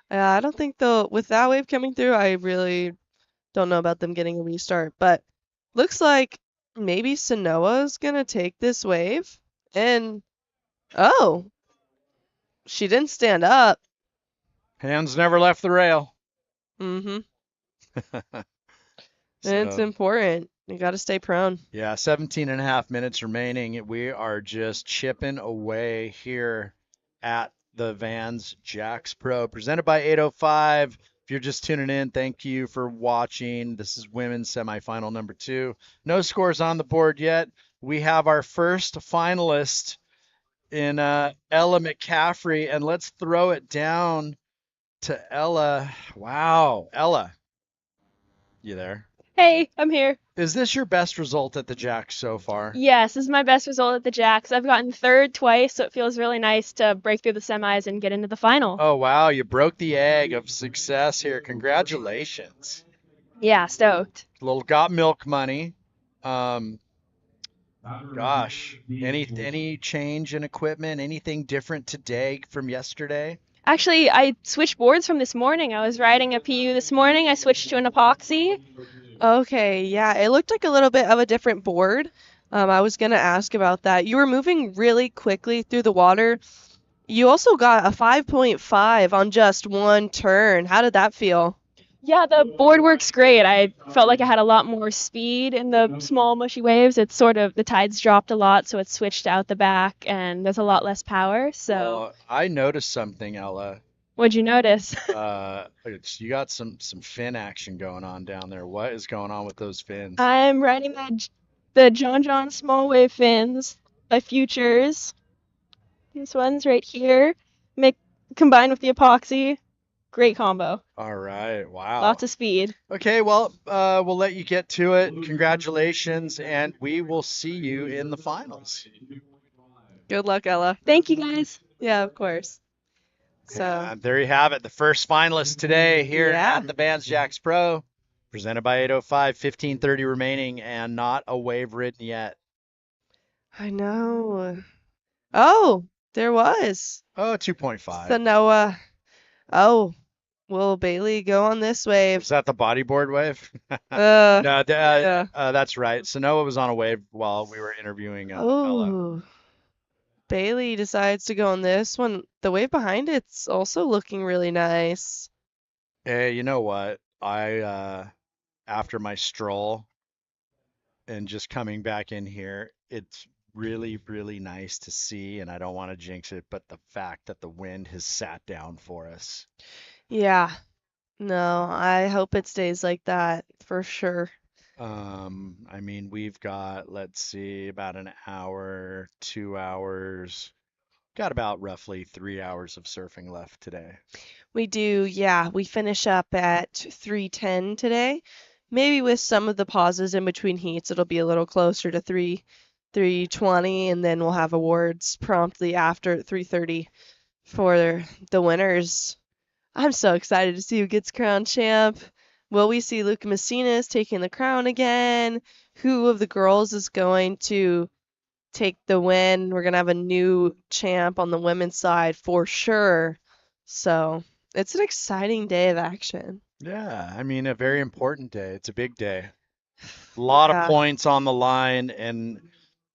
I don't think they'll, with that wave coming through, I really don't know about them getting a restart. But looks like maybe Sanoa's gonna take this wave. And oh, she didn't stand up. Hands never left the rail. Mm-hmm. So, It's important. You got to stay prone. yeah, 17 and a half minutes remaining. We are just chipping away here at the Vans Jacks Pro, presented by 805. If you're just tuning in, thank you for watching. This is women's semifinal number 2. No scores on the board yet. We have our first finalist in Ella McCaffrey, and let's throw it down to Ella. Wow, Ella, you there? Hey, I'm here. Is this your best result at the Jacks so far? Yes, this is my best result at the Jacks. I've gotten third twice, so it feels really nice to break through the semis and get into the final. Oh, wow. You broke the egg of success here. Congratulations. Yeah, stoked. Little got milk money. Gosh, any change in equipment? Anything different today from yesterday? Actually, I switched boards from this morning. I was riding a PU this morning. I switched to an epoxy. Okay, yeah, it looked like a little bit of a different board. I was gonna ask about that. You were moving really quickly through the water. You also got a 5.5 on just one turn. How did that feel? Yeah, the board works great. I felt like I had a lot more speed in the small, mushy waves. It's sort of, the tides dropped a lot, so it switched out the back, and there's a lot less power. So, Well, I noticed something, Ella. what'd you notice? You got some fin action going on down there. What is going on with those fins? I'm riding the John small wave fins by Futures. This one's right here. Combined with the epoxy. Great combo. All right. Wow. Lots of speed. Okay, well, we'll let you get to it. Congratulations, and we will see you in the finals. Good luck, Ella. Thank you, guys. Yeah, of course. So And there you have it, the first finalist today here at the Vans Jacks Pro, presented by 805, 15:30 remaining, and not a wave ridden yet. I know. Oh, there was. Oh, 2.5. Sanoa. Oh, will Bailey go on this wave? Is that the bodyboard wave? Uh, No, yeah. that's right. Sanoa was on a wave while we were interviewing Ella. Oh, Bailey decides to go on this one. The wave behind it's also looking really nice. Hey, you know what? After my stroll and just coming back in here, it's really, really nice to see, and I don't want to jinx it, but the fact that the wind has sat down for us. Yeah. No, I hope it stays like that for sure. I mean, we've got, let's see, about an hour, 2 hours, got about roughly 3 hours of surfing left today. We do, yeah. We finish up at 3:10 today. Maybe with some of the pauses in between heats, it'll be a little closer to 3:20, and then we'll have awards promptly after 3:30 for the winners. I'm so excited to see who gets crowned champ. Will we see Lucca Mesinas taking the crown again? Who of the girls is going to take the win? We're going to have a new champ on the women's side for sure. So it's an exciting day of action. Yeah, I mean, a very important day. It's a big day. A lot of points on the line, and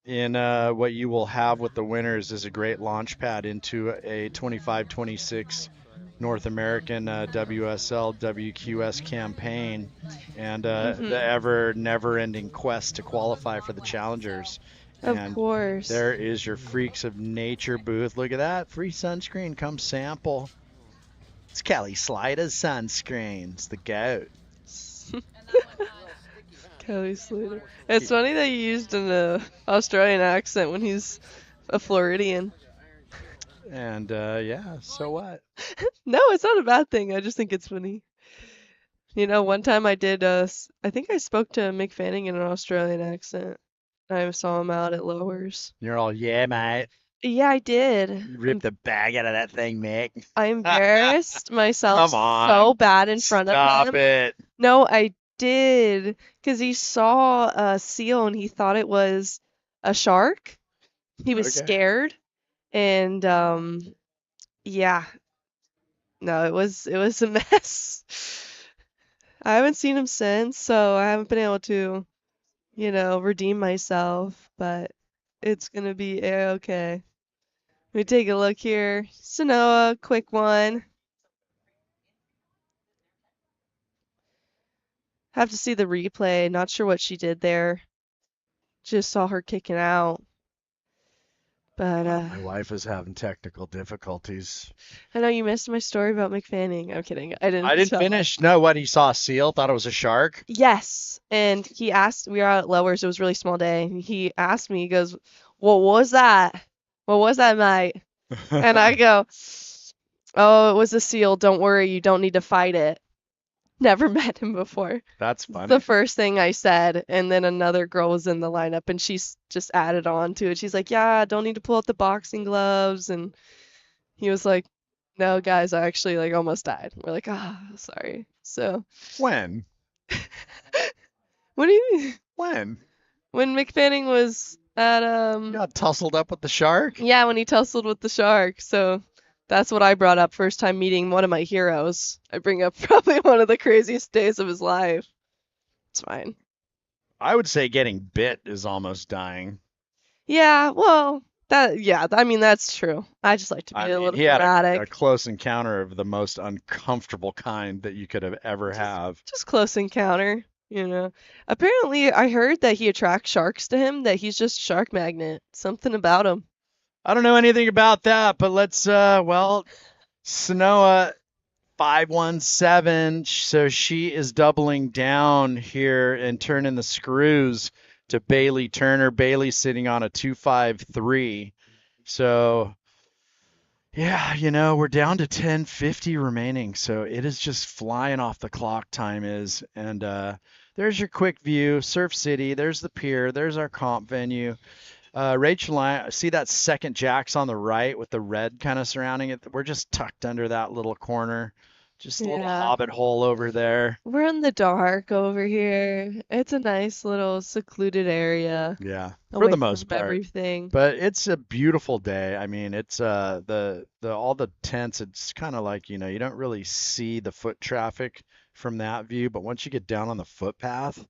in what you will have with the winners is a great launch pad into a 25-26 North American WSL WQS campaign, and the ever never-ending quest to qualify for the challengers. Of course. There is your Freaks of Nature booth. Look at that. Free sunscreen. Come sample. It's Kelly Slater's sunscreen. It's the goat. Kelly Slater. It's funny that you used an Australian accent when he's a Floridian. And yeah, so what? No, it's not a bad thing. I just think it's funny. You know, one time I did, I think I spoke to Mick Fanning in an Australian accent. I saw him out at Lowers. You're all, yeah, mate. Yeah, I did. You ripped the bag out of that thing, Mick. I embarrassed myself Come on. so bad in front of him. Stop it. No, I did, because he saw a seal and he thought it was a shark. He was Okay. scared, and yeah, no, it was a mess. I haven't seen him since, so I haven't been able to, redeem myself, but it's gonna be a-okay. Let me take a look here. Sanoa, quick one. Have to see the replay. Not sure what she did there. Just saw her kicking out. But My wife is having technical difficulties. I know you missed my story about McFanning. I'm kidding. I didn't tell- finish. No, what? He saw a seal, thought it was a shark? Yes. And he asked, we were out at Lowers, it was a really small day. And he asked me, he goes, what was that? What was that, mate? And I go, oh, it was a seal. Don't worry. You don't need to fight it. Never met him before. That's funny. The first thing I said, and then another girl was in the lineup, and she's just added on to it. She's like, yeah, don't need to pull out the boxing gloves. And he was like, no, guys, I actually like almost died. We're like, sorry. So When? what do you mean? When? When McFanning was at Got tussled up with the shark? yeah, when he tussled with the shark. So that's what I brought up first time meeting one of my heroes. I bring up probably one of the craziest days of his life. It's fine. I would say getting bit is almost dying. Yeah, well, I mean that's true. I just like to be a little he had dramatic. a close encounter of the most uncomfortable kind that you could have ever have. Just close encounter, Apparently, I heard that he attracts sharks to him, that he's just a shark magnet. Something about him. I don't know anything about that, but let's Sanoa 517, so she is doubling down here and turning the screws to Bailey Turner. Bailey sitting on a 253. So yeah, we're down to 10:50 remaining, so it is just flying off the clock, time is. And there's your quick view, Surf City, there's the pier, there's our comp venue. Rachel, I see that second jacks on the right with the red kind of surrounding it. We're just tucked under that little corner. Just a little hobbit hole over there. We're in the dark over here. It's a nice little secluded area. Yeah, away for the most from part. everything. But it's a beautiful day. I mean, it's the all the tents. It's kind of like, you don't really see the foot traffic from that view, but once you get down on the footpath,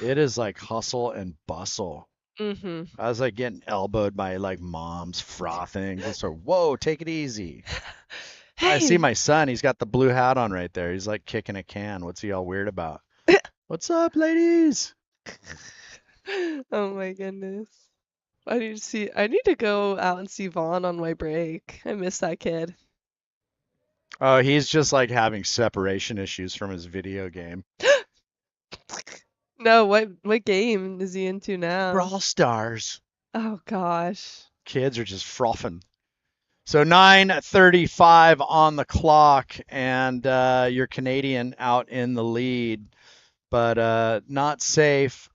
it is like hustle and bustle. Mm-hmm. I was like getting elbowed by like moms frothing. Just so, whoa, take it easy. I see my son. He's got the blue hat on right there. He's like kicking a can. What's he all weird about? What's up, ladies? Oh my goodness. I need to go out and see Vaughn on my break. I miss that kid. Oh, he's just like having separation issues from his video game. No, what game is he into now? Brawl Stars. Oh gosh. Kids are just frothing. So 9:35 on the clock, and you're Canadian out in the lead, but not safe.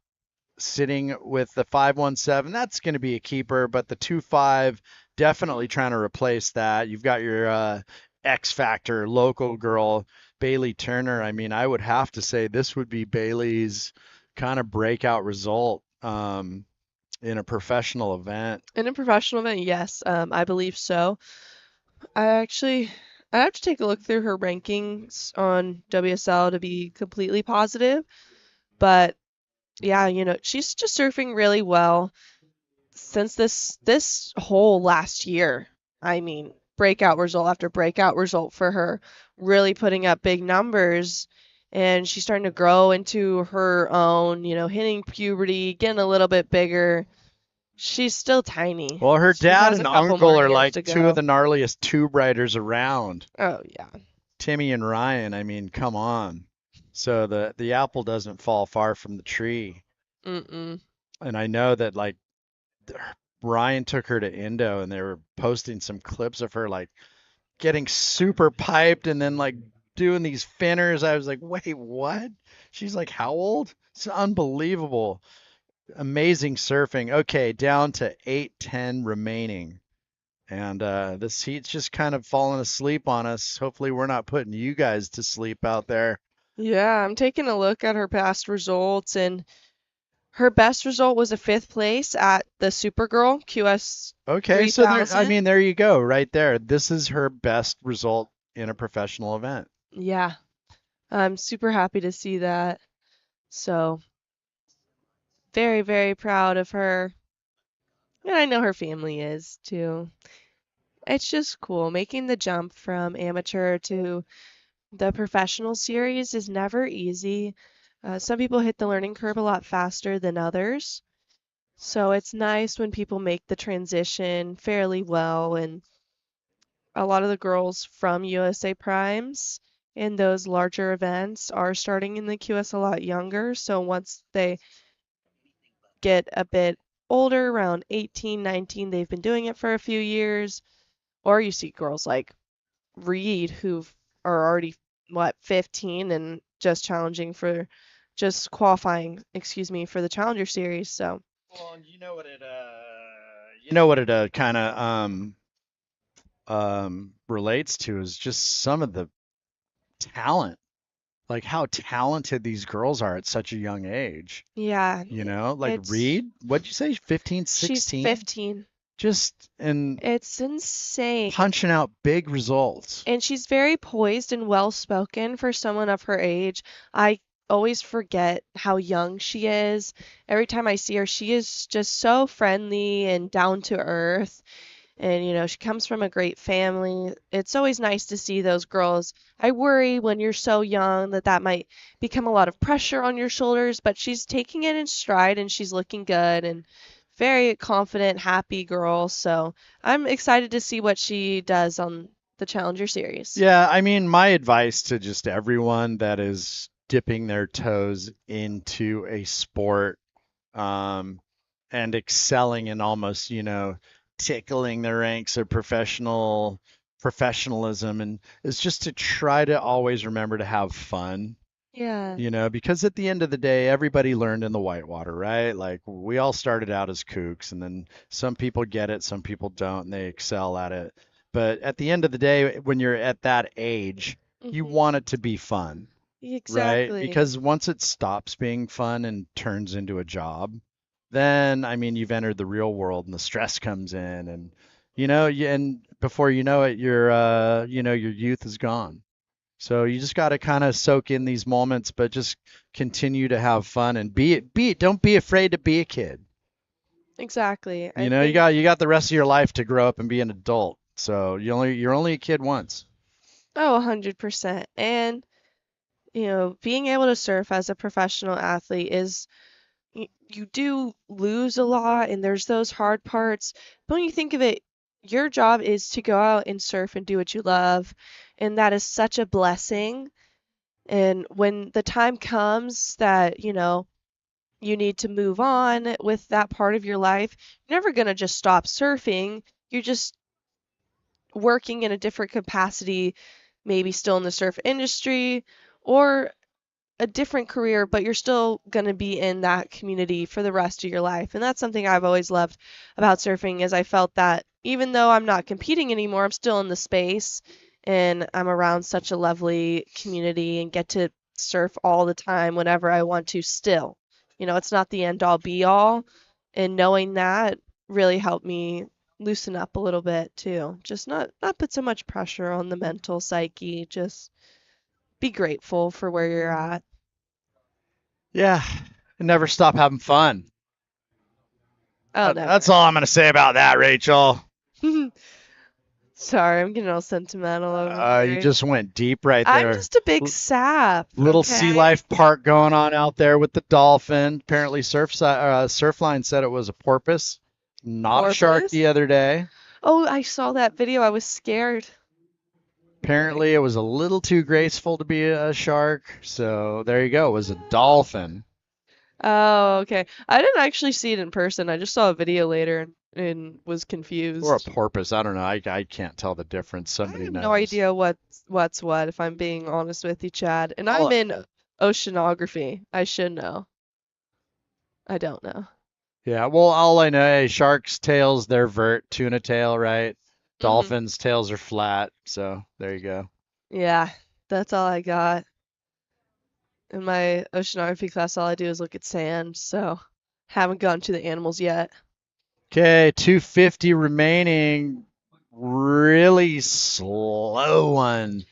Sitting with the 517, that's going to be a keeper, but the 25 definitely trying to replace that. You've got your X Factor local girl, Bailey Turner. I mean, I would have to say this would be Bailey's kind of breakout result in a professional event. In a professional event, yes, I believe so. I have to take a look through her rankings on WSL to be completely positive, but yeah, she's just surfing really well since this whole last year. I mean, breakout result after breakout result for her, really putting up big numbers, and she's starting to grow into her own, hitting puberty, getting a little bit bigger. She's still tiny. Well, her She dad has and a couple uncle more are years like to two go. of the gnarliest tube riders around. Oh yeah. Timmy and Ryan, I mean, come on. So the apple doesn't fall far from the tree. Mm-mm. And I know that like Ryan took her to Indo and they were posting some clips of her like getting super piped and then like doing these finners. I was like, wait, what? She's like, how old? It's unbelievable. Amazing surfing. Okay, down to 8:10 remaining. And this heat's just kind of falling asleep on us. Hopefully we're not putting you guys to sleep out there. Yeah, I'm taking a look at her past results, and her best result was a 5th place at the Supergirl QS Okay, so there, 3000. there you go, right there. This is her best result in a professional event. Yeah, I'm super happy to see that. So, very, very proud of her. And I know her family is too. It's just cool. Making the jump from amateur to the professional series is never easy. Some people hit the learning curve a lot faster than others. So it's nice when people make the transition fairly well. And a lot of the girls from USA Primes in those larger events are starting in the QS a lot younger. So once they get a bit older, around 18, 19, they've been doing it for a few years. Or you see girls like Reed who are already, 15 and just qualifying, for the Challenger Series. So. Well, you know what it kind of relates to is just some of the talent, like how talented these girls are at such a young age. Yeah. Like Reed, what'd you say, 15, 16? She's 15. It's insane. Punching out big results. And she's very poised and well-spoken for someone of her age. I always forget how young she is. Every time I see her, she is just so friendly and down to earth. And, she comes from a great family. It's always nice to see those girls. I worry when you're so young that might become a lot of pressure on your shoulders, but she's taking it in stride and she's looking good and very confident, happy girl. So I'm excited to see what she does on the Challenger Series. Yeah, I mean, my advice to just everyone that is dipping their toes into a sport and excelling in almost, tickling the ranks of professionalism, and is just to try to always remember to have fun. Yeah. Because at the end of the day, everybody learned in the whitewater, right? Like we all started out as kooks, and then some people get it, some people don't, and they excel at it. But at the end of the day, when you're at that age, you want it to be fun. Exactly. Right? Because once it stops being fun and turns into a job, then you've entered the real world and the stress comes in, and and before you know it, your youth is gone. So you just got to kind of soak in these moments, but just continue to have fun and don't be afraid to be a kid. Exactly. You got the rest of your life to grow up and be an adult. So you're only a kid once. Oh, 100%. And being able to surf as a professional athlete is, you do lose a lot and there's those hard parts. But when you think of it, your job is to go out and surf and do what you love. And that is such a blessing. And when the time comes that, you need to move on with that part of your life, you're never going to just stop surfing. You're just working in a different capacity, maybe still in the surf industry or a different career, but you're still going to be in that community for the rest of your life. And that's something I've always loved about surfing, is I felt that even though I'm not competing anymore, I'm still in the space and I'm around such a lovely community and get to surf all the time whenever I want to still. It's not the end all be all. And knowing that really helped me loosen up a little bit too. Just not put so much pressure on the mental psyche. Just be grateful for where you're at. Yeah, and never stop having fun. Oh, that's all I'm going to say about that, Rachel. Sorry, I'm getting all sentimental over here. You just went deep right there. I'm just a big sap. Little sea life park going on out there with the dolphin. Apparently, Surfline said it was a porpoise, not a shark the other day. Oh, I saw that video. I was scared. Apparently, it was a little too graceful to be a shark. So there you go. It was a dolphin. Oh, okay. I didn't actually see it in person. I just saw a video later. and was confused. Or a porpoise. I don't know. I can't tell the difference. Somebody I have knows. no idea what's what, if I'm being honest with you, Chad. And Well, I'm in oceanography. I should know. I don't know. Yeah, well, all I know, hey, sharks' tails, they're vert, tuna tail, right? Dolphins' tails are flat. So there you go. Yeah, that's all I got. In my oceanography class, all I do is look at sand, so haven't gone to the animals yet. Okay, 250 remaining. Really slow one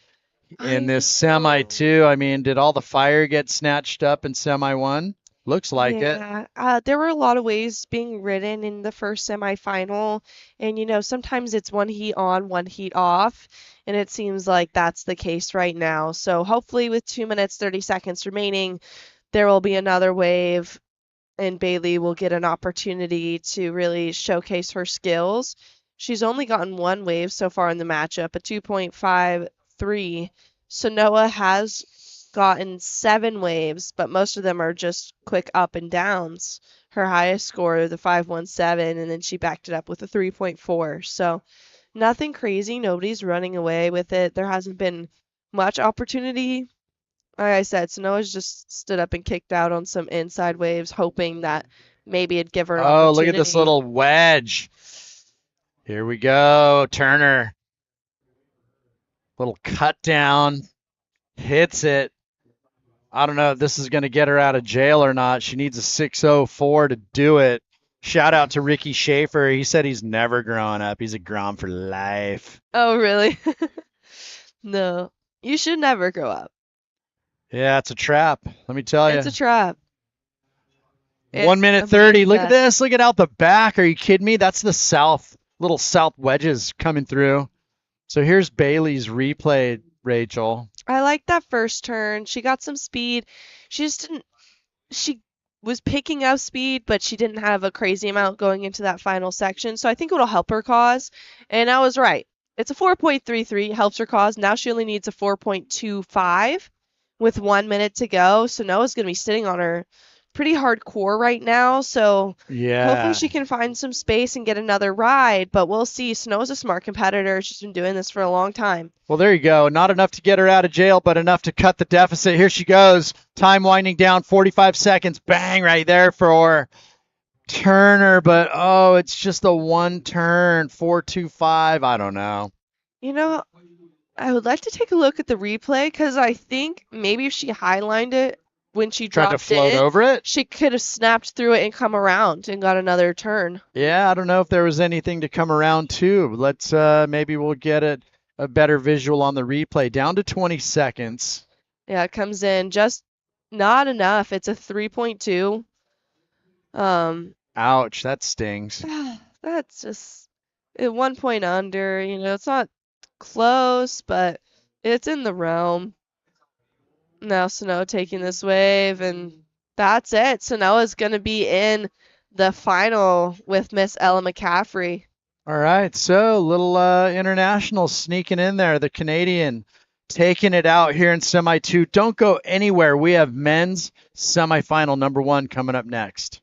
in this semi too. I mean, did all the fire get snatched up in semi one? Looks like it. Yeah, there were a lot of waves being ridden in the first semifinal, and sometimes it's one heat on, one heat off, and it seems like that's the case right now. So hopefully with 2 minutes 30 seconds remaining, there will be another wave, and Bailey will get an opportunity to really showcase her skills. She's only gotten one wave so far in the matchup, a 2.53. So Noah has gotten 7 waves, but most of them are just quick up and downs. Her highest score, the 5.17, and then she backed it up with a 3.4. So nothing crazy. Nobody's running away with it. There hasn't been much opportunity. Like I said, so Noah's just stood up and kicked out on some inside waves, hoping that maybe it'd give her an Oh, opportunity. look at this little wedge. Here we go. Turner. Little cut down. Hits it. I don't know if this is going to get her out of jail or not. She needs a 6.04 to do it. Shout out to Ricky Schaefer. He said he's never growing up. He's a Grom for life. Oh, really? No. You should never grow up. Yeah, it's a trap. Let me tell you. It's a trap. 1 minute 30. Look at this. Look at out the back. Are you kidding me? That's the little south wedges coming through. So here's Bailey's replay, Rachel. I like that first turn. She got some speed. She was picking up speed, but she didn't have a crazy amount going into that final section. So I think it'll help her cause. And I was right. It's a 4.33, helps her cause. Now she only needs a 4.25 with 1 minute to go. So Noah's going to be sitting on her pretty hardcore right now. So hopefully she can find some space and get another ride. But we'll see. So Noah's a smart competitor. She's been doing this for a long time. Well, there you go. Not enough to get her out of jail, but enough to cut the deficit. Here she goes. Time winding down, 45 seconds. Bang, right there for Turner. But, it's just the one turn, 4.25. I don't know. I would like to take a look at the replay because I think maybe if she highlined it when she Tried to float over it? she could have snapped through it and come around and got another turn. Yeah, I don't know if there was anything to come around to. Let's maybe we'll get a better visual on the replay. Down to 20 seconds. Yeah, it comes in just not enough. It's a 3.2. Ouch, that stings. That's just 1 point under. It's not close, but it's in the realm. Now Sano taking this wave, and that's it. Sanoa's going to be in the final with Miss Ella McCaffrey. All right, so little international sneaking in there. The Canadian taking it out here in Semi 2. Don't go anywhere. We have men's semifinal number 1 coming up next.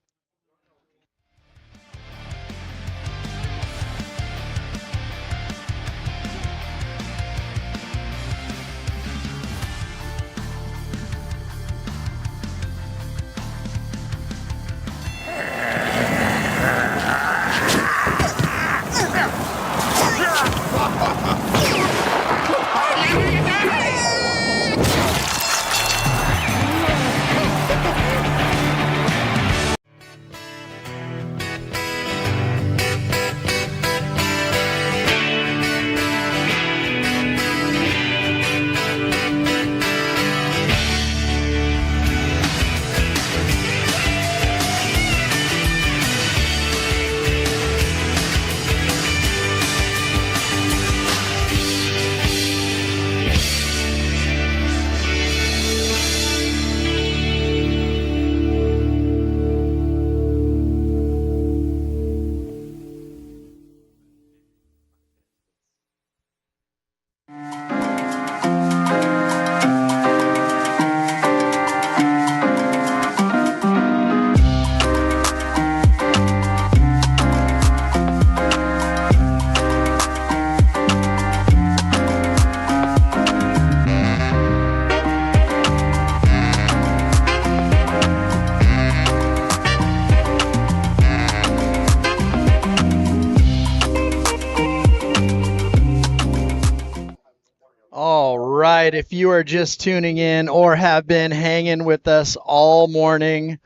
right, if you are just tuning in or have been hanging with us all morning,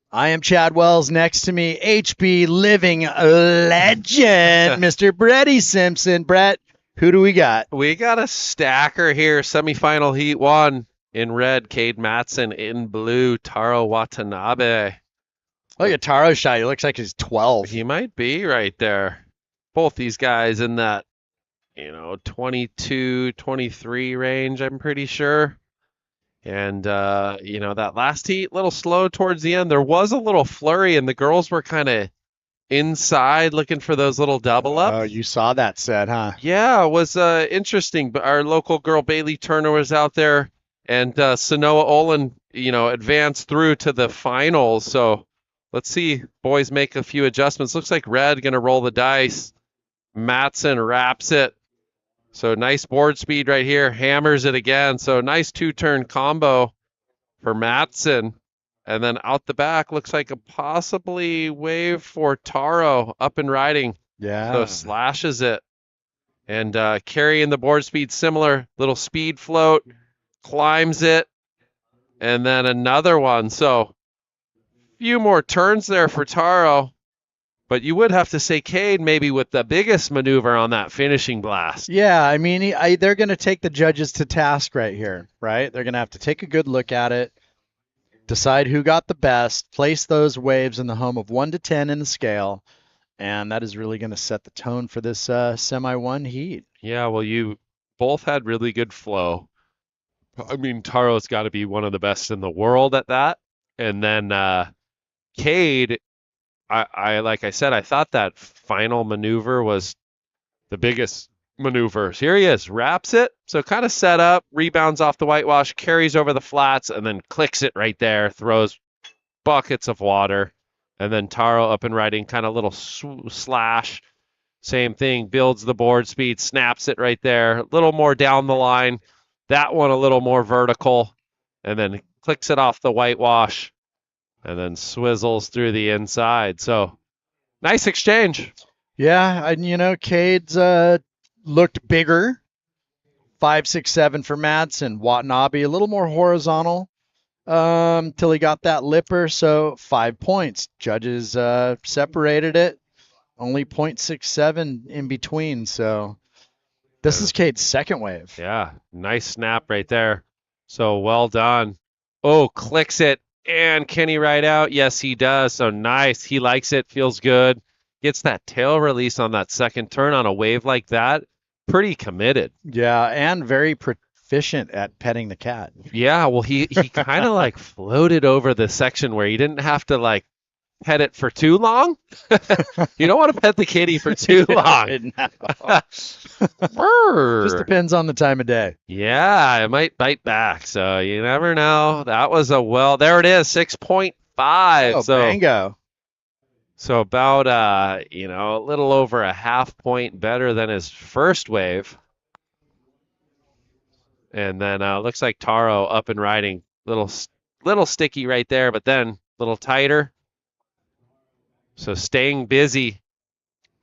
I am Chad Wells. Next to me, HB living legend, Mr. Bretty Simpson. Brett, who do we got? We got a stacker here. Semifinal Heat 1 in red, Kade Matson. In blue, Taro Watanabe. Look at Taro's shot. He looks like he's 12. He might be right there. Both these guys in that, 22, 23 range, I'm pretty sure. And, that last heat, a little slow towards the end. There was a little flurry, and the girls were kind of inside looking for those little double ups. Oh, you saw that set, huh? Yeah, it was interesting. But our local girl, Bailey Turner, was out there, and Sanoa Olin, advanced through to the finals. So let's see, boys make a few adjustments. Looks like red going to roll the dice. Matson wraps it. So nice board speed right here, hammers it again. So nice two-turn combo for Matson. And then out the back, looks like a possibly wave for Taro up and riding. Yeah. So slashes it. And carrying the board speed similar, little speed float, climbs it. And then another one. So few more turns there for Taro. But you would have to say Kade maybe with the biggest maneuver on that finishing blast. Yeah, I mean, they're going to take the judges to task right here, right? They're going to have to take a good look at it, decide who got the best, place those waves in the home of 1 to 10 in the scale, and that is really going to set the tone for this semi-1 heat. Yeah, well, you both had really good flow. I mean, Taro's got to be one of the best in the world at that. And then Kade, like I said, I thought that final maneuver was the biggest maneuver. Here he is, wraps it. So kind of set up, rebounds off the whitewash, carries over the flats, and then clicks it right there, throws buckets of water. And then Taro up and riding, kind of little slash. Same thing, builds the board speed, snaps it right there. A little more down the line. That one a little more vertical. And then clicks it off the whitewash. And then swizzles through the inside. So, nice exchange. Yeah, and Kade's looked bigger. 5, 6, 7 for Matson. Watanabe a little more horizontal till he got that lipper. So 5 points. Judges separated it. Only 0.67 in between. So this is Kade's second wave. Yeah, nice snap right there. So well done. Oh, clicks it. And can he ride out? Yes, he does. So nice. He likes it. Feels good. Gets that tail release on that second turn on a wave like that. Pretty committed. Yeah, and very proficient at petting the cat. Yeah, well, he kind of like floated over the section where he didn't have to pet it for too long. You don't want to pet the kitty for too long. Just depends on the time of day. Yeah, it might bite back. So you never know. That was there it is, 6.5. Oh, so bingo. So about a little over a half point better than his first wave. And then looks like Taro up and riding. Little sticky right there, but then a little tighter. So staying busy.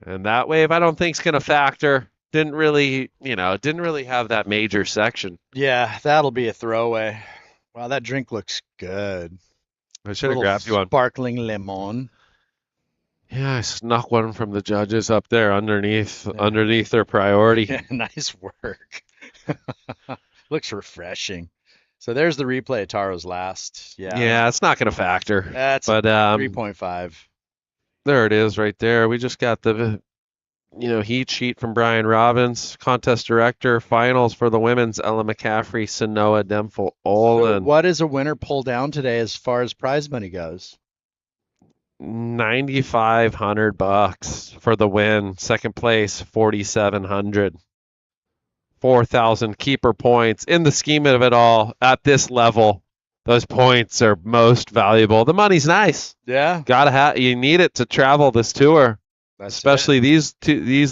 And that wave I don't think is going to factor. Didn't really have that major section. Yeah, that'll be a throwaway. Wow, that drink looks good. I should have grabbed you one. Sparkling lemon. Yeah, I snuck one from the judges up there underneath their priority. Yeah, nice work. Looks refreshing. So there's the replay of Taro's last. Yeah, it's not going to factor. That's 3.5. There it is right there. We just got the heat sheet from Brian Robbins, contest director, finals for the women's, Ella McCaffrey, Sanoa Demfel, Olin. So what is a winner pull down today as far as prize money goes? $9,500 for the win. Second place, $4,700. 4,000 keeper points. In the scheme of it all, at this level, those points are most valuable. The money's nice. Yeah. You need it to travel this tour. That's especially these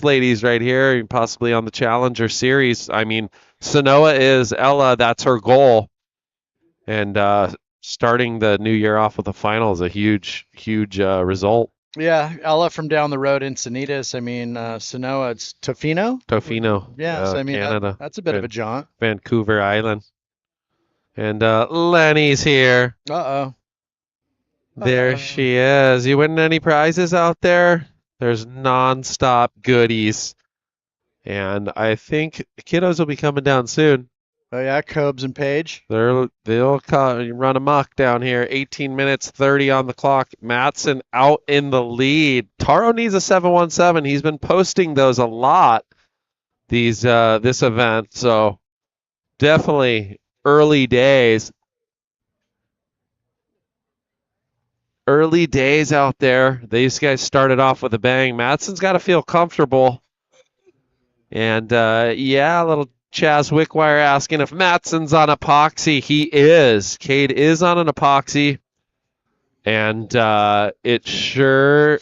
ladies right here, possibly on the Challenger Series. I mean, Sanoa is Ella. That's her goal. And starting the new year off with a final is a huge result. Yeah, Ella from down the road in Sanitas. I mean, Sanoa, it's Tofino. Tofino. Yeah, so I mean, Canada. that's a bit of a jaunt. Vancouver Island. And Lenny's here. Uh-oh. There she is. You winning any prizes out there? There's non-stop goodies. And I think kiddos will be coming down soon. Oh yeah, Cobes and Page. They'll run amok down here. 18 minutes 30 on the clock. Matson out in the lead. Taro needs a 717. He's been posting those a lot this event. So definitely early days. Early days out there. These guys started off with a bang. Matson's got to feel comfortable. And yeah, a little Chaz Wickwire asking if Matson's on epoxy. He is. Kade is on an epoxy. And it sure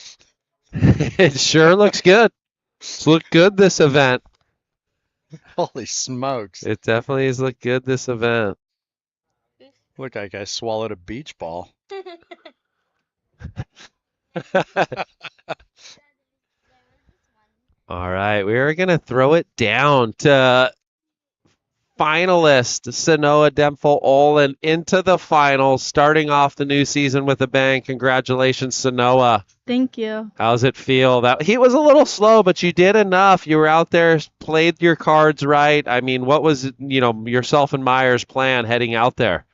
looks good. It's looked good this event. Holy smokes. It definitely has looked good this event. Looked like I swallowed a beach ball. All right, we're going to throw it down to finalist Sanoa Demphel Olin into the finals, starting off the new season with a bang. Congratulations, Sanoa. Thank you. How's it feel? That he was a little slow, but you did enough. You were out there, played your cards right. I mean, what was yourself and Myers' plan heading out there?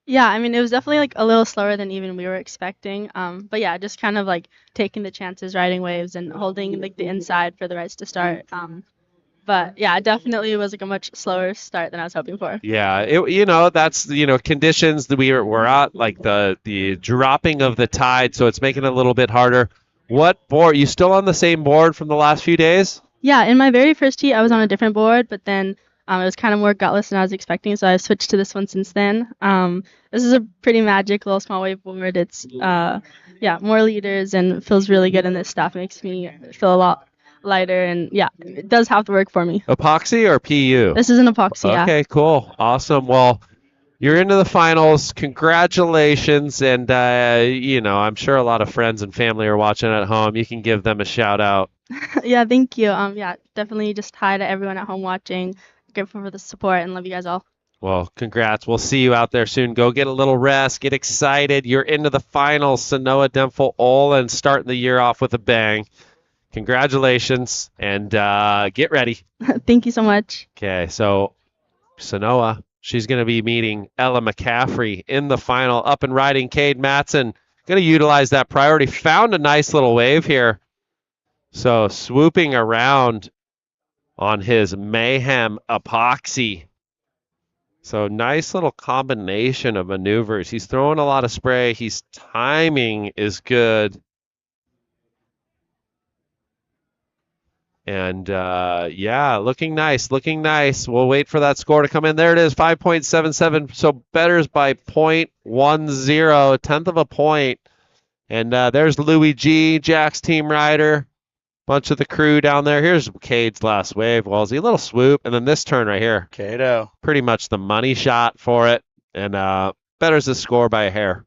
Yeah, I mean, it was definitely like a little slower than even we were expecting. But yeah, just kind of like taking the chances, riding waves, and holding like the inside for the rides to start. But yeah, it definitely was like a much slower start than I was hoping for. Yeah, that's conditions that we're at, like the dropping of the tide, so it's making it a little bit harder. What board? You still on the same board from the last few days? Yeah, in my very first heat, I was on a different board, but then it was kind of more gutless than I was expecting, so I've switched to this one since then. This is a pretty magic little small wave board. It's more leaders and feels really good, and this stuff makes me feel a lot lighter, and yeah, it does have to work for me. Epoxy or PU? This is an epoxy. Okay, cool, awesome. Well, you're into the finals. Congratulations, and I'm sure a lot of friends and family are watching at home. You can give them a shout out. Yeah, thank you. Definitely just hi to everyone at home watching. Grateful for the support and love you guys all. Well, congrats. We'll see you out there soon. Go get a little rest. Get excited. You're into the finals. Sanoa Demphel Olin starting the year off with a bang. Congratulations, and get ready. Thank you so much. Okay, so Sanoa, she's going to be meeting Ella McCaffrey in the final. Up and riding Kade Matson. Going to utilize that priority. Found a nice little wave here. So swooping around on his Mayhem epoxy. So nice little combination of maneuvers. He's throwing a lot of spray. His timing is good. And looking nice, looking nice. We'll wait for that score to come in. There it is, 5.77. So betters by 0.10, tenth of a point. And there's Louis G, Jack's team rider. Bunch of the crew down there. Here's Kade's last wave. Wellsy, a little swoop, and then this turn right here. Kado. Pretty much the money shot for it, and betters the score by a hair.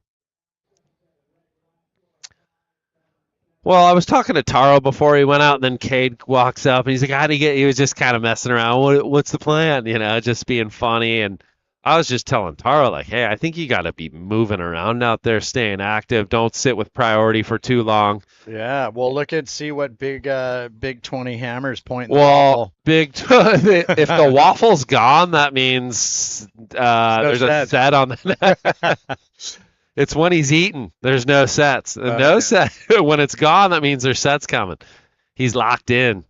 Well, I was talking to Taro before he went out, and then Kade walks up, and he's like, he was just kind of messing around. What's the plan? Just being funny, and I was just telling Taro, like, hey, I think you got to be moving around out there, staying active. Don't sit with priority for too long. Yeah, well, see what big 20 hammers point in the waffle. If the waffle's gone, that means there's a set on the net. It's when he's eating. There's no sets. Set. When it's gone, that means there's sets coming. He's locked in.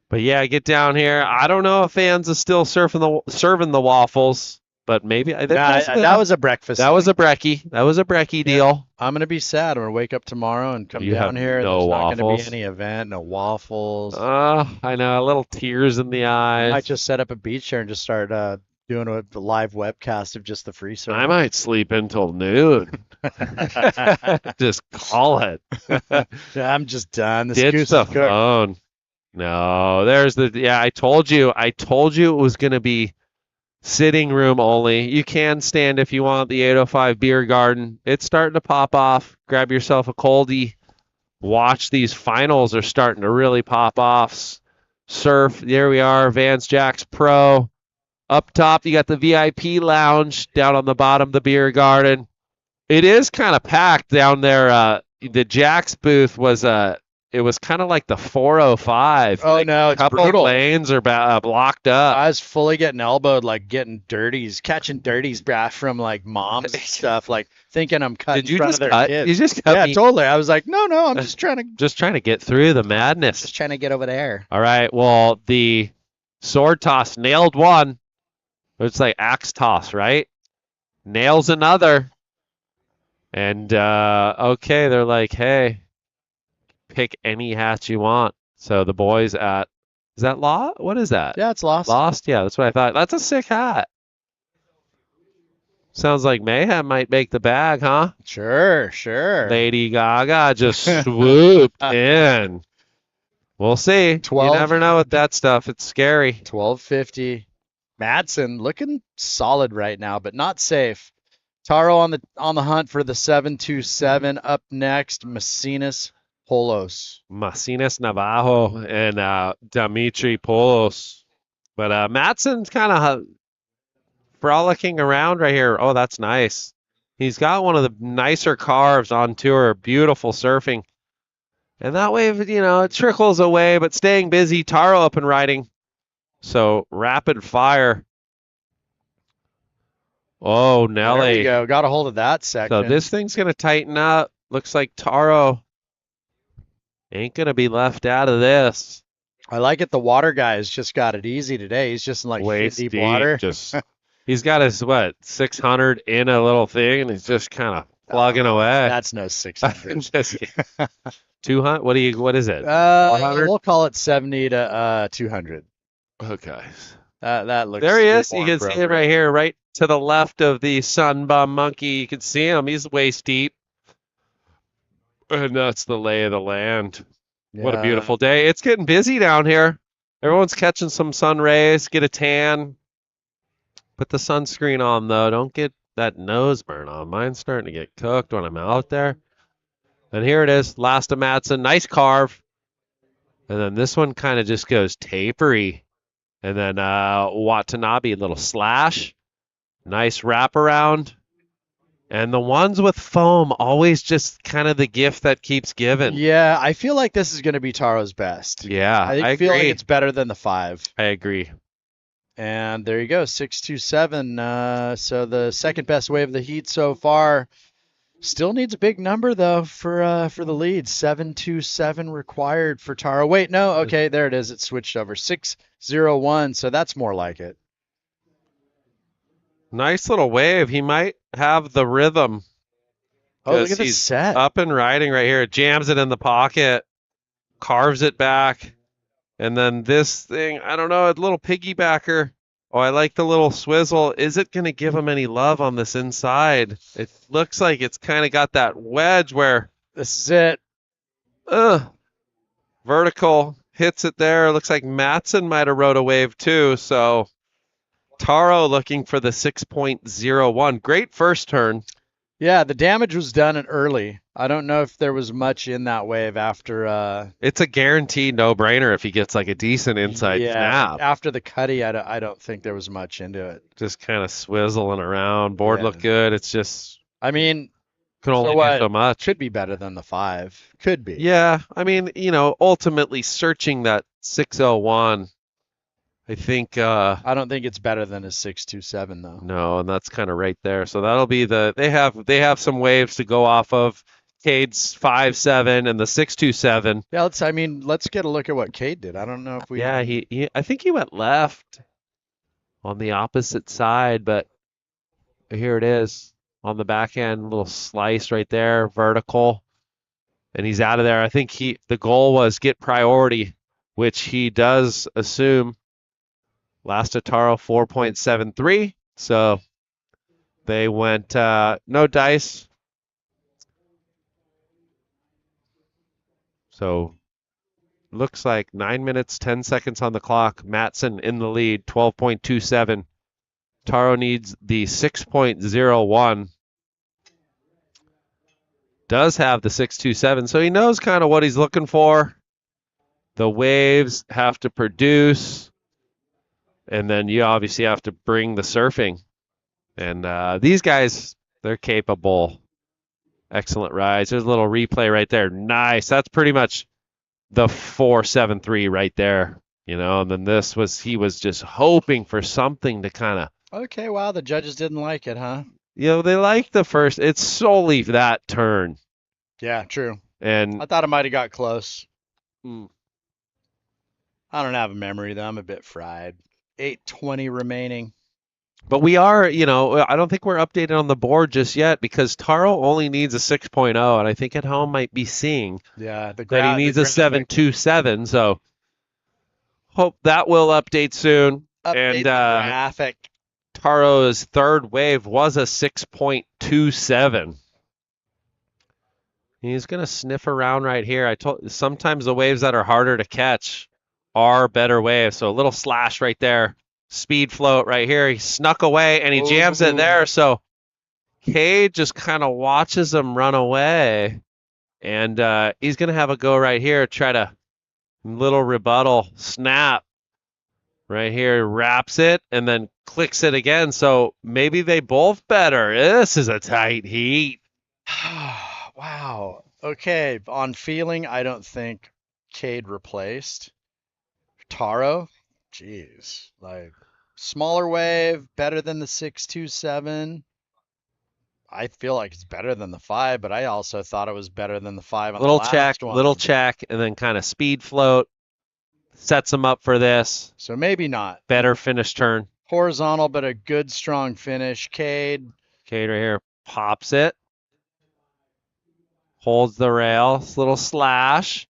But yeah, get down here. I don't know if fans are still serving the waffles, but maybe that was a breakfast. That was a brekkie. That was a brekkie deal. I'm gonna be sad. I'm gonna wake up tomorrow and come down here. No There's waffles. not gonna be any event. No waffles. I know. A little tears in the eyes. I might just set up a beach chair and just start doing a live webcast of just the free service. I might sleep until noon. Just call it. Yeah, I'm just done. Ditch the phone. No, I told you it was going to be sitting room only. You can stand if you want. The 805 Beer Garden. It's starting to pop off. Grab yourself a coldie. watch these finals are starting to really pop off. Surf, there we are, Vans Jacks Pro. Up top, you got the VIP lounge. Down on the bottom, the beer garden. It is kind of packed down there. The Jacks booth was it was kind of like the 405. Oh like no, it's couple brutal. lanes are blocked up. I was fully getting elbowed, like getting dirties, catching dirties, bruh, from like moms and stuff, like thinking I'm cutting Did you in front just of their cut? kids. You just cut yeah, me. totally. I was like, no, I'm just trying to get through the madness. to get over there. All right. Well, the sword toss nailed one. It's like axe toss, right? Nails another. And okay, they're like, hey, pick any hat you want. So the boys at is that Law? What is that? Yeah, it's Lost. Lost? Yeah, that's what I thought. That's a sick hat. Sounds like Mayhem might make the bag, huh? Sure. Lady Gaga just swooped in. We'll see. 12. You never know with that stuff. It's scary. 1250. Madsen looking solid right now, but not safe. Taro on the hunt for the 727. Up next, Mesinas Polos. Mesinas Navajo and Dimitri Polos. But Matson's kind of frolicking around right here. Oh, that's nice. He's got one of the nicer carves on tour. Beautiful surfing. And that way, it trickles away, but staying busy. Taro up and riding. So rapid fire. Oh, Nelly. There we go. Got a hold of that section. So this thing's going to tighten up. Looks like Taro ain't going to be left out of this. I like it. The water guy's just got it easy today. He's just in like Waist deep water. He's got his 600 in a little thing, and he's just kind of plugging away. That's no 600. Just 200. What is it? 400. We'll call it 70 to 200. Okay. That looks. There he is. more You can see him appropriate. right here, right to the left of the Sunbum Monkey. You can see him. He's waist deep. And that's the lay of the land. What a Yeah. beautiful day. It's getting busy down here. Everyone's catching some sun rays, get a tan. Put the sunscreen on, though. Don't get that nose burn on. Mine's starting to get cooked when I'm out there. And here it is, last of Matson. Nice carve. And then this one kind of just goes tapery. And then Watanabe, little slash. Nice wraparound. And the ones with foam, always just kind of the gift that keeps giving. Yeah, I feel like this is going to be Taro's best. Yeah, I feel like agree. it's better than the 5. I agree. And there you go, 627. So the second best wave of the heat so far. Still needs a big number though for the lead. 727 required for Taro. Wait, no, okay, there it is. It switched over. 601. So that's more like it. Nice little wave. He might have the rhythm. Oh, look 'cause at the he's set. up and riding right here. Jams it in the pocket, carves it back, and then this thing, I don't know, a little piggybacker. Oh, I like the little swizzle. Is it going to give him any love on this inside? It looks like it's kind of got that wedge where this is it. Vertical hits it there. Looks like Matson might have rode a wave too. So Taro looking for the 6.01. Great first turn. Yeah, the damage was done early. I don't know if there was much in that wave after. It's a guaranteed no-brainer if he gets like a decent inside snap. After the cutty, I don't think there was much into it. Just kind of swizzling around. Board looked good. It's just. I mean, can only do so much. Could be better than the 5. Could be. Yeah, I mean, ultimately searching that 601. I think. I don't think it's better than a 627 though. No, and that's kind of right there. So that'll be they have some waves to go off of. Cade's 5.7 and the 6.27. Yeah, let's get a look at what Cade did. I don't know if we. Yeah, I think he went left on the opposite side, but here it is on the backhand, little slice right there, vertical, and he's out of there. I think the goal was get priority, which he does assume. Last Taro 4.73, so they went no dice. So looks like 9 minutes, 10 seconds on the clock. Matson in the lead, 12.27. Taro needs the 6.01. does have the 627, so he knows kind of what he's looking for. The waves have to produce, and then you obviously have to bring the surfing. And these guys, they're capable. Excellent rides. There's a little replay right there. Nice. That's pretty much the 473 right there. And then he was just hoping for something to kind of. Okay, wow, the judges didn't like it, huh? They liked the first. It's solely that turn. Yeah, true. And I thought it might have got close. I don't have a memory, though. I'm a bit fried. 8:20 remaining. But we are, I don't think we're updated on the board just yet because Taro only needs a 6.0, and I think at home might be seeing that he needs a 7.27. So hope that will update soon. Update the graphic. Taro's third wave was a 6.27. He's going to sniff around right here. Sometimes the waves that are harder to catch are better waves. So a little slash right there. Speed float right here. He snuck away and he jams it there. So Kade just kind of watches him run away. And he's going to have a go right here. Try to little rebuttal snap right here. Wraps it and then clicks it again. So maybe they both better. This is a tight heat. Wow. Okay. On feeling, I don't think Kade replaced Taro. Jeez. Like, smaller wave, better than the 627. I feel like it's better than the 5, but I also thought it was better than the 5 on the last one. Little check, and then kind of speed float. Sets him up for this. So maybe not. Better finish turn. Horizontal, but a good, strong finish. Kade right here. Pops it. Holds the rail. Little slash.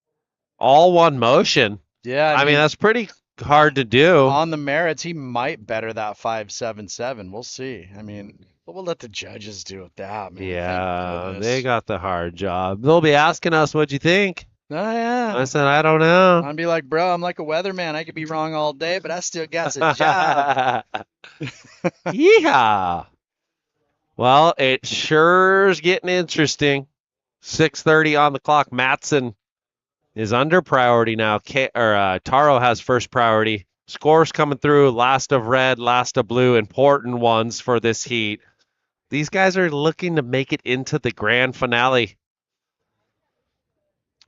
All one motion. Yeah. I mean, that's pretty hard to do. On the merits, he might better that 577. We'll see. I mean, we'll let the judges do with that, man. Yeah, they got the hard job. They'll be asking us, what'd you think? Oh, yeah. I said, I don't know. I'd be like, bro, I'm like a weatherman. I could be wrong all day, but I still got a job. Yeah. Well, it sure's getting interesting. 6:30 on the clock. Matson is under priority now. Taro has first priority. Scores coming through. Last of red, last of blue. Important ones for this heat. These guys are looking to make it into the grand finale.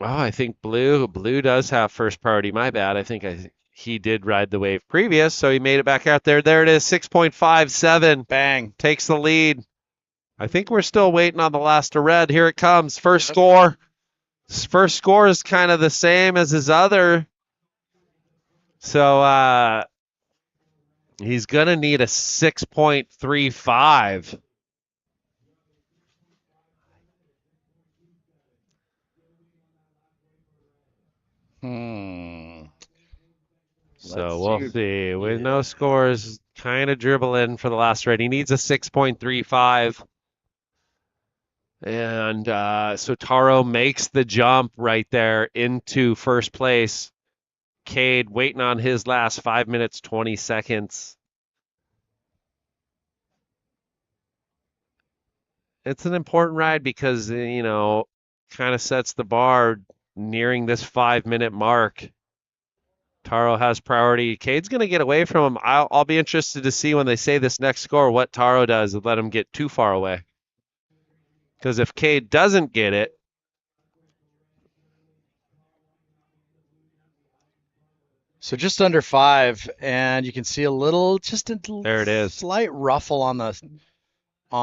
Oh, I think blue does have first priority. My bad. I think he did ride the wave previous, so he made it back out there. There it is, 6.57. Bang. Takes the lead. I think we're still waiting on the last of red. Here it comes. First score. His first score is kind of the same as his other. So he's going to need a 6.35. So we'll see. With no scores, kind of dribbling for the last red. He needs a 6.35. And so Taro makes the jump right there into first place. Kade waiting on his last 5 minutes, 20 seconds. It's an important ride because, kind of sets the bar nearing this 5-minute mark. Taro has priority. Kade's going to get away from him. I'll be interested to see when they say this next score what Taro does and let him get too far away. Because if Kade doesn't get it, so just under 5, and you can see there it is. Slight ruffle on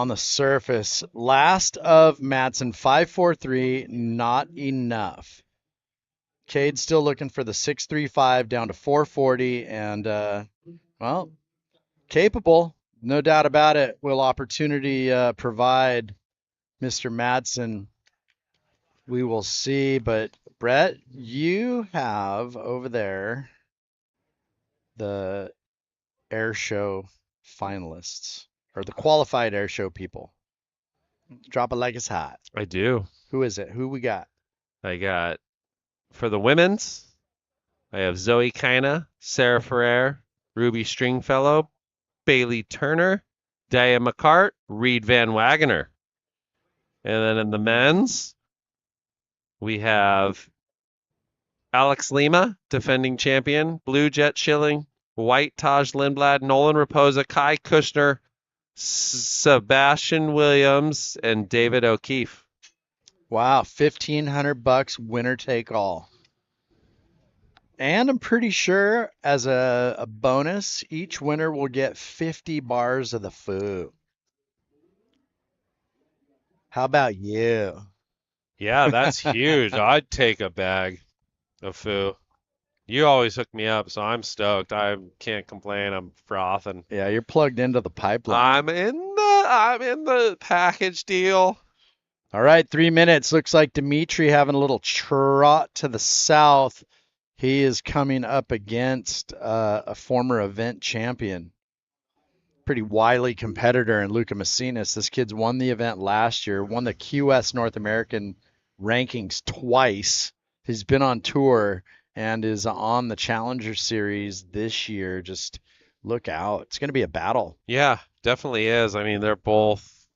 the surface. Last of Matson, 5.43, not enough. Kade's still looking for the 6.35 down to 4.40, and well, capable, no doubt about it. Will opportunity provide Mr. Matson? We will see, but Brett, you have over there the air show finalists, or the qualified air show people. Drop it like it's hot. I do. Who is it? Who we got? I got, for the women's, I have Zoe Benedetto, Sarah Ferrer, Ruby Stringfellow, Bailey Turner, Talia McCart, Reed Van Wagener. And then in the men's, We have Alex Lima, defending champion. Blue Jett Schilling. White Taj Lindblad. Nolan Raposa. Kai Kushner. Sebastian Williams. And David O'Keefe. Wow, $1,500 winner take all. And I'm pretty sure as a bonus, each winner will get 50 bars of the foo. How about you? Yeah, that's huge. I'd take a bag of foo. You always hook me up, so I'm stoked. I can't complain. I'm frothing. Yeah, you're plugged into the pipeline. I'm in the package deal. All right, 3 minutes. Looks like Dimitri having a little trot to the south. He is coming up against a former event champion. Pretty wily competitor in Lucca Mesinas. This kid's won the event last year, won the QS North American rankings twice. He's been on tour and is on the Challenger Series this year. Just look out. It's going to be a battle. Yeah, definitely is. I mean, they're both,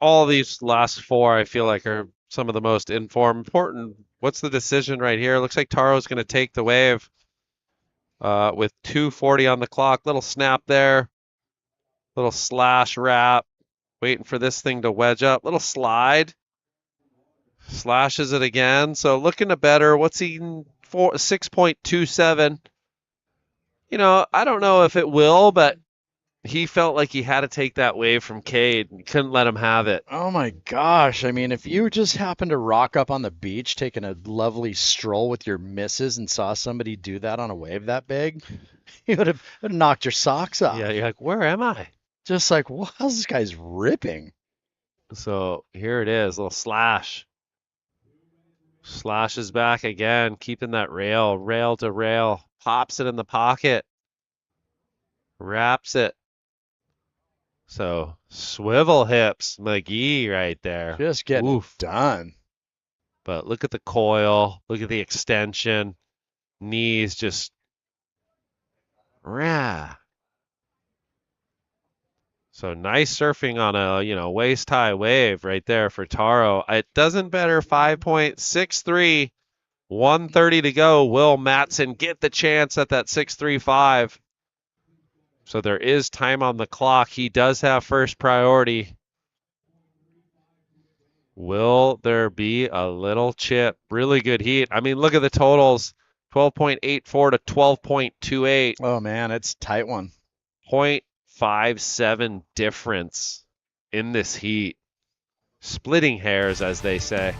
all these last four, I feel like, are some of the most important. What's the decision right here? Looks like Taro's going to take the wave with 2:40 on the clock. Little snap there. Little slash wrap. Waiting for this thing to wedge up. Little slide. Slashes it again. So looking to better. What's he for? 6.27. You know, I don't know if it will, but he felt like he had to take that wave from Kade. He couldn't let him have it. Oh my gosh. I mean, if you just happened to rock up on the beach taking a lovely stroll with your missus and saw somebody do that on a wave that big, you would have knocked your socks off. Yeah, you're like, where am I? Just like, wow, this guy's ripping. So here it is, little slash. Slashes back again, keeping that rail to rail. Pops it in the pocket. Wraps it. So swivel hips, McGee right there. Just getting done. But look at the coil. Look at the extension. Knees just. Rah. So nice surfing on a, waist high wave right there for Taro. It doesn't better 5.63. 1:30 to go. Will Matson get the chance at that 6.35? So there is time on the clock. He does have first priority. Will there be a little chip? Really good heat. I mean, look at the totals. 12.84 to 12.28. Oh, man, it's a tight one. 0.57 difference in this heat. Splitting hairs, as they say.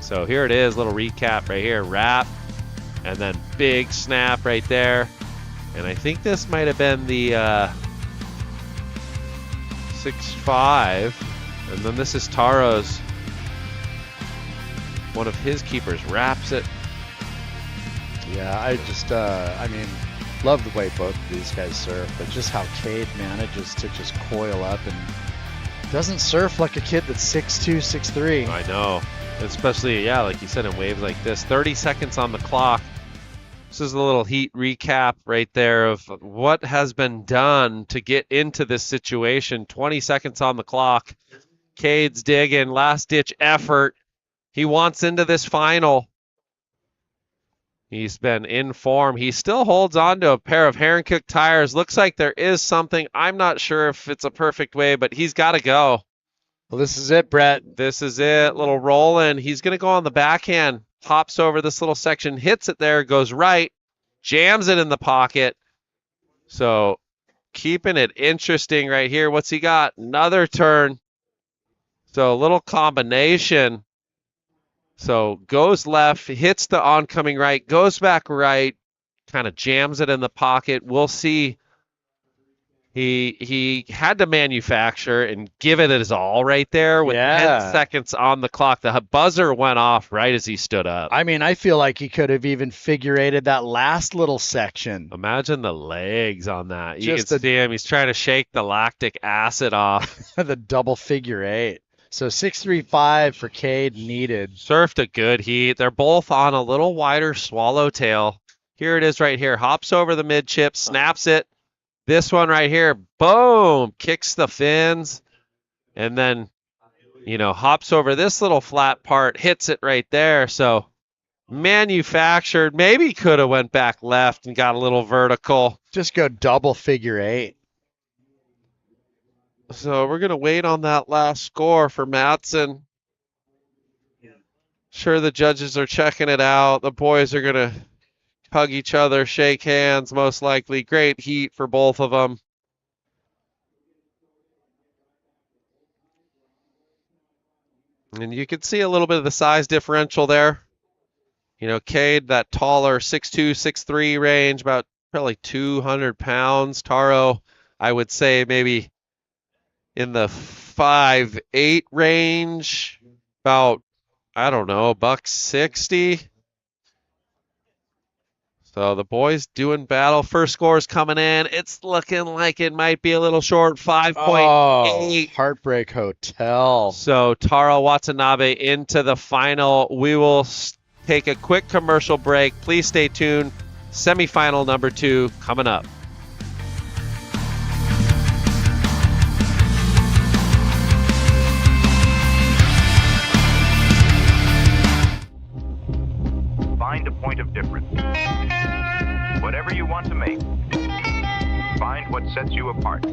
So here it is, little recap right here. Wrap, and then big snap right there. And I think this might have been the 6.5. And then this is Taro's. One of his keepers wraps it. Yeah, I just, love the way both of these guys surf, but just how Kade manages to just coil up and doesn't surf like a kid that's 6'2", 6'3". I know. Especially, like you said, in waves like this. 30 seconds on the clock. This is a little heat recap right there of what has been done to get into this situation. 20 seconds on the clock. Kade's digging, last-ditch effort. He wants into this final. He's been in form. He still holds on to a pair of Herringcook tires. Looks like there is something. I'm not sure if it's a perfect way, but he's got to go. Well, this is it, Brett. This is it. Little roll in. He's going to go on the backhand. Hops over this little section, hits it there, goes right, jams it in the pocket. So keeping it interesting right here. What's he got? Another turn. So a little combination. So goes left, hits the oncoming right, goes back right, kind of jams it in the pocket. We'll see. He had to manufacture and give it his all right there with 10 seconds on the clock. The buzzer went off right as he stood up. I mean, I feel like he could have even figurated that last little section. Imagine the legs on that. You can see him. He's trying to shake the lactic acid off. The double figure eight. So 6.35 for Kade needed. Surfed a good heat. They're both on a little wider swallowtail. Here it is right here. Hops over the mid chip, snaps it. This one right here, boom, kicks the fins. And then hops over this little flat part, hits it right there. So manufactured, maybe could have went back left and got a little vertical. Just go double figure 8. So we're going to wait on that last score for Matson. Sure, the judges are checking it out. The boys are going to hug each other, shake hands, most likely. Great heat for both of them. And you can see a little bit of the size differential there. Kade, that taller 6'2", 6'3" range, about probably 200 pounds. Taro, I would say maybe in the 5'8" range, about, I don't know, $160. So the boys doing battle. First score is coming in. It's looking like it might be a little short, 5.8. Oh, Heartbreak Hotel. So Taro Watanabe into the final. We will take a quick commercial break. Please stay tuned. Semifinal number 2 coming up. Find a point of difference. Whatever you want to make, find what sets you apart.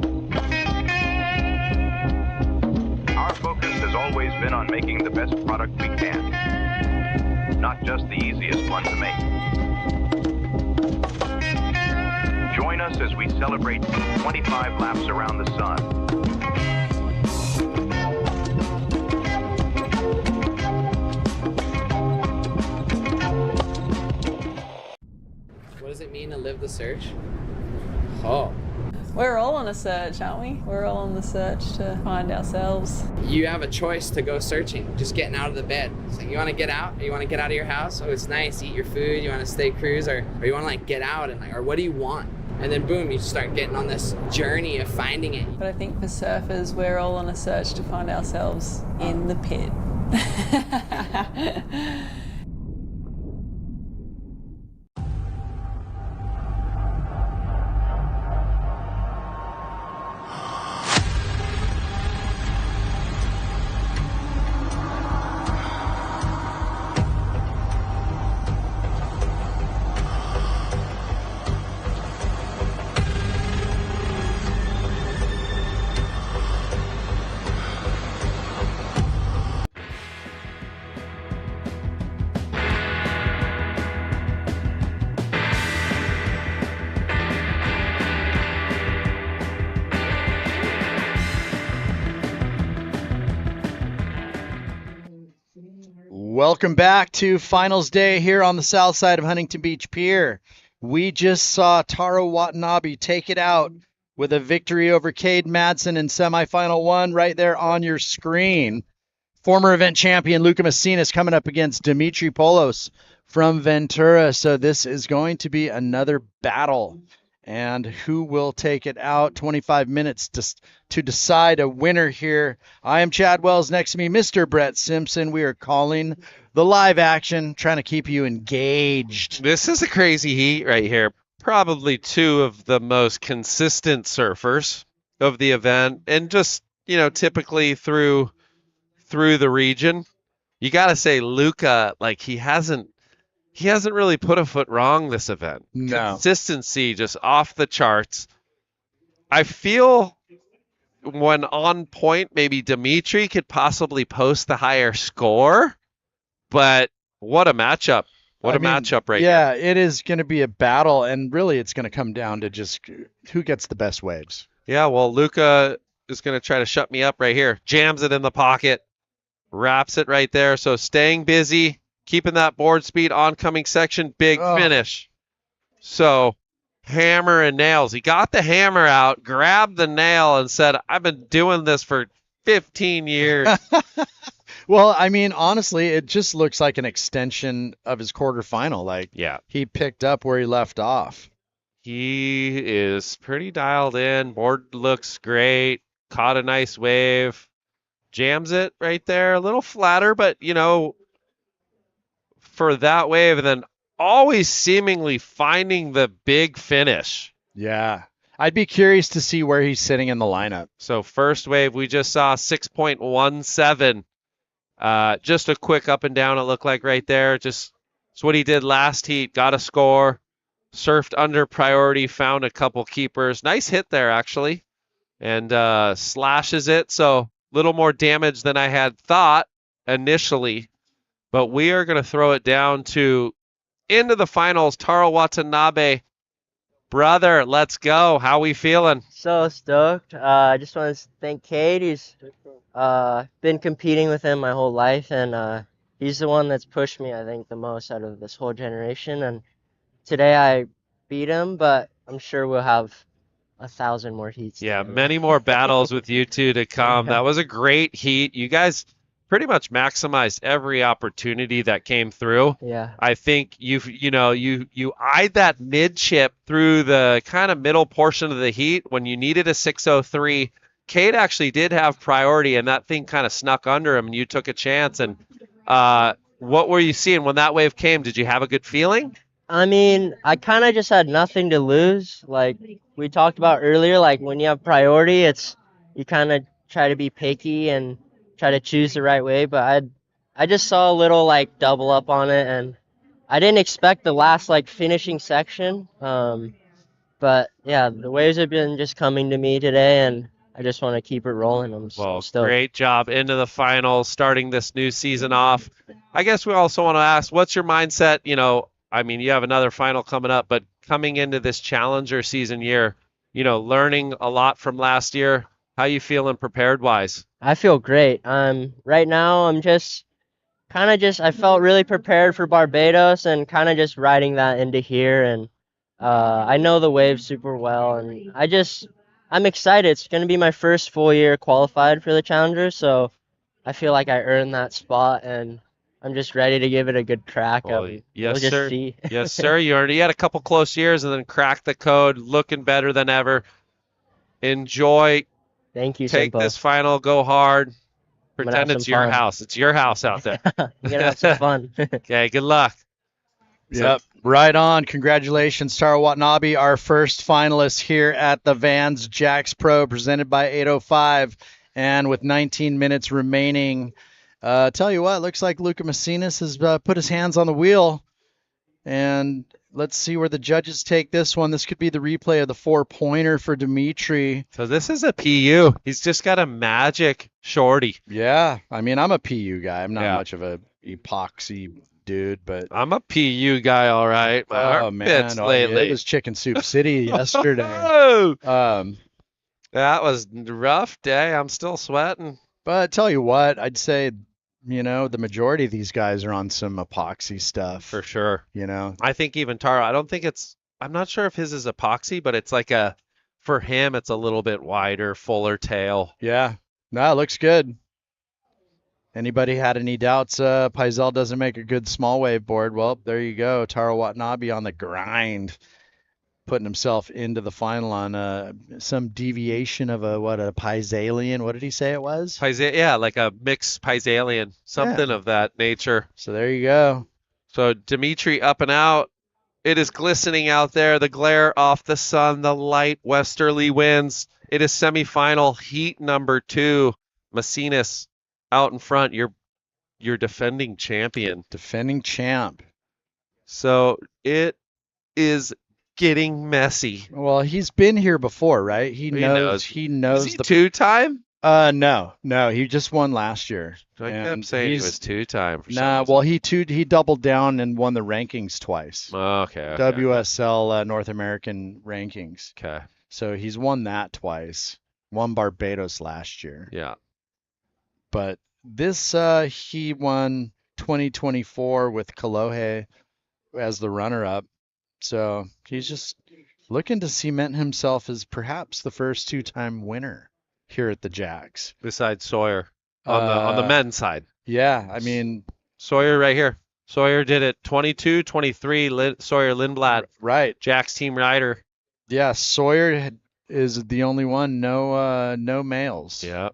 Our focus has always been on making the best product we can, not just the easiest one to make. Join us as we celebrate 25 laps around the sun. What does it mean to live the search? Oh. We're all on a search, aren't we? We're all on the search to find ourselves. You have a choice to go searching, just getting out of the bed. It's like, you want to get out? Or you want to get out of your house? Oh, it's nice, eat your food. You want to stay cruise? Or you want to get out and or what do you want? And then boom, you start getting on this journey of finding it. But I think for surfers, we're all on a search to find ourselves in the pit. Welcome back to finals day here on the south side of Huntington Beach Pier. We just saw Taro Watanabe take it out with a victory over Kade Matson in semifinal 1 right there on your screen. Former event champion Lucca Mesinas coming up against Dimitri Polos from Ventura. So this is going to be another battle. And who will take it out? 25 minutes to decide a winner here. I am Chad Wells. Next to me, Mr. Brett Simpson. We are calling the live action, trying to keep you engaged. This is a crazy heat right here. Probably 2 of the most consistent surfers of the event, and just, typically through the region. You got to say Lucca, he hasn't really put a foot wrong this event. No. Consistency just off the charts. I feel when on point, maybe Dimitri could possibly post the higher score, but what a matchup. What a matchup right Yeah, here. it is going to be a battle, and really it's going to come down to just who gets the best waves. Yeah, well, Lucca is going to try to shut me up right here. Jams it in the pocket, wraps it right there. So staying busy, keeping that board speed, oncoming section, big finish. So hammer and nails. He got the hammer out, grabbed the nail, and said, I've been doing this for 15 years. Well, honestly, it just looks like an extension of his quarterfinal. Yeah, he picked up where he left off. He is pretty dialed in. Board looks great. Caught a nice wave. Jams it right there. A little flatter, but, for that wave, and then always seemingly finding the big finish. Yeah. I'd be curious to see where he's sitting in the lineup. So first wave, we just saw 6.17. Just a quick up and down, it looked like right there. Just it's what he did last heat. Got a score, surfed under priority, found a couple keepers. Nice hit there, actually. And slashes it. So a little more damage than I had thought initially. But we are going to throw it down to into the finals. Taro Watanabe. Brother, let's go. How we feeling? So stoked. I just want to thank Kade. He's been competing with him my whole life, and he's the one that's pushed me, I think, the most out of this whole generation. And today I beat him, but I'm sure we'll have 1,000 more heats. Yeah, many more battles with you two to come. That was a great heat. You guys pretty much maximized every opportunity that came through. Yeah. I think you eyed that mid chip through the kind of middle portion of the heat when you needed a 603. Kade actually did have priority, and that thing kind of snuck under him, and you took a chance. And what were you seeing when that wave came? Did you have a good feeling? I mean, I kind of just had nothing to lose. Like we talked about earlier, like when you have priority, you kind of try to be picky and try to choose the right way. But I just saw a little like double up on it, and I didn't expect the last like finishing section. But yeah, the waves have been just coming to me today, and I just want to keep it rolling. I'm stoked. Great job into the finals, starting this new season off. I guess we also want to ask, what's your mindset? I mean, you have another final coming up, but coming into this challenger season year, learning a lot from last year. How you feeling prepared wise? I feel great. Right now I'm just I felt really prepared for Barbados and kind of just riding that into here, and I know the waves super well, and I'm excited. It's going to be my first full year qualified for the challenger, so I feel like I earned that spot, and I'm just ready to give it a good crack. Yes, we'll sir. See. Yes, sir. You already had a couple close years and then cracked the code, looking better than ever. Enjoy. Thank you, Take Simpo. this final, go hard. I'm gonna Pretend have it's some your fun. house. It's your house out there. We're going to have some fun. Okay, good luck. Yep, right on. Congratulations, Taro Watanabe, our first finalist here at the Vans Jacks Pro, presented by 805. And with 19 minutes remaining, tell you what, looks like Lucca Mesinas has put his hands on the wheel. And let's see where the judges take this one. This could be the replay of the 4-pointer for Dimitri. So this is a PU. He's just got a magic shorty. Yeah, I mean, I'm a PU guy. I'm not much of a epoxy dude, but I'm a PU guy, all right. Oh man, it was Chicken Soup City yesterday. That was a rough day. I'm still sweating. But tell you what, I'd say, the majority of these guys are on some epoxy stuff. For sure. I think even Taro, I'm not sure if his is epoxy, but it's like for him, it's a little bit wider, fuller tail. Yeah. No, it looks good. Anybody had any doubts Paisel doesn't make a good small wave board? Well, there you go. Taro Watanabe on the grind, putting himself into the final on some deviation of a Paisalian. What did he say it was? Yeah, like a mixed Paisalian, something of that nature. So there you go. So Dimitri up and out. It is glistening out there. The glare off the sun, the light westerly winds. It is semifinal heat number 2. Mesinas out in front, you're defending champion. Defending champ. So it is getting messy. Well, he's been here before, right? He knows. He knows. Is he two-time? No. He just won last year. I kept saying he was two-time. Well, he doubled down and won the rankings twice. Okay. WSL North American rankings. Okay. So he's won that twice. Won Barbados last year. Yeah. But this, he won 2024 with Kolohe as the runner-up. So he's just looking to cement himself as perhaps the first 2-time winner here at the Jacks. Besides Sawyer on the men's side. Yeah, I mean. Sawyer right here. Sawyer did it 22, 23, Sawyer Lindblad. Right. Jacks team rider. Yeah, Sawyer is the only one, no males. Yeah.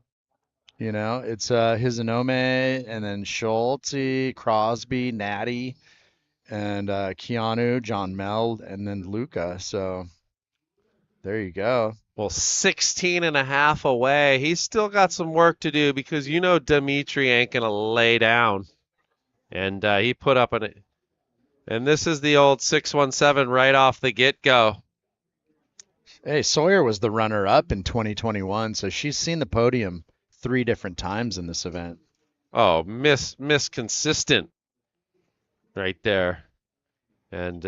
It's Hizanome and then Schulte, Crosby, Natty, and Keanu, John Meld, and then Lucca. So There you go. Well, 16 and a half away. He's still got some work to do because Dimitri ain't going to lay down. And he put up and this is the old 617 right off the get-go. Hey, Sawyer was the runner-up in 2021, so she's seen the podium 3 different times in this event. Oh, miss consistent right there. And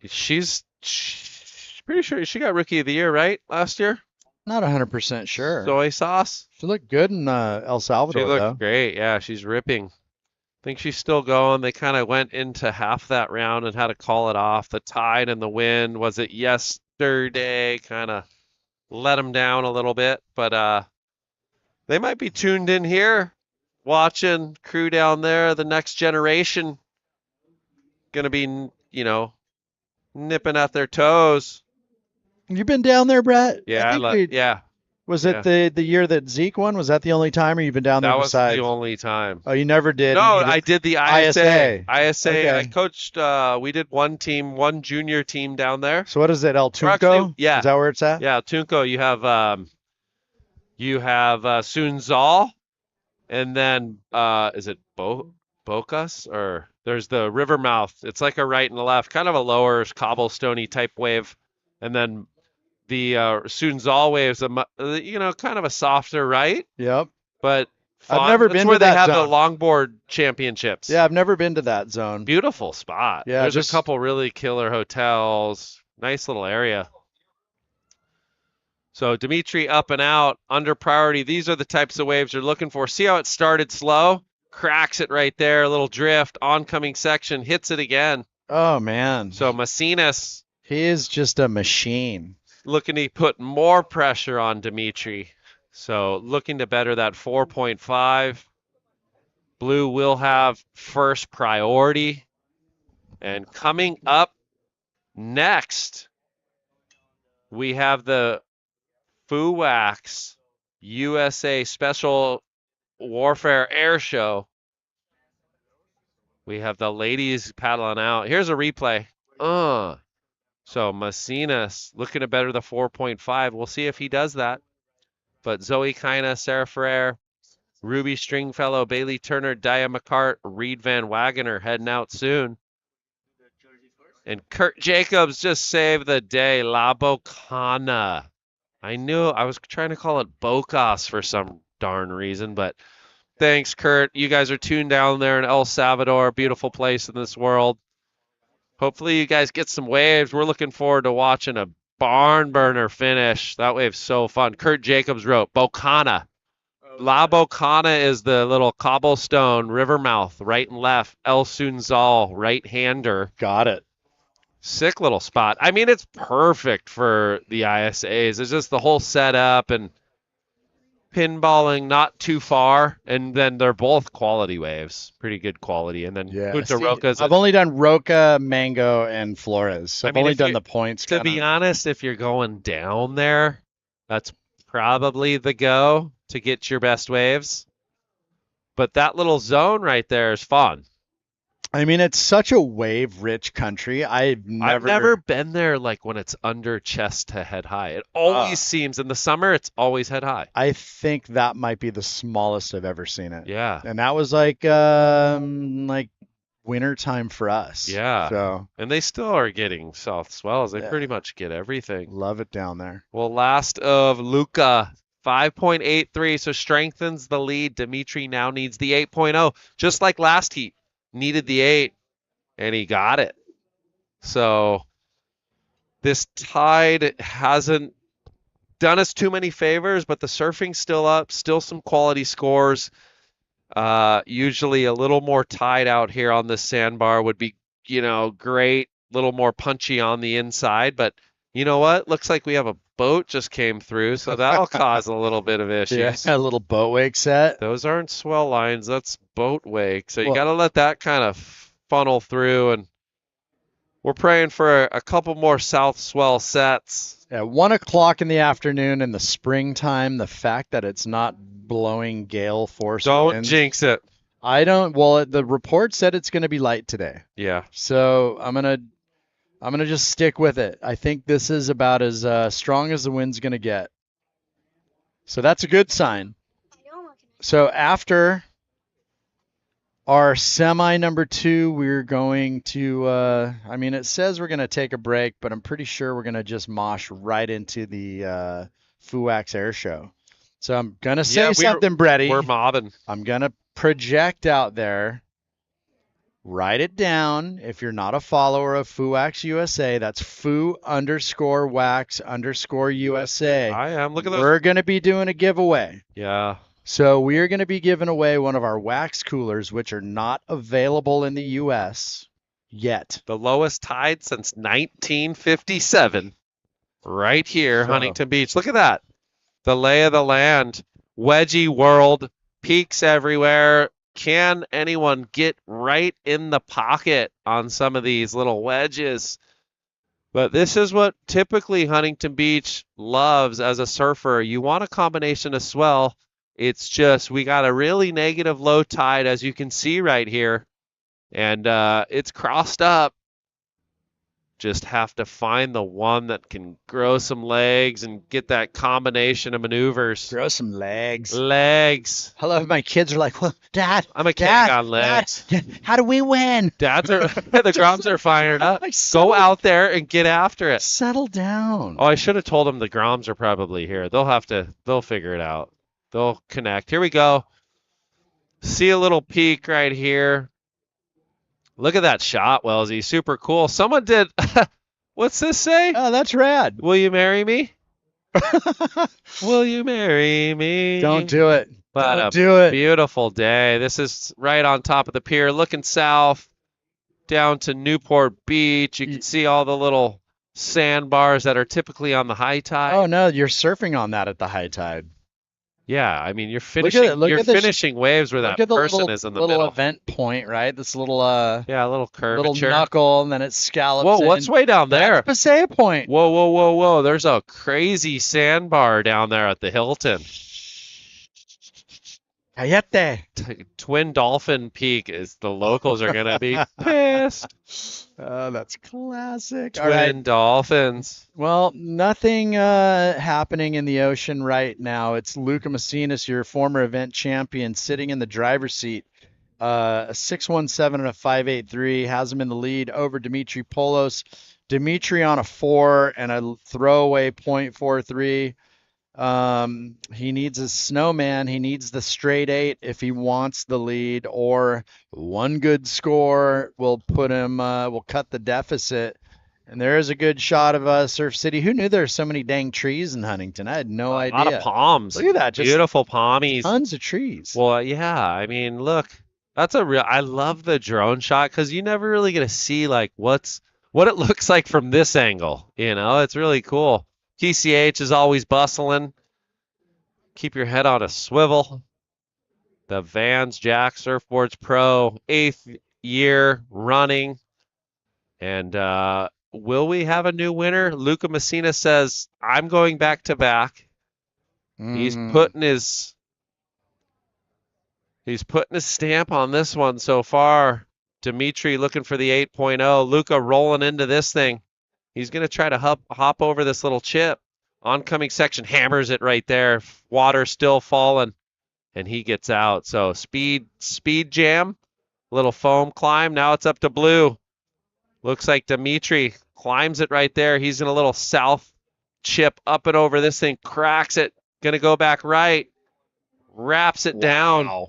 she's pretty sure she got Rookie of the Year, right, last year? Not 100% sure. Soy sauce? She looked good in El Salvador, She looked though. great. Yeah, she's ripping. I think she's still going. They kind of went into half that round and had to call it off. The tide and the wind, was it yesterday, kind of let them down a little bit. But they might be tuned in here watching crew down there. The next generation going to be, nipping at their toes. You been down there, Brett? Yeah, yeah. Was it the year that Zeke won? Was that the only time, or you've been down there That was besides? the only time. Oh, you never did? No, I did the ISA. ISA. Okay. I coached. We did one junior team down there. So what is it, El Tunco? Actually, yeah. Is that where it's at? Yeah, Tunco. You have Sunzal, and then is it Bocas, or there's the river mouth. It's like a right and a left, kind of a lower cobblestoney type wave, and then the Sunzal waves, kind of a softer right. Yep. But fun. I've never That's been where to that they have zone. the longboard championships. Yeah, I've never been to that zone. Beautiful spot. Yeah, There's just a couple really killer hotels. Nice little area. So Dimitri up and out, under priority. These are the types of waves you're looking for. See how it started slow? Cracks it right there, a little drift, oncoming section, hits it again. Oh, man. So Mesinas. He is just a machine. Looking to put more pressure on Dimitri. So looking to better that 4.5. Blue will have first priority. And coming up next, we have the FUWAX USA Special Warfare Air Show. We have the ladies paddling out. Here's a replay. So Mesinas looking to better the 4.5. We'll see if he does that. But Zoe Kina, Sarah Ferrer, Ruby Stringfellow, Bailey Turner, Dia McCart, Reed Van Wagoner heading out soon. And Kurt Jacobs just saved the day. La Bocana. I knew I was trying to call it Bocas for some darn reason, but thanks, Kurt. You guys are tuned down there in El Salvador, beautiful place in this world. Hopefully you guys get some waves. We're looking forward to watching a barn burner finish. That wave's so fun. Kurt Jacobs wrote Bocana. La Bocana is the little cobblestone river mouth, right and left. El Sunzal, right-hander. Got it. Sick little spot. I mean, it's perfect for the ISAs. It's just the whole setup and pinballing not too far, and then they're both quality waves, pretty good quality. And then Punta Roca's. I've only done Roca, Mango, and Flores. So I've only done the points. To be honest, if you're going down there, that's probably the go to get your best waves. But that little zone right there is fun. I mean, it's such a wave-rich country. I've never been there like when it's under chest to head high. It always seems in the summer it's always head high. I think that might be the smallest I've ever seen it. Yeah. And that was like winter time for us. Yeah. So and they still are getting south swells. They pretty much get everything. Love it down there. Well, last of Lucca, 5.83, so strengthens the lead. Dimitri now needs the 8.0, just like last heat. Needed the 8, and he got it. So this tide hasn't done us too many favors, but the surfing's still up, still some quality scores. Usually a little more tide out here on this sandbar would be, great, a little more punchy on the inside, but you know what? Looks like we have a boat just came through, so that'll cause a little bit of issues. Yeah, a little boat wake set. Those aren't swell lines, that's boat wake. So you got to let that kind of funnel through, and we're praying for a couple more south swell sets. At 1 o'clock in the afternoon in the springtime, the fact that it's not blowing gale force winds, jinx it. I don't. Well, the report said it's going to be light today. Yeah. So I'm going to I'm going to just stick with it. I think this is about as strong as the wind's going to get. So that's a good sign. So after our semi number 2, we're going to, it says we're going to take a break, but I'm pretty sure we're going to just mosh right into the FUAX Air Show. So I'm going to say something, Bretty. We're mobbing. I'm going to project out there. Write it down. If you're not a follower of FUAX USA, that's FU_wax_USA. I am. Look at those. We're going to be doing a giveaway. Yeah. So we are going to be giving away one of our wax coolers, which are not available in the U.S. yet. The lowest tide since 1957. Right here, Huntington Beach. Look at that. The lay of the land. Wedgie world. Peaks everywhere. Can anyone get right in the pocket on some of these little wedges? But this is what typically Huntington Beach loves as a surfer. You want a combination of swell. It's just we got a really negative low tide, as you can see right here. And it's crossed up. Just have to find the one that can grow some legs and get that combination of maneuvers. Grow some legs. Legs. I love my kids are like, well, Dad. I'm a king on legs. Dad, how do we win? Dads are, the groms are fired up. Go out there and get after it. Settle down. Oh, I should have told them the groms are probably here. They'll figure it out. They'll connect. Here we go. See a little peak right here. Look at that shot, Wellesley. Super cool. Someone did. What's this say? Oh, that's rad. Will you marry me? Will you marry me? Don't do it. But Don't do it. Beautiful day. This is right on top of the pier, looking south down to Newport Beach. You can see all the little sandbars that are typically on the high tide. Oh no, you're surfing on that at the high tide. Yeah, I mean you're finishing. You're finishing waves where that person is in the little middle. Event point, right? This little a little curvature, little knuckle, and then it scallops. Whoa, what's way down there? Paseo Point. Whoa! There's a crazy sandbar down there at the Hilton. Cayete. Twin Dolphin Peak is the locals are gonna be pissed. Oh, that's classic. Twin Dolphins. Well, nothing happening in the ocean right now. It's Lucca Mesinas, your former event champion, sitting in the driver's seat. A 617 and a 583 has him in the lead over Dimitri Polos. Dimitri on a 4 and a throwaway .43. He needs a snowman. He needs the straight 8 if he wants the lead, or one good score will put him, will cut the deficit. And there is a good shot of Surf City. Who knew there were so many dang trees in Huntington? I had no idea. A lot of palms. Look at that. Just beautiful palmies. Tons of trees. Well, yeah. I mean, look, that's I love the drone shot because you never really get to see like what it looks like from this angle. You know, it's really cool. TCH is always bustling. Keep your head on a swivel. The Vans Jack Surfboards Pro, 8th year running. And will we have a new winner? Lucca Mesinas says, I'm going back to back. He's putting his stamp on this one so far. Dimitri looking for the 8.0. Lucca rolling into this thing. He's going to try to hop over this little chip. Oncoming section hammers it right there. Water still falling, and he gets out. So speed jam, little foam climb. Now it's up to blue. Looks like Dimitri climbs it right there. He's in a little south chip up and over this thing, cracks it. Going to go back right, wraps it down.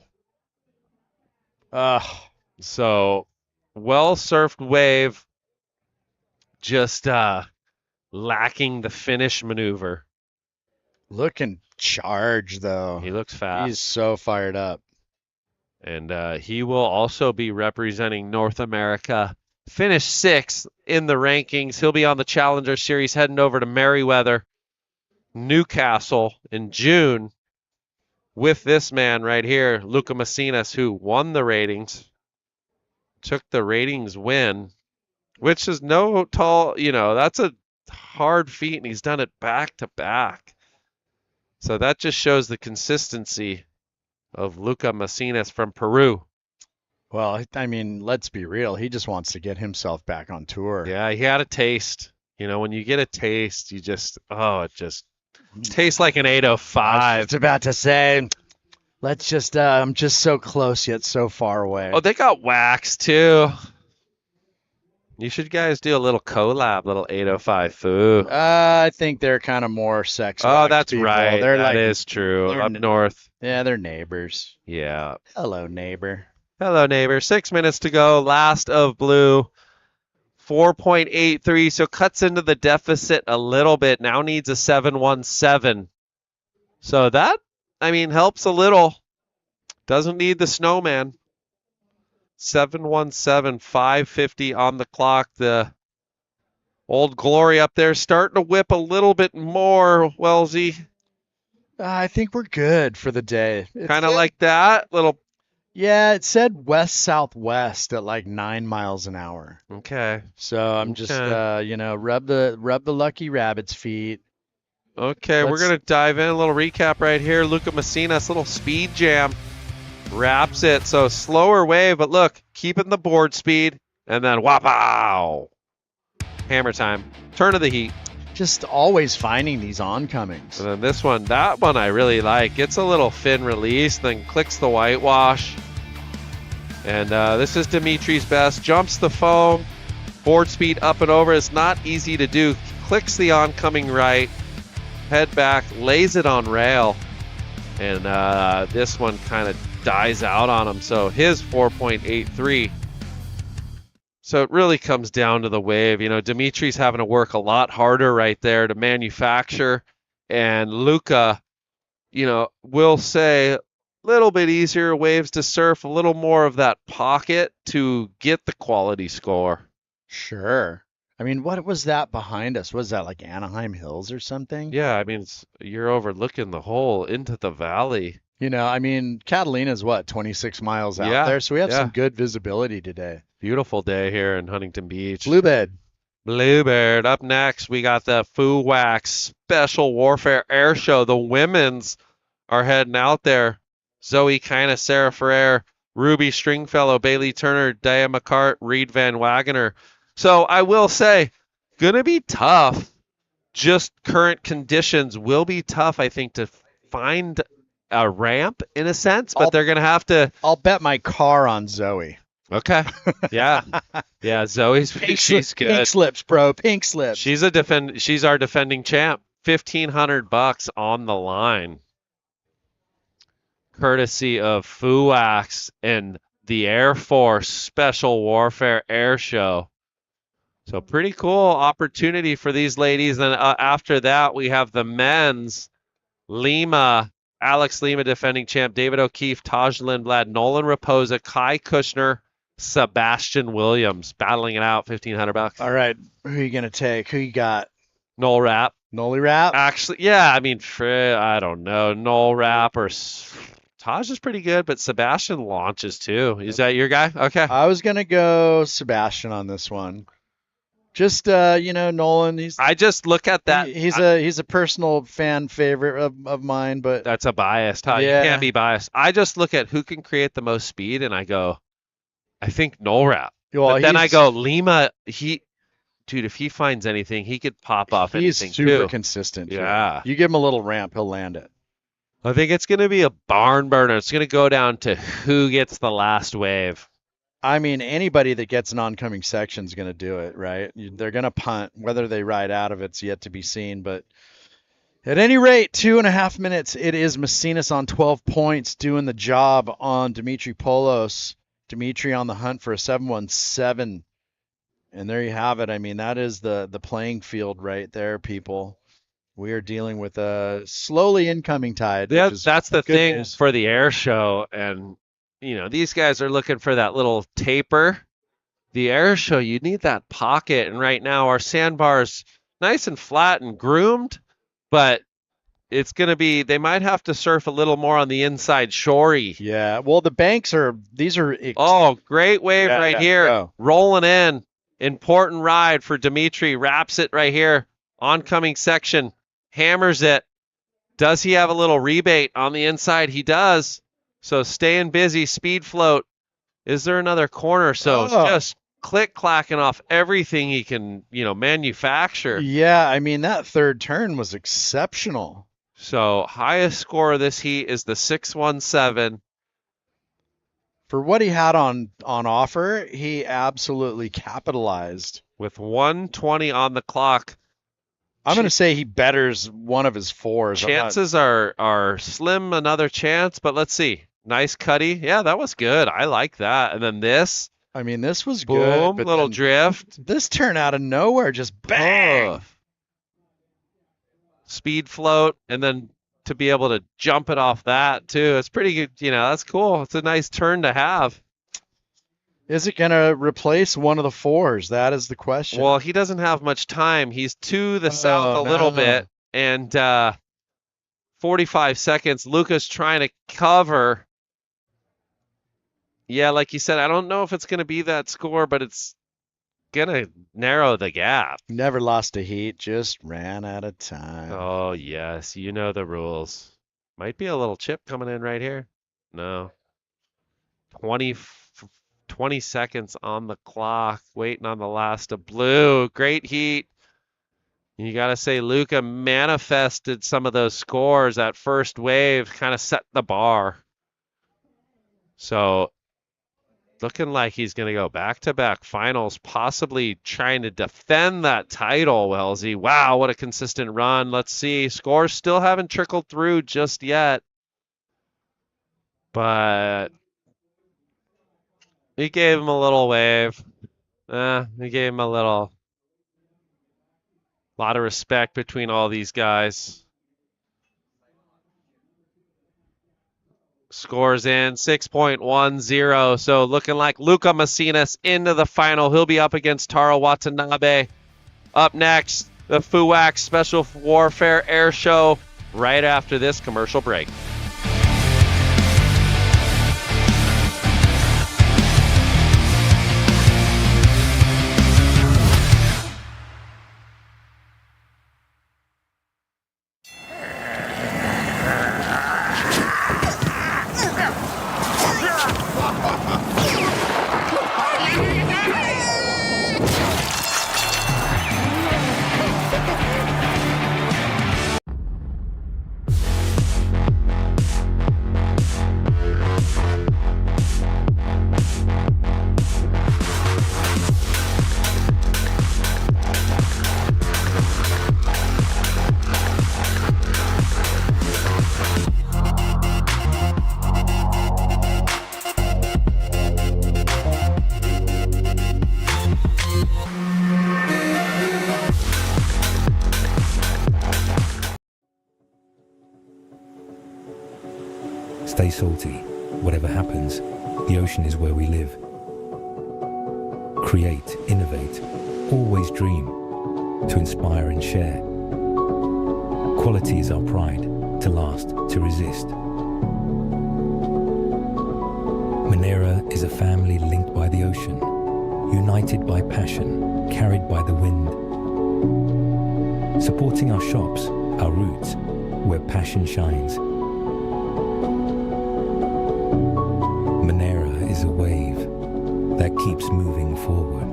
So well surfed wave. Just lacking the finish maneuver. Looking charged, though. He looks fast. He's so fired up. And he will also be representing North America. Finished 6th in the rankings. He'll be on the Challenger Series heading over to Merriweather, Newcastle in June with this man right here, Lucca Mesinas, who won the ratings. Took the ratings win, which is no tall, that's a hard feat, and he's done it back to back. So that just shows the consistency of Lucca Mesinas from Peru. Well, I mean, let's be real. He just wants to get himself back on tour. Yeah, he had a taste. When you get a taste, it just tastes like an I 805. was just about to say, let's just, I'm just so close yet so far away. Oh, they got wax too. You should guys do a little collab, little 805 foo. I think they're kind of more sex. Oh, that's people. right. They're That like, is true. they're Up north. Yeah, they're neighbors. Yeah. Hello, neighbor. Hello, neighbor. 6 minutes to go. Last of blue. 4.83. So cuts into the deficit a little bit. Now needs a 717. So that, helps a little. Doesn't need the snowman. 717, 550 on the clock. The Old Glory up there starting to whip a little bit more, Wellesley. I think we're good for the day. Kind of like that little. Yeah, it said west-southwest at like 9 miles an hour. Okay. So I'm just, rub the lucky rabbit's feet. Okay, we're going to dive in. A little recap right here. Lucca Mesinas, little speed jam. Wraps it. So slower wave, but look, keeping the board speed. And then wow. Hammer time. Turn of the heat. Just always finding these oncomings. And then this one, that one I really like. Gets a little fin release, then clicks the whitewash. And this is Dimitri's best. Jumps the foam. Board speed up and over. It's not easy to do. Clicks the oncoming right. Head back. Lays it on rail. And this one kind of dies out on him. So his 4.83. So it really comes down to the wave. Dimitri's having to work a lot harder right there to manufacture. And Lucca, will say a little bit easier waves to surf, a little more of that pocket to get the quality score. Sure. What was that behind us? Was that like Anaheim Hills or something? Yeah, you're overlooking the hole into the valley. Catalina's 26 miles out there, so we have some good visibility today. Beautiful day here in Huntington Beach. Bluebird. Up next, we got the Foo Wax Special Warfare Air Show. The women's are heading out there. Zoe Kina, Sarah Ferrer, Ruby Stringfellow, Bailey Turner, Dia McCart, Reed Van Wagener. So I will say, gonna be tough. Just current conditions will be tough, I think, to find a ramp in a sense, but they're gonna have to. I'll bet my car on Zoe. Okay. Yeah. Yeah. Zoe's she's good. Pink slips, bro. Pink slips. She's our defending champ. $1,500 on the line, courtesy of Foo Wax and the Air Force Special Warfare Air Show. So pretty cool opportunity for these ladies. And after that, we have the men's. Alex Lima, defending champ. David O'Keefe, Taj Lindblad, Nolan Raposa, Kai Kushner, Sebastian Williams battling it out. $1,500. All right, who are you gonna take? Who you got? Noel Rapp. Nolly Rapp? Actually, yeah. I don't know. Noel Rapp or Taj is pretty good, but Sebastian launches too. Is that your guy? Okay. I was gonna go Sebastian on this one. Just Nolan. I just look at that. He's a personal fan favorite of mine, but that's a bias. You can't be biased. I just look at who can create the most speed, and I go, I think Noel Rapp. Well, but then I go Lima. If he finds anything, he could pop off anything He's super too. consistent. Yeah. You give him a little ramp, he'll land it. I think it's going to be a barn burner. It's going to go down to who gets the last wave. Anybody that gets an oncoming section is going to do it, right? They're going to punt. Whether they ride out of it's yet to be seen. But at any rate, 2.5 minutes. It is Mesinas on 12 points doing the job on Dimitri Polos. Dimitri on the hunt for a 717. And there you have it. That is the playing field right there, people. We are dealing with a slowly incoming tide. Yeah, that's the thing news for the air show. And, these guys are looking for that little taper. The air show, you need that pocket. And right now our sandbar's nice and flat and groomed, but it's going to be, they might have to surf a little more on the inside shorey. Yeah, well, the banks are, great wave here. Go. Rolling in. Important ride for Dimitri. Wraps it right here. Oncoming section. Hammers it. Does he have a little rebate on the inside? He does. So staying busy. Speed float Is there another corner? So Oh. just click-clacking off everything he can, manufacture. Yeah, I mean, that third turn was exceptional. So highest score of this heat is the 617. For what he had on offer, he absolutely capitalized. With 120 on the clock. I'm going to say he betters one of his fours. Chances are slim, another chance, but let's see. Nice cutty. Yeah, that was good. I like that. And then this. I mean, this was boom, good. But little drift. This turn out of nowhere, just bang. Speed float, and then to be able to jump it off that too. It's pretty good. That's cool. It's a nice turn to have. Is it going to replace one of the fours? That is the question. Well, he doesn't have much time. He's to the south a little bit, and 45 seconds. Lucca's trying to cover. Yeah, like you said, I don't know if it's going to be that score, but it's going to narrow the gap. Never lost a heat, just ran out of time. Oh, yes. You know the rules. Might be a little chip coming in right here. No. 20 seconds on the clock, waiting on the last of blue. Great heat. You got to say Lucca manifested some of those scores. That first wave kind of set the bar. So looking like he's going to go back-to-back finals, possibly trying to defend that title, Wellesley. Wow, what a consistent run. Let's see. Scores still haven't trickled through just yet. But he gave him a little wave. He gave him a lot of respect between all these guys. Scores in 6.10. So looking like Lucca Mesinas into the final. He'll be up against Taro Watanabe. Up next, the FUAC Special Warfare Air Show right after this commercial break. Stay salty. Whatever happens, the ocean is where we live. Create, innovate, always dream, to inspire and share. Quality is our pride, to last, to resist. Monera is a family linked by the ocean, united by passion, carried by the wind. Supporting our shops, our roots, where passion shines. Monera is a wave that keeps moving forward.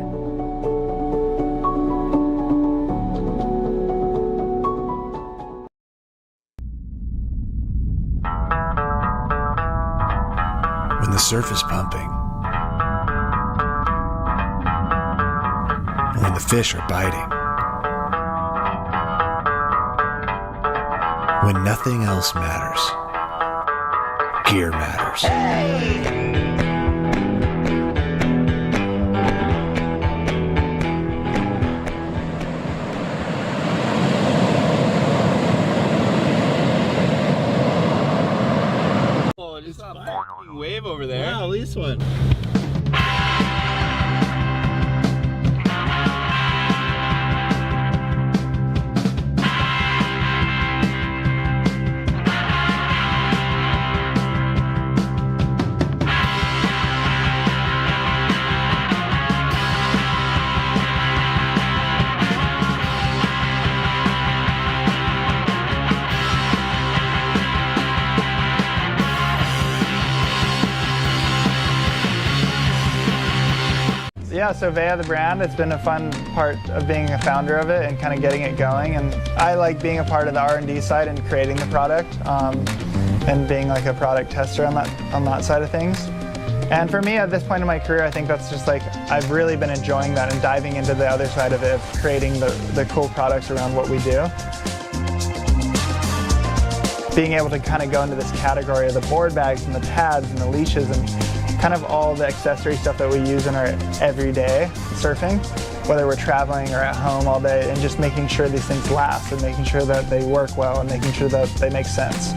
When the surf is pumping, when the fish are biting, when nothing else matters, gear matters. Wave over there. Wow, at least one. Yeah, so Vea, the brand, it's been a fun part of being a founder of it and kind of getting it going. And I like being a part of the R&D side and creating the product and being like a product tester on that side of things. And for me, at this point in my career, I think that's just like, I've really been enjoying that and diving into the other side of it, of creating the cool products around what we do. Being able to kind of go into this category of the board bags and the pads and the leashes and kind of all the accessory stuff that we use in our everyday surfing, whether we're traveling or at home all day, and just making sure these things last and making sure that they work well and making sure that they make sense.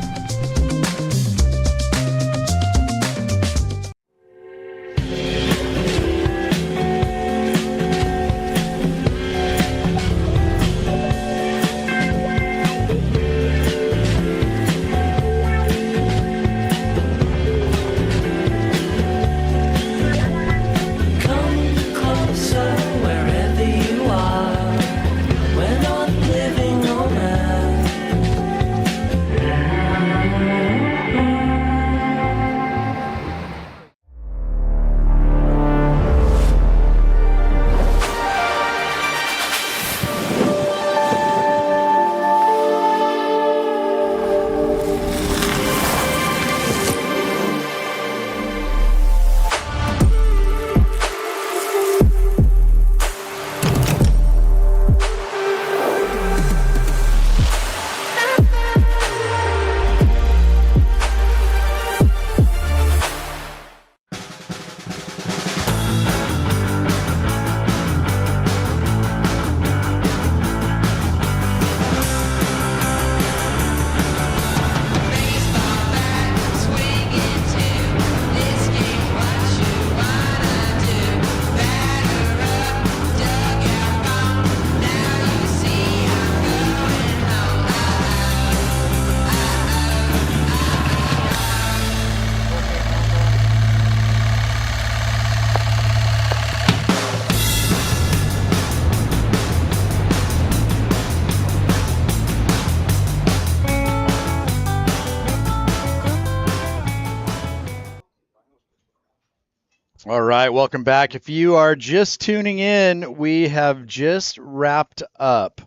All right, welcome back. If you are just tuning in, we have just wrapped up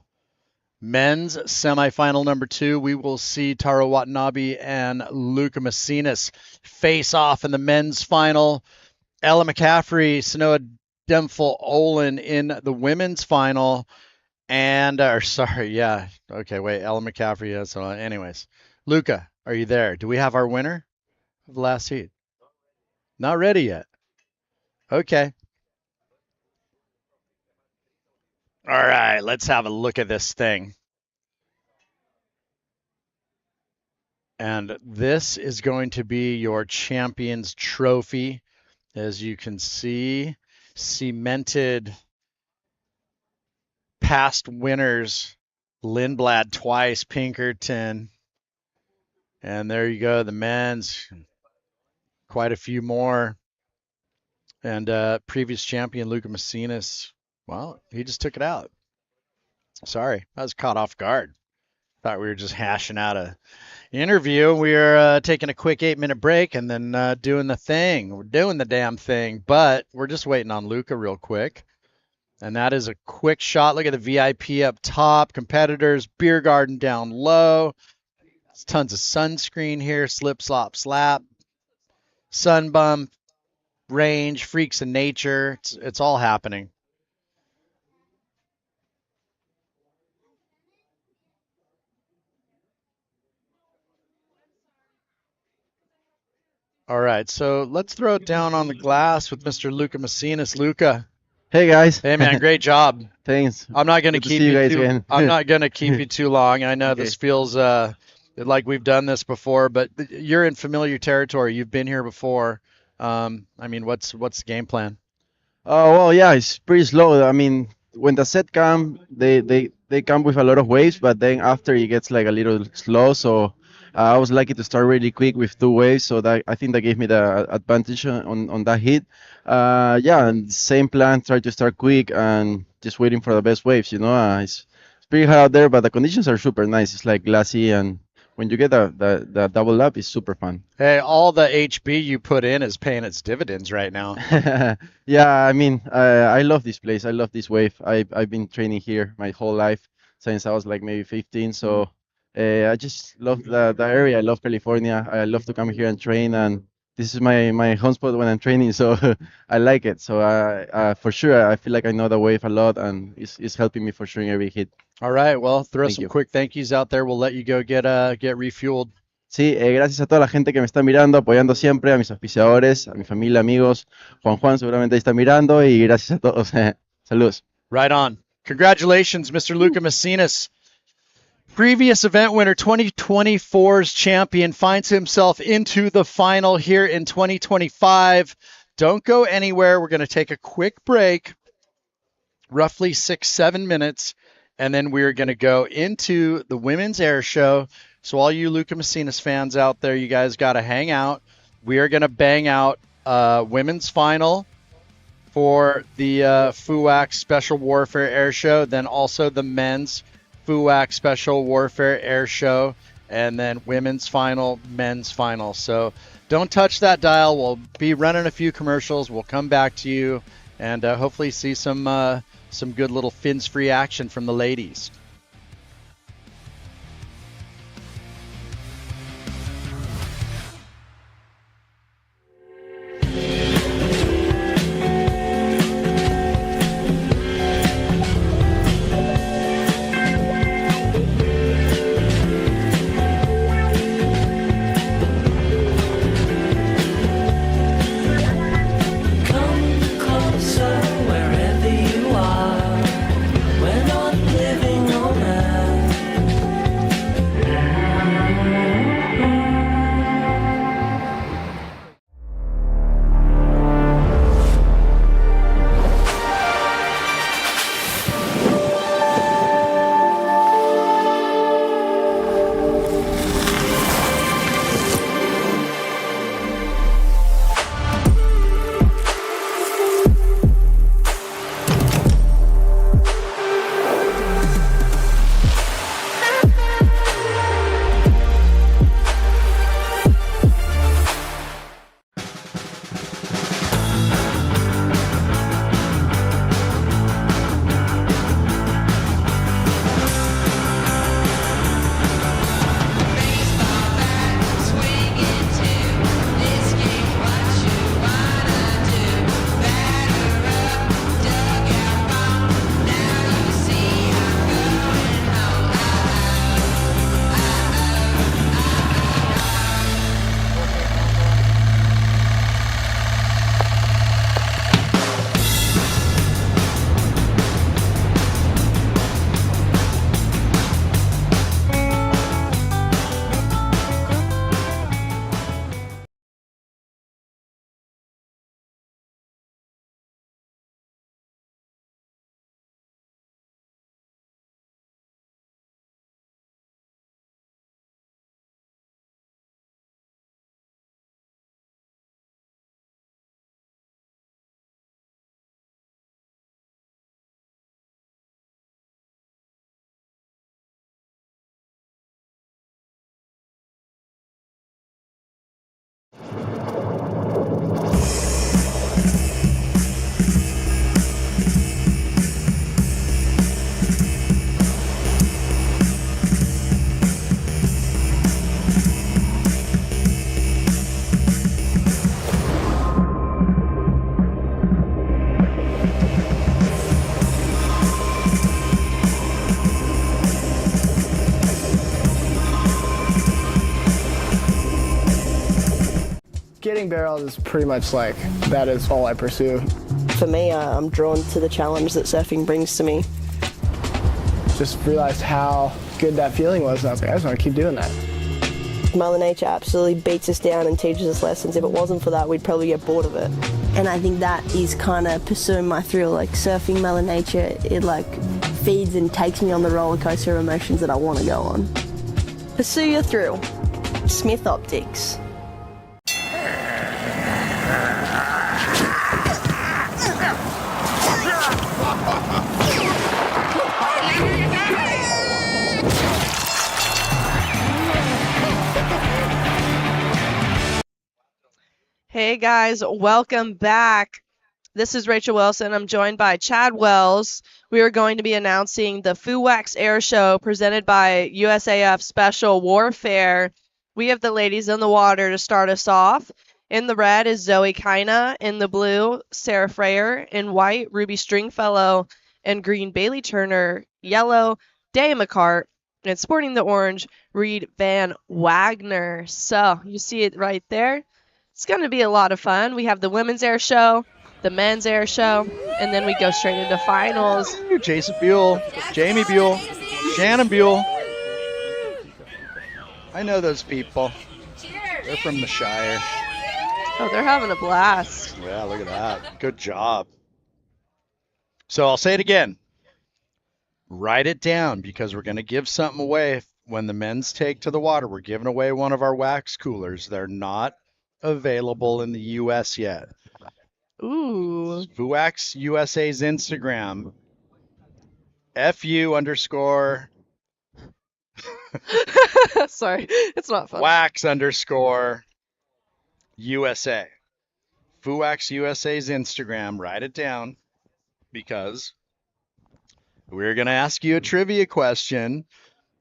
men's semifinal number 2. We will see Taro Watanabe and Lucca Mesinas face off in the men's final. Ella McCaffrey, Sanoa Demphel Olin in the women's final. And, Ella McCaffrey, yeah. So anyways, Lucca, are you there? Do we have our winner of the last heat? Not ready yet. Okay. All right, let's have a look at this thing. And this is going to be your champion's trophy. As you can see, cemented past winners, Lindblad twice, Pinkerton. And there you go, the men's, quite a few more. And previous champion, Lucca Mesinas, well, he just took it out. Sorry, I was caught off guard. Thought we were just hashing out a interview. We're taking a quick 8-minute break and then doing the thing. We're doing the damn thing, but we're just waiting on Lucca real quick. And that is a quick shot. Look at the VIP up top, competitors, beer garden down low. There's tons of sunscreen here, slip, slop, slap, sun bump, range, freaks of nature. It's all happening. All right, so let's throw it down on the glass with Mr. Lucca Mesinas. Lucca. Hey guys. Hey man, great job. Thanks. I'm not going to keep you guys too, again. I'm not going to keep you too long. I know Okay. this feels like we've done this before, but you're in familiar territory. You've been here before. I mean, what's the game plan? Oh well, yeah, it's pretty slow. I mean, when the set come, they come with a lot of waves, but then after it gets like a little slow. So I was lucky to start really quick with 2 waves, so that I think that gave me the advantage on that hit. Yeah, and same plan, try to start quick and just waiting for the best waves. You know, it's pretty hot out there, but the conditions are super nice. It's like glassy, and when you get the double up, it's super fun. Hey, all the HB you put in is paying its dividends right now. Yeah, I mean, I love this place. I love this wave. I've been training here my whole life since I was like maybe 15. So I just love the area. I love California. I love to come here and train, and this is my home spot when I'm training. So I like it. So for sure, I feel like I know the wave a lot, and it's helping me for sure in every hit. All right, well, throw Thank some you. quick thank yous out there. We'll let you go get refueled. Sí, gracias a toda la gente que me está mirando, apoyando siempre, a mis auspiciadores, a mi familia, amigos. Juan seguramente ahí está mirando y gracias a todos. Saludos. Right on. Congratulations, Mr. Lucca Mesinas. Previous event winner, 2024's champion, finds himself into the final here in 2025. Don't go anywhere. We're going to take a quick break, roughly 6-7 minutes, and then we're going to go into the women's air show. So all you Lucca Mesinas fans out there, you guys got to hang out. We are going to bang out women's final for the FUAC Special Warfare Air Show, then also the men's FUAC Special Warfare Air Show, and then women's final, men's final. So don't touch that dial. We'll be running a few commercials. We'll come back to you and hopefully see some good little fins-free action from the ladies. Getting barreled is pretty much like, that is all I pursue. For me, I'm drawn to the challenge that surfing brings to me. Just realized how good that feeling was, and I was like, I just want to keep doing that. Mother Nature absolutely beats us down and teaches us lessons. If it wasn't for that, we'd probably get bored of it. And I think that is kind of pursuing my thrill, like surfing Mother Nature, it like feeds and takes me on the roller coaster of emotions that I want to go on. Pursue your thrill. Smith Optics. Hey guys, welcome back. This is Rachel Wilson. I'm joined by Chad Wells. We are going to be announcing the FUWAX Air Show presented by USAF Special Warfare. We have the ladies in the water to start us off. In the red is Zoe Kina. In the blue, Sarah Freyer. In white, Ruby Stringfellow. And green, Bailey Turner. Yellow, Day McCart. And sporting the orange, Reed Van Wagner. So you see it right there. It's going to be a lot of fun. We have the women's air show, the men's air show, and then we go straight into finals. Jason Buell, Jamie Buell, Shannon Buell. I know those people. They're from the Shire. Oh, they're having a blast. Yeah, look at that. Good job. So I'll say it again. Write it down because we're going to give something away when the men's take to the water. We're giving away one of our wax coolers. They're not available in the U.S. yet. Ooh. FUWAX USA's Instagram. FU underscore. Sorry, it's not fun. Wax underscore USA. FUWAX USA's Instagram. Write it down because we're going to ask you a trivia question.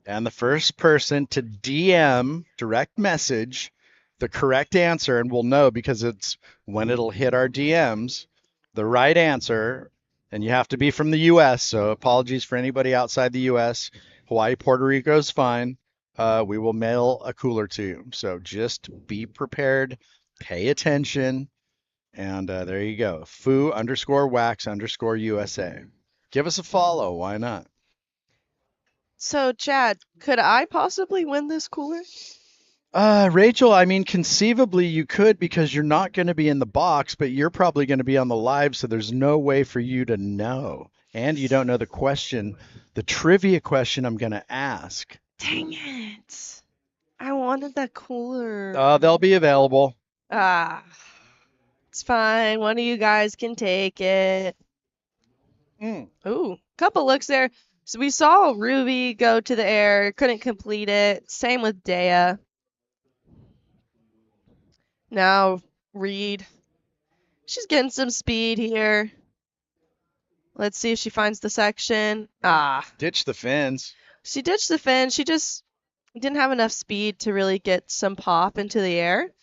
And the first person to DM, direct message, the correct answer, and we'll know because it's when it'll hit our DMs, the right answer, and you have to be from the U.S., so apologies for anybody outside the U.S. Hawaii, Puerto Rico is fine. We will mail a cooler to you. So just be prepared, pay attention, and there you go. FU_wax_USA. Give us a follow. Why not? So, Chad, could I possibly win this cooler? Rachel, I mean, conceivably you could because you're not going to be in the box, but you're probably going to be on the live, so there's no way for you to know. And you don't know the question, the trivia question I'm going to ask. Dang it. I wanted that cooler. They'll be available. It's fine. One of you guys can take it. Ooh, couple looks there. So we saw Ruby go to the air, couldn't complete it. Same with Dea. Now Reed. She's getting some speed here. Let's see if she finds the section. Ditch the fins. She ditched the fin. She just didn't have enough speed to really get some pop into the air.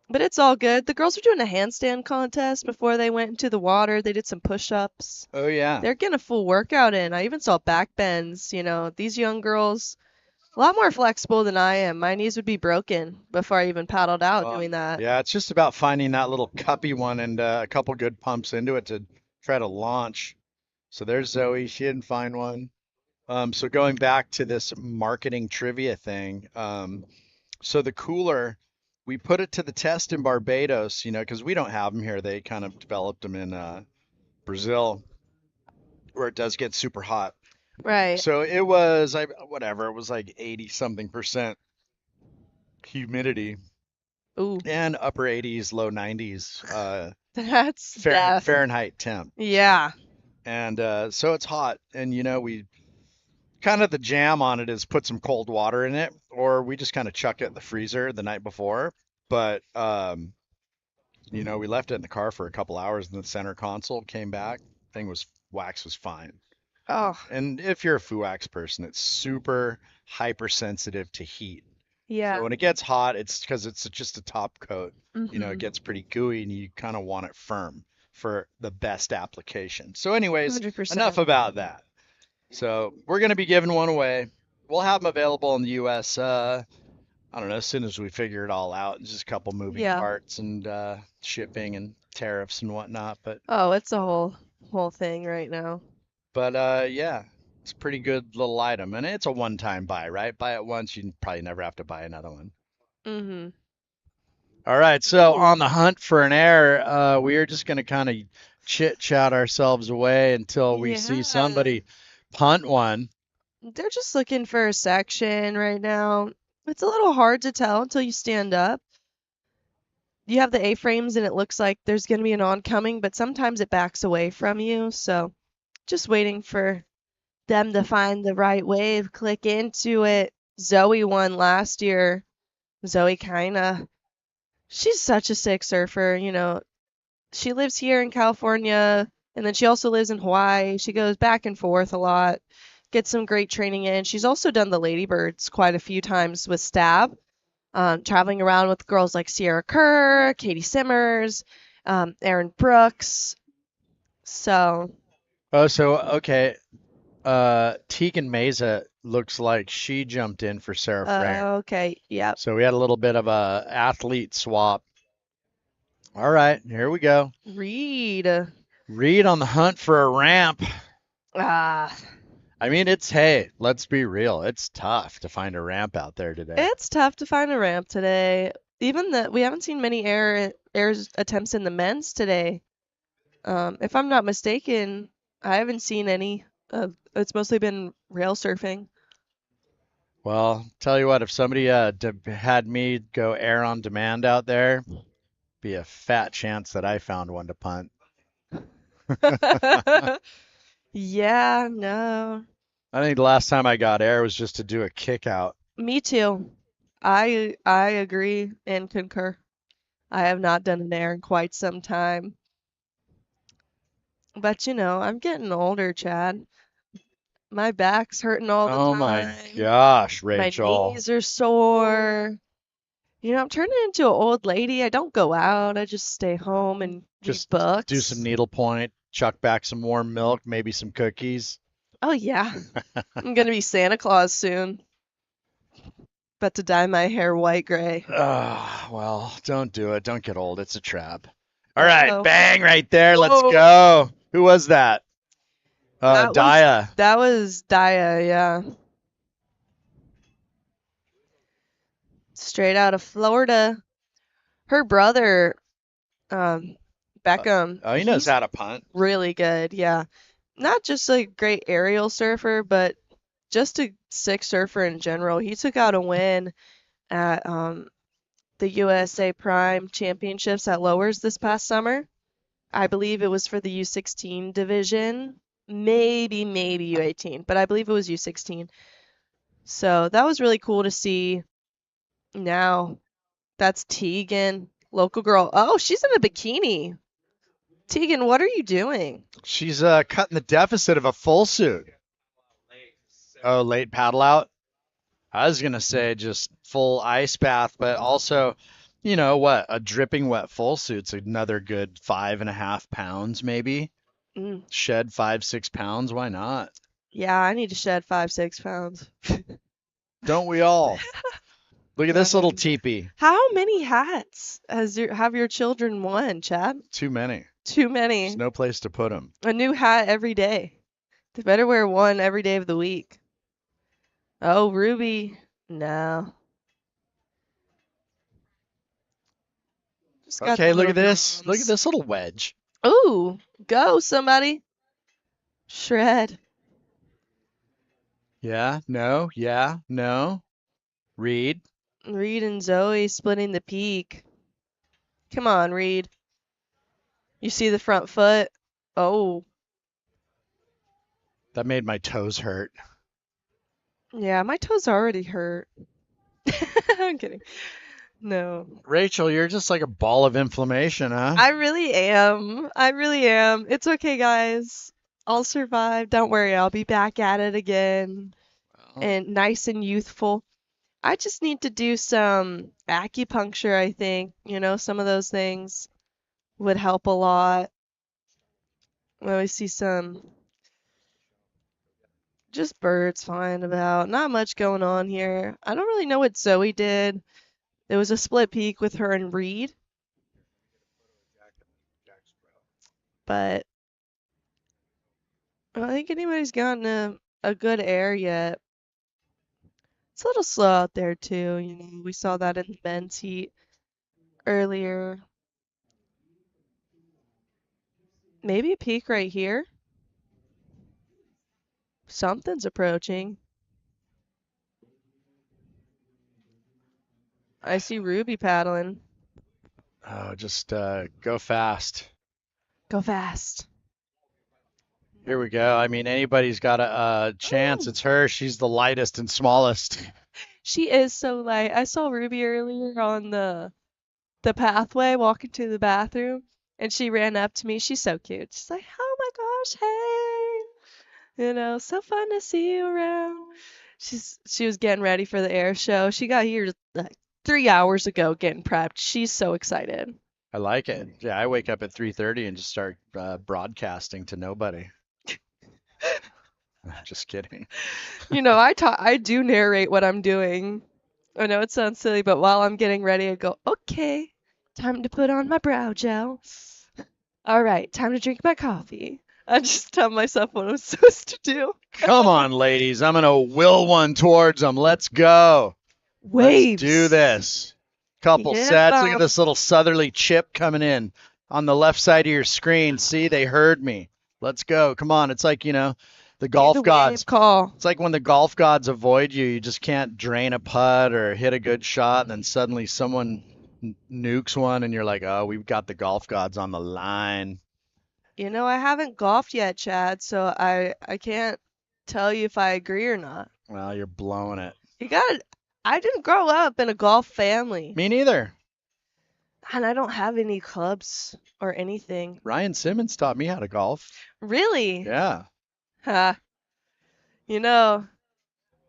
But it's all good. The girls were doing a handstand contest before they went into the water. They did some push-ups. Oh, yeah. They're getting a full workout in. I even saw back bends. You know, these young girls, a lot more flexible than I am. My knees would be broken before I even paddled out doing that. Yeah, it's just about finding that little cuppy one and a couple good pumps into it to try to launch. So there's Zoe. She didn't find one. So going back to this marketing trivia thing, so the cooler, we put it to the test in Barbados, you know, because we don't have them here. They kind of developed them in Brazil, where it does get super hot. Right. So it was, it was like 80-something% humidity. Ooh. And upper 80s, low 90s. That's death. Fahrenheit temp. Yeah. And so it's hot. And, you know, we kind of the jam on it is put some cold water in it, or we just kind of chuck it in the freezer the night before. But, you know, we left it in the car for a couple hours in the center console, came back. Wax was fine. Oh. And if you're a FUWAX person, it's super hypersensitive to heat. Yeah. So when it gets hot, it's because it's just a top coat. Mm-hmm. You know, it gets pretty gooey and you kind of want it firm for the best application. So anyways, 100%. Enough about that. So we're going to be giving one away. We'll have them available in the U.S. I don't know, as soon as we figure it all out. Just a couple moving parts and shipping and tariffs and whatnot. But it's a whole thing right now. But yeah, it's a pretty good little item. And it's a one-time buy, right? Buy it once, you probably never have to buy another one. Mm-hmm. All right, so on the hunt for an air, we are just going to kind of chit-chat ourselves away until we see somebody punt one. They're just looking for a section right now. It's a little hard to tell until you stand up. You have the A-frames and it looks like there's going to be an oncoming, but sometimes it backs away from you. So just waiting for them to find the right wave, click into it. Zoe won last year. Zoe kinda. She's such a sick surfer, She lives here in California, and then she also lives in Hawaii. She goes back and forth a lot, gets some great training in. She's also done the Ladybirds quite a few times with Stab, traveling around with girls like Sierra Kerr, Katie Simmers, Erin Brooks. So. Oh, so okay. Tegan Meza looks like she jumped in for Sarah Frere. Okay, yep. So we had a little bit of a athlete swap. All right, here we go. Reed on the hunt for a ramp. Ah. I mean, let's be real. It's tough to find a ramp out there today. It's tough to find a ramp today. Even we haven't seen many air attempts in the men's today. If I'm not mistaken, I haven't seen any. It's mostly been rail surfing. Well, tell you what, if somebody had me go air on demand out there, be a fat chance that I found one to punt. Yeah, no. I think the last time I got air was just to do a kick out. Me too. I agree and concur. I have not done an air in quite some time. But I'm getting older, Chad. My back's hurting all the time. Oh my gosh, Rachel. My knees are sore. I'm turning into an old lady. I don't go out. I just stay home and read books. Do some needlepoint, chuck back some warm milk, maybe some cookies. Oh, yeah. I'm going to be Santa Claus soon. About to dye my hair white gray. Well, don't do it. Don't get old. It's a trap. All right, bang right there. Let's go. Who was that? Daya. That was Daya, yeah. Straight out of Florida. Her brother, Beckham. He knows how to punt. Really good, yeah. Not just a great aerial surfer, but just a sick surfer in general. He took out a win at the USA Prime Championships at Lowers this past summer. I believe it was for the U16 division. Maybe U18, but I believe it was U16. So that was really cool to see. Now, that's Tegan, local girl. Oh, she's in a bikini. Tegan, what are you doing? She's cutting the deficit of a full suit. Oh, late paddle out? I was going to say just full ice bath, but also, a dripping wet full suit's another good 5.5 pounds maybe. Shed 5-6 pounds, why not? Yeah, I need to shed 5-6 pounds. Don't we all? Look at this little teepee. How many hats have your children won, Chad? Too many. Too many. There's no place to put them. A new hat every day. They better wear one every day of the week. Oh, Ruby. No. Okay, look at this. Look at this little wedge. Ooh, go somebody. Shred. Yeah, no. Reed and Zoe splitting the peak. Come on, Reed. You see the front foot? Oh. That made my toes hurt. Yeah, my toes already hurt. I'm kidding. No. Rachel, you're just like a ball of inflammation, huh? I really am. It's okay, guys. I'll survive. Don't worry. I'll be back at it again. And nice and youthful. I just need to do some acupuncture, I think. Some of those things would help a lot. Well, we see some just birds flying about. Not much going on here. I don't really know what Zoe did. There was a split peak with her and Reed. But I don't think anybody's gotten a good air yet. It's a little slow out there too, we saw that in the men's heat earlier. Maybe a peak right here. Something's approaching. I see Ruby paddling. Oh, just go fast. Go fast. Here we go. I mean, anybody's got a chance. It's her. She's the lightest and smallest. She is so light. I saw Ruby earlier on the the pathway, walking to the bathroom, and she ran up to me. She's so cute. She's like, "Oh my gosh, hey, so fun to see you around." She was getting ready for the air show. She got here like 3 hours ago, getting prepped. She's so excited. I like it. Yeah, I wake up at 3:30 and just start broadcasting to nobody. Just kidding. I do narrate what I'm doing. I know it sounds silly, but while I'm getting ready, I go, "Okay, time to put on my brow gel. All right, time to drink my coffee." I just tell myself what I'm supposed to do. Come on, ladies. I'm going to will one towards them. Let's go. Waves. Let's do this. Couple Yeah, sets. Look Bob. at this little southerly chip coming in on the left side of your screen. See, they heard me. Let's go. Come on. It's like, the golf the gods. wave call. It's like when the golf gods avoid you, you just can't drain a putt or hit a good shot, and then suddenly someone nukes one, and you're like, oh, we've got the golf gods on the line. I haven't golfed yet, Chad, so I can't tell you if I agree or not. Well, you're blowing it. I didn't grow up in a golf family, Me neither. and I don't have any clubs or anything. Ryan Simmons taught me how to golf. Really? Yeah. Ha.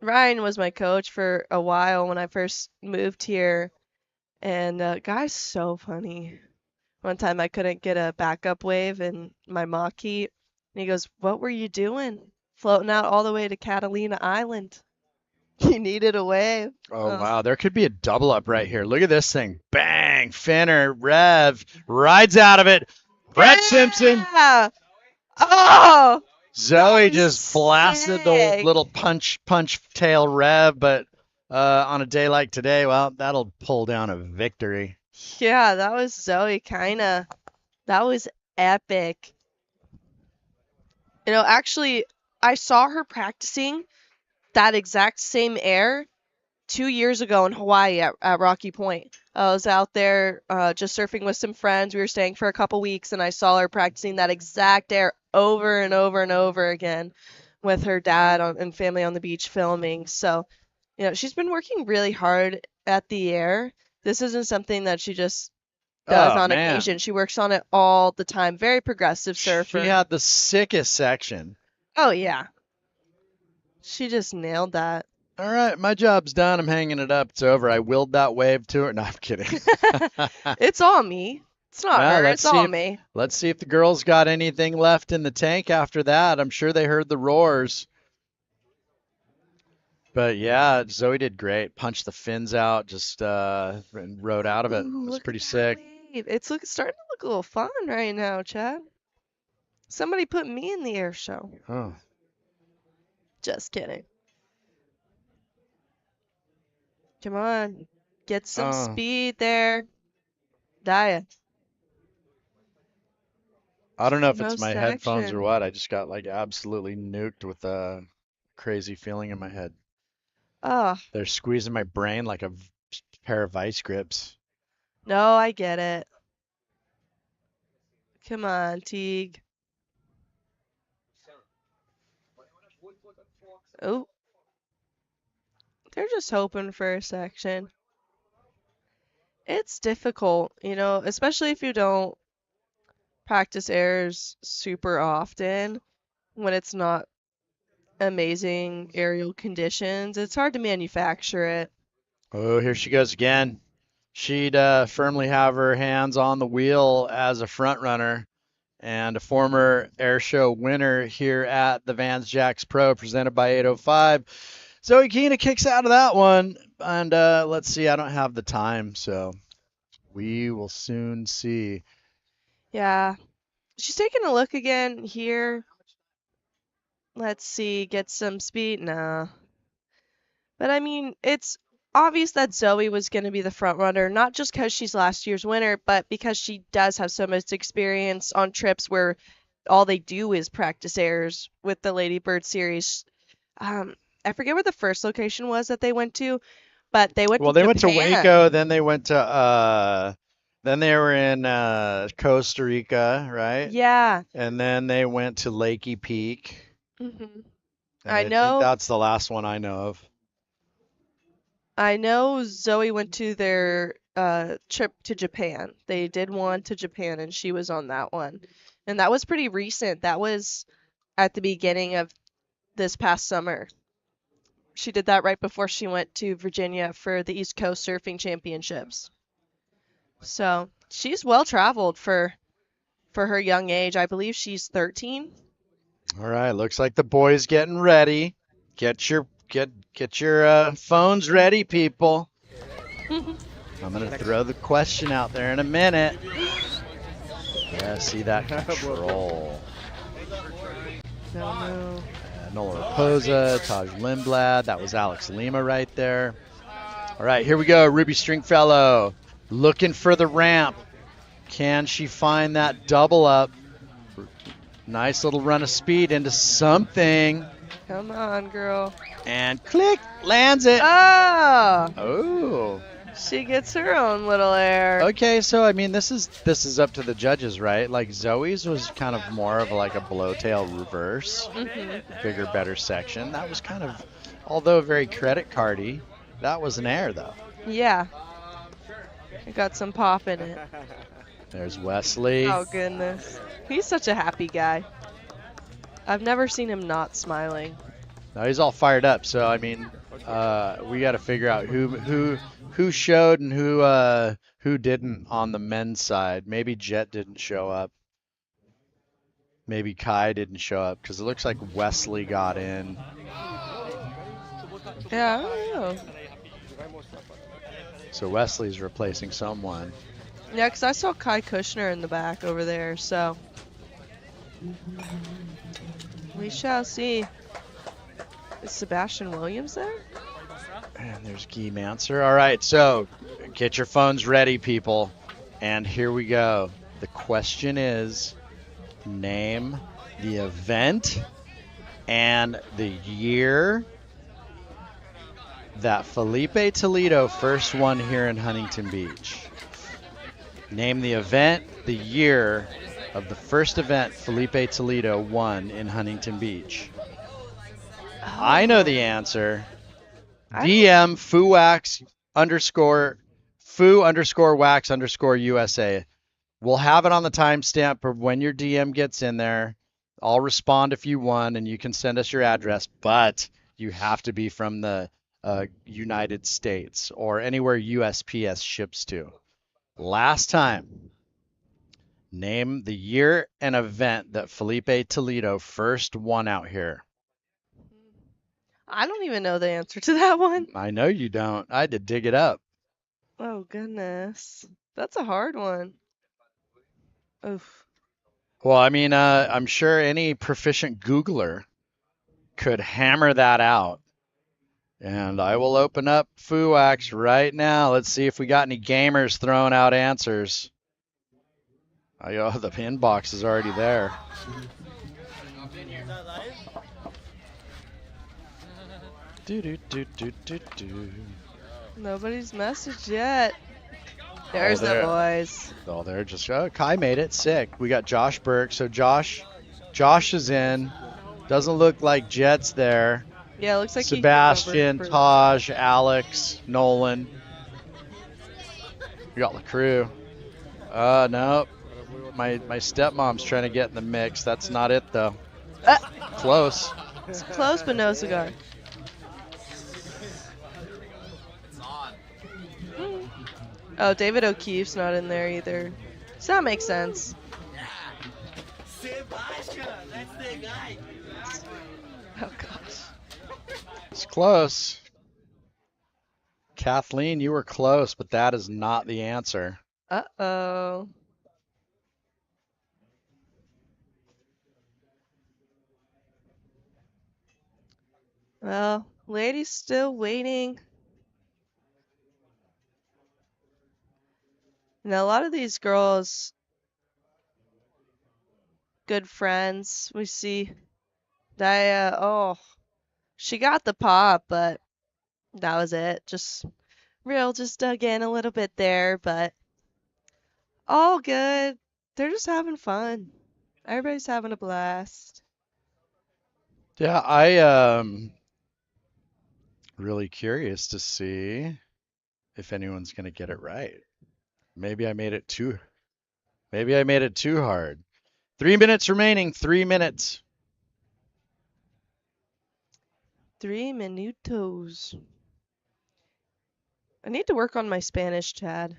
Ryan was my coach for a while when I first moved here, and guy's so funny. One time I couldn't get a backup wave in my mock heat, and he goes, "What were you doing? Floating out all the way to Catalina Island. You needed a wave." Oh, wow. There could be a double up right here. Look at this thing. Bang. Finner. Rev. Rides out of it. Brett Simpson. Yeah. Oh! Zoe just blasted the little punch tail rev, but on a day like today, well, that'll pull down a victory. Yeah, that was Zoe, kinda. That was epic. Actually, I saw her practicing that exact same air 2 years ago in Hawaii at Rocky Point. I was out there just surfing with some friends. We were staying for a couple weeks, and I saw her practicing that exact air over and over and over again with her dad and family on the beach filming. So, she's been working really hard at the air. This isn't something that she just does on occasion. She works on it all the time. Very progressive surfer. She had the sickest section. Oh, yeah. She just nailed that. All right, my job's done. I'm hanging it up. It's over. I willed that wave to her. No, I'm kidding. It's all me. It's not her. It's all me. Let's see if the girls got anything left in the tank after that. I'm sure they heard the roars. But yeah, Zoe did great. Punched the fins out, just and rode out of it. It was pretty sick. It's starting to look a little fun right now, Chad. Somebody put me in the air show. Oh. Just kidding. Come on. Get some speed there. Dia. I don't know if it's No my headphones or section. what. I just got like absolutely nuked with a crazy feeling in my head. Oh, They're squeezing my brain like a pair of vice grips. no, I get it. Come on, Teague. Oh. They're just hoping for a section. It's difficult, especially if you don't practice airs super often when it's not amazing aerial conditions. It's hard to manufacture it. Oh, here she goes again. She'd firmly have her hands on the wheel as a front runner and a former air show winner here at the Vans Jacks Pro presented by 805. Zoe Keena kicks out of that one. And let's see, I don't have the time, so we will soon see. Yeah. She's taking a look again here. Let's see, get some speed. Nah. But I mean, it's obvious that Zoe was going to be the front runner, not just because she's last year's winner, but because she does have so much experience on trips where all they do is practice airs with the Lady Bird series. I forget where the first location was that they went to, but they went Well, to they went to Japan. Waco, then they went to then they were in Costa Rica, right? Yeah. And then they went to Lakey Peak. hmm And I think know. that's the last one I know of. I know Zoe went to their trip to Japan. They did one to Japan, and she was on that one. And that was pretty recent. That was at the beginning of this past summer. She did that right before she went to Virginia for the East Coast Surfing Championships. So she's well traveled for her young age. I believe she's 13. All right, looks like the boys getting ready. Get your phones ready, people. I'm gonna throw the question out there in a minute. Yeah, see that control. No. Nola Raposa, Taj Lindblad. That was Alex Lima right there. All right, here we go. Ruby Stringfellow looking for the ramp. Can she find that double up? Nice little run of speed into something. Come on, girl. And click, lands it. Oh. She gets her own little air. Okay, so I mean, this is up to the judges, right? Like Zoe's was kind of more of like a blowtail reverse, bigger, better section. That was kind of, although very credit cardy, that was an air though. Yeah. It got some pop in it. There's Wesley. Oh goodness, he's such a happy guy. I've never seen him not smiling. No, he's all fired up. So I mean, we got to figure out who showed and who didn't on the men's side. Maybe Jett didn't show up. Maybe Kai didn't show up because it looks like Wesley got in. Yeah, I don't know. So Wesley's replacing someone. Yeah, because I saw Kai Kushner in the back over there, so we shall see. Is Sebastian Williams there? And there's Guy Manser. All right, so get your phones ready, people. And here we go. The question is, name the event and the year that Felipe Toledo first won here in Huntington Beach. Name the event, the year of the first event Felipe Toledo won in Huntington Beach. I know the answer. DM Foo_wax_USA. We'll have it on the timestamp of when your DM gets in there. I'll respond if you won, and you can send us your address, but you have to be from the United States or anywhere USPS ships to. Last time, name the year and event that Felipe Toledo first won out here. I don't even know the answer to that one. I know you don't. I had to dig it up. Oh goodness, that's a hard one. Oof. Well, I mean, I'm sure any proficient Googler could hammer that out. And I will open up FUAX right now. Let's see if we got any gamers throwing out answers. Oh, the inbox is already there. Nobody's messaged yet. There's the boys. Oh, they're just. Oh, Kai made it. Sick. We got Josh Burke. So Josh is in. Doesn't look like Jett's there. Yeah, it looks like Sebastian, Taj, Alex, Nolan. We got LaCrue. No. My stepmom's trying to get in the mix. That's not it, though. Close. It's close, but no cigar. Oh, David O'Keefe's not in there either. So that makes sense. Oh, gosh. It's close. Kathleen, you were close, but that is not the answer. Uh-oh. Well, lady's still waiting. Now, a lot of these girls, good friends. We see Dia. Oh, she got the pop, but that was it. Just dug in a little bit there, but all good. They're just having fun. Everybody's having a blast. Yeah, I really curious to see if anyone's going to get it right. Maybe I made it too hard. 3 minutes remaining. 3 minutes. 3 minutos. I need to work on my Spanish, Chad.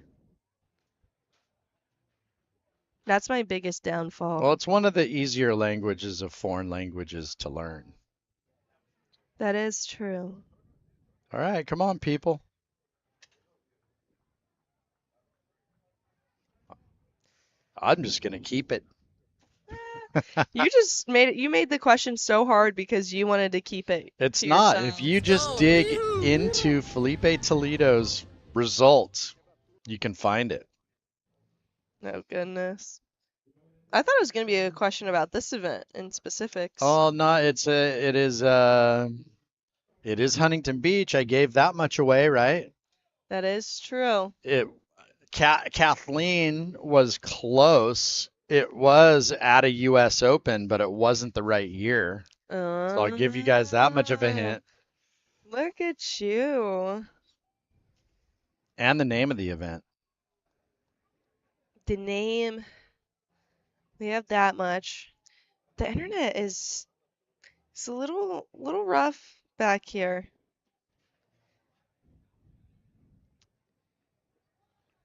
That's my biggest downfall. Well, it's one of the easier languages of foreign languages to learn. That is true. All right, come on, people. I'm just going to keep it. You just made the question so hard because you wanted to keep it. It's to not. yourself. If you just dig into Felipe Toledo's results, you can find it. Oh goodness. I thought it was going to be a question about this event in specifics. Oh, no, it is Huntington Beach. I gave that much away, right? That is true. Kathleen was close. It was at a U.S. Open, but it wasn't the right year. So I'll give you guys that much of a hint. Look at you. And the name of the event. The name. We have that much. The internet is a little rough back here.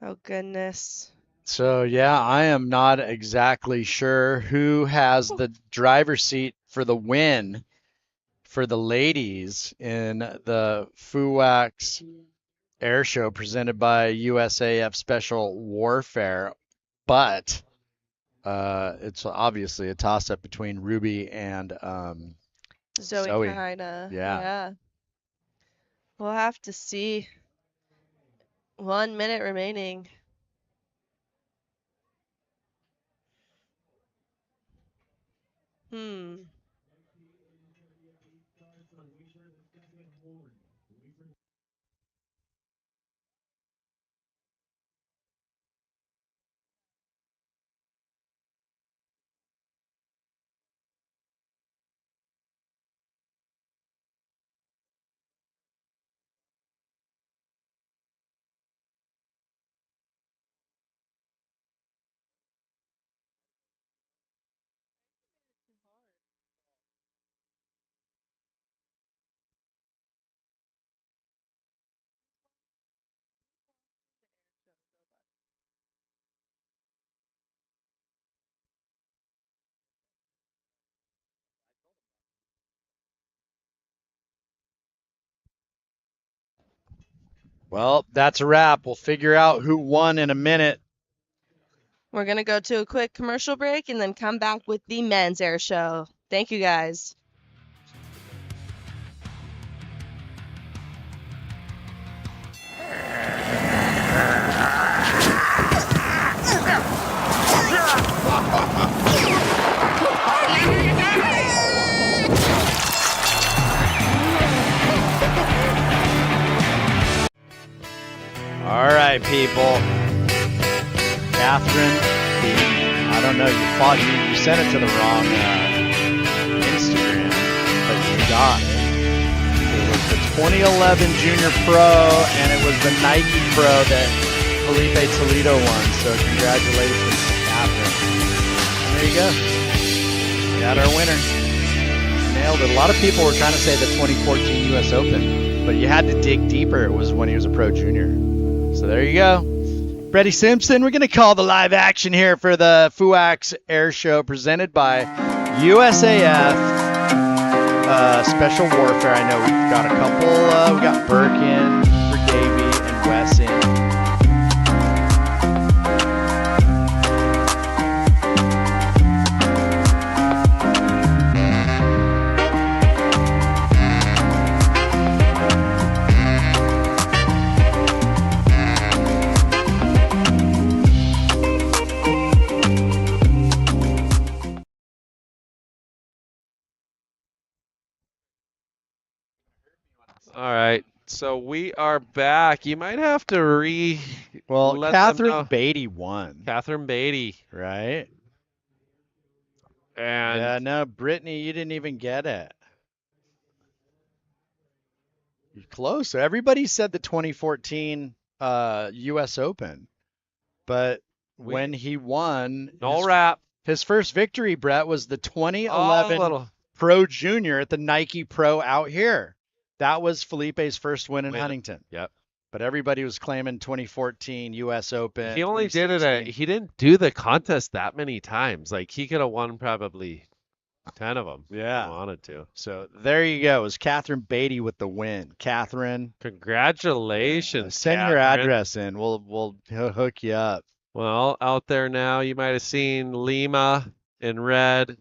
Oh goodness. So yeah, I am not exactly sure who has the driver's seat for the win for the ladies in the FUWAX Air Show presented by USAF Special Warfare, but it's obviously a toss-up between Ruby and Zoe. Kinda. Yeah. We'll have to see. 1 minute remaining. Well, that's a wrap. We'll figure out who won in a minute. We're going to go to a quick commercial break and then come back with the men's air show. Thank you guys. All right, people. Catherine, I don't know, you sent it to the wrong Instagram, but you got it. It was the 2011 Junior Pro, and it was the Nike Pro that Felipe Toledo won. So congratulations, Catherine. There you go. We got our winner. Nailed it. A lot of people were trying to say the 2014 U.S. Open, but you had to dig deeper. It was when he was a pro junior. So there you go. Freddie Simpson, we're going to call the live action here for the FUWAX Air Show presented by USAF Special Warfare. I know we've got a couple. We got Birkin for Davey and Wes in. All right, so we are back. You might have to Well, let Catherine them know. Beatty won. Catherine Beatty. Right? And yeah, no, Brittany, you didn't even get it. You're close. Everybody said the 2014 U.S. Open, but when he won No wrap. his first victory, Brett, was the 2011 little. Pro Junior at the Nike Pro out here. That was Felipe's first win in Huntington. Yep. But everybody was claiming 2014 U.S. Open. He only did it. 2016. He didn't do the contest that many times. Like he could have won probably 10 of them. Yeah. If he wanted to. So there you go. It was Catherine Beatty with the win. Catherine, congratulations. send your Catherine. address in. We'll hook you up. Well, out there now, you might have seen Lima in red,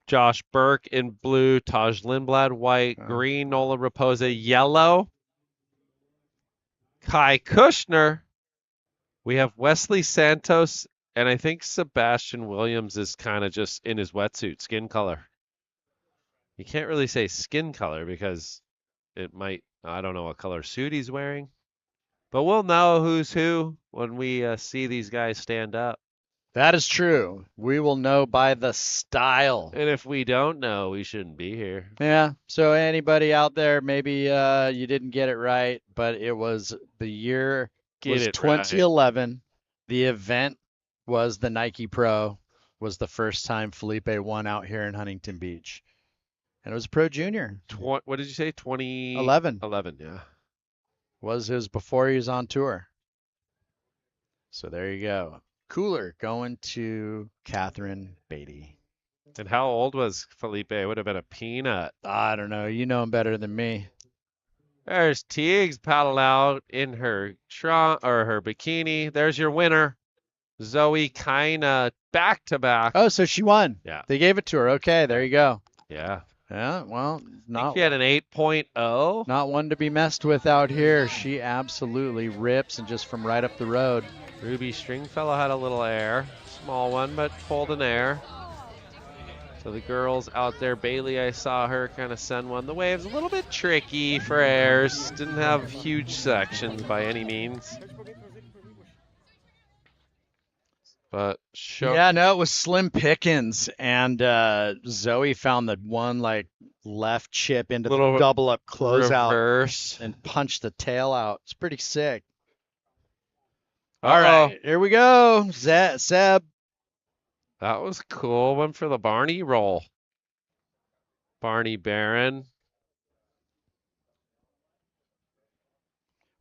Josh Burke in blue, Taj Lindblad white, green, Nola Raposa yellow, Kai Kushner. We have Wesley Santos, and I think Sebastian Williams is kind of just in his wetsuit, skin color. You can't really say skin color because it might, I don't know what color suit he's wearing. But we'll know who's who when we see these guys stand up. That is true. We will know by the style. And if we don't know, we shouldn't be here. Yeah. So anybody out there, maybe you didn't get it right, but it was the year was 2011. The event was the Nike Pro. Was the first time Felipe won out here in Huntington Beach, and it was Pro Junior. What did you say? 2011. 11, yeah. Was before he was on tour. So there you go. Cooler going to Catherine Beatty. And how old was Felipe? Would have been a peanut. I don't know. You know him better than me. There's Teagues paddle out in her her bikini. There's your winner, Zoe Kina, back to back. Oh, so she won. Yeah. They gave it to her. Okay, there you go. Yeah. Yeah, well, She had an 8.0. Not one to be messed with out here. She absolutely rips, and just from right up the road. Ruby Stringfellow had a little air. Small one, but pulled an air. So the girls out there, Bailey, I saw her kind of send one. The wave's a little bit tricky for airs. Didn't have huge sections by any means. But sure. Yeah, no, it was slim pickings, and Zoe found the one like left chip into the double up closeout reverse and punched the tail out. It's pretty sick. Uh-oh. All right, here we go. Seb. That was cool. One for the Barney roll. Barney Barron.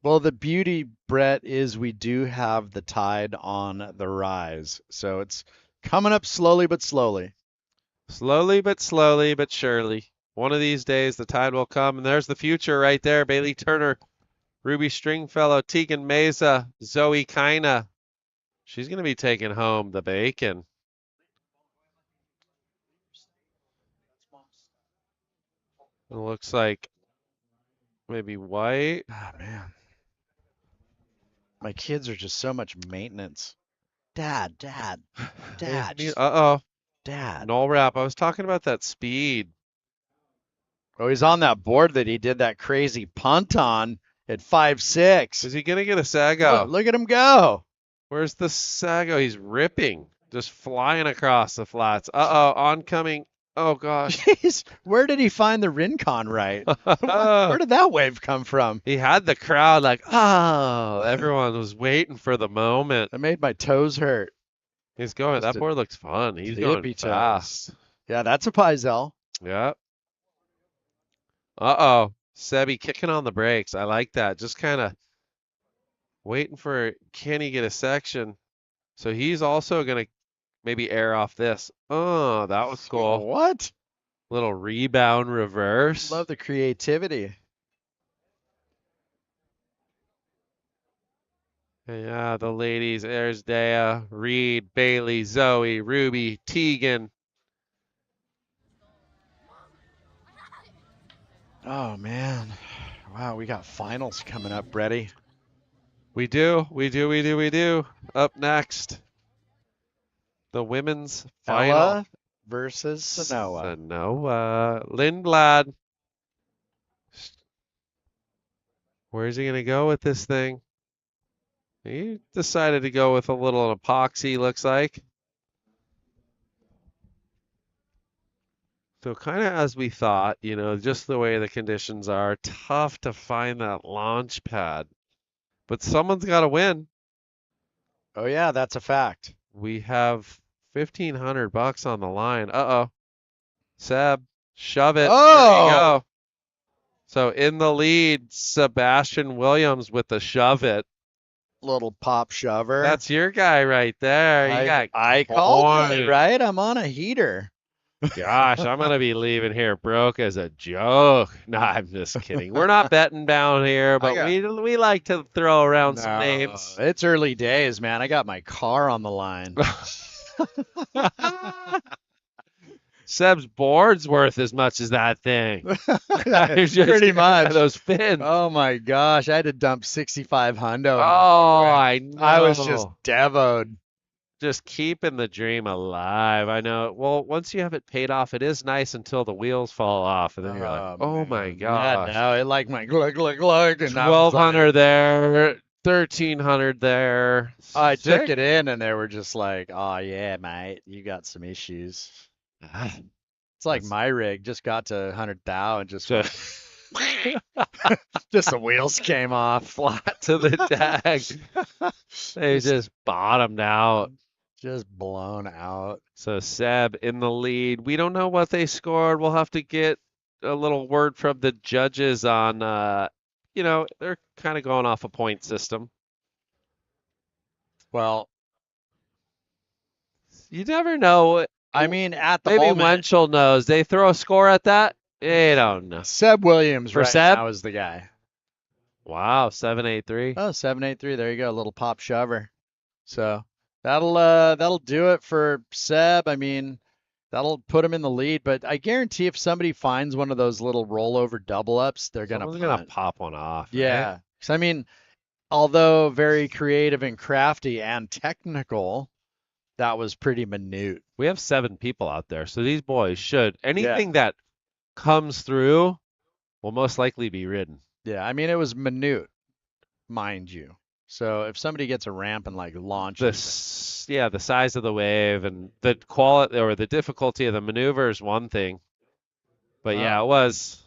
Well, the beauty, Brett, is we do have the tide on the rise. So it's coming up slowly but slowly. Slowly but surely. One of these days the tide will come, and there's the future right there. Bailey Turner, Ruby Stringfellow, Tegan Meza, Zoe Kina. She's going to be taking home the bacon. It looks like maybe white. Ah, man. My kids are just so much maintenance. Dad. Uh-oh. Dad. Null wrap. I was talking about that speed. Oh, he's on that board that he did that crazy punt on at 5'6". Is he going to get a Sago? Look at him go. Where's the Sago? He's ripping. Just flying across the flats. Uh-oh. Oncoming. Oh, gosh. Jeez. Where did he find the Rincon right? Where did that wave come from? He had the crowd like, oh, everyone was waiting for the moment. That made my toes hurt. He's going. That board looks fun. He's going fast. Yeah, that's a Pizel. Yep. Uh-oh. Sebi kicking on the brakes. I like that. Just kind of waiting for, can he get a section? So he's also going to maybe air off this. Oh, that was cool. What? Little rebound reverse. Love the creativity. Yeah, the ladies. There's Dea, Reed, Bailey, Zoe, Ruby, Tegan. Oh, man. Wow, we got finals coming up, Brady. We do. Up next, the women's final. Ella versus Sanoa. Lindblad. Where's he going to go with this thing? He decided to go with a little epoxy, looks like. So kind of as we thought, just the way the conditions are, tough to find that launch pad. But someone's got to win. Oh yeah, that's a fact. We have $1,500 on the line. Uh-oh. Seb, shove it. Oh! There you go. So in the lead, Sebastian Williams with the shove it. Little pop shover. That's your guy right there. I called it, right? I'm on a heater. Gosh, I'm going to be leaving here broke as a joke. No, I'm just kidding. We're not betting down here, but we like to throw around some names. It's early days, man. I got my car on the line. Seb's board's worth as much as that thing. Pretty much. Those fins. Oh my gosh, I had to dump 65 hundo. Oh, I know. I was just devoed. Just keeping the dream alive. I know. Well, once you have it paid off, it is nice until the wheels fall off, and then you're like, oh my gosh. Yeah, no, it like my glug. And 1,200 there, 1,300 there. I took it in, and they were just like, oh yeah, mate, you got some issues. It's like my rig just got to 100,000 and just just the wheels came off flat to the tag. They just bottomed out. Just blown out. So Seb in the lead. We don't know what they scored. We'll have to get a little word from the judges on, they're kind of going off a point system. Well, you never know. I mean, at the maybe moment, Winchell knows. They throw a score at that. They don't know. Seb Williams For right Seb? now is the guy. Wow, 783. Oh, 783. There you go, a little pop shover. So that'll do it for Seb. I mean, that'll put him in the lead. But I guarantee if somebody finds one of those little rollover double ups, they're gonna pop one off. Yeah, right? 'Cause I mean, although very creative and crafty and technical, that was pretty minute. We have 7 people out there, so these boys should anything that comes through will most likely be ridden. Yeah, I mean it was minute, mind you. So if somebody gets a ramp and like launches, the size of the wave and the quality or the difficulty of the maneuver is one thing, but it was.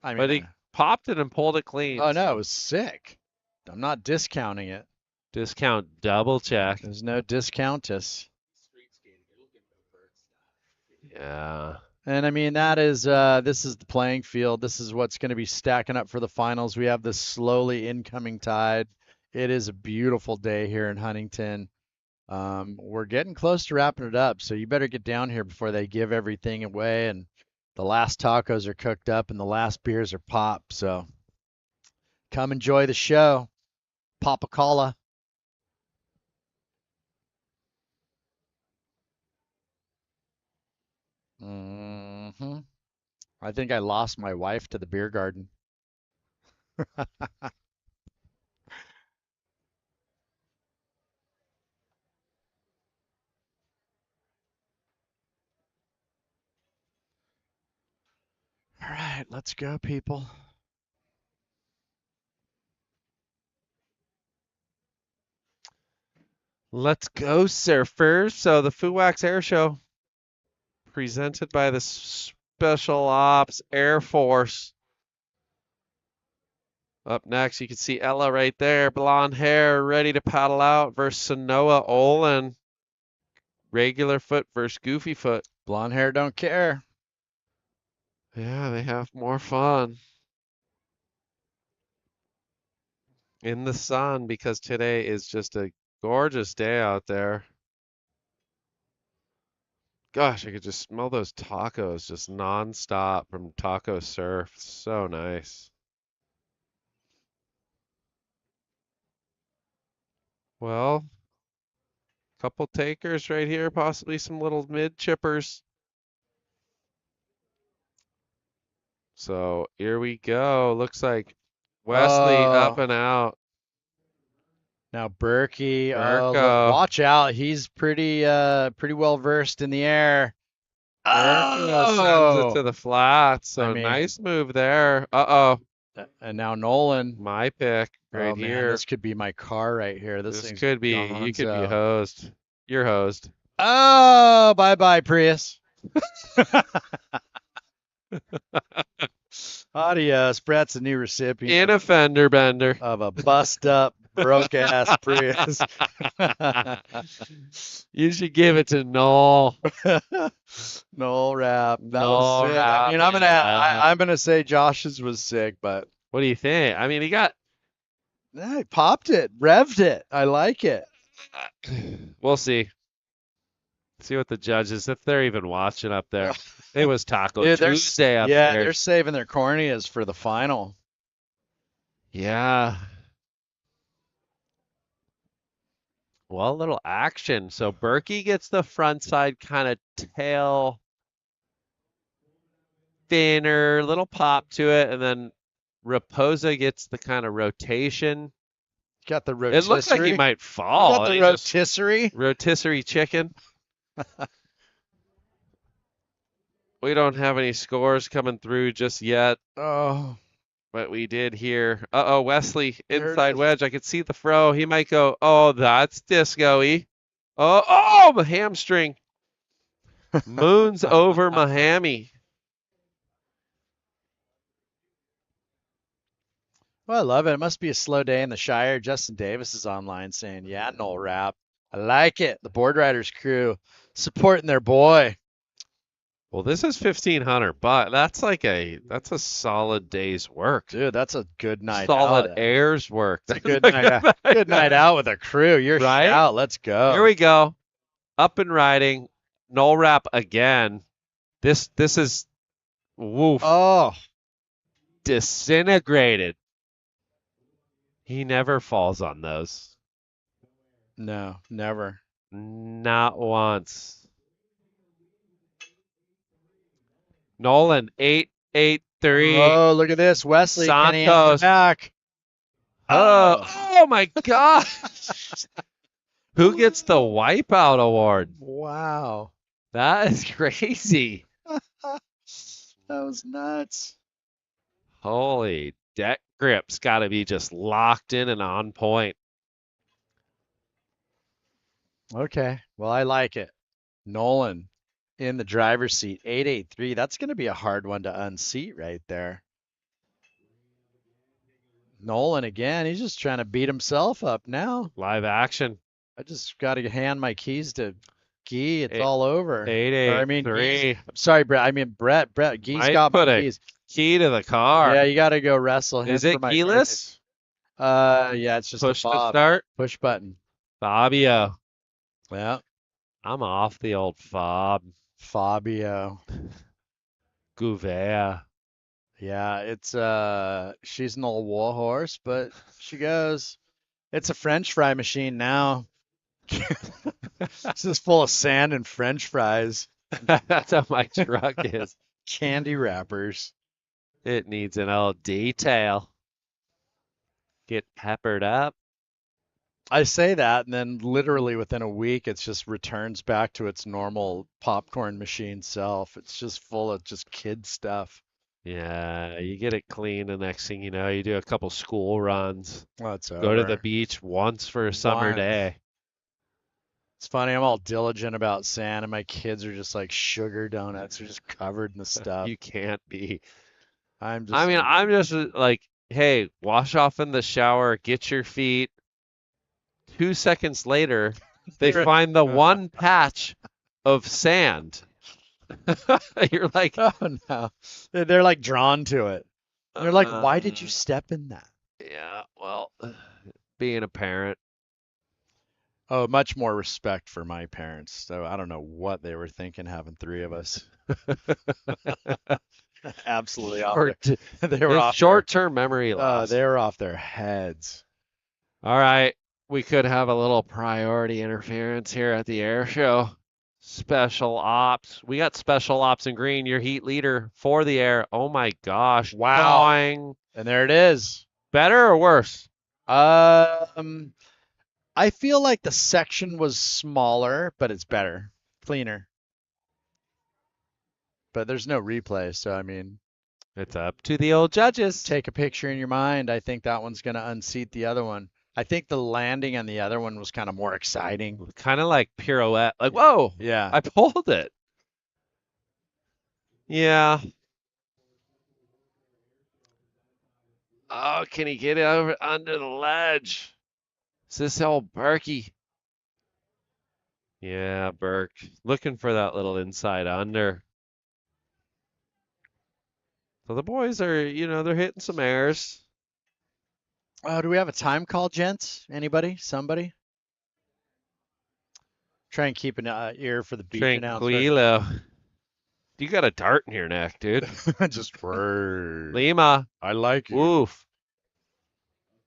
I mean, but he popped it and pulled it clean. Oh no, it was sick. I'm not discounting it. Discount double check. There's no discountess. Yeah. And I mean, that is, this is the playing field. This is what's going to be stacking up for the finals. We have this slowly incoming tide. It is a beautiful day here in Huntington. We're getting close to wrapping it up, so you better get down here before they give everything away and the last tacos are cooked up and the last beers are popped. So come enjoy the show. Pop a cola. I think I lost my wife to the beer garden. All right, let's go, people. Let's go, surfers. So the FUWAX Air Show presented by the Special Ops Air Force. Up next, you can see Ella right there, blonde hair, ready to paddle out versus Sanoa Olin. Regular foot versus goofy foot. Blonde hair don't care. Yeah, they have more fun in the sun because today is just a gorgeous day out there. Gosh, I could just smell those tacos just nonstop from Taco Surf. So nice. Well, couple takers right here, possibly some little mid chippers. So here we go. Looks like Wesley up and out. Now Berkey, Berko. watch out. He's pretty well versed in the air. Sends it to the flat. So nice move there. Uh-oh. And now Nolan. My pick right here. This could be my car right here. This could be, you could be hosed. You're hosed. Oh, bye-bye, Prius. Adios. Brett's a new recipient In a fender bender. of a bust up, broke ass Prius. You should give it to Noel. Noel Rapp. That Noel was sick. I mean, Rapp. I'm gonna say Josh's was sick, but What do you think? I mean, he popped it, revved it. I like it. We'll see. See what the judges, if they're even watching up there. It was Taco Tuesday up there. They're saving their corneas for the final. Yeah. Well, a little action. So Berkey gets the front side kind of tail thinner, little pop to it, and then Raposa gets the kind of rotation. Got the rotisserie. It looks like he might fall. Got the rotisserie. Rotisserie chicken. We don't have any scores coming through just yet. Oh. But we did here. Uh-oh, Wesley, inside wedge. I could see the fro. He might go, oh, that's disco-y. Oh, hamstring. Moons over Miami. Well, I love it. It must be a slow day in the Shire. Justin Davis is online saying, yeah, Noel Rapp. I like it. The Board Riders crew supporting their boy. Well, this is 1,500, but that's a solid day's work. Dude, that's a good night solid out. air's work. That's a good night, good night out with a crew. You're right? out. Let's go. Here we go. Up and riding. Noel Rapp again. This is woof. Oh. Disintegrated. He never falls on those. No, never. Not once. Nolan, 883. Oh, look at this. Wesley Santos back. Oh my gosh. Who gets the Wipeout Award? Wow. That is crazy. That was nuts. Holy, deck grip's got to be just locked in and on point. Okay. Well, I like it. Nolan in the driver's seat, 883. That's going to be a hard one to unseat right there. Nolan again. He's just trying to beat himself up now. Live action. I just got to hand my keys to Guy. It's all over. 883. I'm sorry, Brett. I mean, Brett. Guy's Might got put my a keys. Key to the car. Yeah, you got to go wrestle him. Is it for my keyless? Yeah, it's just Push a to fob. start. Push button. Fabio. Yeah. I'm off the old fob. Fabio. Gouveia. Yeah, it's she's an old war horse, but she goes. It's a French fry machine now. This is full of sand and French fries. That's how my truck is. Candy wrappers. It needs an old detail. Get peppered up. I say that, and then literally within a week, it just returns back to its normal popcorn machine self. It's just full of just kid stuff. Yeah, you get it clean, the next thing you know, you do a couple school runs. Well, it's Go to the over. beach once for a summer Once. day. It's funny. I'm all diligent about sand, and my kids are just like sugar donuts. They're just covered in the stuff. You can't be. I'm just. I mean, I'm just like, hey, wash off in the shower, get your feet. 2 seconds later, they find the one patch of sand. You're like, oh no, they're like drawn to it. They're like, why did you step in that? Yeah, well, being a parent. Oh, much more respect for my parents. So I don't know what they were thinking having three of us. Absolutely off. They were off short-term memory loss. They were off their heads. All right, we could have a little priority interference here at the air show. Special ops. We got special ops in green. Your heat leader for the air. Oh my gosh! Wow. Boing. And there it is. Better or worse? I feel like the section was smaller, but it's better, cleaner. But there's no replay, so I mean, it's up to the old judges. Take a picture in your mind. I think that one's going to unseat the other one. I think the landing on the other one was kind of more exciting. Kind of like pirouette. Like, whoa. Yeah. I pulled it. Yeah. Oh, can he get over under the ledge? Is this old Berkey? Yeah, Burke. Looking for that little inside under. So the boys are, they're hitting some airs. Do we have a time call, gents? Anybody? Somebody? Try and keep an ear for the beach announcer. Tranquilo. You got a dart in your neck, dude. Just brrr. Lima. I like you. Oof.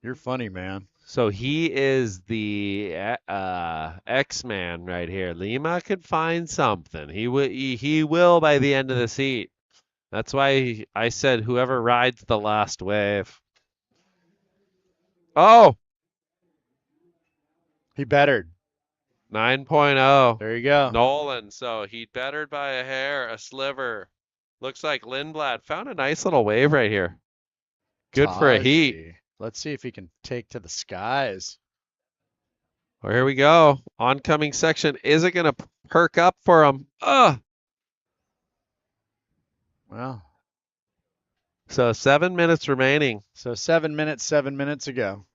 You're funny, man. So he is the X-Man right here. Lima could find something. He will by the end of the heat. That's why I said whoever rides the last wave. Oh! He bettered. 9.0. There you go. Nolan. So he bettered by a hair, a sliver. Looks like Lindblad found a nice little wave right here. Good for a heat. Let's see if he can take to the skies. Well, here we go. Oncoming section. Is it going to perk up for him? Well. So 7 minutes remaining. So 7 minutes ago.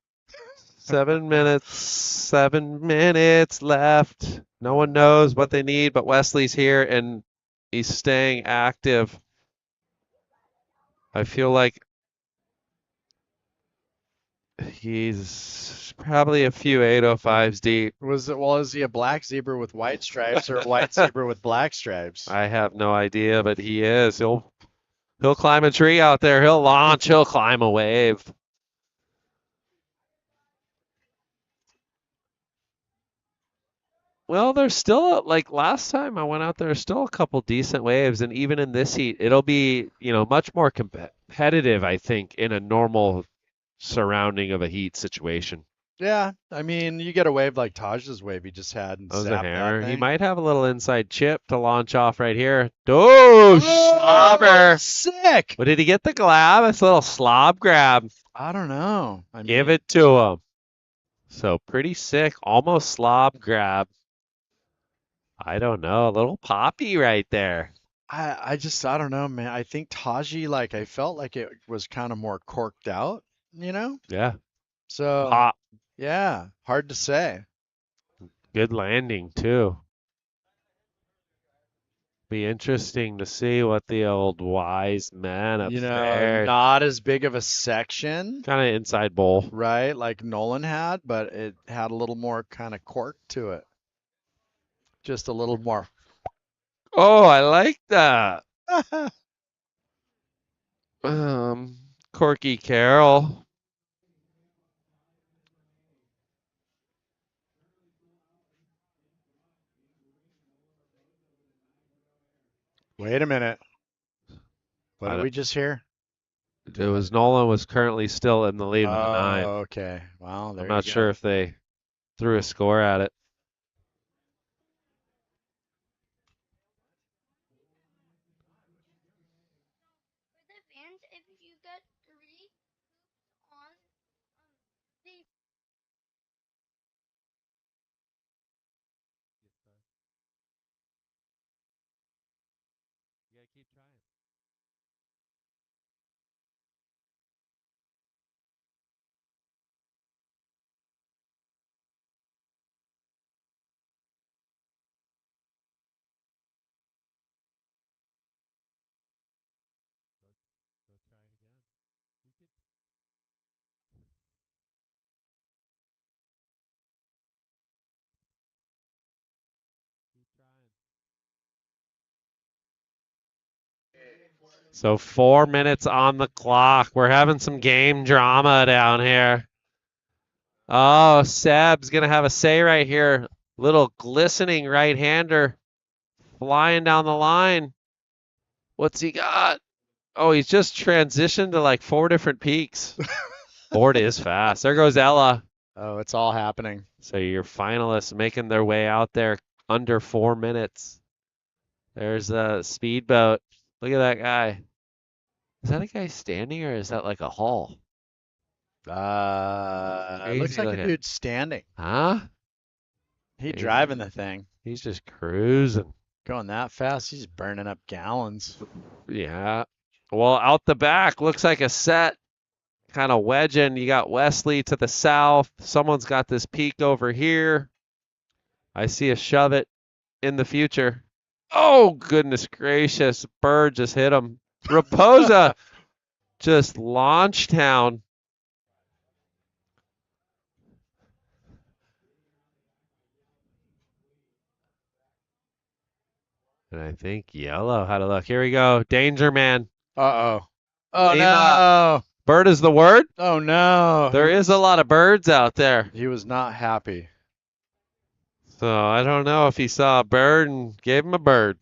7 minutes, 7 minutes left. No one knows what they need, but Wesley's here and he's staying active. I feel like he's probably a few 805s deep. Is he a black zebra with white stripes or a white zebra with black stripes? I have no idea, but he is. He'll climb a tree out there. He'll launch. He'll climb a wave. Well, there's still, like last time I went out there, still a couple decent waves, and even in this heat, it'll be, much more competitive, I think, in a normal surrounding of a heat situation. Yeah, I mean, you get a wave like Taj's wave he just had and That was a zapped hammer. that He thing. might have a little inside chip to launch off right here. Oh, slobber. Sick. But did he get the glab? It's a little slob grab. I don't know. Give it to him. So pretty sick. Almost slob grab. I don't know. A little poppy right there. I don't know, man. I think Taji, I felt like it was kind of more corked out, Yeah. So, Pop. yeah, hard to say. Good landing, too. Be interesting to see what the old wise man up there. Not as big of a section. Kind of inside bowl. Right, like Nolan had, but it had a little more kind of cork to it. Just a little more. Oh, I like that. Corky Carroll. Wait a minute. What did we just hear? It was Nolan was currently still in the lead with a 9. Okay. Well, there I'm you not go. sure if they threw a score at it. So 4 minutes on the clock. We're having some game drama down here. Oh, Seb's going to have a say right here. Little glistening right-hander flying down the line. What's he got? Oh, he's just transitioned to like 4 different peaks. Board is fast. There goes Ella. Oh, it's all happening. So your finalists making their way out there under 4 minutes. There's a speedboat. Look at that guy. Is that a guy standing or is that like a hull? It looks like a dude standing. Huh? He driving the thing. He's just cruising. Going that fast, he's burning up gallons. Yeah. Well, out the back looks like a set kind of wedging. You got Wesley to the south. Someone's got this peak over here. I see a shove it in the future. Oh, goodness gracious. Bird just hit him. Raposa just launched town. And I think yellow had a look. Here we go. Danger man. Uh-oh. Oh, Lima. no. Bird is the word? Oh, no. There is a lot of birds out there. He was not happy. So I don't know if he saw a bird and gave him a bird.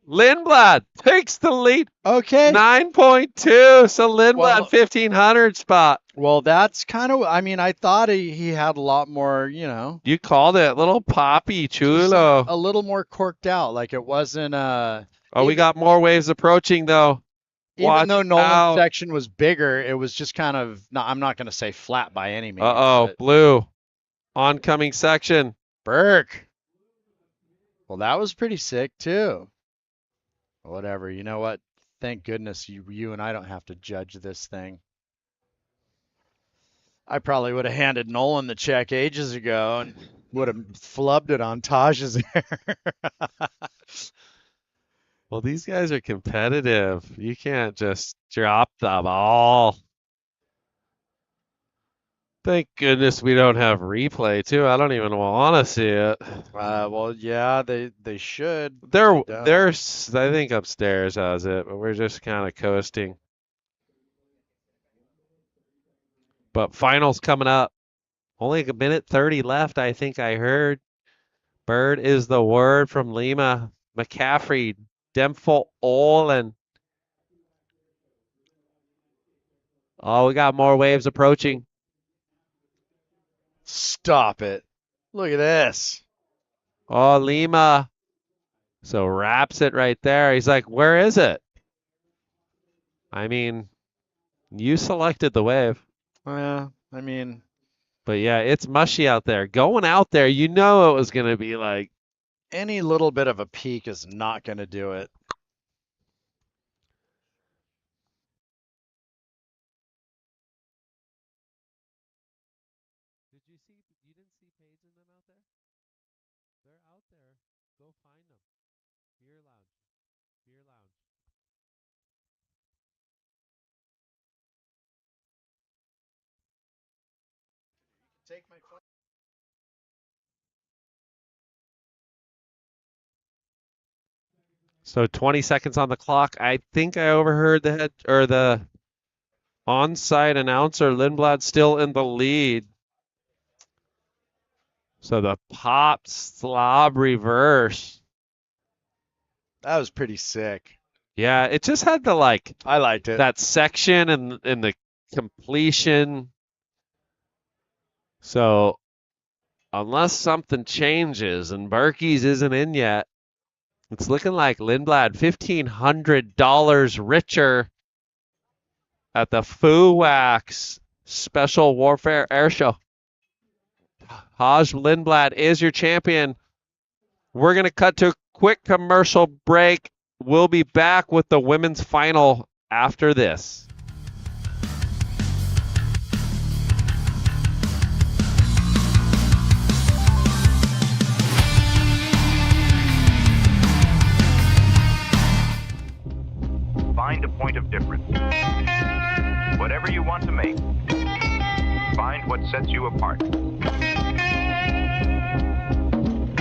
Lindblad takes the lead. Okay. 9.2. So Lindblad 1500 spot. Well, that's kind of, I mean, I thought he had a lot more, you know. You called it little poppy chulo. A little more corked out. Like it wasn't, Oh, we got more waves approaching though. Even though Nolan's section was bigger, it was just kind of, I'm not going to say flat by any means. Uh-oh, blue. Oncoming section. Burke. Well, that was pretty sick too. Whatever. You know what? Thank goodness you and I don't have to judge this thing. I probably would have handed Nolan the check ages ago and would have flubbed it on Taj's hair. Well, these guys are competitive. You can't just drop the ball. Thank goodness we don't have replay too. I don't even want to see it. Well, yeah, they should. There's I think upstairs has it, but we're just kind of coasting. But finals coming up. Only a minute 30 left, I think I heard. Bird is the word from Lima. McCaffrey, Dempful, Olin. Oh, we got more waves approaching. Stop it. Look at this. Oh, Lima. So wraps it right there. He's like, where is it? I mean, you selected the wave. Yeah, I mean. But yeah, it's mushy out there. Going out there, you know it was going to be like. Any little bit of a peak is not going to do it. You didn't see Paige and them out there? They're out there. Go find them. Beer lounge. Beer lounge. Take my phone. So 20 seconds on the clock. I think I overheard the on-site announcer. Lindblad still in the lead. So the pop slob reverse. That was pretty sick. Yeah, it just had the I liked it. That section and the completion. So unless something changes and Berkey's isn't in yet, it's looking like Lindblad $1,500 richer at the FUWAX Special Warfare Air Show. Haj Lindblad is your champion. We're going to cut to a quick commercial break. We'll be back with the women's final after this. Find a point of difference. Whatever you want to make, find what sets you apart.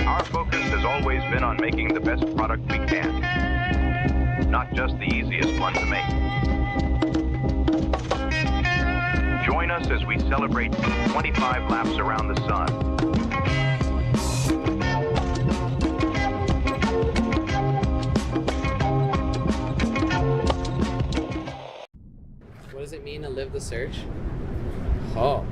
Our focus has always been on making the best product we can, not just the easiest one to make. Join us as we celebrate 25 laps around the sun. What does it mean to live the search? Oh.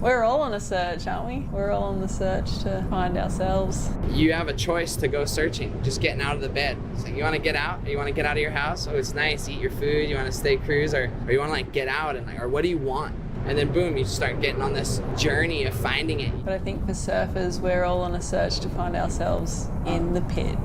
We're all on a search, aren't we? We're all on the search to find ourselves. You have a choice to go searching, just getting out of the bed. It's like, you want to get out? Or you want to get out of your house? Oh, it's nice, eat your food. You want to stay cruise? Or you want to like get out and like, or what do you want? And then boom, you start getting on this journey of finding it. But I think for surfers, we're all on a search to find ourselves in the pit.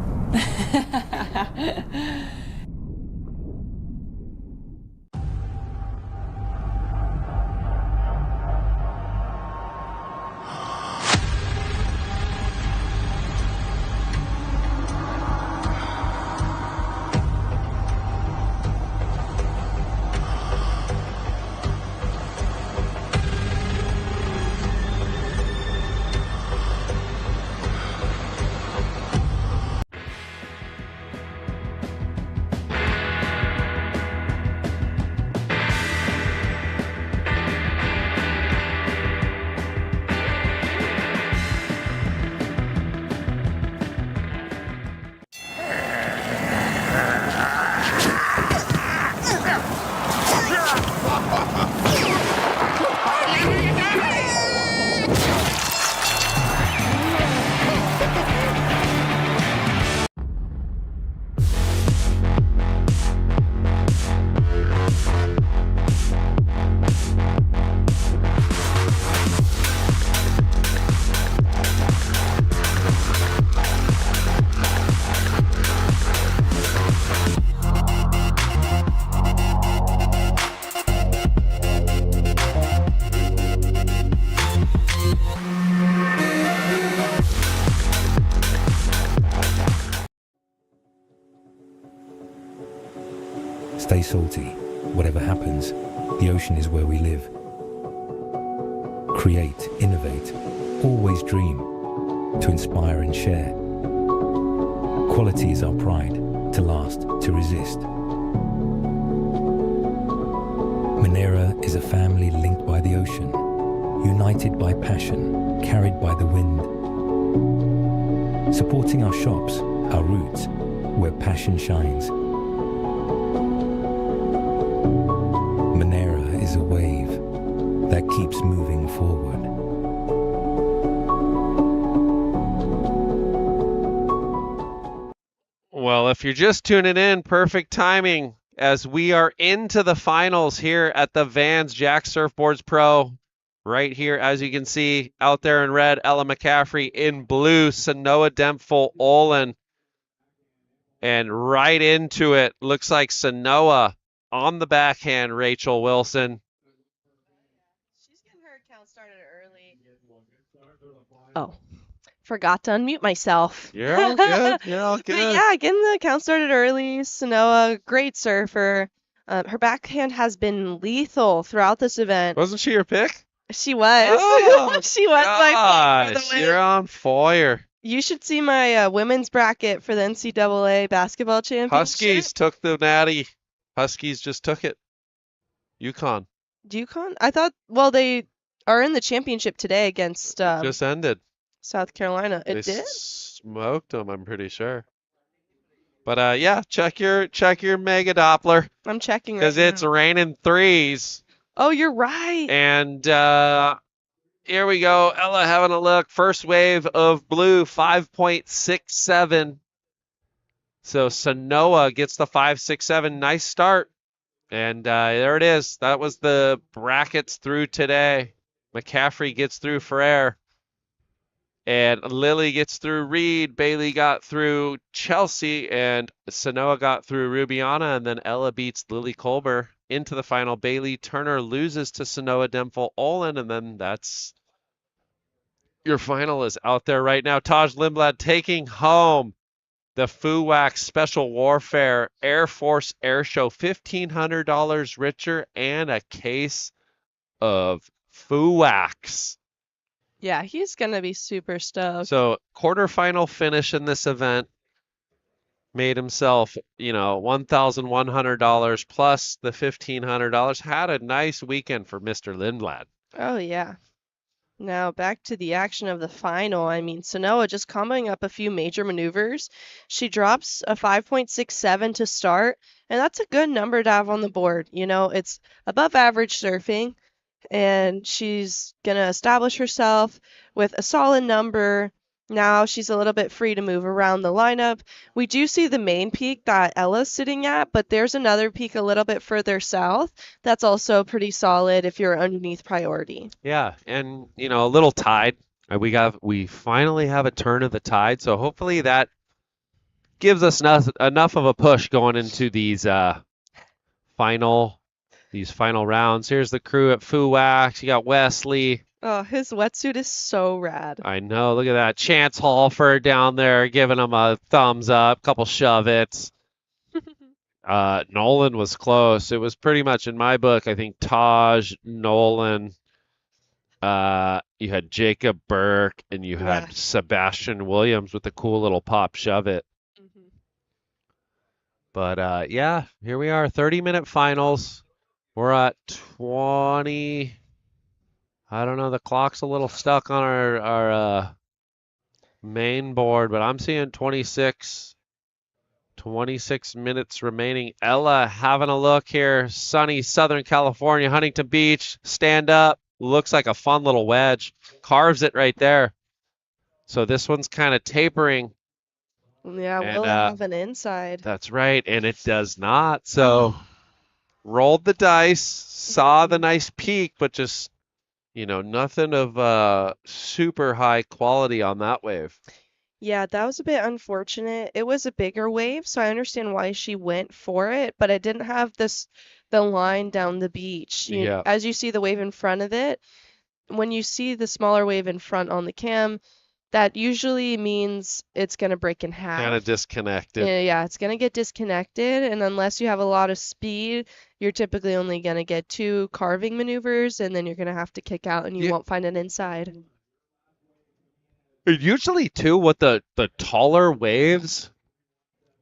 Stay salty. Whatever happens, the ocean is where we live. Create, innovate, always dream, to inspire and share. Quality is our pride, to last, to resist. Monera is a family linked by the ocean, united by passion, carried by the wind. Supporting our shops, our roots, where passion shines. Monera is a wave that keeps moving forward. Well, if you're just tuning in, perfect timing as we are into the finals here at the Vans Jack Surfboards Pro. Right here, as you can see, out there in red, Ella McCaffrey. In blue, Sanoa Dempful Olin. And right into it, looks like Sanoa on the backhand, Rachel Wilson. She's getting her account started early. Oh, forgot to unmute myself. You're all good. You're all But good. yeah, getting the account started early. Sanoa, great surfer. Her backhand has been lethal throughout this event. Wasn't she your pick? She was. Oh, She was by far the Gosh, winner. you're on fire. You should see my women's bracket for the NCAA basketball championship. Huskies took the natty. Huskies just took it. UConn UConn? I thought, well, they are in the championship today against just ended. South Carolina. They It did? smoked them, I'm pretty sure. But yeah, check your mega Doppler I'm checking right because it's now. raining threes. Oh, you're right. And here we go. Ella having a look. First wave of blue, 5.67. So Sanoa gets the 5.67. Nice start. And there it is. That was the brackets through today. McCaffrey gets through Ferrer. And Lily gets through Reed. Bailey got through Chelsea. And Sanoa got through Rubiana. And then Ella beats Lily Kolber into the final. Bailey Turner loses to Sanoa Dempful Olin. And then that's your final is out there right now. Taj Lindblad taking home the FUWAC Special Warfare Air Force Air Show. $1,500 richer and a case of FUWACs. Yeah, he's going to be super stoked. So quarterfinal finish in this event made himself, $1,100 plus the $1,500. Had a nice weekend for Mr. Lindblad. Oh, yeah. Now back to the action of the final. I mean, Sanoa just comboing up a few major maneuvers. She drops a 5.67 to start, and that's a good number to have on the board. It's above average surfing, and she's going to establish herself with a solid number. Now she's a little bit free to move around the lineup. We do see the main peak that Ella's sitting at, but there's another peak a little bit further south that's also pretty solid if you're underneath priority. Yeah, and a little tide. We finally have a turn of the tide, so hopefully that gives us enough of a push going into these final rounds. Here's the crew at FUWAC. You got Wesley. Oh, his wetsuit is so rad. I know. Look at that. Chance Halford down there giving him a thumbs up, couple shove-its. Nolan was close. It was pretty much, in my book, I think Taj, Nolan, you had Jacob Burke, and you had Sebastian Williams with the cool little pop shove-it. But, yeah, here we are, 30-minute finals. We're at 20... I don't know, the clock's a little stuck on our main board, but I'm seeing 26 minutes remaining. Ella having a look here. Sunny Southern California, Huntington Beach. Stand up. Looks like a fun little wedge. Carves it right there. So this one's kind of tapering. Yeah, And, we'll have an inside. That's right, and it does not. So rolled the dice, saw the nice peak, but just nothing of super high quality on that wave. Yeah, that was a bit unfortunate. It was a bigger wave, so I understand why she went for it, but it didn't have the line down the beach. Yeah. As you see the wave in front of it, when you see the smaller wave in front on the cam, that usually means it's going to break in half. Kind of disconnected. Yeah, it's going to get disconnected, and unless you have a lot of speed, you're typically only going to get 2 carving maneuvers, and then you're going to have to kick out, and you won't find an inside. Usually, too, with the taller waves,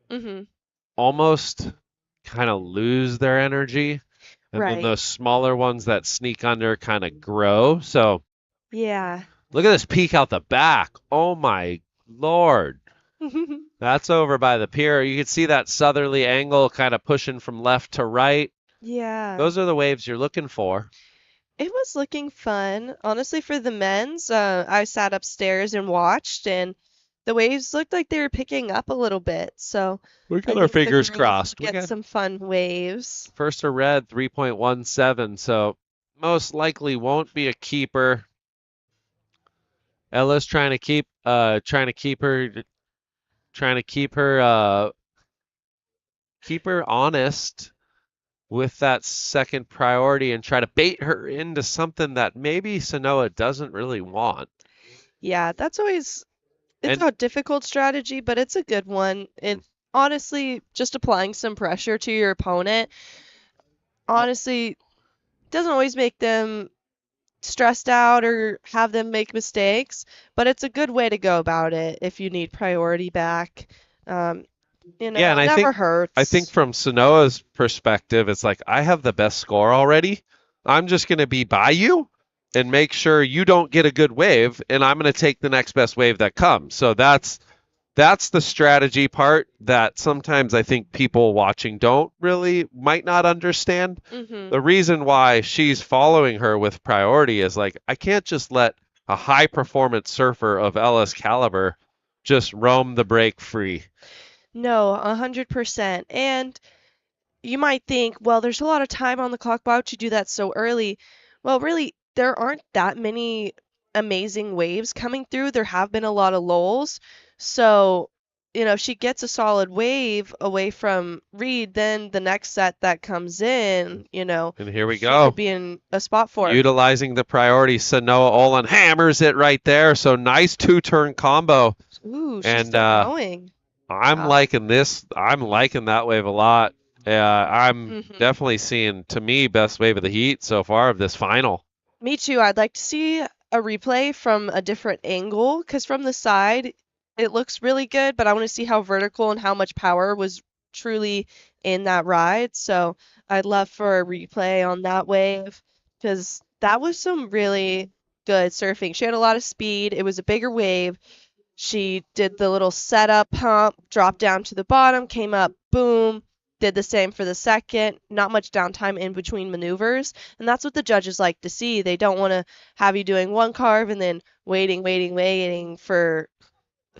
Mm-hmm. almost kind of lose their energy, and then Right. those smaller ones that sneak under kind of grow. So Yeah. look at this peak out the back. Oh my Lord. That's over by the pier. You can see that southerly angle kind of pushing from left to right. Yeah. Those are the waves you're looking for. It was looking fun. Honestly, for the men's, I sat upstairs and watched, and the waves looked like they were picking up a little bit. So We I got our think the fingers girls crossed. will We get got some fun waves. first or red 3.17, so most likely won't be a keeper. Ella's trying to keep her honest with that second priority and try to bait her into something that maybe Sanoa doesn't really want. Yeah, that's always it's a difficult strategy, but it's a good one. And honestly, just applying some pressure to your opponent, honestly, doesn't always make them stressed out or have them make mistakes, but it's a good way to go about it if you need priority back. You know, Yeah, and it I never think hurts. from Sanoa's perspective, it's like I have the best score already. I'm just going to be by you and make sure you don't get a good wave, and I'm going to take the next best wave that comes. So that's the strategy part that sometimes I think people watching might not understand. Mm-hmm. The reason why she's following her with priority is like I can't just let a high performance surfer of Ella's caliber just roam the break free. No, 100%. And you might think, well, there's a lot of time on the clock. Why would you do that so early? Well, really, there aren't that many amazing waves coming through. There have been a lot of lulls. So, if she gets a solid wave away from Reed, then the next set that comes in, And here we she go. could be in a spot for it. Utilizing the priority, Sanoa Olin hammers it right there. So nice 2-turn combo. Ooh, she's And still going. I'm liking this. I'm liking that wave a lot. I'm definitely seeing, to me, best wave of the heat so far of this final. Me too. I'd like to see a replay from a different angle because from the side it looks really good, but I want to see how vertical and how much power was truly in that ride. So I'd love for a replay on that wave because that was some really good surfing. She had a lot of speed. It was a bigger wave. She did the little setup pump, dropped down to the bottom, came up, boom, did the same for the second. Not much downtime in between maneuvers. And that's what the judges like to see. They don't want to have you doing one carve and then waiting for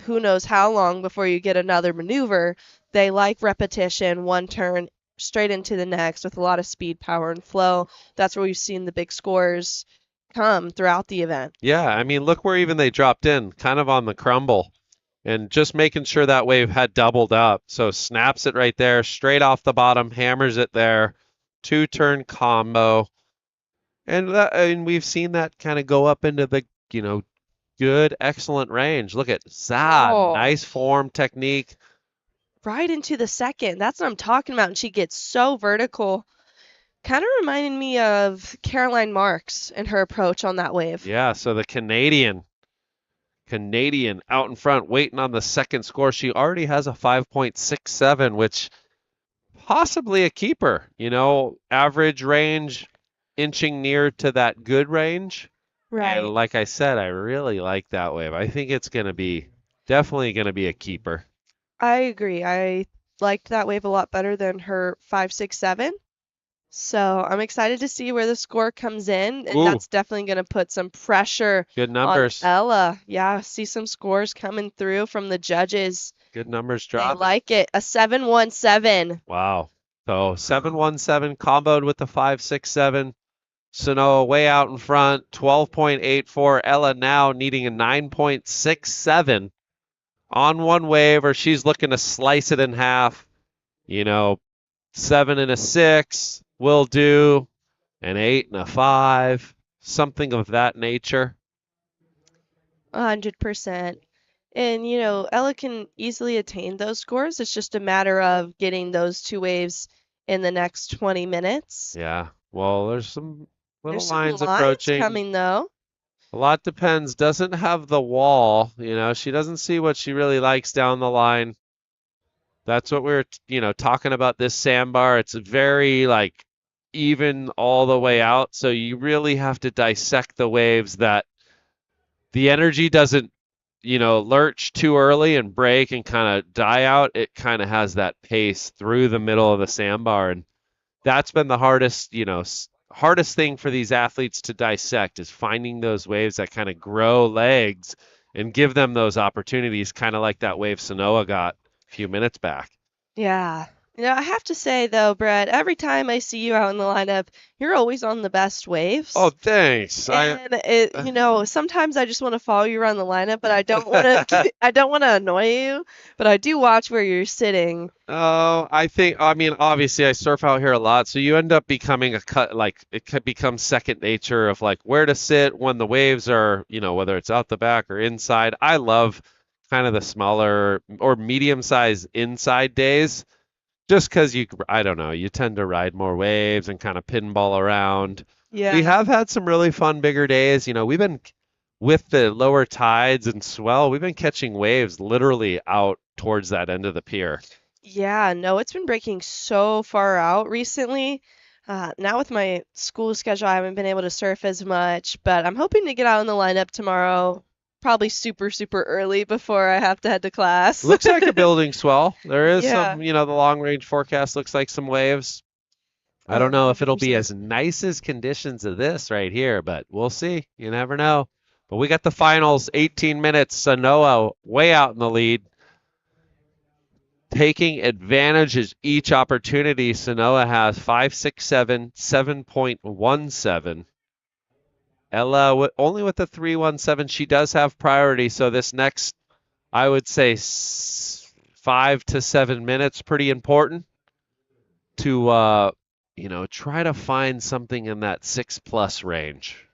who knows how long before you get another maneuver. They like repetition, one turn straight into the next with a lot of speed, power, and flow. That's where we've seen the big scores come throughout the event. Yeah, I mean, look where even they dropped in, kind of on the crumble. And just making sure that wave had doubled up. So snaps it right there, straight off the bottom, hammers it there. 2-turn combo. And we've seen that kind of go up into the, good, excellent range. Look at Zad. Oh. Nice form, technique. Right into the second. That's what I'm talking about. And she gets so vertical. Kind of reminded me of Caroline Marks and her approach on that wave. Yeah, so the Canadian out in front waiting on the second score. She already has a 5.67, which possibly a keeper. Average range inching near to that good range. Right. And like I said, I really like that wave. I think it's definitely going to be a keeper. I agree. I liked that wave a lot better than her 5.67. So I'm excited to see where the score comes in, and Ooh. that's definitely going to put some pressure Good numbers. on Ella. Yeah, see some scores coming through from the judges. Good numbers They drop. like it. A 7.17. Wow. So 7.17 comboed with the 5.67. Sanoa way out in front, 12.84. Ella now needing a 9.67 on one wave, or she's looking to slice it in half. 7 and a 6 will do, an 8 and a 5, something of that nature. 100%. And, Ella can easily attain those scores. It's just a matter of getting those two waves in the next 20 minutes. Yeah. Well, there's some little There's some lines lines approaching. coming, though. A lot depends. Doesn't have the wall. She doesn't see what she really likes down the line. That's what we're, talking about this sandbar. It's very like even all the way out. So you really have to dissect the waves that the energy doesn't, lurch too early and break and kind of die out. It kind of has that pace through the middle of the sandbar. And that's been the hardest, hardest thing for these athletes to dissect is finding those waves that kind of grow legs and give them those opportunities, kind of like that wave Sanoa got a few minutes back. Yeah. I have to say, though, Brett, every time I see you out in the lineup, you're always on the best waves. Oh, thanks. And sometimes I just want to follow you around the lineup, but I don't want to. I don't want to annoy you, but I do watch where you're sitting. Oh, obviously I surf out here a lot, so you end up becoming it could become second nature of like where to sit when the waves are, whether it's out the back or inside. I love kind of the smaller or medium-sized inside days. Just because I don't know, you tend to ride more waves and kind of pinball around. Yeah. We have had some really fun bigger days. We've been, with the lower tides and swell, we've been catching waves literally out towards that end of the pier. Yeah, no, it's been breaking so far out recently. Now with my school schedule, I haven't been able to surf as much, but I'm hoping to get out in the lineup tomorrow. Probably super, super early before I have to head to class. Looks like a building swell. There is Yeah. some, the long range forecast looks like some waves. I don't know if it'll be as nice as conditions of this right here, but we'll see. You never know. But we got the finals, 18 minutes. Sanoa way out in the lead. Taking advantage of each opportunity Sanoa has 5.67, 7.17. Ella only with the 3.17. She does have priority, so this next, I would say, 5 to 7 minutes, pretty important to try to find something in that 6+ range.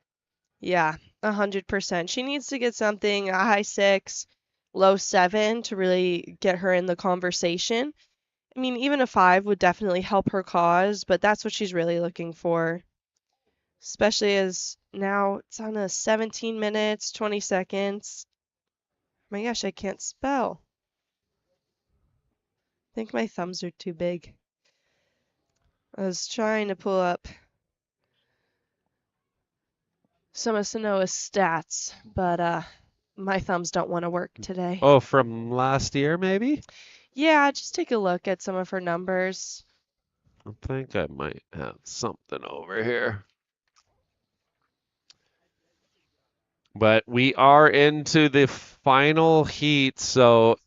Yeah, 100%. She needs to get something, a high 6, low 7 to really get her in the conversation. I mean, even a 5 would definitely help her cause, but that's what she's really looking for. Especially as now it's on a 17 minutes, 20 seconds. My gosh, I can't spell. I think my thumbs are too big. I was trying to pull up some of Sanoa's stats, but my thumbs don't want to work today. Oh, from last year, maybe? Yeah, just take a look at some of her numbers. I think I might have something over here. But we are into the final heat, so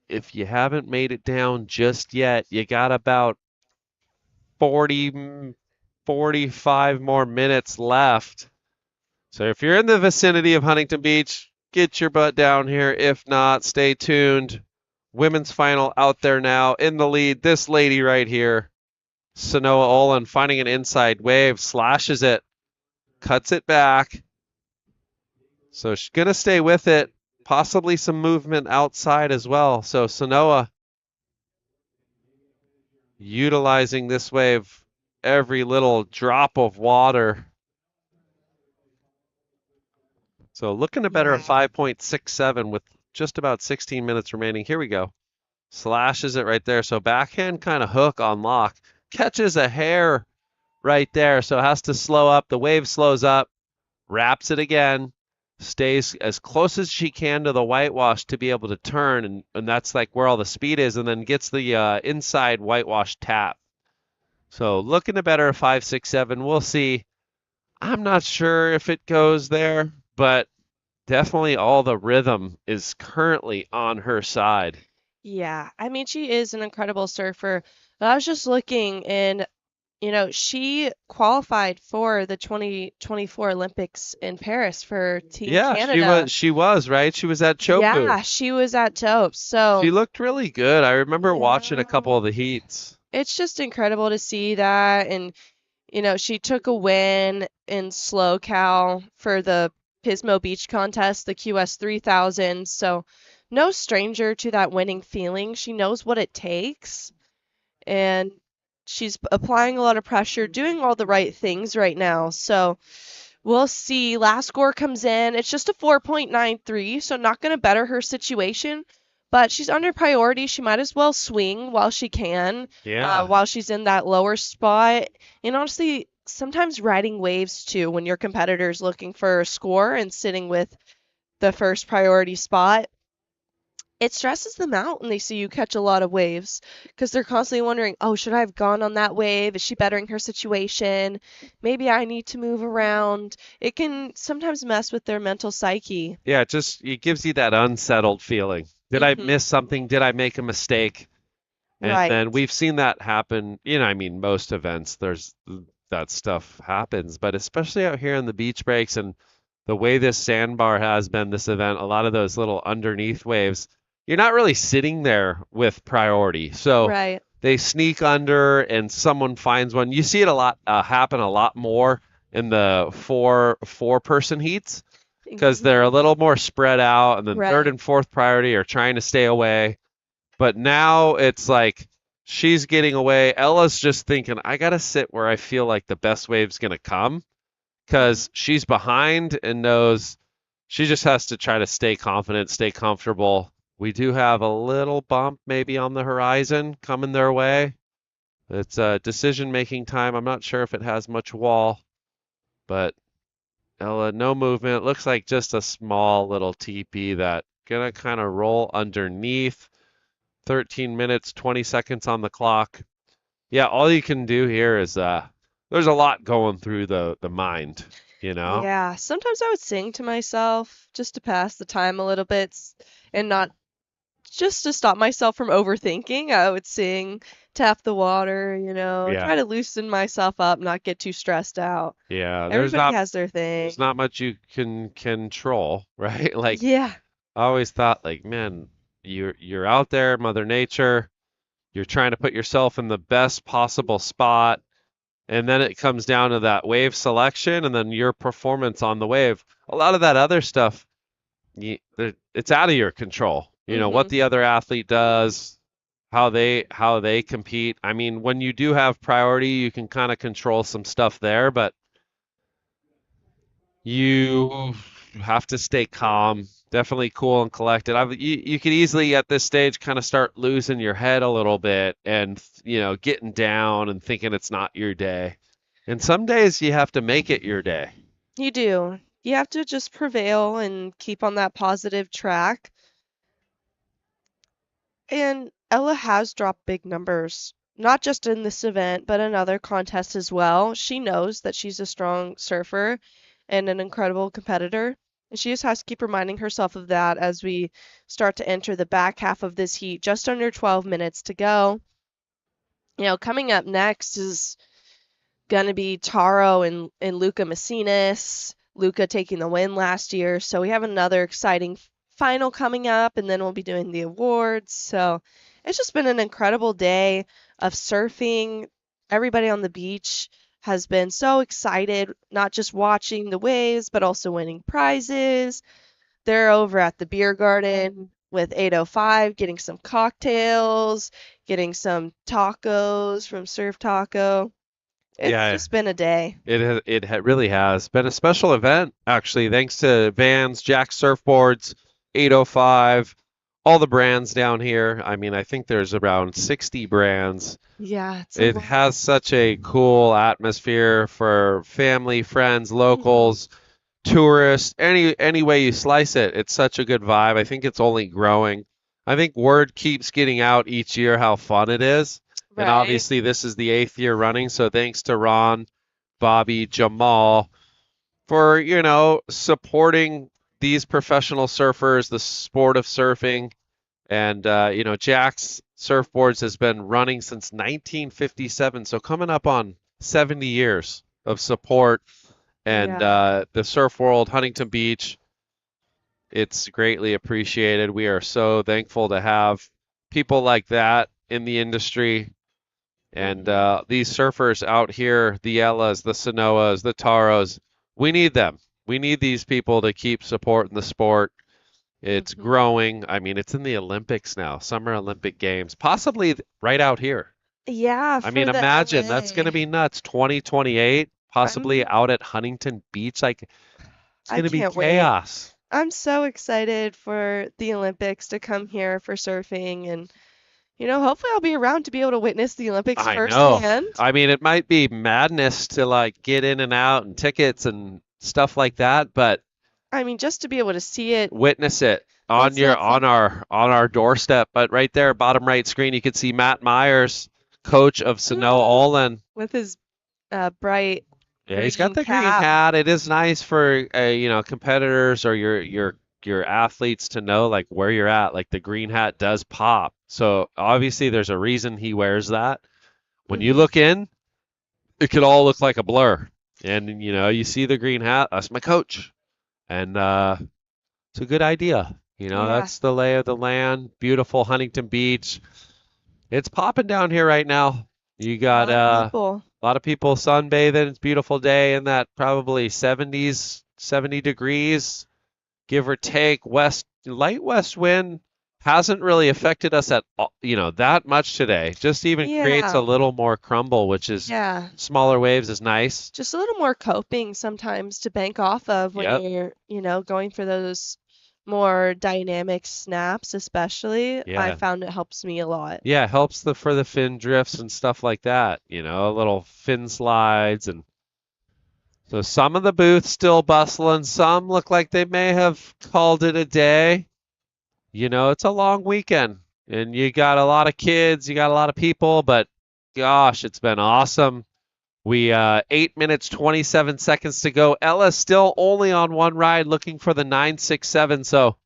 if you haven't made it down just yet, you got about 40, 45 more minutes left. So if you're in the vicinity of Huntington Beach, get your butt down here. If not, stay tuned. Women's final out there now in the lead. This lady right here, Sanoa Olin, finding an inside wave, slashes it, cuts it back. So she's going to stay with it, possibly some movement outside as well. So Sanoa utilizing this wave, every little drop of water. So looking to better a 5.67 with just about 16 minutes remaining. Here we go. Slashes it right there. So backhand kind of hook on lock. Catches a hair right there. So has to slow up. The wave slows up. Wraps it again. Stays as close as she can to the whitewash to be able to turn. And that's like where all the speed is. And then gets the inside whitewash tap. So looking to better a 5.67. We'll see. I'm not sure if it goes there, but definitely all the rhythm is currently on her side. Yeah, I mean, she is an incredible surfer. But I was just looking, and she qualified for the 2024 Olympics in Paris for Team Canada. Yeah, she was, right? She was at Chopu. Yeah, she was at Chope. So she looked really good. I remember watching a couple of the heats. it's just incredible to see that. And, she took a win in slow cal for the Pismo Beach Contest, the QS 3000. So no stranger to that winning feeling. She knows what it takes, and she's applying a lot of pressure, doing all the right things right now. So we'll see. Last score comes in. It's just a 4.93, so not going to better her situation. But she's under priority. She might as well swing while she can, while she's in that lower spot. And honestly, sometimes riding waves too when your competitor's looking for a score and sitting with the first priority spot. It stresses them out when they see you catch a lot of waves because they're constantly wondering, oh, should I have gone on that wave? Is she bettering her situation? Maybe I need to move around. It can sometimes mess with their mental psyche. Yeah, it gives you that unsettled feeling. Did I miss something? Did I make a mistake? And Right. then we've seen that happen. I mean, most events, that stuff happens, but especially out here in the beach breaks and the way this sandbar has been this event, a lot of those little underneath waves, you're not really sitting there with priority. So Right. they sneak under and someone finds one. You see it happen a lot more in the four-person heats because they're a little more spread out, and then Right. third and fourth priority are trying to stay away. But now it's like she's getting away. Ella's just thinking, I got to sit where I feel like the best wave's going to come because she's behind and knows she just has to try to stay confident, stay comfortable. We do have a little bump maybe on the horizon coming their way. It's decision-making time. I'm not sure if it has much wall, but Ella, no movement. Looks like just a small little TP that gonna kind of roll underneath. 13 minutes, 20 seconds on the clock. Yeah, all you can do here is there's a lot going through the mind, Yeah, sometimes I would sing to myself just to pass the time a little bit and not just to stop myself from overthinking. I would sing, tap the water, Yeah. try to loosen myself up, not get too stressed out. Yeah, Everybody has their thing. there's not much you can control, right? Like Yeah. I always thought like, man, you're out there, Mother Nature, you're trying to put yourself in the best possible spot, and then it comes down to that wave selection and then your performance on the wave. A lot of that other stuff, it's out of your control. What the other athlete does, how they compete. I mean, when you do have priority, you can kind of control some stuff there, but you have to stay calm, definitely cool and collected. You could easily at this stage kind of start losing your head a little bit and getting down and thinking it's not your day. And some days you have to make it your day. You do. You have to just prevail and keep on that positive track. And Ella has dropped big numbers, not just in this event, but in other contests as well. She knows that she's a strong surfer and an incredible competitor. And she just has to keep reminding herself of that as we start to enter the back half of this heat. Just under 12 minutes to go. Coming up next is going to be Taro and Lucca Mesinas. Lucca taking the win last year. So we have another exciting final coming up, and then we'll be doing the awards. So it's just been an incredible day of surfing. Everybody on the beach has been so excited, not just watching the waves, but also winning prizes. They're over at the beer garden with 805, getting some cocktails, getting some tacos from Surf Taco. It's just been a day. It really has been a special event, actually, thanks to Vans, Jack Surfboards, 805, all the brands down here. I mean, I think there's around 60 brands. Yeah, It has such a cool atmosphere for family, friends, locals, tourists, any way you slice it. It's such a good vibe. I think it's only growing. I think word keeps getting out each year how fun it is. And Right. obviously this is the 8th year running, so thanks to Ron, Bobby, Jamal for, supporting these professional surfers, the sport of surfing. And, Jack's Surfboards has been running since 1957, so coming up on 70 years of support. And the surf world, Huntington Beach, it's greatly appreciated. We are so thankful to have people like that in the industry. And these surfers out here, the Ellas, the Sanoas, the Taros, we need them. We need these people to keep supporting the sport. It's growing. I mean, it's in the Olympics now, Summer Olympic Games, possibly right out here. Yeah, I for mean, the imagine that's going to LA. be nuts. 2028, possibly out at Huntington Beach. Like, it's I going to be can't wait. chaos. I'm so excited for the Olympics to come here for surfing, and hopefully I'll be around to be able to witness the Olympics I know. firsthand. I mean, it might be madness to like get in and out and tickets and stuff like that, but I mean, just to be able to see it. witness it on our doorstep. But right there, bottom right screen, you can see Matt Myers, coach of Sanoa Olin. With his bright Yeah, he's got the green green cap. hat. It is nice for competitors or your athletes to know like where you're at. Like the green hat does pop. So obviously there's a reason he wears that. When you look in, it could all look like a blur. And you see the green hat, that's my coach. And it's a good idea. Yeah. That's the lay of the land. Beautiful Huntington Beach. It's popping down here right now. You got a lot of people sunbathing. It's a beautiful day in that probably 70s, 70 degrees, give or take. Light west wind hasn't really affected us at all, that much today. Just even creates Yeah. a little more crumble, which is Yeah. smaller waves is nice. Just a little more coping sometimes to bank off of when Yep. you're, going for those more dynamic snaps, especially. Yeah. I found it helps me a lot. Yeah, it helps for the fin drifts and stuff like that, little fin slides. And so some of the booths still bustling. Some look like they may have called it a day. It's a long weekend and you got a lot of kids, you got a lot of people, but gosh, it's been awesome. We 8 minutes 27 seconds to go. Ella's still only on one ride looking for the 967. So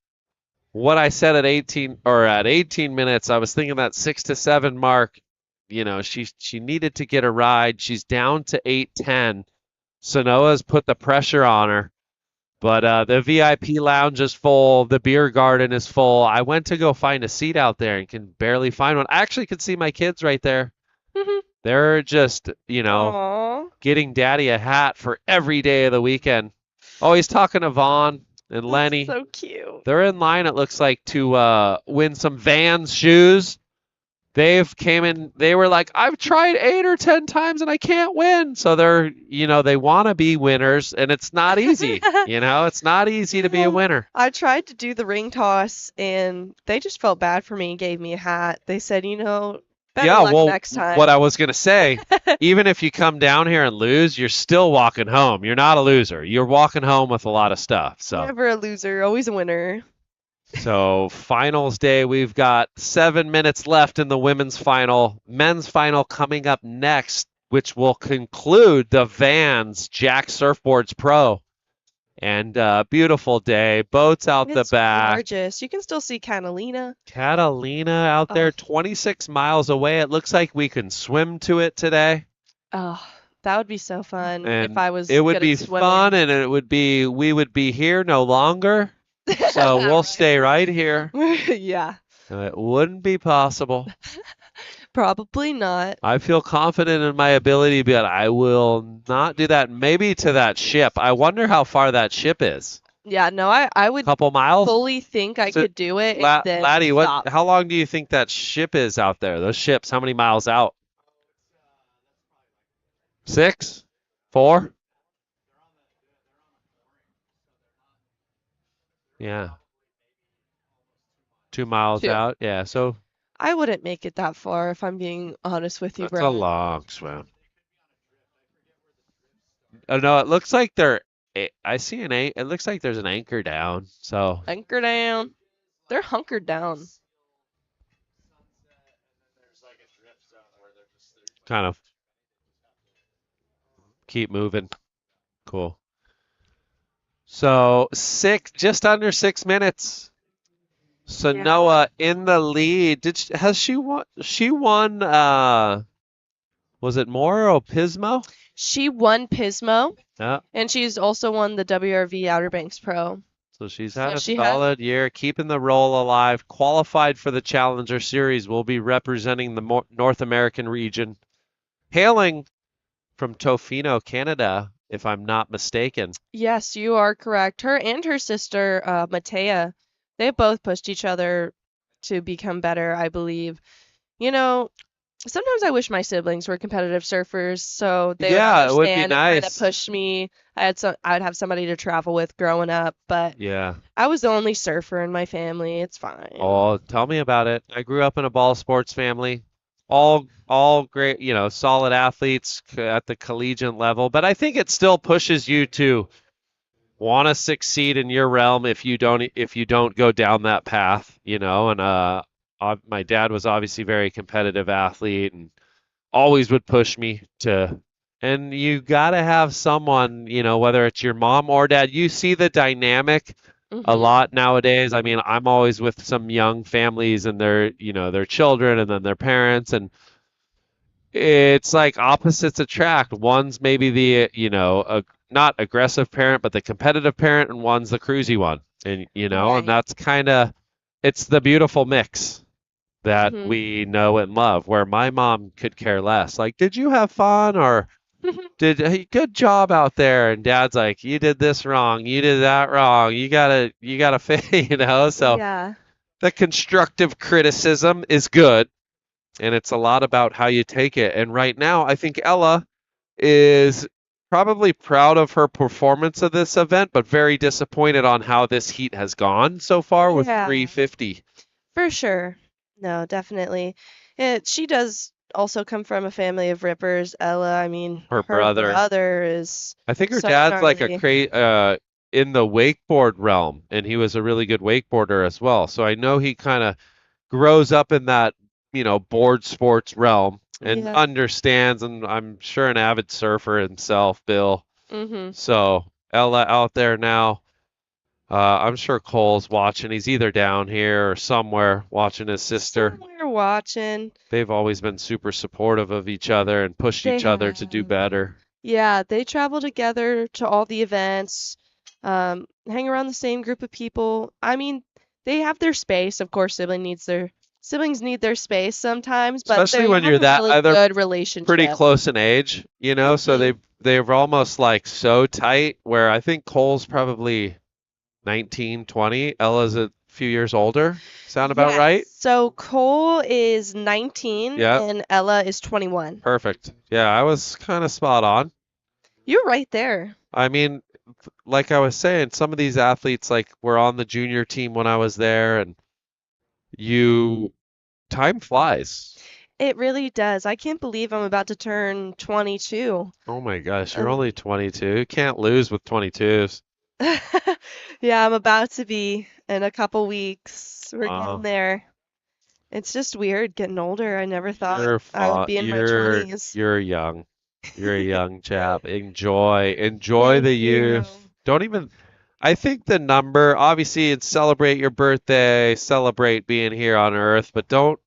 what I said at 18 minutes, I was thinking that 6 to 7 mark. She needed to get a ride. She's down to 8:10. Sanoa's put the pressure on her. But the VIP lounge is full. The beer garden is full. I went to go find a seat out there and can barely find one. I actually could see my kids right there. They're just, Aw. getting daddy a hat for every day of the weekend. Oh, he's talking to Vaughn and Lenny. So cute. They're in line, it looks like, to win some Vans shoes. They've came in, they were like, I've tried 8 or 10 times and I can't win. So they're, they want to be winners and it's not easy. It's not easy to be a winner. I tried to do the ring toss and they just felt bad for me and gave me a hat. They said, better Yeah, luck well, next time. what I was going to say, even if you come down here and lose, you're still walking home. You're not a loser. You're walking home with a lot of stuff. So. Never a loser, always a winner. So finals day, we've got 7 minutes left in the women's final. Men's final coming up next, which will conclude the Vans Jack Surfboards Pro. And beautiful day. Boats out the It's back. gorgeous. You can still see Catalina. Catalina out there, 26 miles away. It looks like we can swim to it today. Oh, that would be so fun And if I was it would good be at swimming. fun, and we would be here no longer. So we'll stay right here. Yeah, It wouldn't be possible. probably not. I feel confident in my ability, but I will not do that. Maybe to that ship. I wonder how far that ship is. Yeah, no, I would Couple miles? fully think I So, could do it and then Laddie, stop. how long do you think that ship is out there? Those ships, how many miles out? 6? 4? Yeah. 2 miles 2. out. Yeah, so I wouldn't make it that far if I'm being honest with you, that's a Brad. long swim. Oh no, it looks like I see it looks like there's an anchor down. So Anchor down. They're hunkered down. kind of keep moving. Cool. So just under 6 minutes. Sanoa in the lead. Has she won? She won. Was it Moro Pismo? She won Pismo, Yeah. and she's also won the WRV Outer Banks Pro. So she's had So a she has- solid year, keeping the roll alive. Qualified for the Challenger Series. Will be representing the North American region. Hailing from Tofino, Canada, if I'm not mistaken. Yes, you are correct. Her and her sister, Matea, they both pushed each other to become better, I believe. You know, sometimes I wish my siblings were competitive surfers, so they would Yeah, it would be understand and kind of nice. push me. I would have somebody to travel with growing up, but Yeah. I was the only surfer in my family. It's fine. Oh, tell me about it. I grew up in a ball sports family. All great, solid athletes at the collegiate level, but I think it still pushes you to want to succeed in your realm if you don't go down that path, and my dad was obviously a very competitive athlete and always would push me to, and you got to have someone, whether it's your mom or dad. You see the dynamic a lot nowadays. I mean, I'm always with some young families and their children and then their parents, and it's like opposites attract. One's maybe the, not aggressive parent, but the competitive parent, and one's the cruisy one. And, and that's it's the beautiful mix that we know and love, where my mom could care less. Like, did you have fun? Or hey, good job out there. And dad's like, you did this wrong. You did that wrong. You gotta so Yeah. the constructive criticism is good. And it's a lot about how you take it. And right now, I think Ella is probably proud of her performance of this event, but very disappointed on how this heat has gone so far with Yeah. 350. For sure. No, definitely. She does also come from a family of rippers. Ella, I mean, Her brother. is I think her so dad's like gnarly. in the wakeboard realm, and he was a really good wakeboarder as well. So I know he kind of grows up in that, board sports realm and Yeah. understands, and I'm sure an avid surfer himself, Bill. Mhm. So Ella out there now. I'm sure Cole's watching. He's either down here or somewhere watching his sister. We're watching. They've always been super supportive of each other and pushed They each other to do better. Yeah, they travel together to all the events, hang around the same group of people. I mean, they have their space. Of course, siblings need their space sometimes, but Especially they when have you're a that really they're good relationship. pretty close in age, so they're almost like so tight, where I think Cole's probably 19, 20. Ella's a few years older. Sound about Yes. right? So Cole is 19 Yeah. and Ella is 21. Perfect. Yeah, I was kind of spot on. You're right there. I mean, like I was saying, some of these athletes like were on the junior team when I was there, and time flies. It really does. I can't believe I'm about to turn 22. Oh my gosh, you're only 22. You can't lose with 22s. Yeah, I'm about to be in a couple weeks. We're Wow. getting there. It's just weird getting older. I never thought You're I would be in my 20s. You're young. You're a young chap. Enjoy the youth. Don't even. I think the number, obviously, it's celebrate your birthday, celebrate being here on Earth, but don't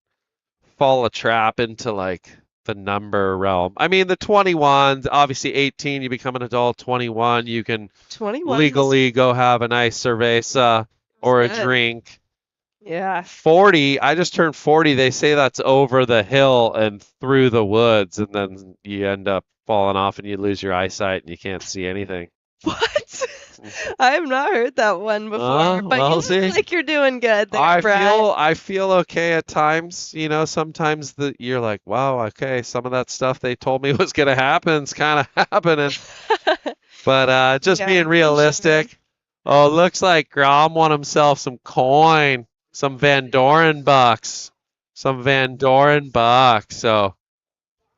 fall a trap into like the number realm. I mean, the 21s, obviously 18, you become an adult. 21, you can 21 legally go have a nice cerveza or a good. drink. Yeah. 40, I just turned 40. They say that's over the hill and through the woods, and then you end up falling off and you lose your eyesight and you can't see anything. What? I have not heard that one before, but well, you see, look like you're doing good there, Brad. I feel okay at times. Sometimes you're like, wow, okay, some of that stuff they told me was gonna happen is kind of happening. But just being realistic. Oh, looks like Grom won himself some coin, some Van Doren bucks, So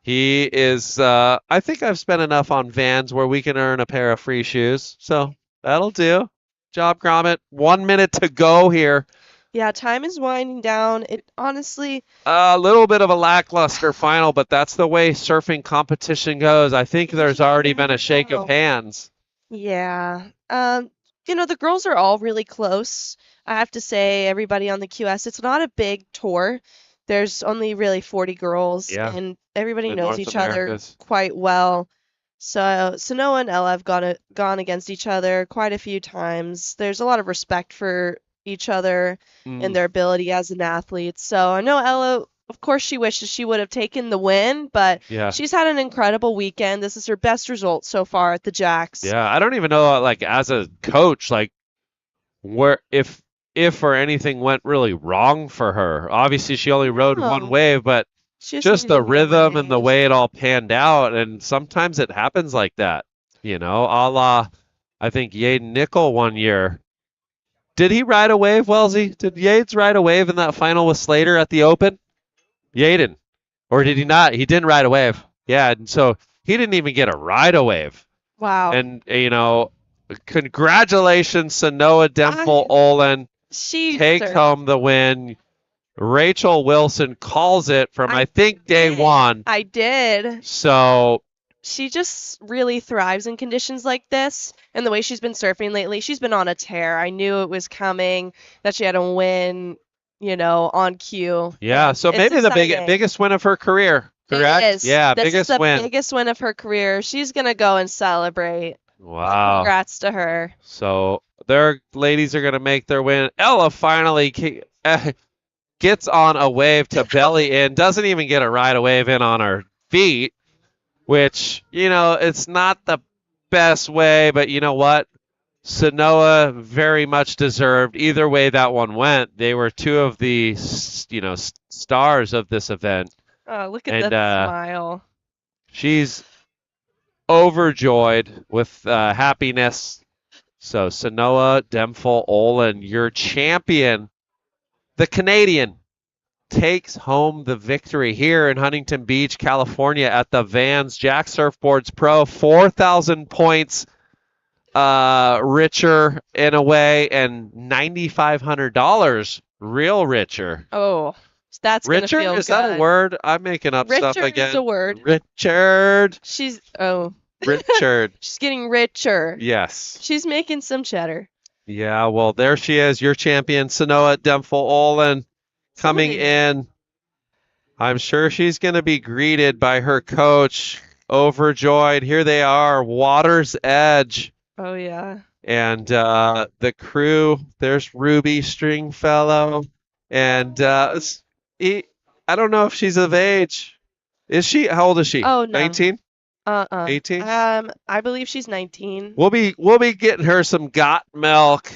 he is. I think I've spent enough on Vans where we can earn a pair of free shoes. So that'll do. Job, Gromit. 1 minute to go here. Yeah, time is winding down. It honestly. A little bit of a lackluster final, but that's the way surfing competition goes. I think there's already been a shake of hands. Yeah. The girls are all really close. I have to say, everybody on the QS, it's not a big tour. There's only really 40 girls, Yeah. and everybody In knows North each Americas. other quite well. So Noah and Ella have gone against each other quite a few times. There's a lot of respect for each other and their ability as an athlete. So I know Ella Of course, she wishes she would have taken the win, but Yeah. she's had an incredible weekend. This is her best result so far at the Jacks. Yeah, I don't even know, like, as a coach, like, where if or anything went really wrong for her. Obviously, she only rode one wave, but She just the needed to be rhythm and the way it all panned out, and sometimes it happens like that, a la, I think, Yaden Nickel one year. Did he ride a wave, Wellesley? Did Yates ride a wave in that final with Slater at the Open? Yaden. Or did he not? He didn't ride a wave. Yeah, and so he didn't even get a ride a wave. Wow. And, congratulations, Sanoa Dempfel Olin. She Takes deserved home the win. Rachel Wilson calls it from, I think, day one. I did. So She just really thrives in conditions like this, and the way she's been surfing lately, she's been on a tear. I knew it was coming, that she had to win, on cue. yeah, so It's maybe the exciting. biggest win of her career, correct? It is. Yeah, This biggest is the win. biggest win of her career. She's gonna go and celebrate. Wow. Congrats to her. So their ladies are going to make their win. Ella finally gets on a wave to belly in, doesn't even get a ride a wave in on her feet, which, it's not the best way, but you know what? Sanoa very much deserved. Either way that one went, they were two of the, stars of this event. Oh, look at that smile. She's overjoyed with happiness. So Sanoa Dempfel Olin, your champion, the Canadian, takes home the victory here in Huntington Beach, California at the Vans Jack Surfboards Pro. 4,000 points richer in a way, and $9,500 real richer. Oh, that's gonna Richard? feel Is that good. a word? I'm making up stuff Richard again. is a word. Richard. She's Richard. she's getting richer. Yes. She's making some cheddar. Yeah, well, there she is, your champion, Sanoa Dempfel Olin, coming in. I'm sure she's going to be greeted by her coach, overjoyed. Here they are, Water's Edge. Oh yeah. And the crew, there's Ruby Stringfellow. And I don't know if she's of age. Is she? How old is she? Oh no. 19? 18? I believe she's 19. We'll be getting her some got milk,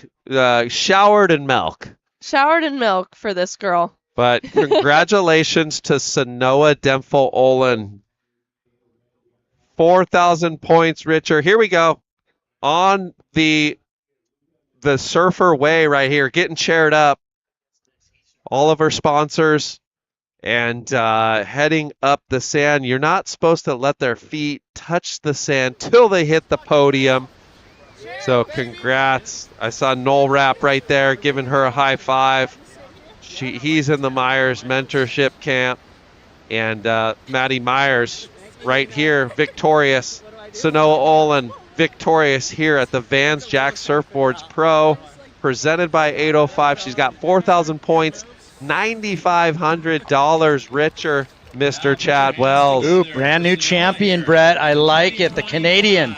showered in milk. Showered in milk for this girl. But congratulations to Sanoa Dempfel Olin. 4,000 points richer. Here we go. On the surfer way right here, getting chaired up. All of our sponsors. And heading up the sand. You're not supposed to let their feet touch the sand till they hit the podium. So congrats. I saw Noel Rapp right there giving her a high five. He's in the Myers mentorship camp. And Maddie Myers right here, victorious. Sanoa Olin, victorious here at the Vans Jack Surfboards Pro, presented by 805. She's got 4,000 points. $9,500 richer, Mr. Chad Wells. Ooh, brand new champion, Brett. I like it. The Canadian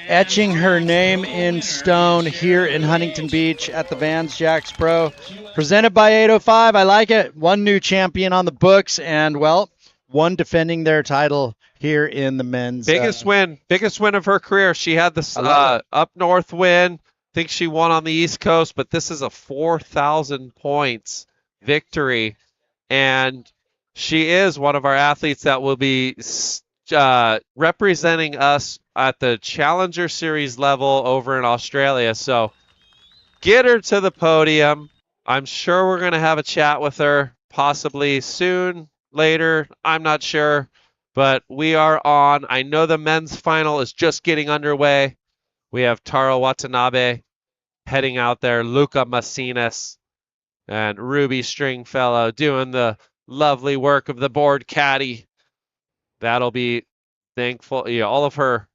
etching her name in stone here in Huntington Beach at the Vans Jacks Pro. Presented by 805. I like it. One new champion on the books and, well, one defending their title here in the men's. Biggest win of her career. She had this up north win. I think she won on the East Coast, but this is a 4,000 points victory, and she is one of our athletes that will be representing us at the Challenger Series level over in Australia. So get her to the podium. I'm sure we're going to have a chat with her possibly soon, later. I'm not sure, but we are on. I know the men's final is just getting underway. We have Taro Watanabe heading out there, Lucca Mesinas, and Ruby Stringfellow doing the lovely work of the board caddy. That'll be thankful. Yeah, all of her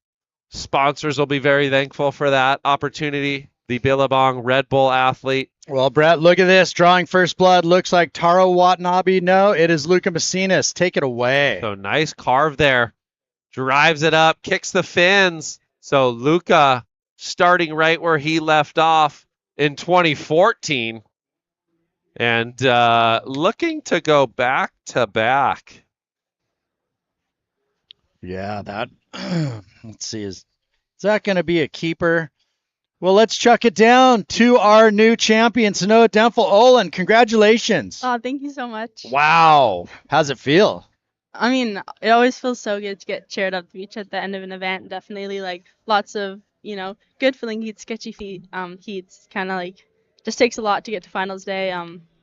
sponsors will be very thankful for that opportunity. The Billabong Red Bull athlete. Well, Brett, look at this. Drawing first blood. Looks like Taro Watanabe. No, it is Lucca Mesinas. Take it away. So nice carve there. Drives it up, kicks the fins. So Lucca starting right where he left off in 2014. And looking to go back to back. Yeah, that. Let's see. Is that going to be a keeper? Well, let's chuck it down to our new champion, Sanoa Denfel-Olin. Congratulations. Oh, thank you so much. Wow. How's it feel? I mean, it always feels so good to get cheered up the beach at the end of an event. Definitely, like, lots of, good feeling heats, sketchy heats. Kind of like, just takes a lot to get to finals day.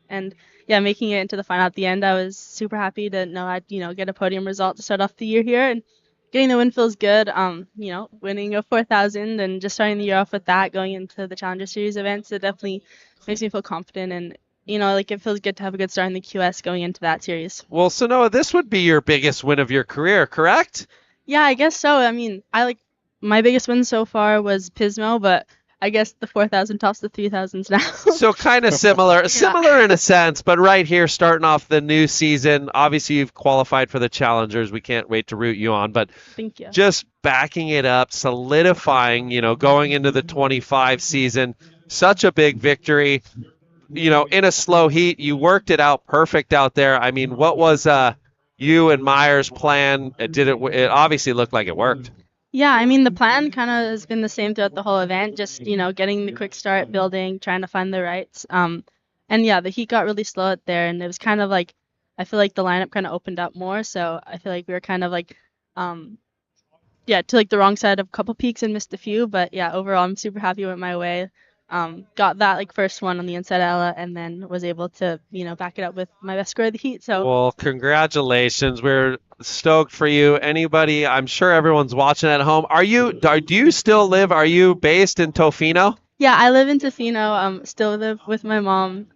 And yeah, making it into the final at the end, I was super happy to know I'd, get a podium result to start off the year here. And getting the win feels good. Winning a 4,000 and just starting the year off with that, going into the Challenger Series events, it definitely makes me feel confident and it feels good to have a good start in the QS going into that series. Well, Sanoa, this would be your biggest win of your career, correct? Yeah, I guess so. I mean, my biggest win so far was Pismo, but I guess the 4,000 tops the 3,000s now. So kind of similar in a sense, but right here, starting off the new season, obviously you've qualified for the Challengers. We can't wait to root you on, but thank you. Just backing it up, solidifying, going into the 25 season, such a big victory. In a slow heat, you worked it out perfect out there. I mean, what was you and Meyer's plan? It obviously looked like it worked. Yeah, I mean, the plan kind of has been the same throughout the whole event, just, getting the quick start, building, trying to find the rights. And yeah, the heat got really slow out there, and it was kind of like, I feel like the lineup kind of opened up more, so I feel like we were kind of like, to like the wrong side of a couple peaks and missed a few, but yeah, overall, I'm super happy with my way. Got that like first one on the inside Ella, and then was able to back it up with my best score of the heat. So well, congratulations, we're stoked for you. Anybody, I'm sure everyone's watching at home. Do you still live? Are you based in Tofino? Yeah, I live in Tofino. Still live with my mom.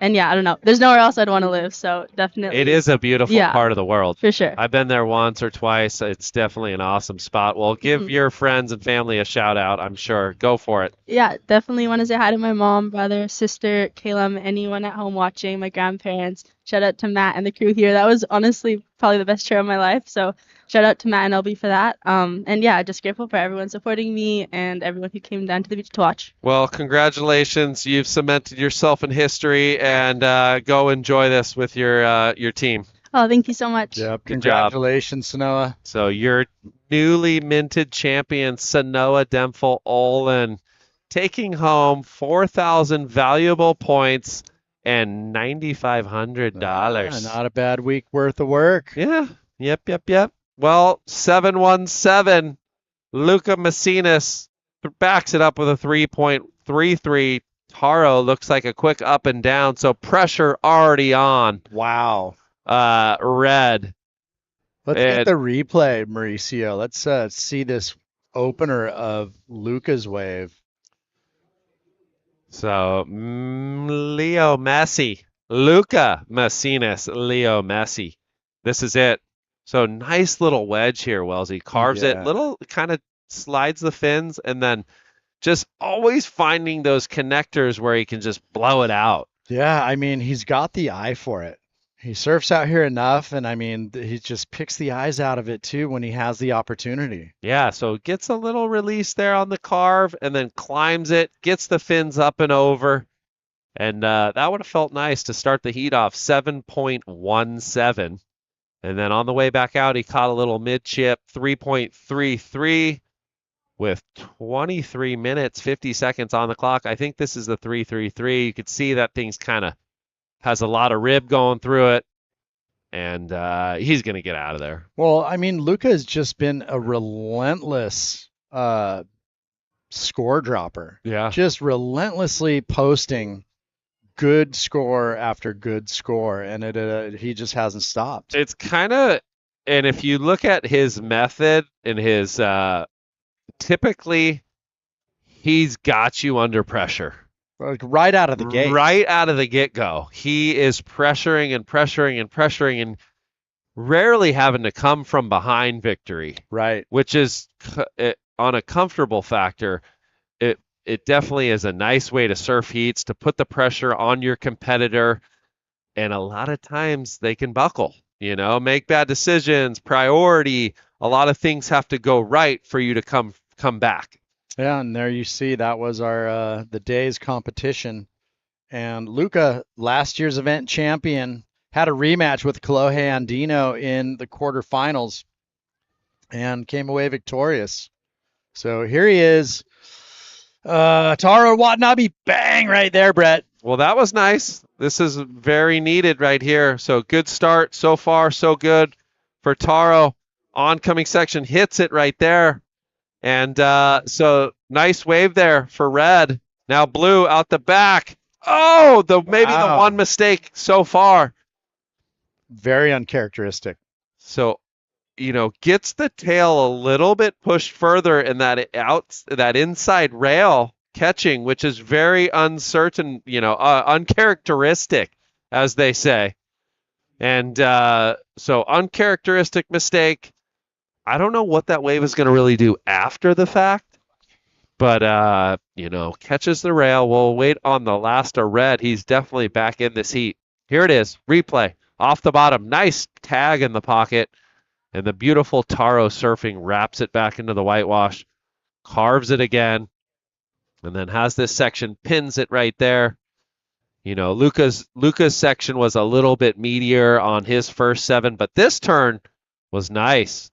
And yeah, I don't know. There's nowhere else I'd want to live, so definitely. It is a beautiful part of the world. For sure. I've been there once or twice. It's definitely an awesome spot. Well, give your friends and family a shout out, I'm sure. Go for it. Yeah, definitely want to say hi to my mom, brother, sister, Caleb, anyone at home watching, my grandparents. Shout out to Matt and the crew here. That was honestly probably the best trip of my life. So shout out to Matt and LB for that. And yeah, just grateful for everyone supporting me and everyone who came down to the beach to watch. Well, congratulations. You've cemented yourself in history, and go enjoy this with your team. Oh, thank you so much. Yep, congratulations, Sanoa. So your newly minted champion, Sanoa Denfel-Olin, taking home 4,000 valuable points and $9,500. Not a bad week worth of work. Yeah. Yep. Well, 717, Lucca Mesinas backs it up with a 3.33. Taro looks like a quick up and down, so pressure already on. Wow. Red. Let's get the replay, Mauricio. Let's see this opener of Lucca's wave. So, Leo Messi. Lucca Mesinas, Leo Messi. This is it. So, nice little wedge here, Wellesley. Carves it, little kind of slides the fins, and then just always finding those connectors where he can just blow it out. Yeah, I mean, he's got the eye for it. He surfs out here enough, and I mean, he just picks the eyes out of it too when he has the opportunity. Yeah, so gets a little release there on the carve, and then climbs it, gets the fins up and over, and that would have felt nice to start the heat off 7.17. And then on the way back out, he caught a little mid-chip, 3.33 with 23 minutes, 50 seconds on the clock. I think this is the 3.33. You could see that thing's kind of has a lot of rib going through it, and he's going to get out of there. Well, I mean, Lucca has just been a relentless score dropper. Yeah. Just relentlessly posting good score after good score, and he just hasn't stopped. It's kind of, and if you look at his method and his, typically he's got you under pressure. Like right out of the gate. Right out of the get-go. He is pressuring and rarely having to come from behind victory. Right. Which is, on a comfortable factor, it definitely is a nice way to surf heats, to put the pressure on your competitor. And a lot of times they can buckle, make bad decisions, priority. A lot of things have to go right for you to come back. Yeah, and there you see that was our the day's competition, And Lucca, last year's event champion, had a rematch with Kolohe Andino in the quarterfinals and came away victorious. So here he is. Taro Watanabe, bang right there, Brett. Well, that was nice. This is very needed right here. So good start so far, so good for Taro. Oncoming section hits it right there. And so nice wave there for red. Now blue out the back. Oh, maybe the one mistake so far. Very uncharacteristic. So, gets the tail a little bit pushed further in that inside rail catching, which is very uncertain, uncharacteristic, as they say. And so uncharacteristic mistake. I don't know what that wave is going to really do after the fact, but, catches the rail. We'll wait on the last of red. He's definitely back in this heat. Here it is. Replay. Off the bottom. Nice tag in the pocket. And the beautiful Taro surfing wraps it back into the whitewash. Carves it again. And then has this section, pins it right there. Lucca's section was a little bit meatier on his first 7, but this turn was nice.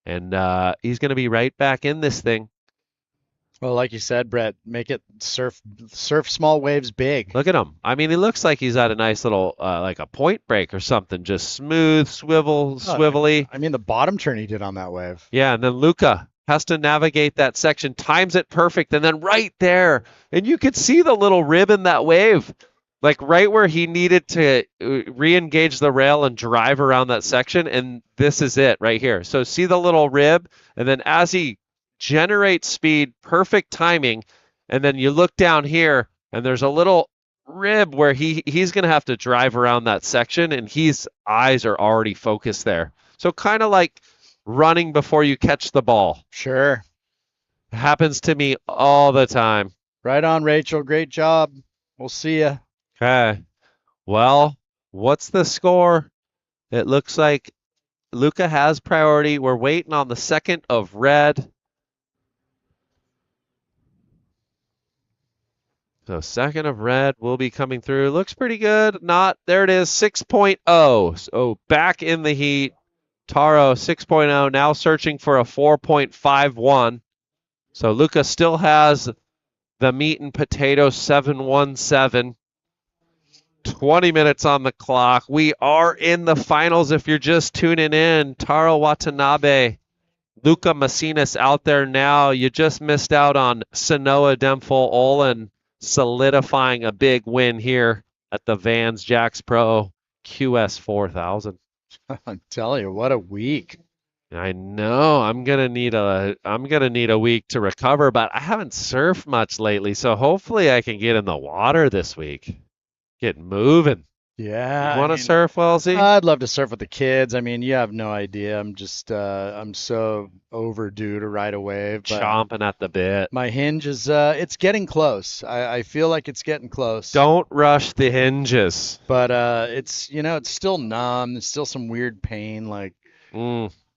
And he's going to be right back in this thing. Well, like you said, Brett, make it surf small waves big. Look at him. I mean, he looks like he's at a nice little, like a point break or something. Just smooth, swivelly. I mean, the bottom turn he did on that wave. Yeah, and then Lucca has to navigate that section, times it perfect, and then right there. And you could see the little rib in that wave. Like right where he needed to re-engage the rail and drive around that section, and this is it right here. So see the little rib, and then as he generates speed, perfect timing, and then you look down here, and there's a little rib where he's going to have to drive around that section, and his eyes are already focused there. So kind of like running before you catch the ball. Sure. It happens to me all the time. Right on, Rachel. Great job. We'll see ya. Okay. Well, what's the score? It looks like Lucca has priority. We're waiting on the second of red. So second of red will be coming through. Looks pretty good. There it is, 6.0. So back in the heat. Taro 6.0, now searching for a 4.51. So Lucca still has the meat and potato 717. 20 minutes on the clock. We are in the finals if you're just tuning in. Taro Watanabe, Lucca Mesinas out there now. You just missed out on Sanoa Dempful Olin solidifying a big win here at the Vans Jacks Pro QS 4000. I'm telling you, what a week. I know. I'm gonna need a week to recover, but I haven't surfed much lately, so hopefully I can get in the water this week. Get moving. Yeah. You want to surf, Wellesley? I'd love to surf with the kids. I mean, you have no idea. I'm just, I'm so overdue to ride a wave. But chomping at the bit. My hinge is, it's getting close. I feel like it's getting close. Don't rush the hinges. But it's, it's still numb. There's still some weird pain. Like,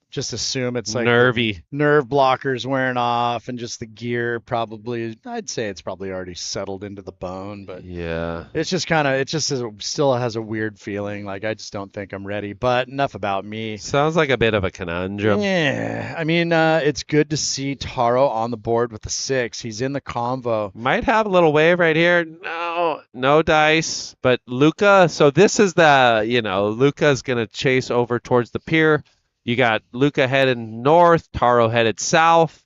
just assume it's like nervy. Nerve blockers wearing off, and just the gear probably. I'd say it's probably already settled into the bone, but yeah, it's just kind of. It just still has a weird feeling. Like I just don't think I'm ready. But enough about me. Sounds like a bit of a conundrum. Yeah, I mean, it's good to see Taro on the board with the 6. He's in the convo. Might have a little wave right here. No dice, but Lucca. So this is the Lucca's gonna chase over towards the pier. You got Lucca headed north, Taro headed south.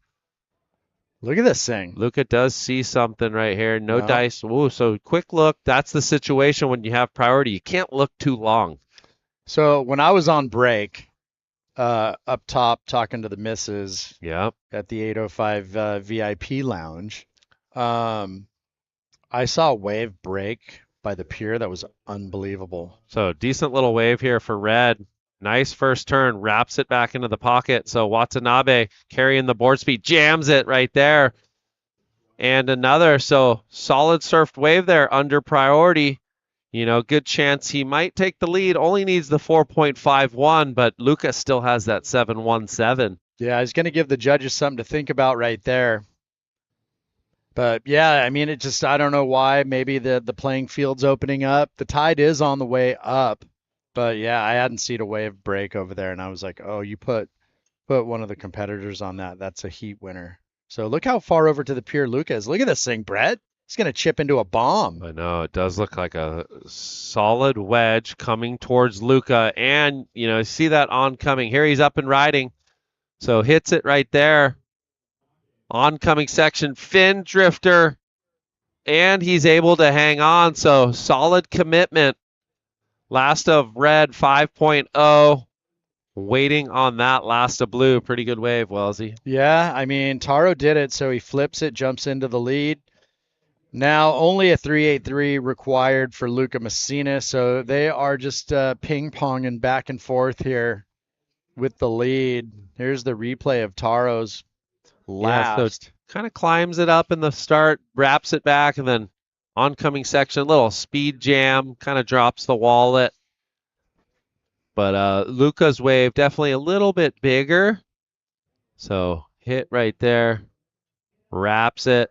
Look at this thing. Lucca does see something right here. No dice. Ooh, so quick look. That's the situation when you have priority. You can't look too long. So when I was on break, up top talking to the missus at the 805 VIP lounge, I saw a wave break by the pier that was unbelievable. So decent little wave here for red. Nice first turn, wraps it back into the pocket. So Watanabe carrying the board speed, jams it right there. And another, so solid surfed wave there under priority. Good chance he might take the lead. Only needs the 4.51, but Lucca still has that 717. Yeah, he's going to give the judges something to think about right there. But yeah, I mean, I don't know why. Maybe the playing field's opening up. The tide is on the way up. But yeah, I hadn't seen a wave break over there, and I was like, oh, you put one of the competitors on that. That's a heat winner. So look how far over to the pier Lucca is. Look at this thing, Brett. It's going to chip into a bomb. I know. It does look like a solid wedge coming towards Lucca. And, see that oncoming. Here he's up and riding. So hits it right there. Oncoming section, fin drifter. And he's able to hang on. So solid commitment. Last of red 5.0. Waiting on that last of blue. Pretty good wave, Wellesley. Yeah, I mean, Taro did it, so he flips it, jumps into the lead. Now only a 383 required for Lucca Mesinas, so they are just ping-ponging back and forth here with the lead. Here's the replay of Taro's last. Yeah, so kind of climbs it up in the start, wraps it back, and then oncoming section, little speed jam, kind of drops the wallet. But Lucca's wave definitely a little bit bigger. So hit right there, wraps it.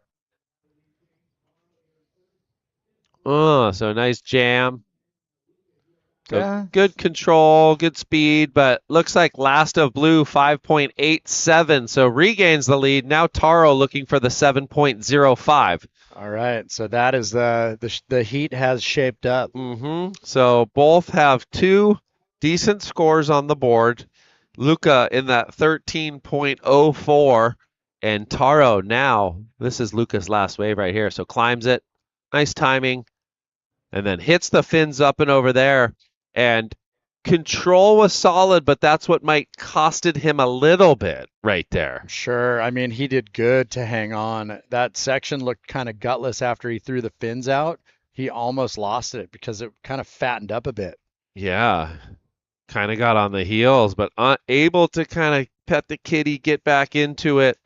So nice jam. So Yeah. Good control, good speed, but looks like last of blue 5.87. So regains the lead. Now Taro looking for the 7.05. All right, so that is the heat has shaped up. So both have two decent scores on the board. Lucca in that 13.04, and Taro now, this is Lucca's last wave right here, so climbs it, nice timing, and then hits the fins up and over there, and control was solid, but that's what might costed him a little bit right there. Sure, I mean, he did good to hang on. That section looked kind of gutless after he threw the fins out. He almost lost it because it kind of fattened up a bit. Yeah. Kind of got on the heels, but unable to kind of pet the kitty, get back into it,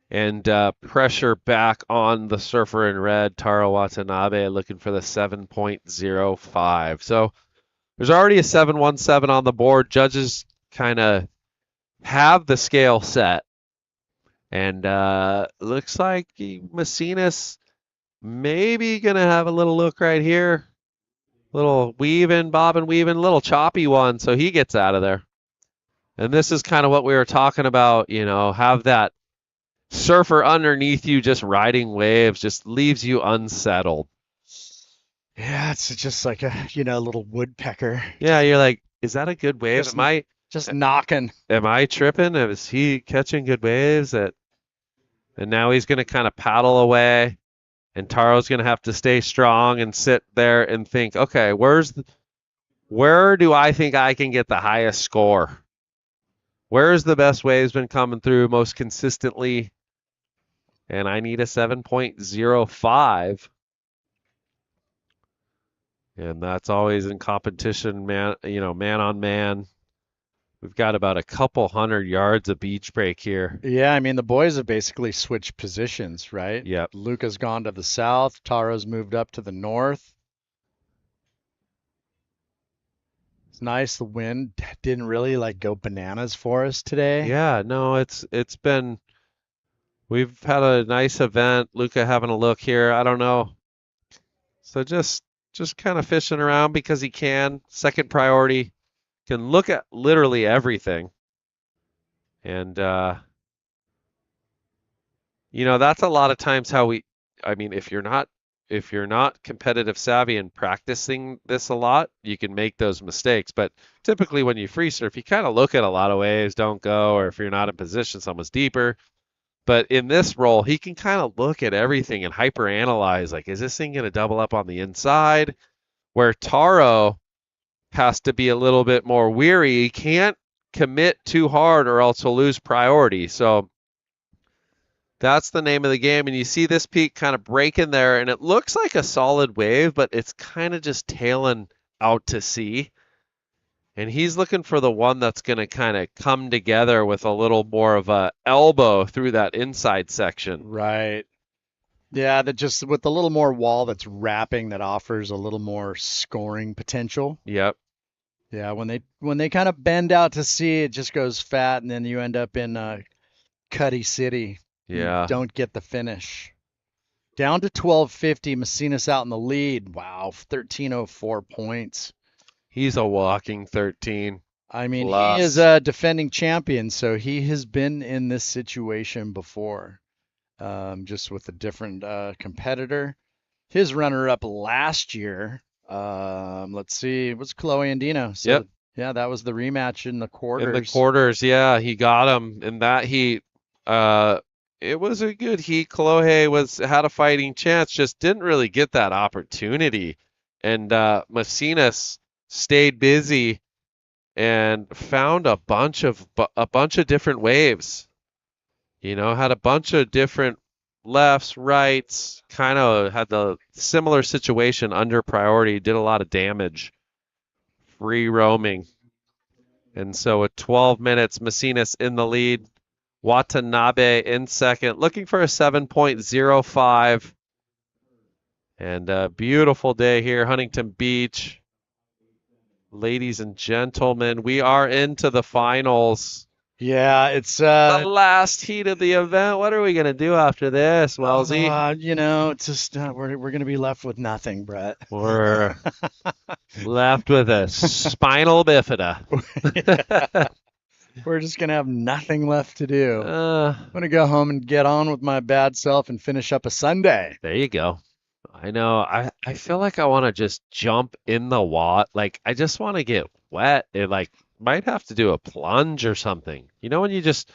and pressure back on the surfer in red, Taro Watanabe, looking for the 7.05. So there's already a 7.17 on the board. Judges kind of have the scale set, and looks like Mesinas maybe going to have a little look right here. Little weaving, bobbing, weaving, little choppy one, so he gets out of there. And this is kind of what we were talking about, have that surfer underneath you just riding waves, just leaves you unsettled. Yeah, it's just like a, little woodpecker. Yeah, you're like, is that a good wave? Just knocking. Am I tripping? Is he catching good waves? And now he's going to kind of paddle away. And Taro's going to have to stay strong and sit there and think, okay, where do I think I can get the highest score? Where's the best waves been coming through most consistently? And I need a 7.05. And that's always in competition, man on man. We've got about a couple 100 yards of beach break here. Yeah, I mean, the boys have basically switched positions, right? Yep. Lucca's gone to the south. Taro's moved up to the north. It's nice. The wind didn't really go bananas for us today. Yeah, no, we've had a nice event. Lucca having a look here. I don't know. So just kind of fishing around because he can. Second priority. Can look at literally everything. And, that's a lot of times how if you're not competitive savvy and practicing this a lot, you can make those mistakes. But typically when you free surf, you kind of look at a lot of waves, don't go, or if you're not in position, someone's deeper. But in this role, he can kind of look at everything and hyper-analyze, like, is this thing going to double up on the inside? Where Taro has to be a little bit more weary. He can't commit too hard or else he'll lose priority. So that's the name of the game. And you see this peak kind of breaking there, and it looks like a solid wave, but it's kind of just tailing out to sea. And he's looking for the one that's going to kind of come together with a little more of a elbow through that inside section. Right. Yeah, that just with a little more wall that's wrapping, that offers a little more scoring potential. Yep. Yeah, when they kind of bend out to sea, it just goes fat, and then you end up in Cuddy City. Yeah. You don't get the finish. Down to 1250. Mesinas out in the lead. Wow, 1304 points. He's a walking 13. I mean, plus. he is a defending champion, so he has been in this situation before, just with a different competitor. His runner-up last year, let's see, was Kolohe Andino. So, Yep. yeah, that was the rematch in the quarters. In the quarters, yeah, he got him in that heat. It was a good heat. Kolohe had a fighting chance, just didn't really get that opportunity. And Mesinas stayed busy and found a bunch of different waves. Had a bunch of different lefts, rights, kind of had the similar situation under priority, did a lot of damage, free roaming. And so at 12 minutes, Mesinas in the lead, Watanabe in second, looking for a 7.05. And a beautiful day here, Huntington Beach. Ladies and gentlemen, we are into the finals. Yeah, it's the last heat of the event. What are we gonna do after this, Wellesley? It's just we're gonna be left with nothing, Brett. We're left with a spinal bifida. We're just gonna have nothing left to do. I'm gonna go home and get on with my bad self and finish up a Sunday. There you go. I know. I feel like I want to just jump in the water. Like I just want to get wet. It might have to do a plunge or something. When you just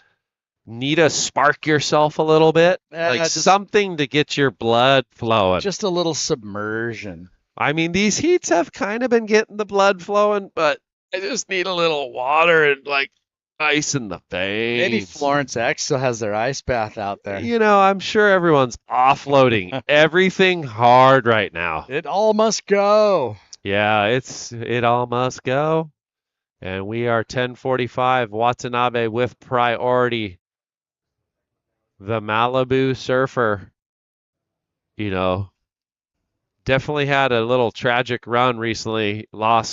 need to spark yourself a little bit, something to get your blood flowing. Just a little submersion. I mean, these heats have kind of been getting the blood flowing, but I just need a little water and ice in the veins. Maybe Florence X still has their ice bath out there. I'm sure everyone's offloading everything hard right now. It all must go. Yeah, it all must go. And we are 10:45. Watanabe with priority. The Malibu surfer, definitely had a little tragic run recently. I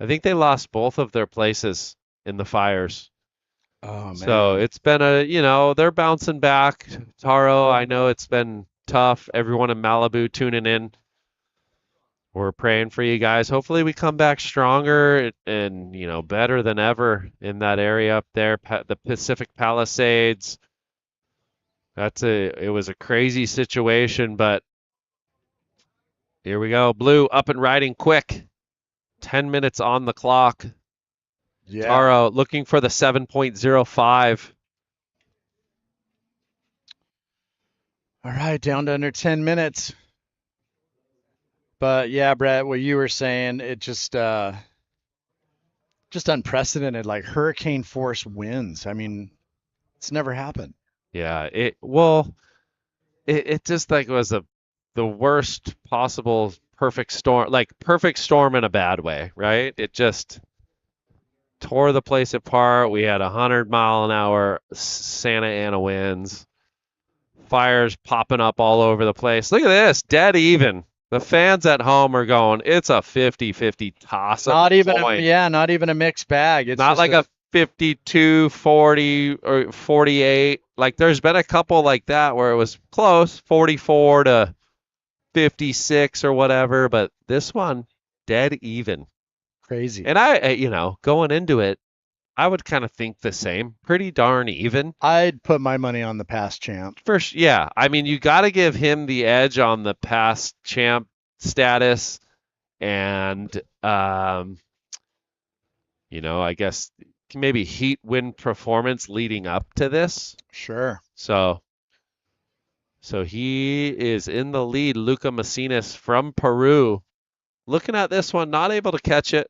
think they lost both of their places in the fires. Oh, man. So it's been they're bouncing back. Taro, I know it's been tough. Everyone in Malibu tuning in. We're praying for you guys. Hopefully we come back stronger and better than ever in that area up there, the Pacific Palisades. It was a crazy situation, but here we go. Blue up and riding quick. 10 minutes on the clock. Yeah. Taro looking for the 7.05. All right, down to under 10 minutes. But yeah, Brett, what you were saying, it just unprecedented, like hurricane force winds. I mean, it's never happened. Yeah, it just was the worst possible perfect storm, perfect storm in a bad way, right? It just tore the place apart. We had 100-mile-an-hour Santa Ana winds, fires popping up all over the place. Look at this, dead even. The fans at home are going, it's a 50-50 toss. Not even a mixed bag. It's not like a 52, 40, or 48. There's been a couple like that where it was close, 44 to 56 or whatever, but this one, dead even. Crazy. And I going into it, I would kind of think the same. Pretty darn even. I'd put my money on the past champ. First, yeah. I mean, you got to give him the edge on the past champ status. And, I guess maybe heat win performance leading up to this. Sure. So he is in the lead. Lucca Mesinas from Peru. Looking at this one, not able to catch it.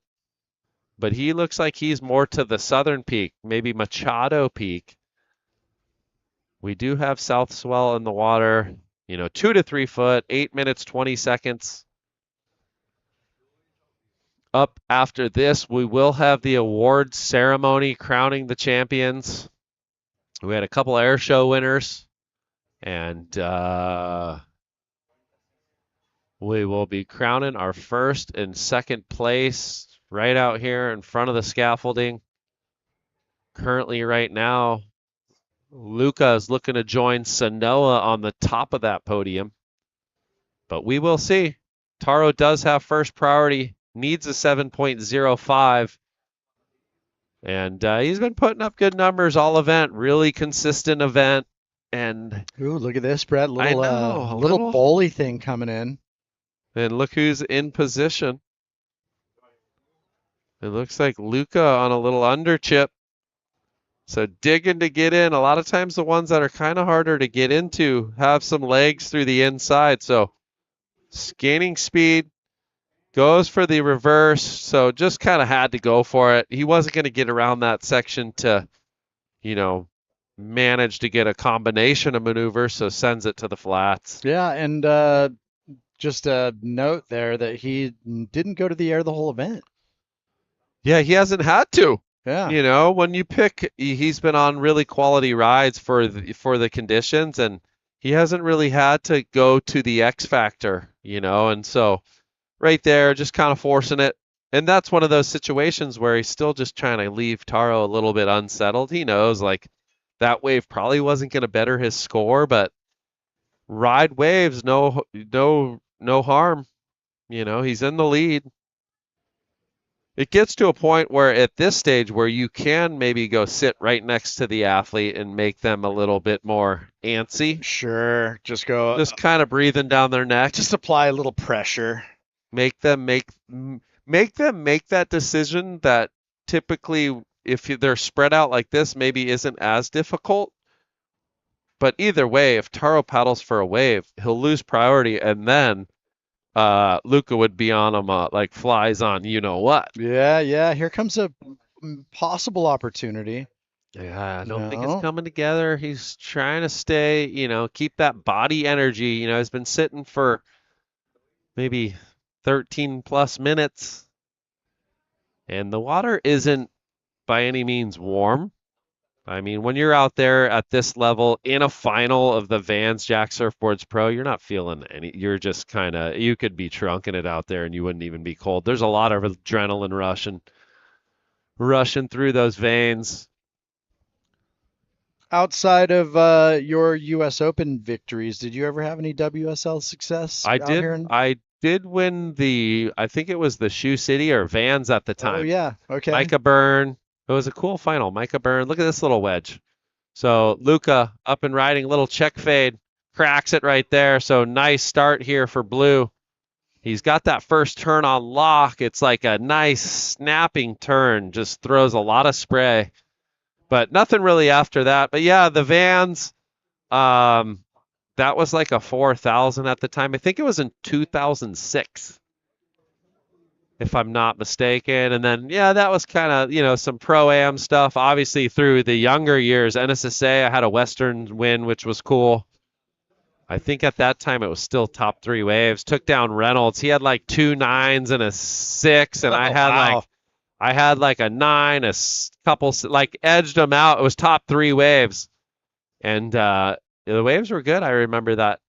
But he looks like he's more to the southern peak, maybe Machado Peak. We do have south swell in the water, 2 to 3 foot, 8 minutes, 20 seconds. Up after this, we will have the awards ceremony crowning the champions. We had a couple air show winners, and we will be crowning our first and second place right out here in front of the scaffolding. Currently, right now, Lucca is looking to join Sanoa on the top of that podium. But we will see. Taro does have first priority, needs a 7.05. And he's been putting up good numbers all event, really consistent event. And ooh, look at this, Brett. Little, I know, a little little bowly thing coming in. And look who's in position. It looks like Lucca on a little under chip. So digging to get in. A lot of times the ones that are kind of harder to get into have some legs through the inside. So scanning speed, goes for the reverse. So just kind of had to go for it. He wasn't going to get around that section to, manage to get a combination of maneuvers. So sends it to the flats. Yeah, and just a note there that he didn't go to the air the whole event. Yeah, he hasn't had to. Yeah. When you pick, he's been on really quality rides for the conditions, and he hasn't really had to go to the X factor, and so right there, just kind of forcing it. And that's one of those situations where he's still just trying to leave Taro a little bit unsettled. He knows like that wave probably wasn't going to better his score, but ride waves, no harm. He's in the lead. It gets to a point where at this stage where you can maybe go sit right next to the athlete and make them a little bit more antsy. Sure. Just kind of breathing down their neck. Just apply a little pressure. Make them make that decision that typically if they're spread out like this maybe isn't as difficult. But either way, if Taro paddles for a wave, he'll lose priority, and then Lucca would be on him like flies on what. Yeah. Here comes a possible opportunity. Yeah, I don't think it's coming together. He's trying to stay, keep that body energy. He's been sitting for maybe 13 plus minutes. And the water isn't by any means warm. I mean, when you're out there at this level in a final of the Vans Jack Surfboards Pro, you're not feeling any. You're just you could be trunking it out there and you wouldn't even be cold. There's a lot of adrenaline rushing through those veins. Outside of your U.S. Open victories, did you ever have any WSL success? I did win I think it was the Shoe City or Vans at the time. Oh, yeah. Okay. Micah Byrne. It was a cool final. Micah Byrne. Look at this little wedge. So Lucca up and riding, little check fade, cracks it right there. So nice start here for Blue. He's got that first turn on lock. It's like a nice snapping turn, just throws a lot of spray. But nothing really after that. But yeah, the Vans, that was like a 4,000 at the time. I think it was in 2006. If I'm not mistaken. And then, yeah, that was kind of, some Pro-Am stuff. Obviously, through the younger years, NSSA, I had a Western win, which was cool. I think at that time it was still top 3 waves. Took down Reynolds. He had like 2 9s and a 6, and I had like a 9, a couple, like edged them out. It was top 3 waves. And the waves were good. I remember that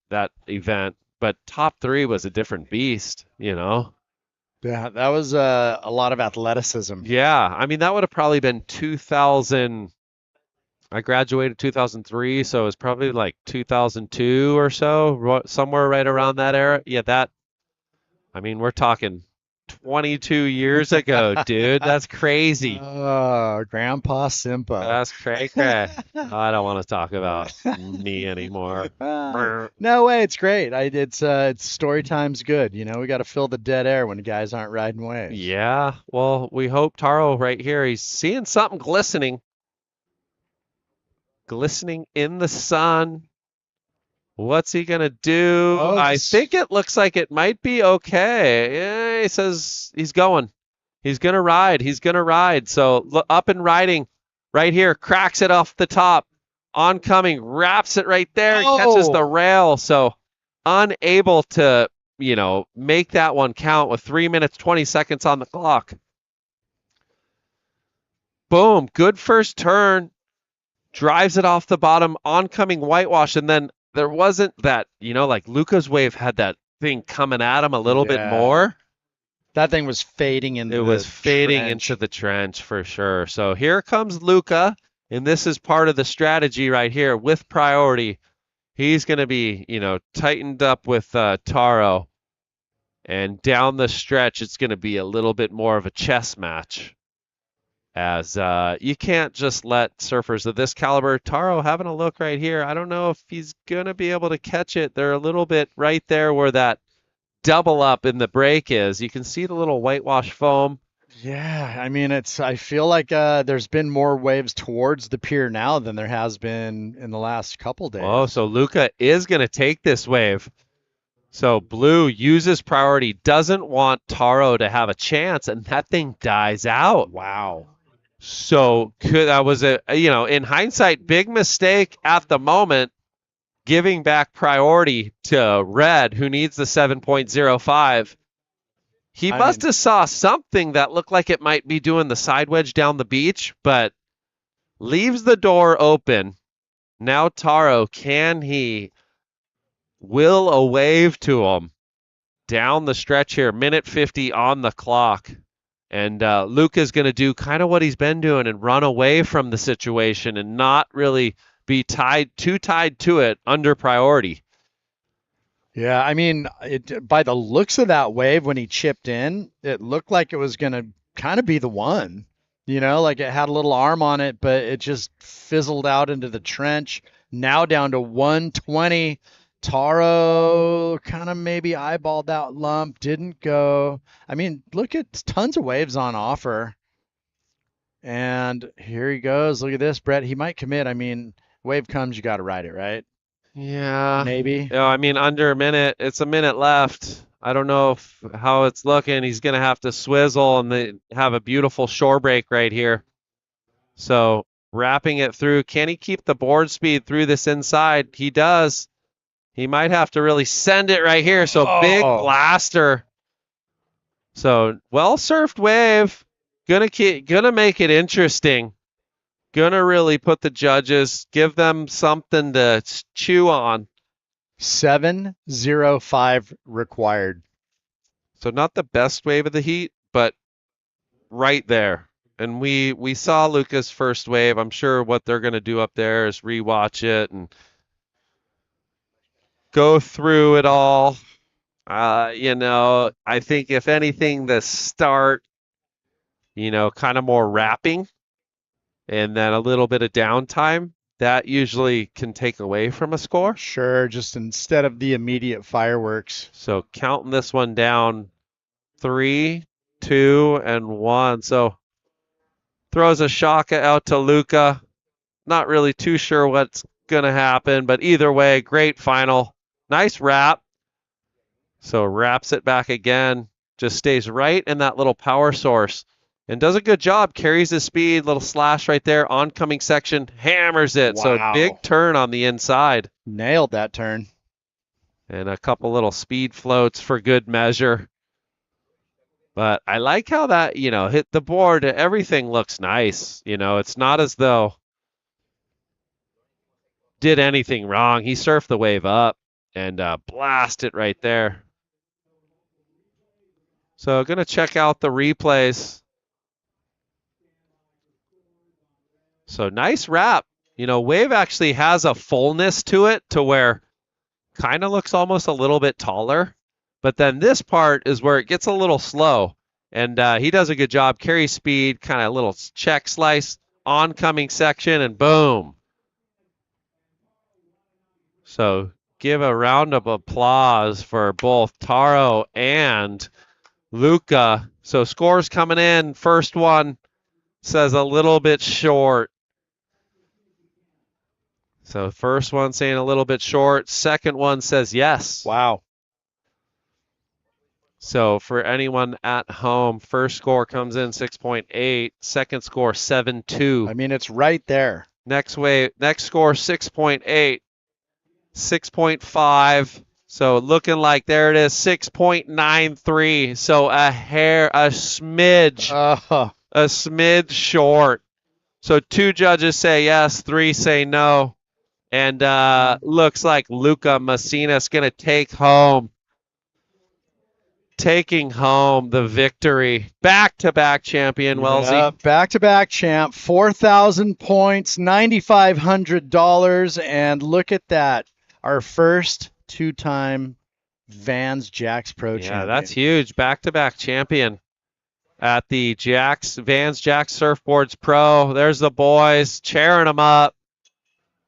event. But top 3 was a different beast, Yeah, that was a lot of athleticism. Yeah, I mean, that would have probably been 2000. I graduated 2003, so it was probably like 2002 or so, somewhere right around that era. Yeah, we're talking 22 years ago, dude. That's crazy. Oh, Grandpa Simpa. That's cray-cray. I don't want to talk about me anymore. No way, it's great. It's story time's good. We got to fill the dead air when guys aren't riding waves. Yeah, well, we hope Taro right here, he's seeing something glistening in the sun. What's he going to do? I think it looks like it might be okay. Yeah, he says he's going. He's going to ride. So up and riding right here. Cracks it off the top. Oncoming. Wraps it right there. Catches the rail. So unable to, make that one count with 3 minutes, 20 seconds on the clock. Boom. Good first turn. Drives it off the bottom. Oncoming whitewash. And then there wasn't that, like Lucca's wave had that thing coming at him a little bit more. That thing was fading into into the trench for sure. So here comes Lucca, and this is part of the strategy right here with priority. He's going to be, tightened up with Taro. And down the stretch, it's going to be a little bit more of a chess match. As you can't just let surfers of this caliber, Taro having a look right here. I don't know if he's going to be able to catch it. They're a little bit right there where that double up in the break is. You can see the little whitewash foam. Yeah, I mean, I feel like there's been more waves towards the pier now than there has been in the last couple days. Oh, so Lucca is going to take this wave. So Blue uses priority, doesn't want Taro to have a chance, and that thing dies out. Wow. So that was in hindsight, big mistake at the moment, giving back priority to Red, who needs the 7.05. He must have saw something that looked like it might be doing the side wedge down the beach, but leaves the door open. Now Taro, can he will a wave to him down the stretch here? Minute 50 on the clock. And Lucca's going to do kind of what he's been doing and run away from the situation and not really be too tied to it under priority. Yeah, I mean, by the looks of that wave when he chipped in, it looked like it was going to kind of be the one. Like it had a little arm on it, but it just fizzled out into the trench. Now down to 120. Taro kind of maybe eyeballed that lump, didn't go. I mean, look at tons of waves on offer. And here he goes. Look at this, Brett. He might commit. I mean, wave comes, you got to ride it, right? Yeah. Maybe. I mean, under a minute. It's a minute left. I don't know how it's looking. He's going to have to swizzle and have a beautiful shore break right here. So wrapping it through. Can he keep the board speed through this inside? He does. He might have to really send it right here. So big blaster. So well-surfed wave. Gonna make it interesting. Gonna really put the judges, give them something to chew on. 7.05 required. So not the best wave of the heat, but right there. And we saw Lucca's first wave. I'm sure what they're gonna do up there is rewatch it and go through it all. I think if anything, the start, kind of more wrapping and then a little bit of downtime, that usually can take away from a score. Sure, just instead of the immediate fireworks. So counting this one down, 3, 2, and 1. So throws a shaka out to Lucca. Not really too sure what's going to happen, but either way, great final. Nice wrap. So wraps it back again. Just stays right in that little power source. And does a good job. Carries his speed. Little slash right there. Oncoming section. Hammers it. Wow. So big turn on the inside. Nailed that turn. And a couple little speed floats for good measure. But I like how that, hit the board. Everything looks nice. It's not as though did anything wrong. He surfed the wave up and blast it right there. So going to check out the replays. So nice wrap. Wave actually has a fullness to it to where kind of looks almost a little bit taller. But then this part is where it gets a little slow. And he does a good job. Carry speed, kind of little check slice, oncoming section, and boom. So give a round of applause for both Taro and Lucca. So scores coming in. First one says a little bit short. So first one saying a little bit short. Second one says yes. Wow. So for anyone at home, first score comes in 6.8. Second score 7.2. I mean, it's right there. Next score 6.8. 6.5. So looking like there it is, 6.93. So a smidge short. So 2 judges say yes, 3 say no. And looks like Lucca Mesinas going to taking home the victory. Back-to-back champion, Wellesley. Back-to-back champ, 4,000 points, $9,500, and look at that. our first 2-time Vans Jacks Pro champion. Yeah, that's huge. Back-to-back champion at the Vans Jacks Surfboards Pro. There's the boys cheering them up.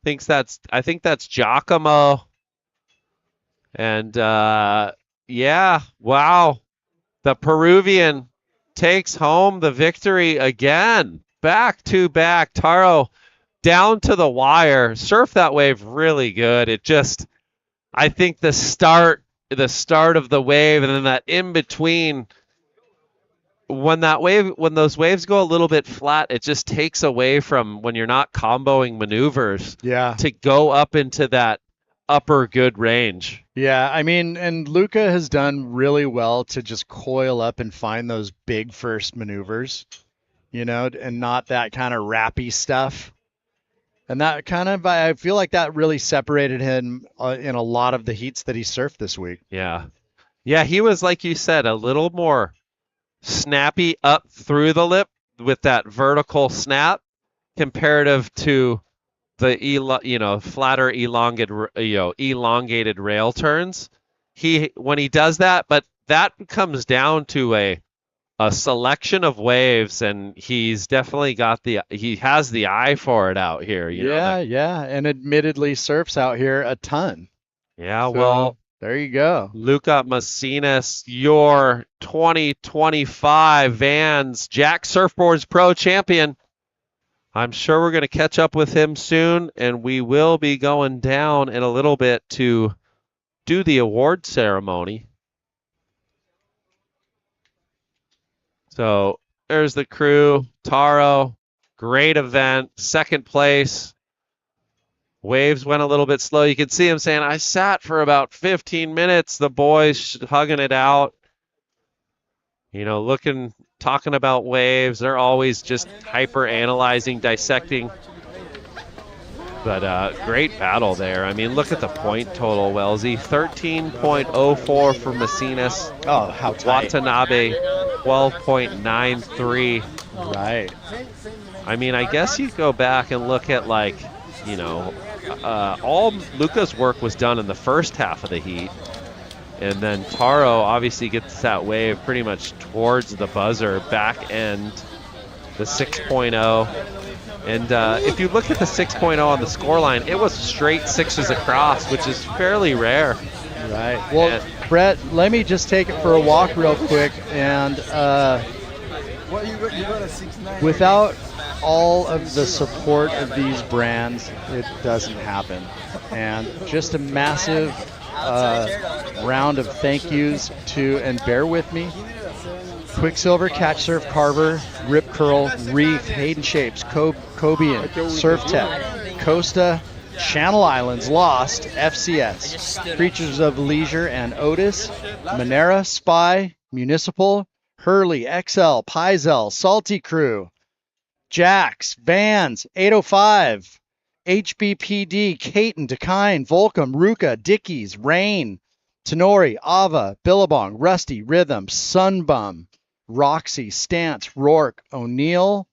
I think that's Giacomo. And yeah, wow. The Peruvian takes home the victory again. Back-to-back. Taro down to the wire. Surf that wave really good. I think the start of the wave and then that in between, when those waves go a little bit flat, it just takes away from when you're not comboing maneuvers. Yeah. To go up into that upper good range. Yeah, I mean, and Lucca has done really well to just coil up and find those big first maneuvers, and not that kind of rappy stuff. And that kind of, I feel like that really separated him in a lot of the heats that he surfed this week. Yeah. Yeah, he was, like you said, a little more snappy up through the lip with that vertical snap comparative to the flatter elongated rail turns. When he does that, but that comes down to a selection of waves, and he's definitely he has the eye for it out here. Yeah, and admittedly surfs out here a ton. Yeah, So, well, there you go. Lucca Mesinas, your 2025 Vans Jack Surfboards Pro champion. I'm sure we're going to catch up with him soon, and we will be going down in a little bit to do the award ceremony. So there's the crew. Taro, great event, second place. Waves went a little bit slow. You can see him saying, I sat for about 15 minutes. The boys hugging it out. Talking about waves. They're always just hyper analyzing, dissecting. But great battle there. I mean, look at the point total, Wellesley. 13.04 for Mesinas. Oh, how tight. Watanabe, 12.93. Right. I mean, I guess you go back and look at, all Lucca's work was done in the first half of the heat. And then Taro obviously gets that wave pretty much towards the buzzer, back end, the 6.0. And if you look at the 6.0 on the scoreline, it was straight sixes across, which is fairly rare. Right. Well, Brett, let me just take it for a walk real quick. And without all of the support of these brands, it doesn't happen. And just a massive round of thank yous to, and bear with me, Quicksilver, Catch Surf, Carver, Rip Curl, Reef, Hayden Shapes, Cobian, Surf Tech, Costa, Channel Islands, Lost, FCS, Creatures of Leisure and Otis, Monera, Spy, Municipal, Hurley, XL, Pizel, Salty Crew, Jax, Vans, 805, HBPD, Caton, Dakine, Volcom, Ruka, Dickies, Rain, Tenori, Ava, Billabong, Rusty, Rhythm, Sunbum, Roxy, Stance, Rourke, O'Neill,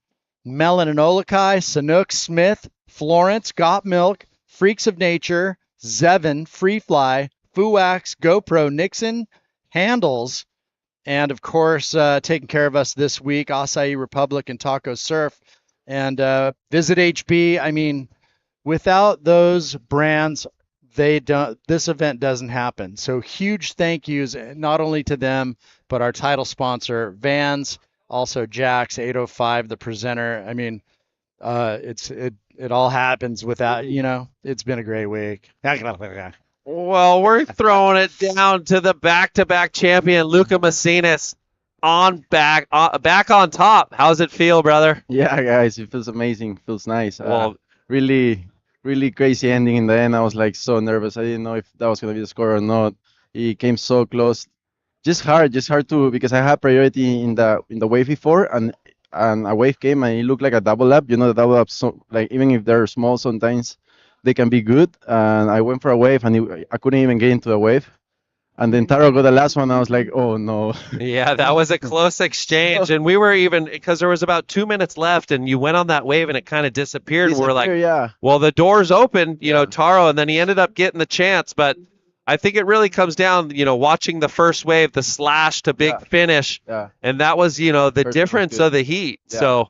Melon and Olakai, Sanook, Smith, Florence, Got Milk, Freaks of Nature, Zevin, Freefly, Fuwax, GoPro, Nixon, Handles, and of course, taking care of us this week, Acai Republic and Taco Surf, and Visit HB. I mean, without those brands, this event doesn't happen. So huge thank yous, not only to them, but our title sponsor, Vans, also Jax, 805, the presenter. I mean, it all happens without, it's been a great week. Well, we're throwing it down to the back-to-back champion, Lucca Mesinas, back on top. How's it feel, brother? Yeah, guys, it feels amazing. Feels nice. Really crazy ending in the end. I was like so nervous. I didn't know if that was gonna be the score or not. It came so close. Just hard to, because I had priority in the wave before, and a wave came and it looked like a double up. The double ups, so, like, even if they're small, sometimes they can be good. And I went for a wave and I couldn't even get into the wave. And then Taro got the last one. I was like, oh no. Yeah, that was a close exchange, and we were even because there was about 2 minutes left, and you went on that wave, and it kind of disappeared. And we're like, yeah. well, the door's open, Taro, and then he ended up getting the chance. But I think it really comes down, watching the first wave, the slash to big finish, and that was, the difference of the heat. Yeah. So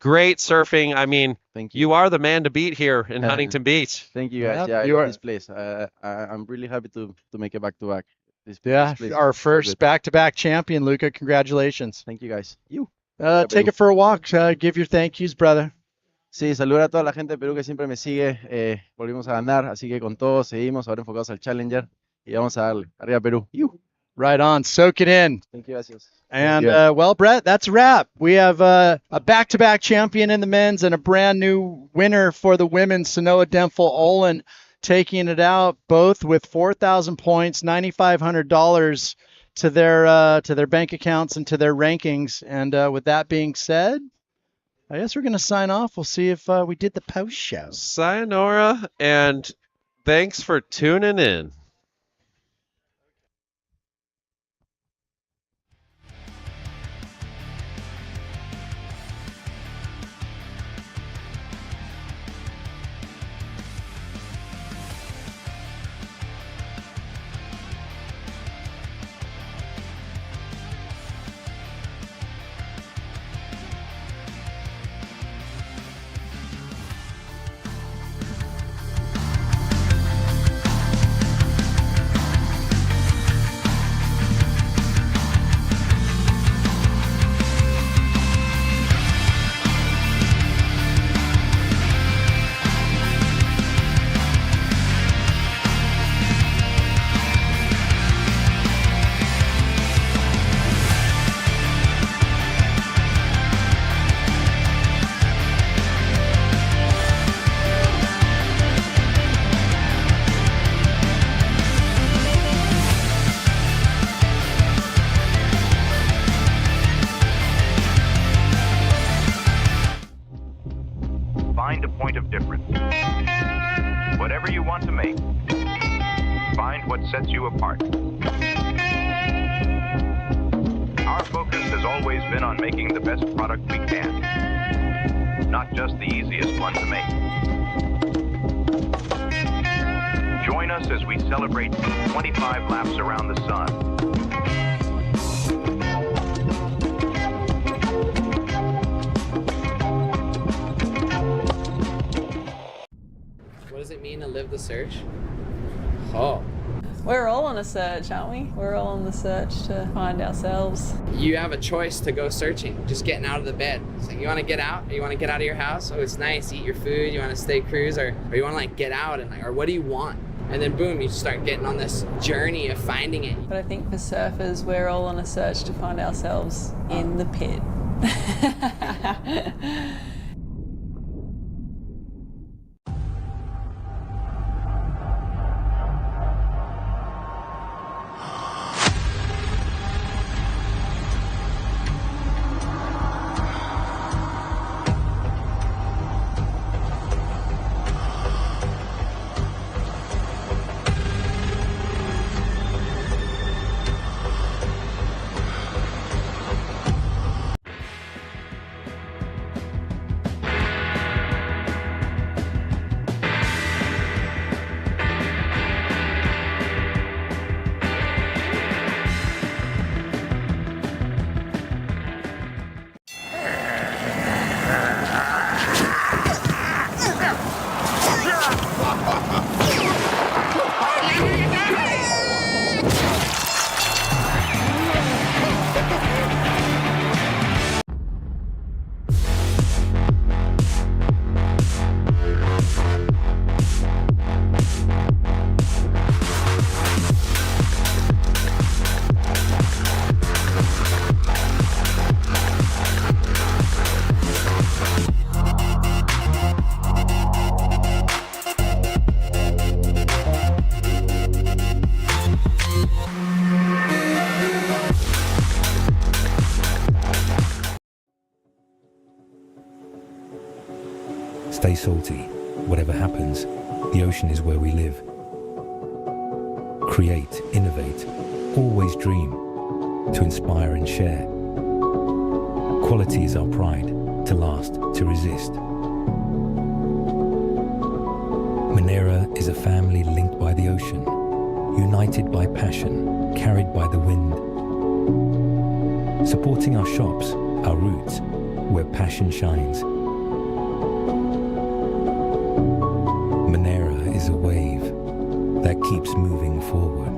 great surfing. I mean, you are the man to beat here in Huntington Beach. Thank you guys. Yep, Yeah, you are. this place. I'm really happy to make it back to back. This place Our is so first good. back-to-back champion, Lucca. Congratulations. Thank you guys. You. Take it for a walk. Give your thank yous, brother. Sí, saludar a toda la gente de Perú que siempre me sigue. Volvimos a ganar, así que con todo seguimos ahora enfocados al Challenger y vamos a darle. Arriba Perú. Right on. Soak it in. Thank you, gracias. And, well, Brett, that's a wrap. We have a back-to-back champion in the men's and a brand new winner for the women, Sanoa Dempfel Olin, taking it out, both with 4,000 points, $9,500 to their bank accounts and to their rankings. And with that being said, I guess we're going to sign off. We'll see if we did the post show. Sayonara, and thanks for tuning in. Find a point of difference. Whatever you want to make, find what sets you apart. Our focus has always been on making the best product we can, not just the easiest one to make. Join us as we celebrate 25 laps around the sun. What does it mean to live the search? Oh. We're all on a search, aren't we? We're all on the search to find ourselves. You have a choice to go searching, just getting out of the bed. It's like, you want to get out? Or you want to get out of your house? Oh, it's nice, eat your food. You want to stay cruise? Or you want to like get out and or what do you want? And then boom, you start getting on this journey of finding it. But I think for surfers, we're all on a search to find ourselves in the pit. Stay salty. Whatever happens, the ocean is where we live. create, innovate, always dream, to inspire and share. Quality is our pride, to last, to resist. Monera is a family linked by the ocean, united by passion, carried by the wind. Supporting our shops, our roots, where passion shines. Monera is a wave that keeps moving forward.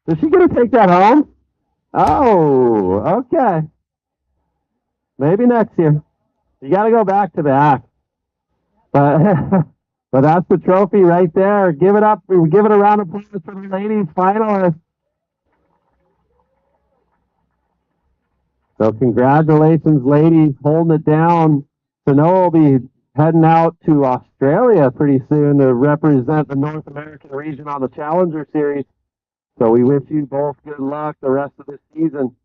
Is she going to take that home? Oh, okay. Maybe next year. You got to go back to that. But but that's the trophy right there. Give it up. We give it a round of applause for the ladies finalists. So congratulations, ladies, holding it down. Sanoa will be heading out to Australia pretty soon to represent the North American region on the Challenger Series. So we wish you both good luck the rest of the season.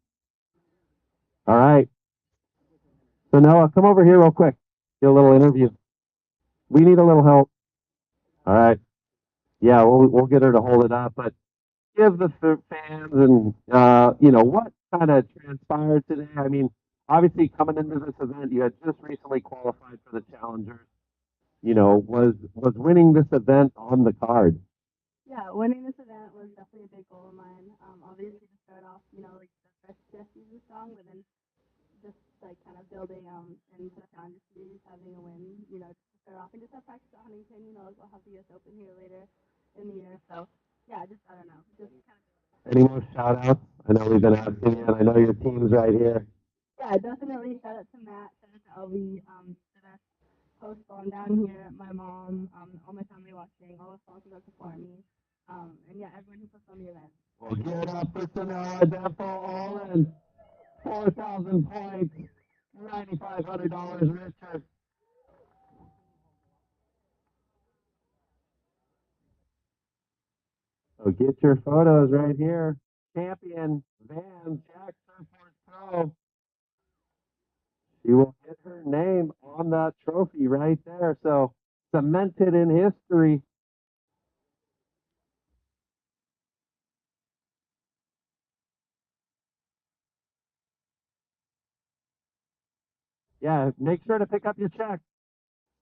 All right. So Noah, come over here real quick. Get a little interview. We need a little help. All right. Yeah, we'll get her to hold it up, but give the fans and what kind of transpired today. I mean, obviously coming into this event, you had just recently qualified for the Challengers. Was winning this event on the card? Yeah, winning this event was definitely a big goal of mine. Obviously to start off, like the first season strong, but then just like kind of building into the Challenger Series, having a win, just to start off and just have practice at Huntington. Like we'll have the U.S. Open here later in the year, so yeah, just I don't know, just kind of. Any more shout outs? I know we've been asking you, and I know your team's right here. Yeah, definitely shout out to Matt, shout out to Elby, the best host on down here, my mom, all my family watching, all the sponsors that support me, and yeah, everyone who puts on the event. Well, give it up for Sonora Defo all in 4,000 points, $9,500 richer. So get your photos right here. Champion Van Jack Surfboards Pro. She will get her name on that trophy right there. So cemented in history. Yeah, make sure to pick up your check.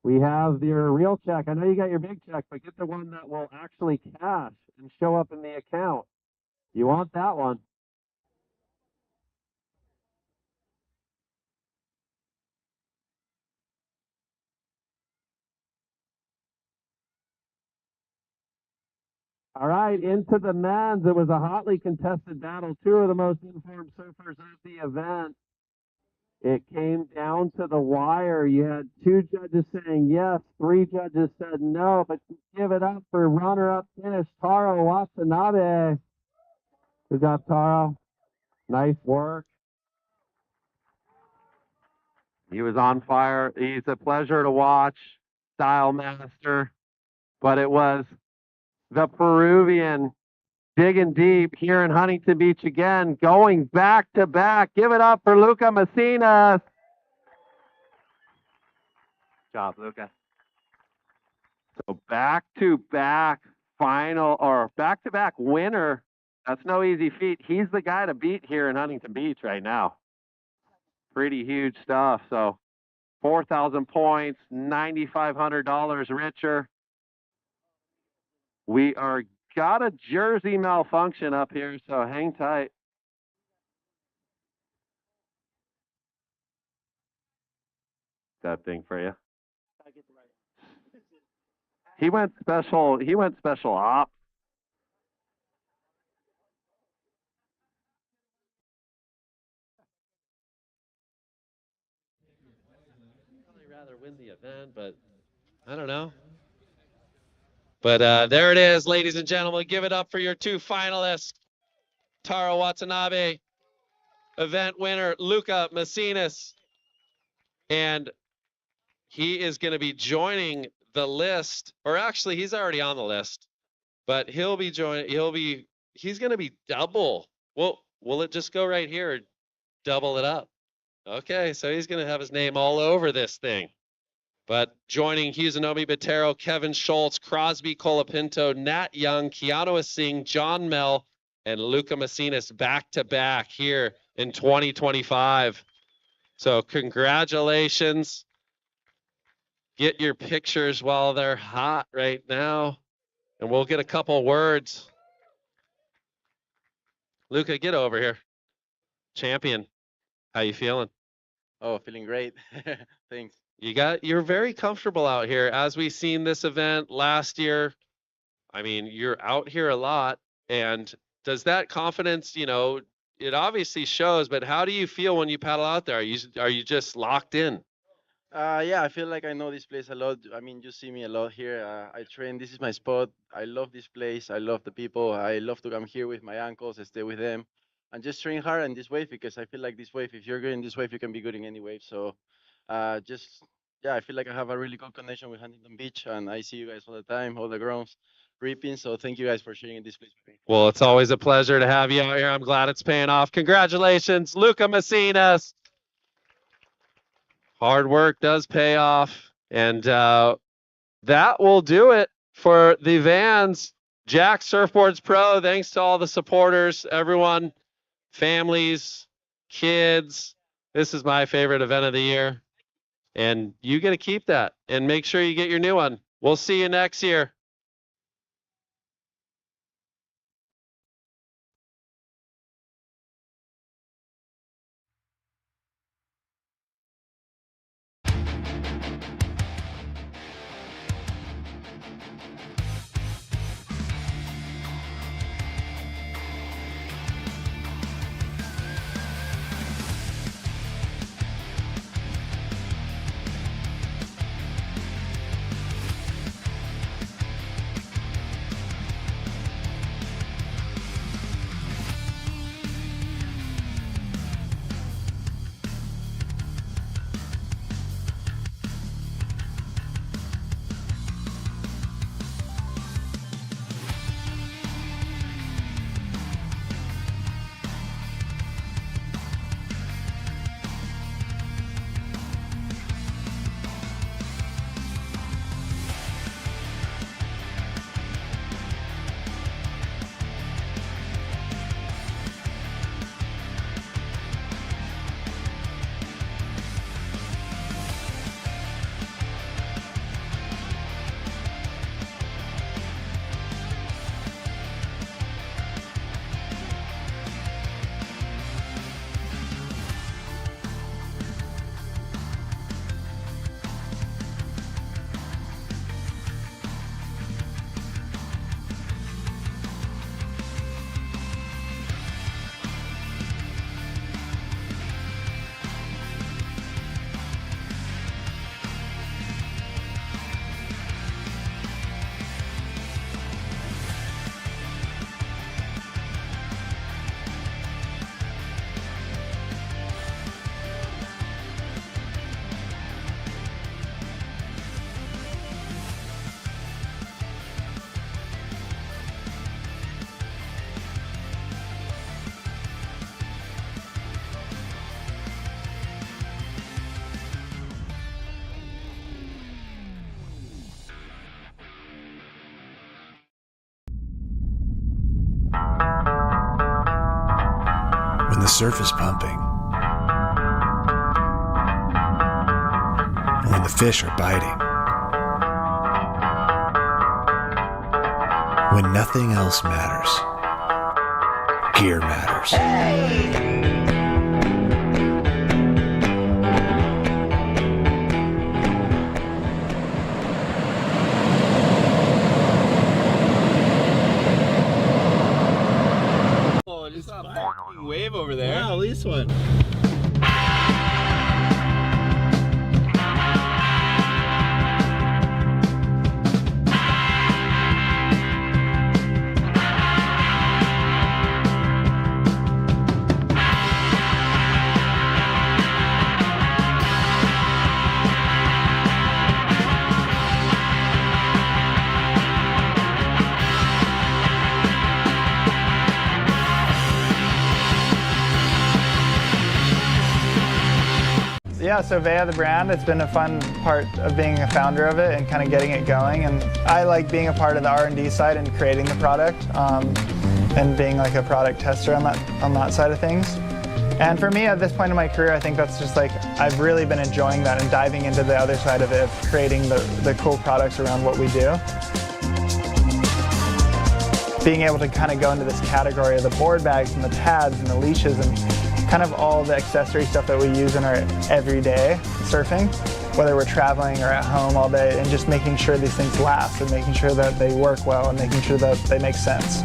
We have your real check. I know you got your big check, but get the one that will actually cash and show up in the account. You want that one. All right, into the men's. It was a hotly contested battle. Two of the most informed surfers at the event. It came down to the wire. You had two judges saying yes, three judges said no, but give it up for runner-up finish, Taro Watanabe. Good job, Taro. Nice work. He was on fire. He's a pleasure to watch, style master. But it was the Peruvian digging deep here in Huntington Beach again, going back to back. Give it up for Lucca Mesinas. Good job, Lucca. So back to back final or back to back winner. That's no easy feat. He's the guy to beat here in Huntington Beach right now. Pretty huge stuff. So 4,000 points, $9,500 richer. We are got a jersey malfunction up here, so hang tight. That thing for you. He went special. He went special op. I'd rather win the event, but I don't know. But there it is, ladies and gentlemen. Give it up for your two finalists. Taro Watanabe, event winner, Lucca Mesinas. And he is going to be joining the list, or actually he's already on the list, but he'll be joining, he's going to be double. Well, will it just go right here or double it up? Okay, so he's going to have his name all over this thing. But joining Husanomi Botero, Kevin Schultz, Crosby Colapinto, Nat Young, Keanu Singh, John Mel, and Lucca Mesinas back to back here in 2025. So congratulations. Get your pictures while they're hot right now, and we'll get a couple words. Lucca, get over here. Champion, how you feeling? Oh, feeling great. Thanks. You're very comfortable out here. As we seen this event last year, I mean, you're out here a lot, and does that confidence, it obviously shows, but how do you feel when you paddle out there? Are you just locked in? Yeah, I feel like I know this place a lot. I mean, you see me a lot here. I train. This is my spot. I love this place. I love the people. I love to come here with my uncles, stay with them, and just train hard in this wave because I feel like this wave, if you're good in this wave, you can be good in any wave. So just yeah, I feel like I have a really good connection with Huntington Beach, and I see you guys all the time, all the girls reaping. So thank you guys for sharing this place with me. Well, it's always a pleasure to have you out here. I'm glad it's paying off. Congratulations, Lucca Mesinas. Hard work does pay off. And that will do it for the Vans Jack Surfboards Pro. Thanks to all the supporters, everyone, families, kids. This is my favorite event of the year. And you get to keep that and make sure you get your new one. We'll see you next year. When the surf is pumping, when the fish are biting, when nothing else matters, gear matters. Oh, just a fucking wave over there. Wow, at least one. Yeah, so Vea, the brand, it's been a fun part of being a founder of it and kind of getting it going. And I like being a part of the R&D side and creating the product and being like a product tester on that side of things. And for me, at this point in my career, I think that's just like, I've really been enjoying that and diving into the other side of it, of creating the cool products around what we do. Being able to kind of go into this category of the board bags and the pads and the leashes and kind of all the accessory stuff that we use in our everyday surfing, whether we're traveling or at home all day, and just making sure these things last and making sure that they work well and making sure that they make sense.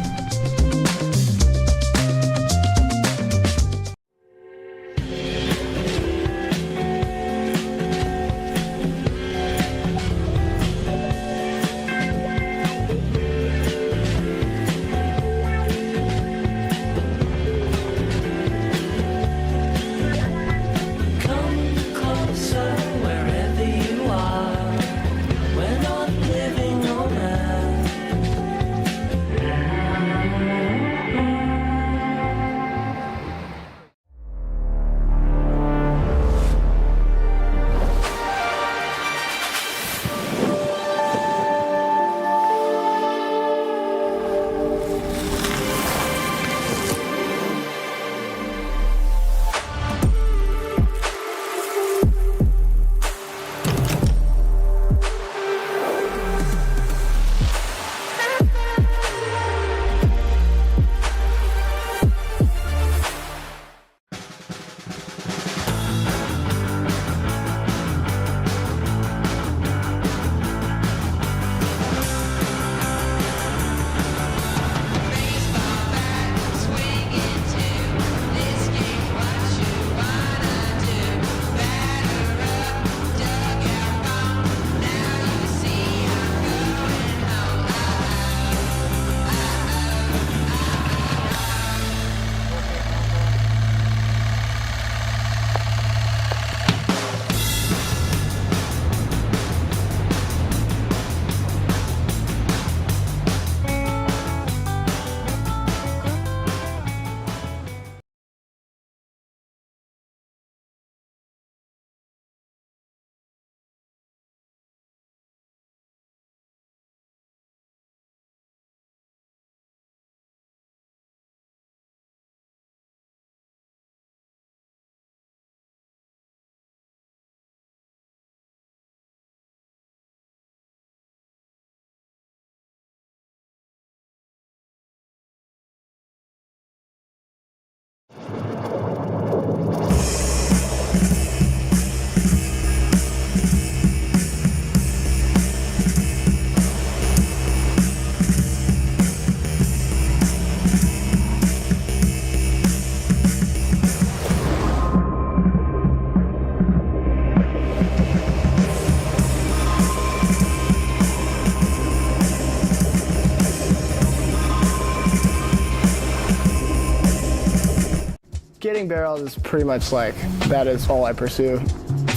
Getting barreled is pretty much like, that is all I pursue.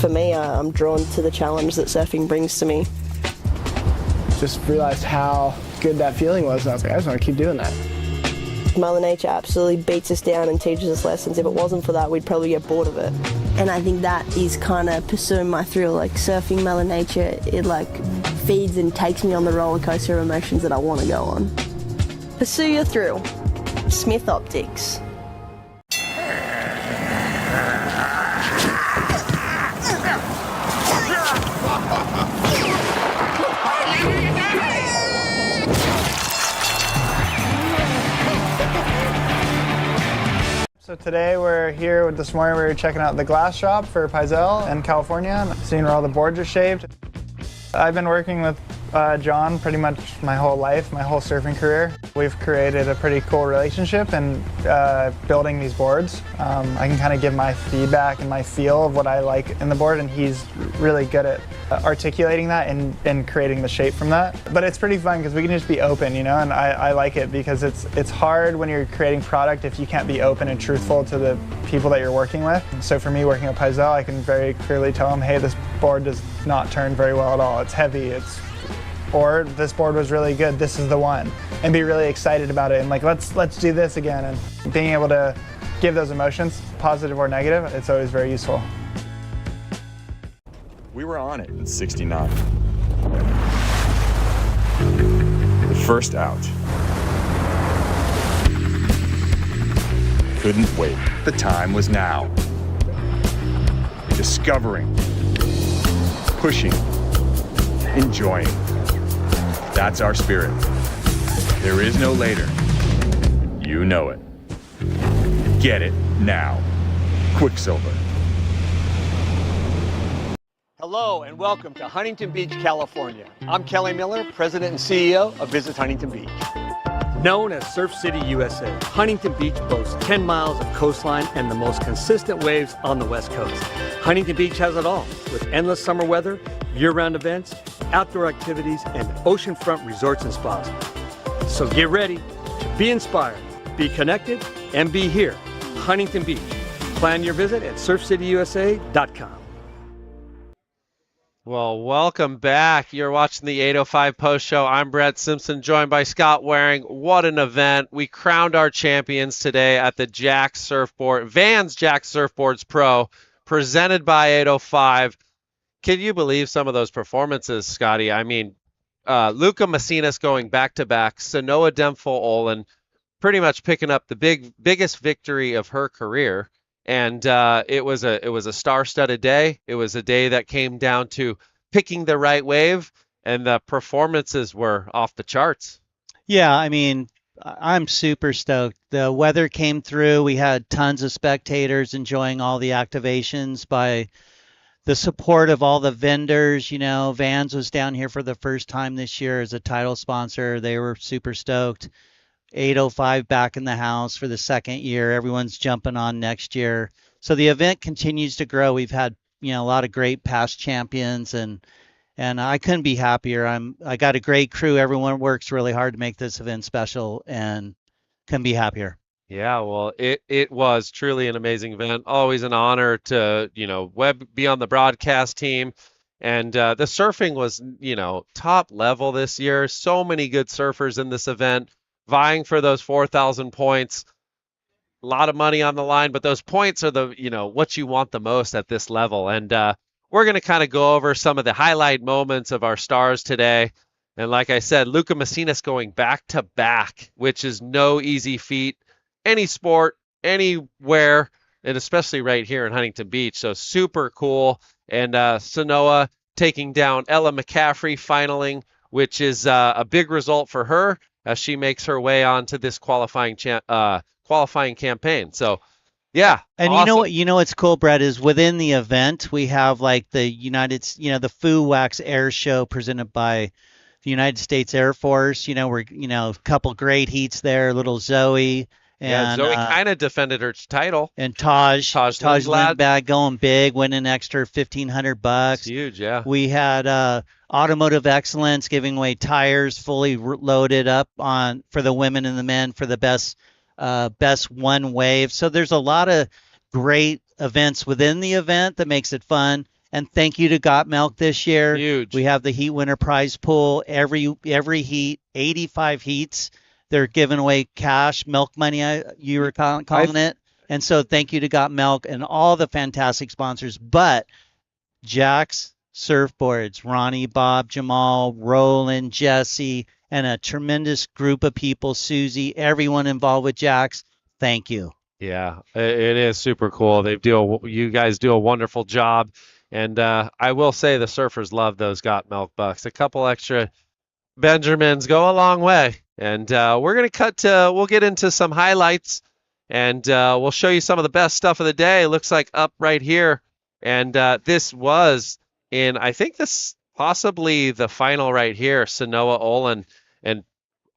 For me, I'm drawn to the challenge that surfing brings to me. Just realized how good that feeling was, and I was like, I just want to keep doing that. Mother Nature absolutely beats us down and teaches us lessons. If it wasn't for that, we'd probably get bored of it. And I think that is kind of pursuing my thrill. Like surfing Mother Nature, it like feeds and takes me on the roller coaster of emotions that I want to go on. Pursue your thrill. Smith Optics. So today we're here, this morning we were checking out the glass shop for Paisel in California, seeing where all the boards are shaped. I've been working with John pretty much my whole life, my whole surfing career. We've created a pretty cool relationship in building these boards. I can kind of give my feedback and my feel of what I like in the board, and he's really good at articulating that and creating the shape from that. But it's pretty fun because we can just be open, you know, and I like it because it's hard when you're creating product if you can't be open and truthful to the people that you're working with. So for me, working with Paisel, I can very clearly tell him, hey, this board does not turn very well at all. It's heavy, or this board was really good, this is the one, and be really excited about it and like let's do this again. And being able to give those emotions, positive or negative, it's always very useful. We were on it in 69. The first out. Couldn't wait. The time was now. Discovering, pushing, enjoying. That's our spirit. There is no later. You know it. Get it now. Quicksilver. Hello and welcome to Huntington Beach, California. I'm Kelly Miller, President and CEO of Visit Huntington Beach. Known as Surf City, USA, Huntington Beach boasts 10 miles of coastline and the most consistent waves on the West Coast. Huntington Beach has it all, with endless summer weather, year-round events, outdoor activities, and oceanfront resorts and spas. So get ready to be inspired, be connected, and be here, Huntington Beach. Plan your visit at surfcityusa.com. Well, welcome back. You're watching the 805 Post Show. I'm Brett Simpson, joined by Scott Waring. What an event. We crowned our champions today at the Vans Jack Surfboards Pro, presented by 805. Can you believe some of those performances, Scotty? I mean, Lucca Mesinas going back-to-back, Sanoa Dempfel-Olin pretty much picking up the biggest victory of her career. And it was a star-studded day. It was a day that came down to picking the right wave, and the performances were off the charts. Yeah, I mean, I'm super stoked. The weather came through. We had tons of spectators enjoying all the activations by the support of all the vendors. You know, Vans was down here for the first time this year as a title sponsor. They were super stoked. 805 back in the house for the second year. Everyone's jumping on next year. So the event continues to grow. We've had, you know, a lot of great past champions, and I couldn't be happier. I got a great crew. Everyone works really hard to make this event special, and couldn't be happier. Yeah, well, it was truly an amazing event. Always an honor to, you know, be on the broadcast team. And the surfing was, you know, top level this year. So many good surfers in this event, vying for those 4,000 points. A lot of money on the line, but those points are the, you know, what you want the most at this level. And we're going to kind of go over some of the highlight moments of our stars today. And like I said, Lucca Mesinas going back to back, which is no easy feat. Any sport, anywhere, and especially right here in Huntington Beach. So super cool. And Sanoa taking down Ella McCaffrey, finaling, which is a big result for her as she makes her way onto this qualifying campaign. So, yeah. And awesome. you know what's cool, Brett, is within the event we have like the the Fu Wax Air Show presented by the United States Air Force. You know, we're a couple great heats there. Little Zoe. And, Zoe kind of defended her title. And Taj Lindblad going big, winning an extra $1,500. It's huge, yeah. We had Automotive Excellence giving away tires fully loaded up for the women and the men for the best best one wave. So there's a lot of great events within the event that makes it fun. And thank you to Got Milk this year. Huge. We have the Heat Winner Prize Pool. Every heat, 85 heats, they're giving away cash, milk money, you were calling it. And so thank you to Got Milk and all the fantastic sponsors. But Jack's Surfboards, Ronnie, Bob, Jamal, Roland, Jesse, and a tremendous group of people, Susie, everyone involved with Jack's, thank you. Yeah, it is super cool. You guys do a wonderful job. And I will say the surfers love those Got Milk bucks. A couple extra Benjamins go a long way. And we'll get into some highlights, and we'll show you some of the best stuff of the day. It looks like up right here. And this was I think this possibly the final right here, Sanoa Olin, and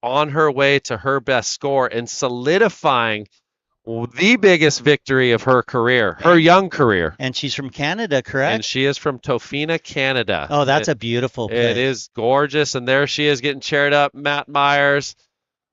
on her way to her best score and solidifying the biggest victory of her career, her young career. And she's from Canada, correct? And she is from Tofina, Canada. Oh, that's a beautiful place. It is gorgeous. And there she is getting cheered up. Matt Myers.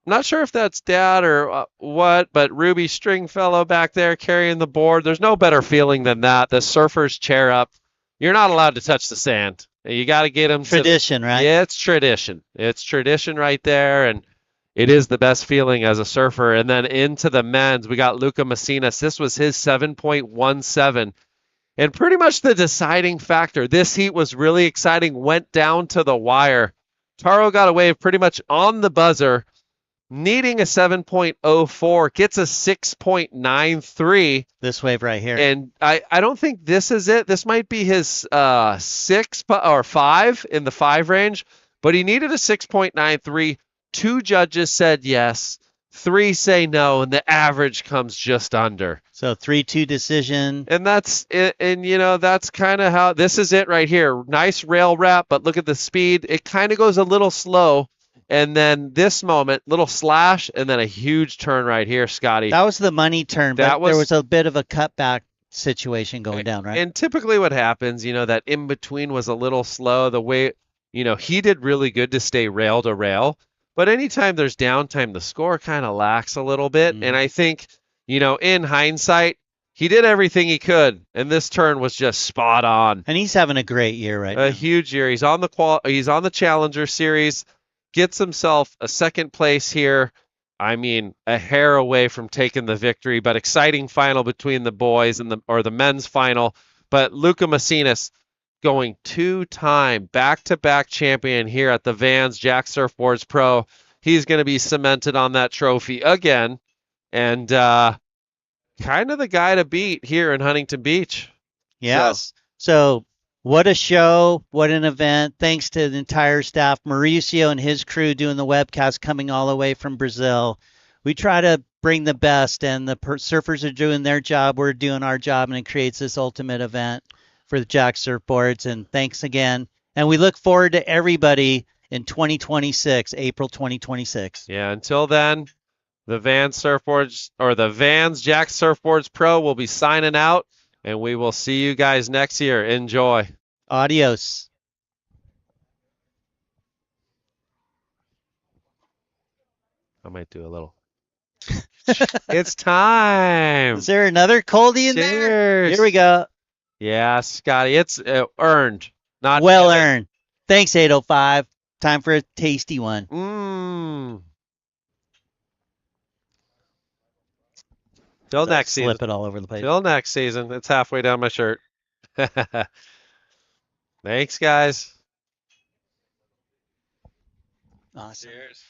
I'm not sure if that's dad or what, but Ruby Stringfellow back there carrying the board. There's no better feeling than that. The surfers chair up. You're not allowed to touch the sand. You got to get them. Tradition, right? Yeah, it's tradition. It's tradition right there. And it is the best feeling as a surfer. And then into the men's, we got Lucca Mesinas. This was his 7.17. And pretty much the deciding factor. This heat was really exciting. Went down to the wire. Taro got a wave pretty much on the buzzer, needing a 7.04. Gets a 6.93. This wave right here. And I don't think this is it. This might be his 6 or 5 in the 5 range. But he needed a 6.93. 2 judges said yes, 3 say no, and the average comes just under. So 3-2 decision. And that's it. And that's kind of how this is it right here. Nice rail wrap, but look at the speed. It kind of goes a little slow. And then this moment, little slash, and then a huge turn right here, Scotty. That was the money turn, but there was a bit of a cutback situation going down, right? And typically what happens, that in between was a little slow. The way, he did really good to stay rail to rail. But anytime there's downtime, the score kind of lacks a little bit. And I think, in hindsight, he did everything he could, and this turn was just spot on. And he's having a great year right now. A huge year. He's on the Challenger Series, gets himself a second place here. I mean, a hair away from taking the victory, but exciting final between the boys and the men's final. But Lucca Mesinas, going 2-time back-to-back champion here at the Vans Jack Surfboards Pro. He's going to be cemented on that trophy again, and kind of the guy to beat here in Huntington Beach. Yes. So what a show, what an event. Thanks to the entire staff, Mauricio and his crew doing the webcast coming all the way from Brazil. We try to bring the best, and the surfers are doing their job. We're doing our job, and it creates this ultimate event for the Jack Surfboards. And thanks again. And we look forward to everybody in 2026, April 2026. Yeah, until then, the Vans Surfboards, or the Vans Jack Surfboards Pro, will be signing out, and we will see you guys next year. Enjoy. Adios. I might do a little. It's time. Is there another coldie in there? Here we go. Yeah, Scotty, it's earned. Not well earned. Thanks, 805. Time for a tasty one. Till next season. Slip it all over the place. Till next season. It's halfway down my shirt. Thanks, guys. Awesome. Cheers.